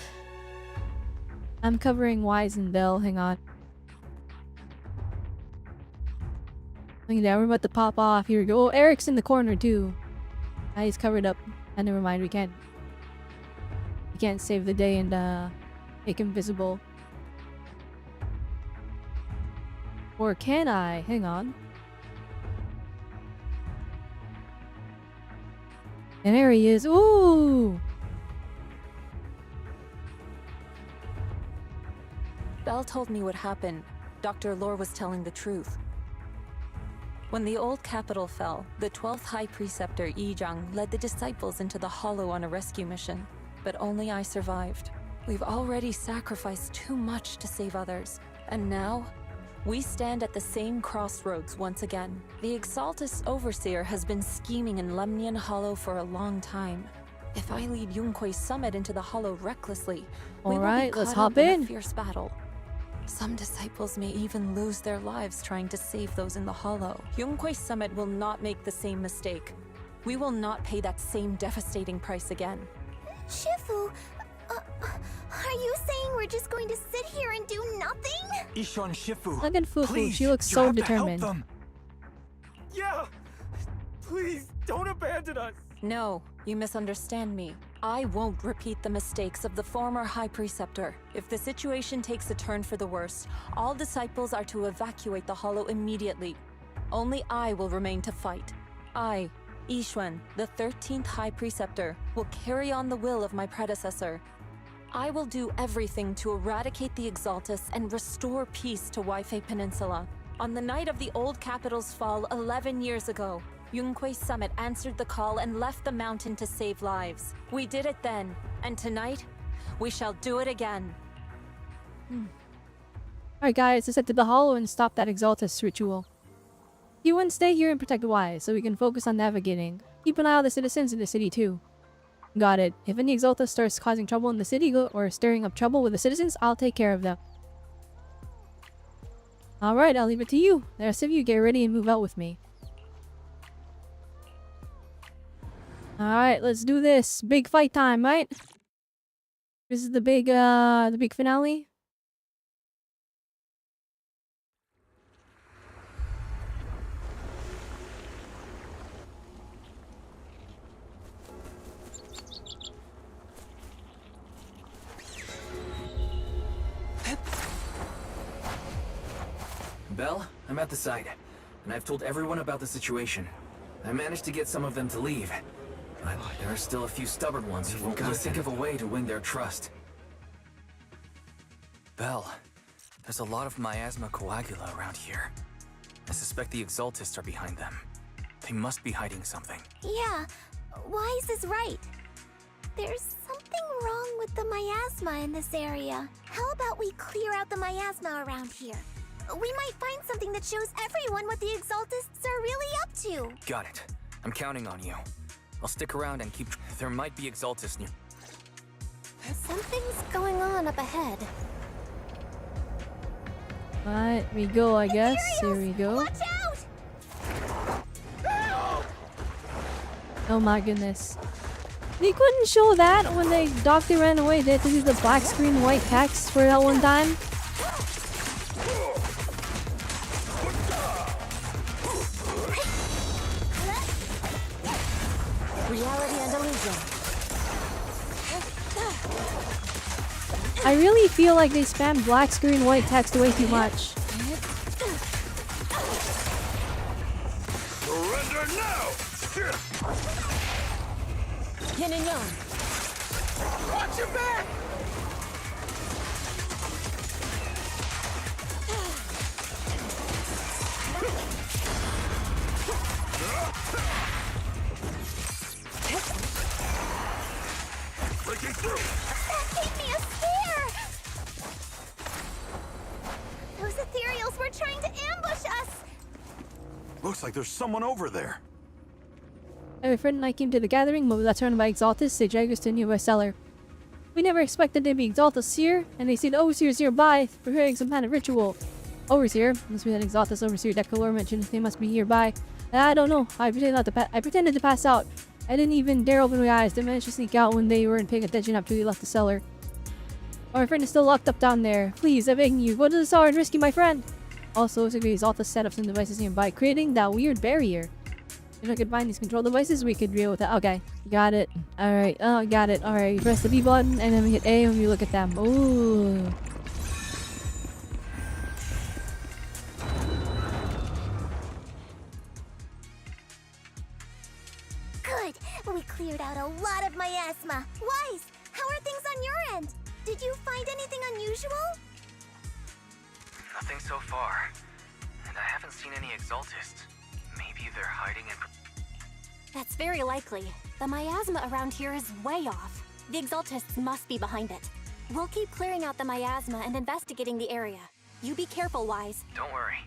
I'm covering Wise and Bell. Hang on. Look at that, we're about to pop off. Here we go. Oh, Eric's in the corner too. Ah, he's covered up. And never mind, we can't save the day and make him visible. Or can I? Hang on. And there he is. Ooh! Belle told me what happened. Dr. Lore was telling the truth. When the old capital fell, the 12th High Preceptor Yi Zhang led the disciples into the Hollow on a rescue mission. But only I survived. We've already sacrificed too much to save others. And now, we stand at the same crossroads once again. The Exaltus Overseer has been scheming in Lemnian Hollow for a long time. If I lead Yunque's summit into the Hollow recklessly, we will be let's caught hop up in in. a fierce battle. Some disciples may even lose their lives trying to save those in the Hollow. Yunque's summit will not make the same mistake. We will not pay that same devastating price again. Shifu, are you saying we're just going to sit here and do nothing? Ishan Shifu. Look at Fufu. Please, She looks you so have to help determined. them. Yeah! Please, don't abandon us! No, you misunderstand me. I won't repeat the mistakes of the former High Preceptor. If the situation takes a turn for the worse, all disciples are to evacuate the Hollow immediately. Only I will remain to fight. I, Yixuan, the 13th High Preceptor, will carry on the will of my predecessor. I will do everything to eradicate the Exaltus and restore peace to Waifei Peninsula. On the night of the old capital's fall 11 years ago, Yunque's summit answered the call and left the mountain to save lives. We did it then, and tonight, we shall do it again. Alright guys, let's head to the Hollow and stop that Exaltus ritual. You want to stay here and protect Wise, so we can focus on navigating. Keep an eye on the citizens in the city too. Got it. If any Exaltus starts causing trouble in the city or stirring up trouble with the citizens, I'll take care of them. Alright, I'll leave it to you. The rest of you get ready and move out with me. Alright, let's do this. Big fight time, right? This is the big finale. Belle, I'm at the site, and I've told everyone about the situation. I managed to get some of them to leave, but there are still a few stubborn ones who won't let us think of a way to win their trust. Belle, There's a lot of miasma coagula around here. I suspect the Exaltists are behind them. They must be hiding something. Yeah, Wise is right. There's something wrong with the miasma in this area. How about we clear out the miasma around here? We might find something that shows everyone what the Exaltists are really up to. Got it. I'm counting on you. I'll stick around and keep... There might be Exaltists near... Something's going on up ahead. Alright, we go, I guess. Here we go. Watch out! Oh my goodness. They couldn't show that when the doctor ran away. They had to do the black screen white text for that one time. Reality and illusion. I really feel like they spammed black screen white text way too much. Surrender now! Yin and yang. Watch your back! Breaking through! That gave me a scare! Those ethereals were trying to ambush us! Looks like there's someone over there. My friend and I came to the gathering, but we got surrounded by Exaltists. They dragged us to a nearby cellar. We never expected there'd be Exaltists here, and they see the Overseers nearby, preparing some kind of ritual. Overseer? Must be an Exaltist Overseer Decolor mentioned they must be nearby. I don't know. I pretended to pass out. I didn't even dare open my eyes. They managed to sneak out when they weren't paying attention after we left the cellar. My friend is still locked up down there. Please, I'm begging you, go to the cellar and rescue my friend. Also, it's agree Exaltist set up some devices nearby, creating that weird barrier. If I could find these control devices, we could deal with that. Okay, got it. Alright, got it. Alright, press the B button and then we hit A when we look at them. Ooh. Good! We cleared out a lot of miasma. Wise, how are things on your end? Did you find anything unusual? Nothing so far. And I haven't seen any Exaltists. Maybe they're hiding in... That's very likely. The miasma around here is way off. The Exaltists must be behind it. We'll keep clearing out the miasma and investigating the area. You be careful, Wise. Don't worry.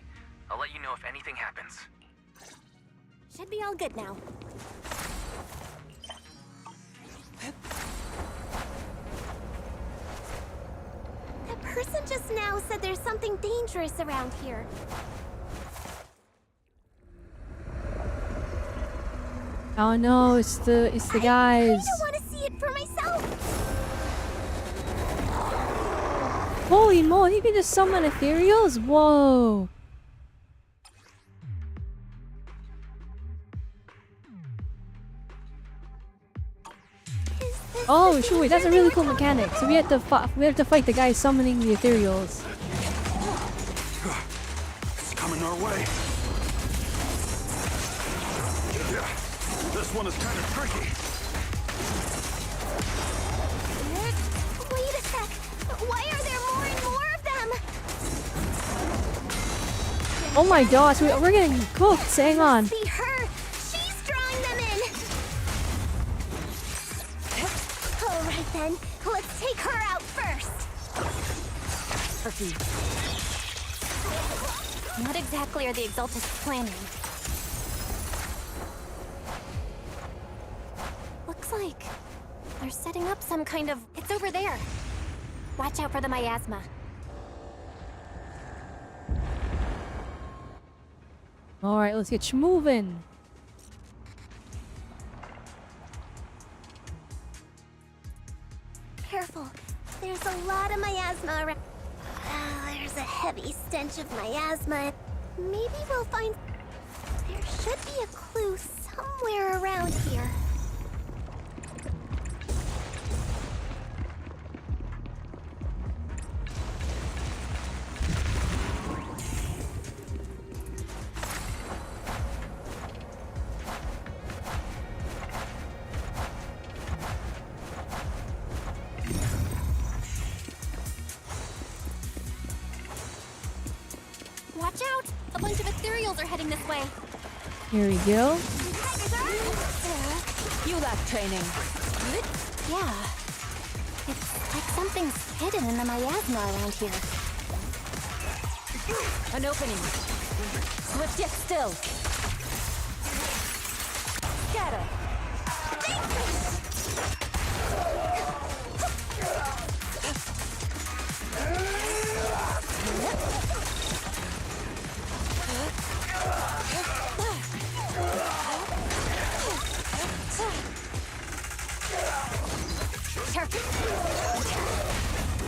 I'll let you know if anything happens. Should be all good now. That person just now said there's something dangerous around here. Oh no, it's the guys. I want to see it for myself. Holy moly, you can just summon ethereals? Whoa. Oh, sure, wait, that's a really cool mechanic. So we have to fight the guy summoning the ethereals. It's coming our way. This one is kind of tricky. Wait a sec. Why are there more and more of them? Oh my gosh, we're getting cooked. Hang on. See her. She's drawing them in. All right then. Let's take her out first. What exactly are the Exaltists planning? Looks like they're setting up some kind of... It's over there. Watch out for the miasma. Alright, let's get moving. Careful. There's a lot of miasma around. There's a heavy stench of miasma. Maybe we'll find... There should be a clue somewhere around here. are heading this way. Here we go. You lack training. Yeah. It's like something's hidden in the miasma around here. An opening. Swift yet still. Scatter.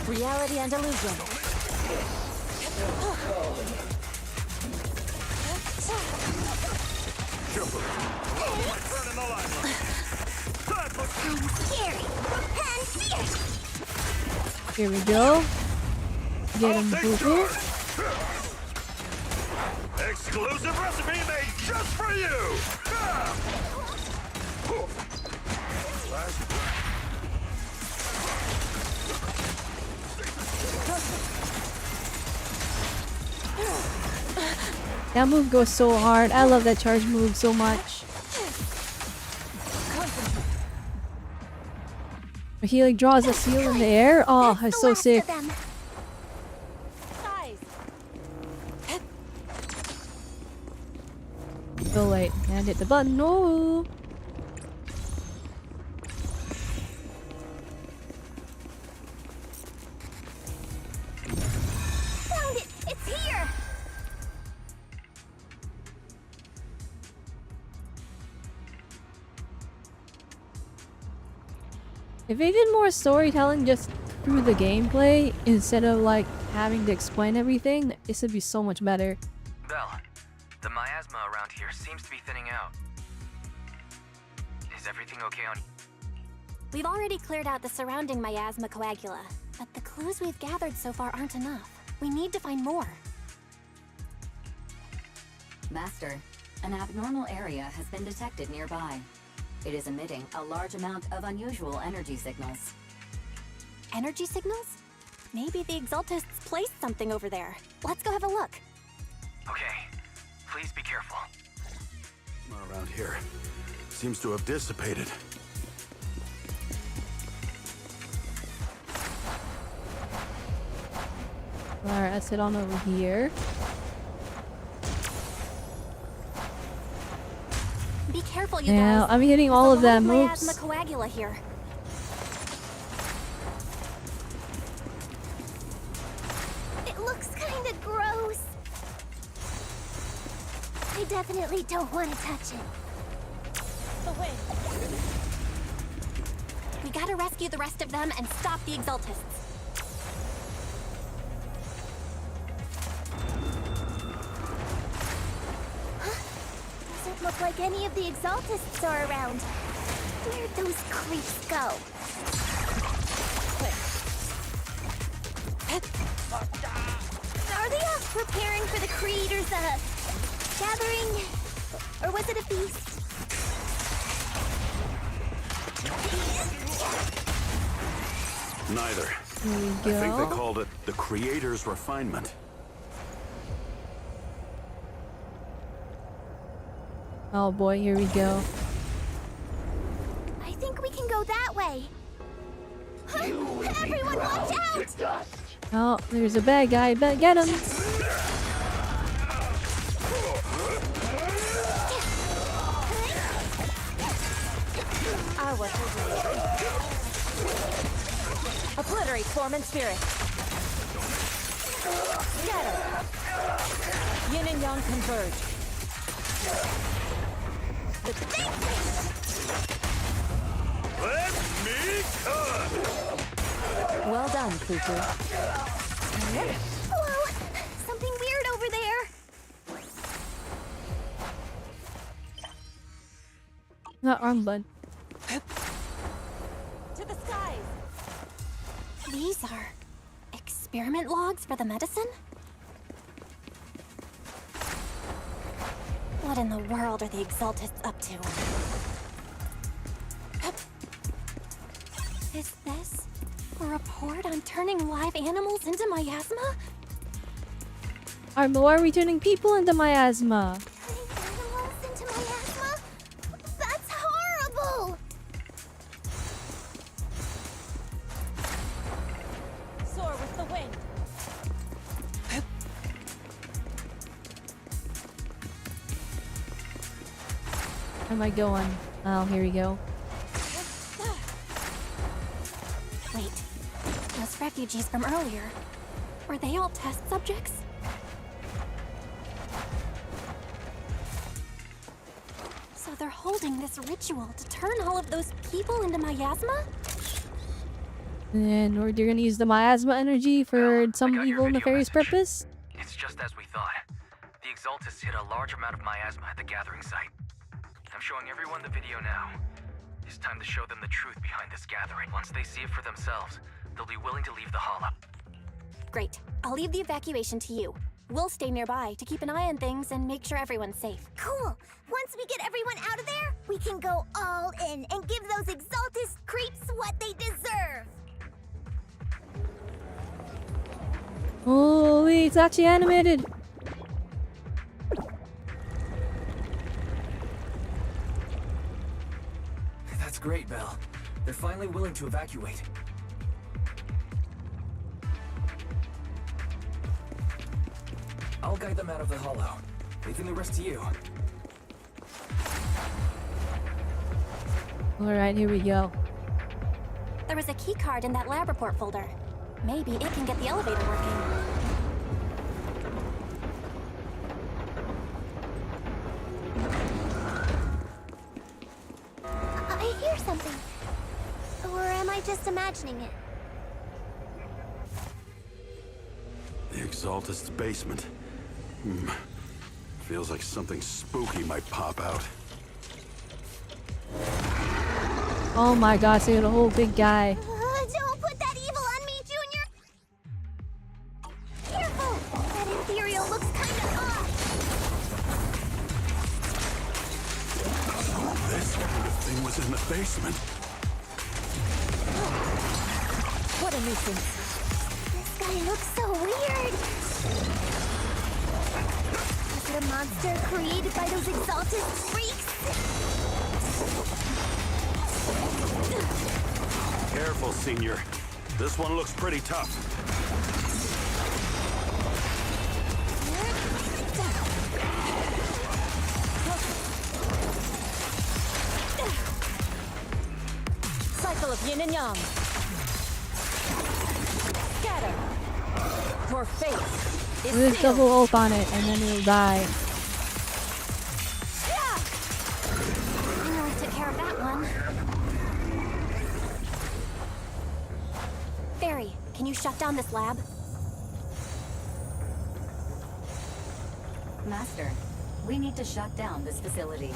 Reality and illusion. Here we go. Get him, boo-boo. Exclusive recipe made just for you! That move goes so hard. I love that charge move so much. He like draws a seal in the air. Oh, it's so sick. So late. And hit the button. No. Found it! It's here! If they did more storytelling just through the gameplay instead of like having to explain everything, this would be so much better. Belle, the miasma around here seems to be thinning out. Is everything okay on... We've already cleared out the surrounding miasma coagula, but the clues we've gathered so far aren't enough. We need to find more. Master, an abnormal area has been detected nearby. It is emitting a large amount of unusual energy signals. Energy signals? Maybe the Exaltists placed something over there. Let's go have a look. Okay, please be careful. Around here seems to have dissipated. Alright, let's head on over here. Be careful, you Yeah, guys. I'm hitting all of them Miasma moves. coagula here. It looks kinda gross. I definitely don't want to touch it. We gotta rescue the rest of them and stop the Exaltists. Doesn't look like any of the Exaltists are around. Where'd those creeps go? Are they preparing for the Creator's, gathering? Or was it a feast? Neither. Here we I think go. they called it the Creator's Refinement. Oh boy, here we go. I think we can go that way. Everyone watch out! Oh, there's a bad guy. Get him! Obliterate form and spirit. Scatter. Yin and yang converge. Let me cut! Well done, Cuckoo. Whoa! Something weird over there! Not armband. To the skies! These are experiment logs for the medicine? What in the world are the Exaltists up to? Is this a report on turning live animals into miasma? are more returning people into miasma. Animals into miasma? That's horrible! Soar with the wind. Where am I going? Oh, here we go. Wait, those refugees from earlier, were they all test subjects? So they're holding this ritual to turn all of those people into miasma? And they're gonna use the miasma energy for some evil nefarious purpose? It's just as we thought. The Exaltists hit a large amount of miasma at the gathering site. I'm showing everyone the video now. It's time to show them the truth behind this gathering. Once they see it for themselves, they'll be willing to leave the Hollow. Great. I'll leave the evacuation to you. We'll stay nearby to keep an eye on things and make sure everyone's safe. Cool. Once we get everyone out of there, we can go all in and give those Exaltist creeps what they deserve. Holy, it's actually animated. That's great, Belle. They're finally willing to evacuate. I'll guide them out of the Hollow, leaving the rest to you. Alright, here we go. There was a key card in that lab report folder. Maybe it can get the elevator working. I hear something. Or am I just imagining it? The Exaltist's basement. Feels like something spooky might pop out. Oh my gosh, they got a whole big guy. Don't put that evil on me, Junior! Careful! That Imperial looks kinda off! So this kind of thing was in the basement. What a nuisance. This guy looks so weird! Is it a monster created by those Exaltist freaks? Careful, Senior. This one looks pretty tough. Cycle of yin and yang. Scatter. Your fate is With sealed. double ult on it, and then it'll die. I nearly took care of that one. Fairy, can you shut down this lab? Master, we need to shut down this facility.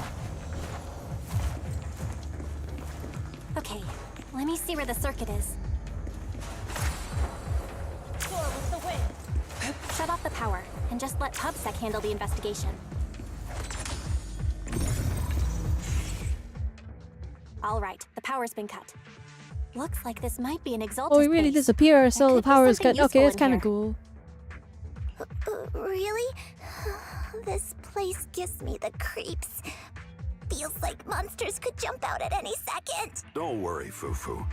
Okay, let me see where the circuit is. Soar with the wind. Shut off the power, and just let PubSec handle the investigation. All right, the power's been cut. Looks like this might be an Exaltist Oh, we really base. disappear, so the could be power is something cut. Okay, useful that's in kind of here. cool. Really? This place gives me the creeps. Feels like monsters could jump out at any second. Don't worry, Fufu.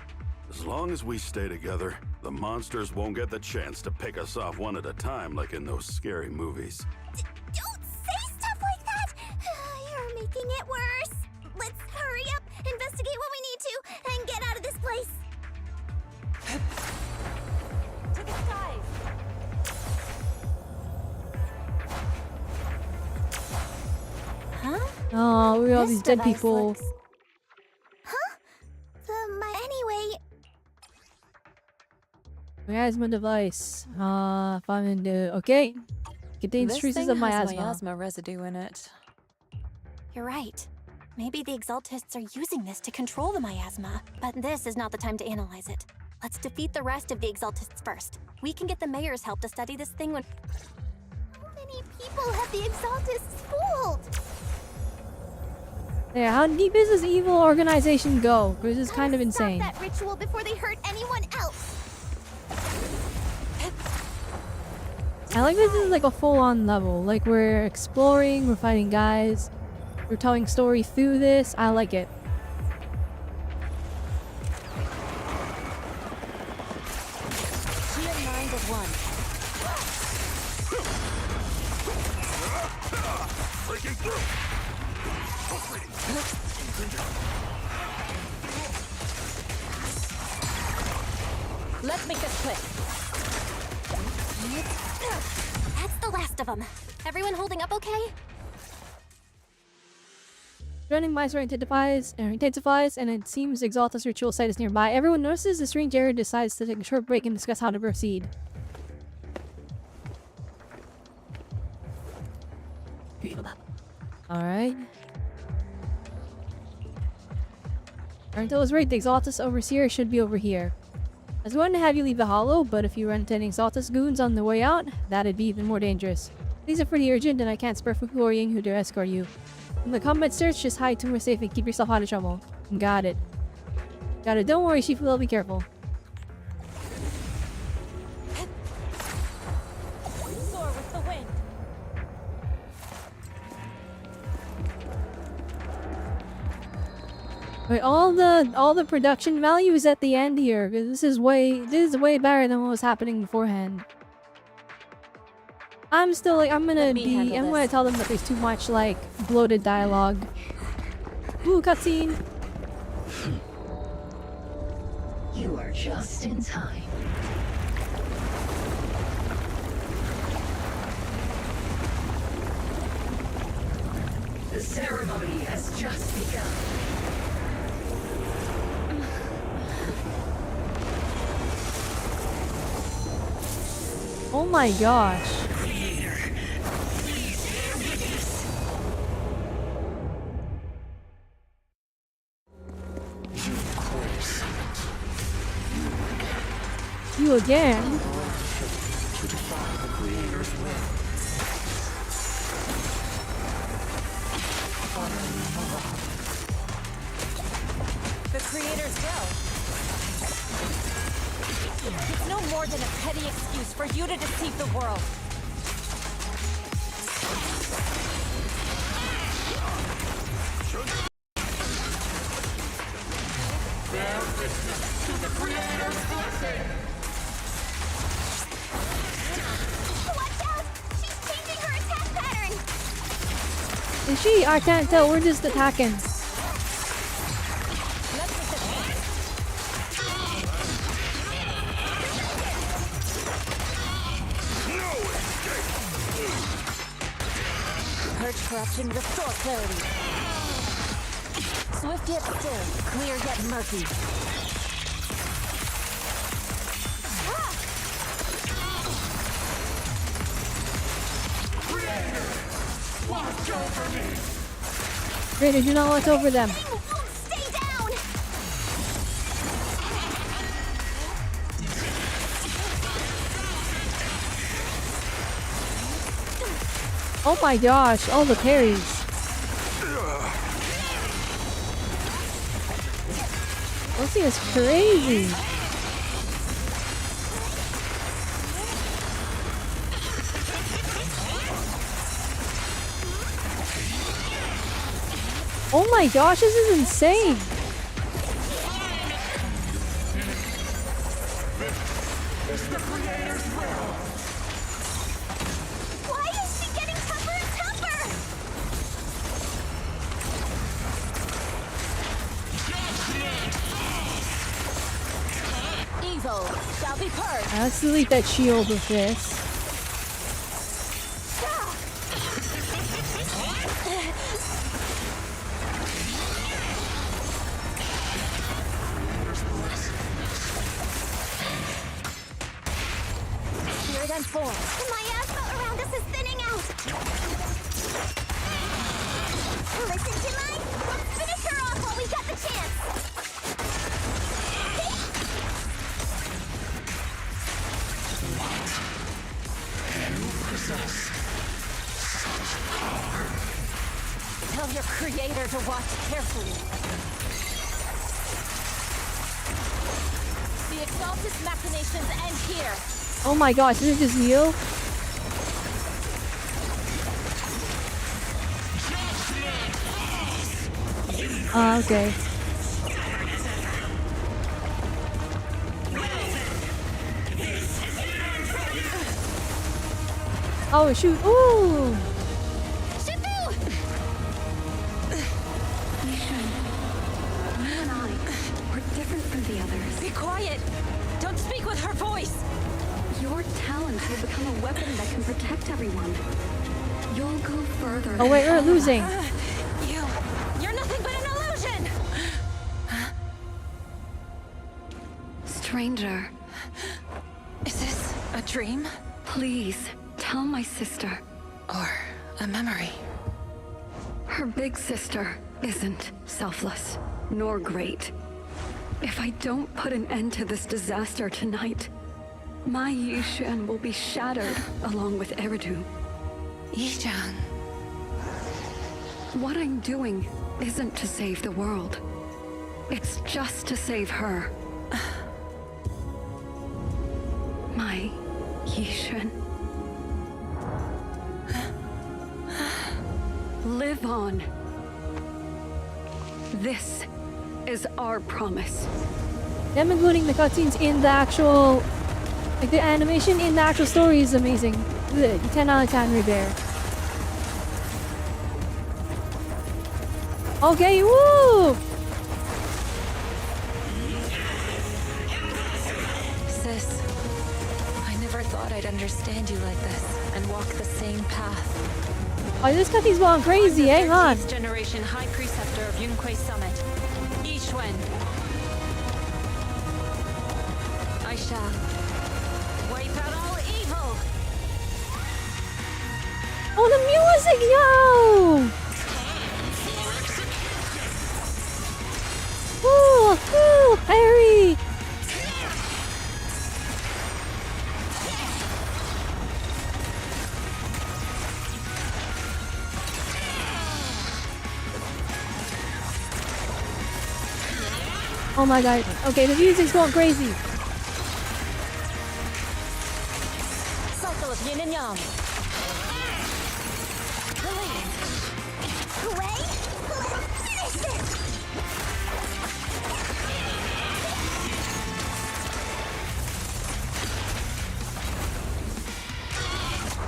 As long as we stay together, the monsters won't get the chance to pick us off one at a time like in those scary movies. Don't say stuff like that! You're making it worse. Let's hurry up, investigate what we need to, and get out of this place. To the skies. Huh? Oh, we all This these dead device people. looks- Huh? Anyway, Miasma device. Found in the... Okay. Contains This traces thing of has miasma. miasma residue in it. You're right. Maybe the Exaltists are using this to control the miasma. But this is not the time to analyze it. Let's defeat the rest of the Exaltists first. We can get the mayor's help to study this thing when... how many people have the Exaltists fooled? Yeah, how deep does this evil organization go? Because it's kind of Stop insane. that ritual before they hurt anyone else. I like this is like a full-on level. Like we're exploring, we're fighting guys, we're telling story through this. I like it. She and mind as one. Breaking through! Let's make this quick. That's the last of them. Everyone holding up okay? Running mice intensifies, and it seems Exalta's ritual site is nearby. Everyone notices the strange area, decides to take a short break and discuss how to proceed. Alright. Aren't was right, the Exaltus Overseer should be over here. I was going to have you leave the hollow, but if you run into any Exaltus goons on the way out, that'd be even more dangerous. These are pretty urgent, and I can't spare for worrying who to escort you. From the combat search, just hide to where safe and keep yourself out of trouble. Got it. Got it. Don't worry, Shifu will be careful. Soar with the wind. Wait, all the production value is at the end here. This is way better than what was happening beforehand. I'm still like I'm gonna tell them that there's too much like bloated dialogue. Ooh, cutscene. You are just in time. The ceremony has just begun. Oh my gosh. You again? The Creator's will. It's no more than a petty excuse for you to deceive the world. Is she? I can't tell. We're just attacking. Purge corruption, restore clarity. Swift yet still, clear yet murky. Watch over me! Raider, do not watch over them. Stay down! Oh my gosh, all the parries. This thing is crazy. Oh my gosh, this is insane. Why is she getting tougher and tougher? Evil shall be purged. Let's delete that shield with this. Spirit and form. The miasma around us is thinning out. Listen to mine. Let's finish her off while we got the chance. You possess such power. Tell your creator to watch carefully. The Exaltus machinations end here. Oh my gosh, is it just you? Okay. Oh shoot! Ooh! You and I, we're different from the others. Be quiet! Don't speak with her voice! Your talents will become a weapon that can protect everyone. You'll go further. Oh wait, we're losing. You're nothing but an illusion! Stranger. Is this a dream? Please, tell my sister. Or a memory? Her big sister isn't selfless, nor great. If I don't put an end to this disaster tonight, my Yishan will be shattered along with Eridu. Yishan. What I'm doing isn't to save the world. It's just to save her. My Yishan. Live on. This is our promise. Them including the cutscenes in the actual, like the animation in the actual story is amazing. 10 out of 10 right there. Okay, woo! Sis, I never thought I'd understand you like this and walk the same path. Oh, this cutscene's going crazy. Hang on. 13th generation High Preceptor of Yunquay Summit, Yixuan. I shall wipe out all evil. Oh, the music, yo! Ooh, ooh, Harry! Oh my god. Okay, the music's going crazy. Cycle of yin and yang.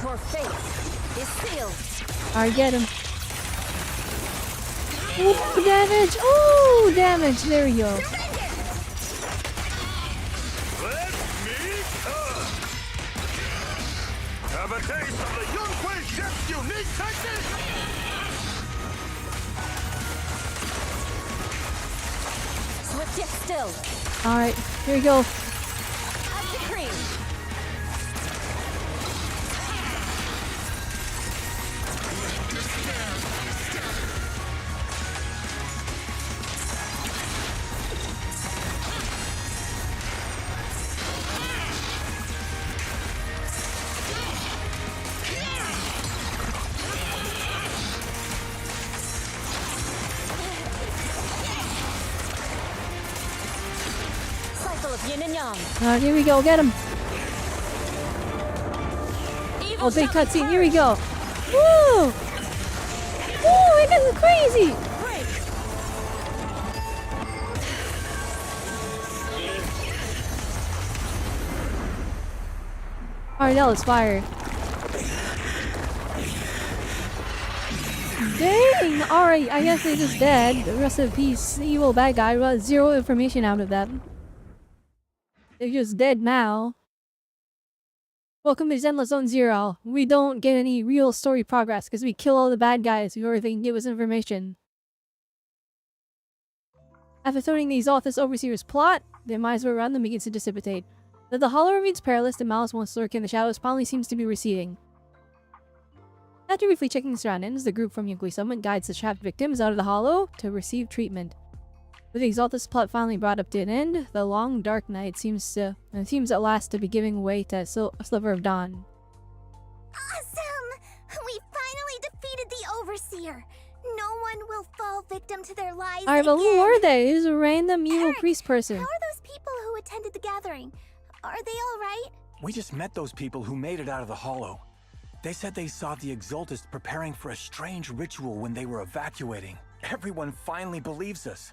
Your fate is sealed. Alright, get him. Ooh, damage! Ooh, damage! There we go. Have a taste of the Yunquay Chef's unique technique! Swift yet still. Alright, here we go. Ice cream. Yin and yang. Alright, here we go. Get him. Oh, big cutscene. Here we go. Woo! Woo! This is crazy. Alright, that was fire. Dang! Alright, I guess they're just dead. Rest in peace. The evil bad guy got zero information out of them. They're just dead now. Welcome to Zenless Zone Zero. We don't get any real story progress because we kill all the bad guys whoever they can give us information. After throwing the Exaltus Overseer's plot, their minds were around them begins to dissipate. Though the Hollow remains perilous, the malice once lurking in the shadows finally seems to be receding. After briefly checking the surroundings, the group from Yunquay Summit guides the trapped victims out of the Hollow to receive treatment. With the Exaltus plot finally brought up to an end, the long dark night seems at last to be giving way to a sliver of dawn. Awesome! We finally defeated the Overseer. No one will fall victim to their lies Alright, but again. who are they? Who's a random evil priest person? How are those people who attended the gathering? Are they all right? We just met those people who made it out of the Hollow. They said they saw the Exaltus preparing for a strange ritual when they were evacuating. Everyone finally believes us.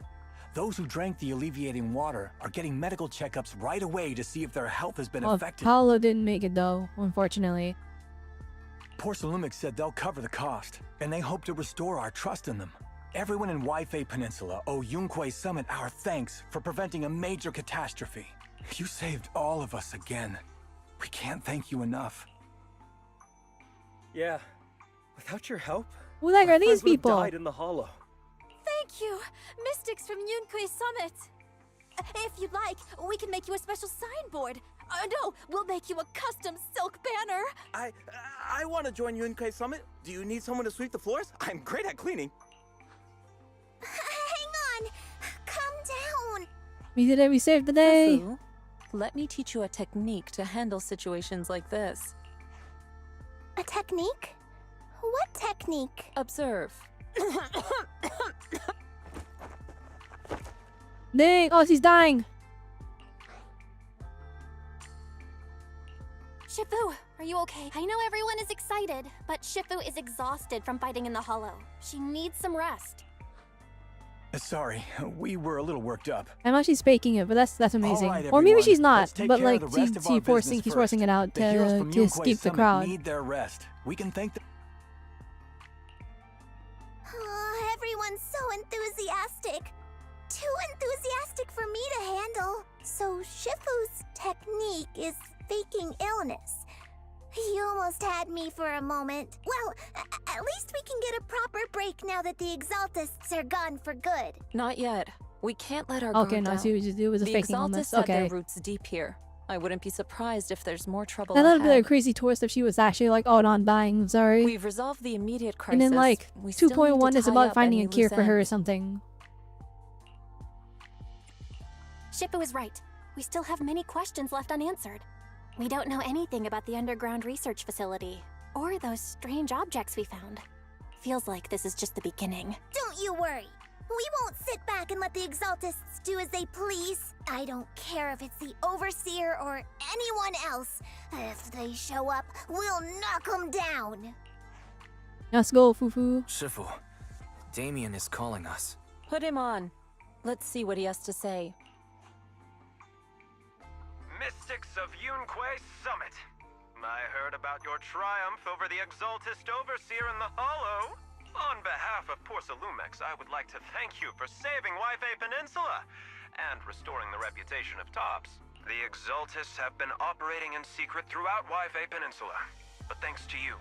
Those who drank the alleviating water are getting medical checkups right away to see if their health has been affected. Paolo didn't make it though, unfortunately. Porcelumic said they'll cover the cost, and they hope to restore our trust in them. Everyone in Waifei Peninsula owe Yunquei Summit our thanks for preventing a major catastrophe. You saved all of us again. We can't thank you enough. Yeah. Without your help, Who the heck are these people? died in the hollow. Thank you, Mystics from Yunquei Summit. If you'd like, we can make you a special signboard. No, we'll make you a custom silk banner. I want to join Yunquei Summit. Do you need someone to sweep the floors? I'm great at cleaning. Hang on. Calm down. We did it. We saved the day. Fufu, let me teach you a technique to handle situations like this. A technique? What technique? Observe. Dang. Oh, she's dying. Shifu, are you okay? I know everyone is excited, but Shifu is exhausted from fighting in the hollow. She needs some rest. Sorry, we were a little worked up. I'm actually faking it, but that's amazing. Right, or maybe everyone, she's not, let's take but care of like the rest of our business she's forcing first. it out The heroes from to Yunquei escape the Summit crowd. need their rest. We can thank them. Oh, everyone's so enthusiastic. Too enthusiastic for me to handle. So Shifu's technique is faking illness. You almost had me for a moment. Well, at least we can get a proper break now that the Exaltists are gone for good. Not yet. We can't let our Okay, guard no, down. see what you do with the faking Exaltists illness. had Okay. their roots deep here. I wouldn't be surprised if there's more trouble And that'd be like a ahead. crazy twist if she was actually like, oh, no, I'm dying. Sorry. We've resolved the immediate crisis. And then like We still need to 2.1 is tie about up finding any a cure loose for her or ends. something. Shifu is right. We still have many questions left unanswered. We don't know anything about the underground research facility, or those strange objects we found. Feels like this is just the beginning. Don't you worry. We won't sit back and let the Exaltists do as they please. I don't care if it's the Overseer or anyone else. If they show up, we'll knock them down. Let's go, Fufu. Shifu, Damien is calling us. Put him on. Let's see what he has to say. Mystics of Yunquei Summit. I heard about your triumph over the Exaltist Overseer in the Hollow. On behalf of Porcelumex, I would like to thank you for saving Waifei Peninsula and restoring the reputation of Tops. The Exaltists have been operating in secret throughout Waifei Peninsula. But thanks to you,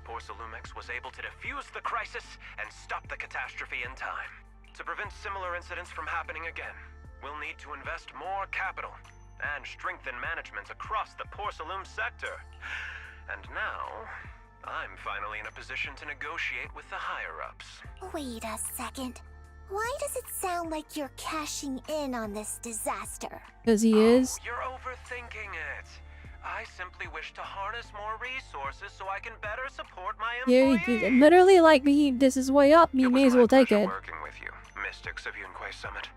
Porcelumex was able to defuse the crisis and stop the catastrophe in time. To prevent similar incidents from happening again, we'll need to invest more capital and strengthen management across the Porcelume sector. And now, I'm finally in a position to negotiate with the higher-ups. Wait a second. Why does it sound like you're cashing in on this disaster? Because he is. You're overthinking it. I simply wish to harness more resources so I can better support my Yeah, employees. literally like this is way up. You may as well take it. Working with you, Mystics of Yunquei Summit.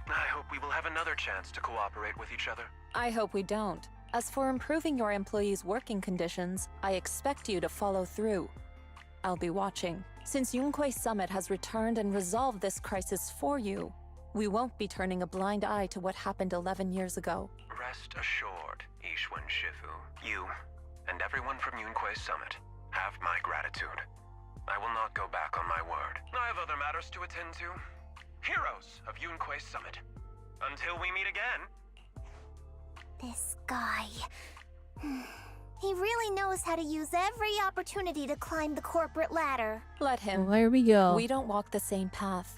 I hope we will have another chance to cooperate with each other. I hope we don't. As for improving your employees' working conditions, I expect you to follow through. I'll be watching. Since Yunquei Summit has returned and resolved this crisis for you, we won't be turning a blind eye to what happened 11 years ago. Rest assured, Ishwan Shifu. You, and everyone from Yunquei Summit, have my gratitude. I will not go back on my word. I have other matters to attend to. Heroes of Yunquei Summit. Until we meet again. This guy. He really knows how to use every opportunity to climb the corporate ladder. Let him. Well, there we go. We don't walk the same path.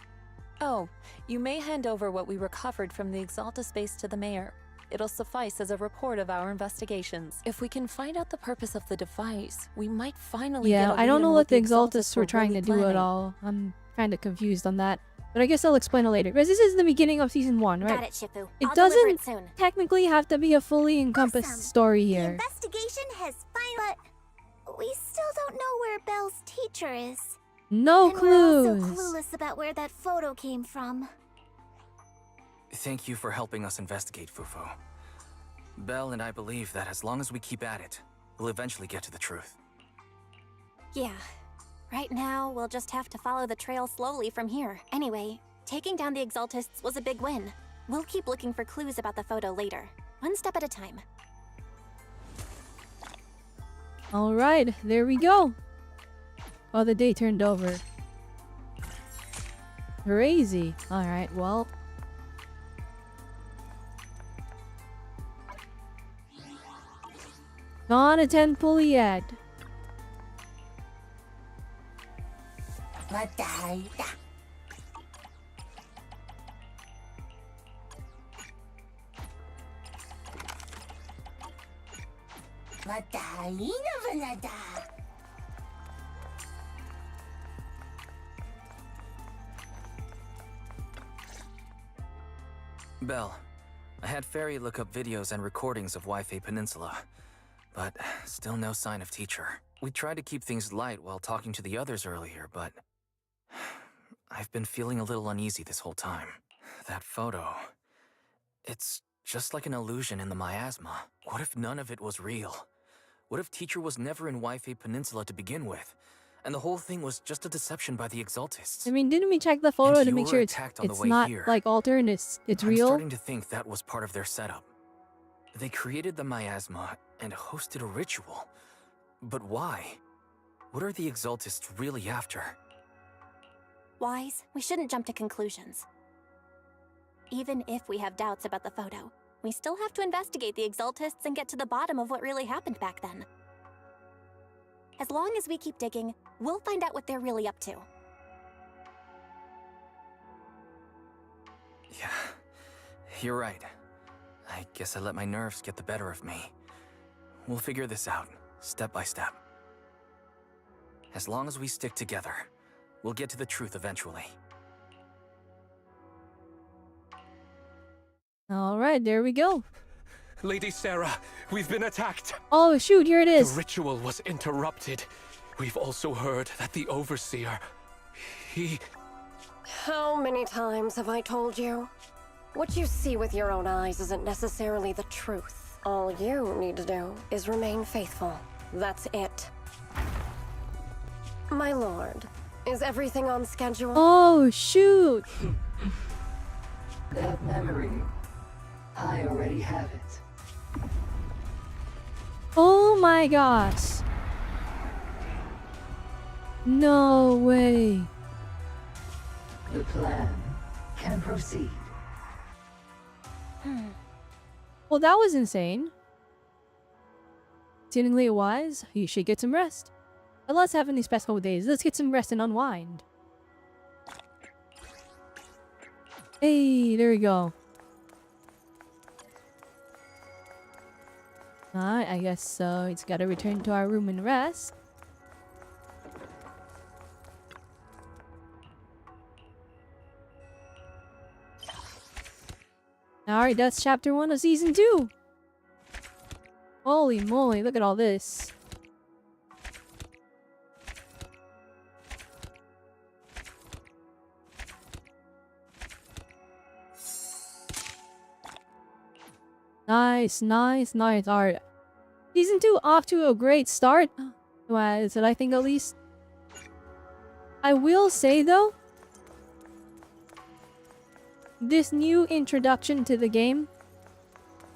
Oh, you may hand over what we recovered from the Exalta space to the mayor. It'll suffice as a report of our investigations. If we can find out the purpose of the device, we might finally Yeah, get a I don't lead know on what the Exaltists Exaltists were trying really to do at planning. all. I'm kind of confused on that. But I guess I'll explain it later. Because this is the beginning of season 1, right? Got it, Shifu. It I'll deliver doesn't it soon. technically have to be a fully encompassed story The here. investigation has finally. But we still don't know where Belle's teacher is. No and we're also clues. clueless about where that photo came from. Thank you for helping us investigate, Fufu. Belle and I believe that as long as we keep at it, we'll eventually get to the truth. Yeah. Right now, we'll just have to follow the trail slowly from here. Anyway, taking down the Exaltists was a big win. We'll keep looking for clues about the photo later, one step at a time. Alright, there we go. Oh, the day turned over. Crazy. Alright, well. Not a 10 pull yet. Belle, I had Fairy look up videos and recordings of Wi-Fi Peninsula, but still no sign of teacher. We tried to keep things light while talking to the others earlier, but I've been feeling a little uneasy this whole time. That photo, it's just like an illusion in the miasma. What if none of it was real? What if teacher was never in Wi-Fi Peninsula to begin with, and the whole thing was just a deception by the Exaltists? I mean, didn't we check the photo And to you make were sure it's attacked on the way not here. like altered and it's I'm real? starting to think that was part of their setup. They created the miasma and hosted a ritual. But why? What are the Exaltists really after? Wise, we shouldn't jump to conclusions. Even if we have doubts about the photo, we still have to investigate the Exaltists and get to the bottom of what really happened back then. As long as we keep digging, we'll find out what they're really up to. Yeah, you're right. I guess I let my nerves get the better of me. We'll figure this out, step by step. As long as we stick together, we'll get to the truth eventually. Alright, there we go. Lady Sarah, we've been attacked. Oh shoot, here it The is. ritual was interrupted. We've also heard that the Overseer, he... How many times have I told you? What you see with your own eyes isn't necessarily the truth. All you need to do is remain faithful. That's it. My lord, is everything on schedule? Oh shoot. That memory, I already have it. Oh my gosh. No way. The plan can proceed. Well, that was insane. Seemingly wise, you should get some rest. But let's have these past couple days. Let's get some rest and unwind. Hey, there we go. Alright, I guess so. It's gotta return to our room and rest. Alright, that's chapter 1 of season 2. Holy moly, look at all this. Nice, nice, nice art. Season 2 off to a great start. Well, is it I think at least. I will say though, this new introduction to the game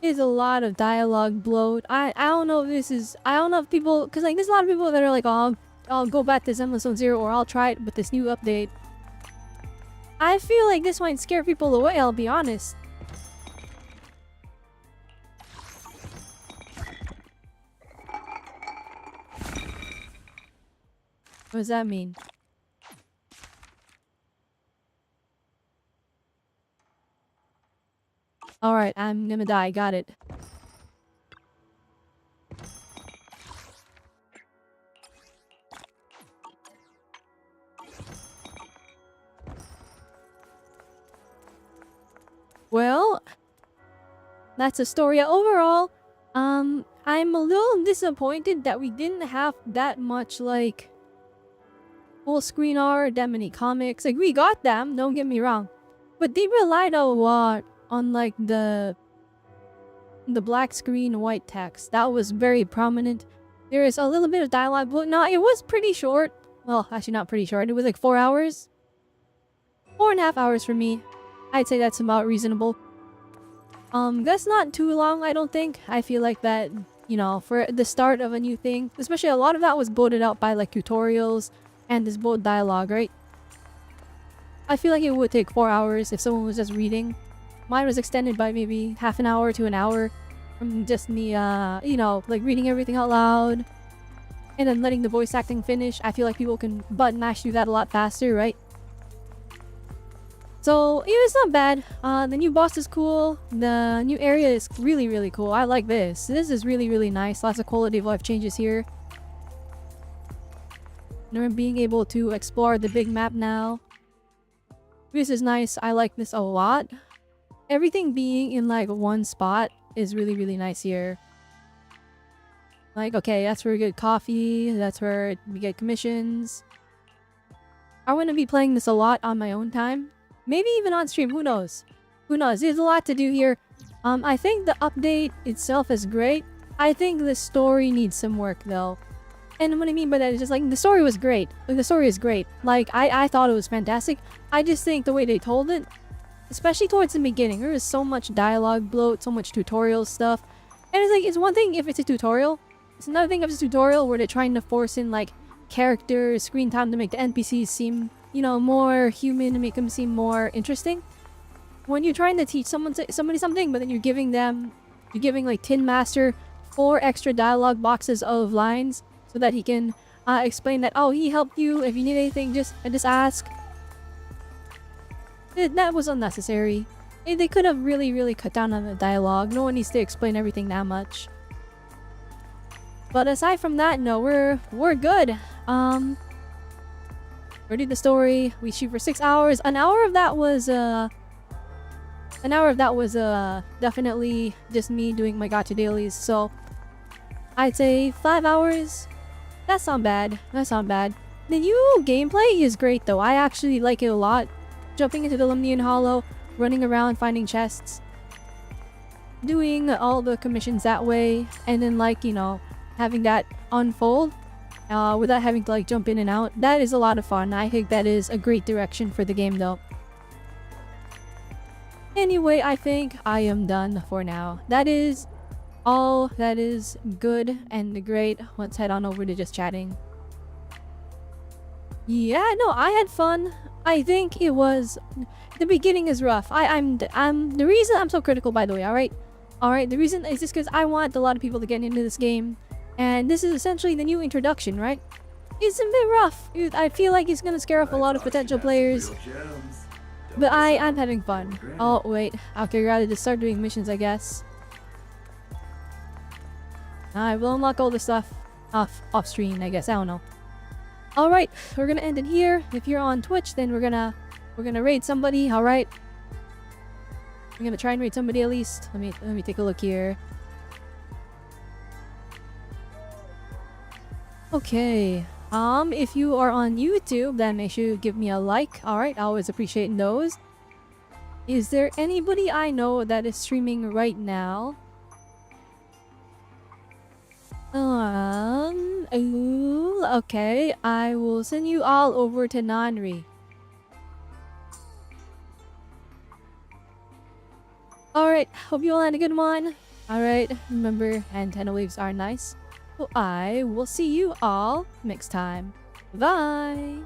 is a lot of dialogue bloat. I don't know if this is, I don't know if people, because like there's a lot of people that are like, oh, I'll go back to Zenless Zone 0 or I'll try it with this new update. I feel like this might scare people away, I'll be honest. What does that mean? Alright, I'm gonna die. Got it. Well, that's Astoria overall. I'm a little disappointed that we didn't have that much, like, full screen art, that many comics. Like, we got them, don't get me wrong. But they relied a lot on, like, the black screen white text. That was very prominent. There is a little bit of dialogue, but no, it was pretty short. Well, actually not pretty short. It was like 4 hours. 4.5 hours for me. I'd say that's about reasonable. That's not too long, I don't think. I feel like that, you know, for the start of a new thing, especially a lot of that was boated out by like tutorials and this boat dialogue, right? I feel like it would take 4 hours if someone was just reading. Mine was extended by maybe half an hour to an hour from just me, you know, like reading everything out loud and then letting the voice acting finish. I feel like people can button mash through that a lot faster, right? So, yeah, it's not bad. The new boss is cool. The new area is really, really cool. I like this. This is really, really nice. Lots of quality of life changes here. And we're being able to explore the big map now. This is nice. I like this a lot. Everything being in like one spot is really, really nice here. Like, okay, that's where we get coffee. That's where we get commissions. I want to be playing this a lot on my own time. Maybe even on stream, who knows? Who knows? There's a lot to do here. I think the update itself is great. I think the story needs some work though. And what I mean by that is just like the story was great. Like the story is great. Like I thought it was fantastic. I just think the way they told it, especially towards the beginning, there is so much dialogue bloat, so much tutorial stuff. And it's like, it's one thing if it's a tutorial. It's another thing if it's a tutorial where they're trying to force in like character screen time to make the NPCs seem, you know, more human, to make them seem more interesting. When you're trying to teach somebody something, but then you're giving like Tin Master 4 extra dialogue boxes of lines so that he can explain that, oh, he helped you, if you need anything, just ask. That was unnecessary. They could have really, really cut down on the dialogue. No one needs to explain everything that much. But aside from that, no, we're good. We did the story. We shoot for 6 hours. An hour of that was definitely just me doing my gacha dailies. So I'd say 5 hours. That's not bad. That's not bad. The new gameplay is great though. I actually like it a lot. Jumping into the Lemnian Hollow, running around finding chests, doing all the commissions that way, and then like, you know, having that unfold without having to like jump in and out. That is a lot of fun. I think that is a great direction for the game though. Anyway, I think I am done for now. That is all that is good and great. Let's head on over to just chatting. Yeah, no, I had fun. I think it was... The beginning is rough. I'm the reason I'm so critical, by the way, alright? Alright, the reason is just because I want a lot of people to get into this game. And this is essentially the new introduction, right? It's a bit rough. I feel like it's gonna scare off a lot of potential players. But I'm having fun. Oh, wait. Okay, rather just start doing missions, I guess. I will unlock all the stuff off screen, I guess. I don't know. Alright, we're gonna end it here. If you're on Twitch, then we're gonna raid somebody, alright? We're gonna try and raid somebody at least. Let me take a look here. Okay. If you are on YouTube, then make sure you give me a like. Alright, I always appreciate those. Is there anybody I know that is streaming right now? Ooh, okay. I will send you all over to Nanri. Alright, hope you all had a good one. Alright, remember, antenna waves are nice. So I will see you all next time. Bye!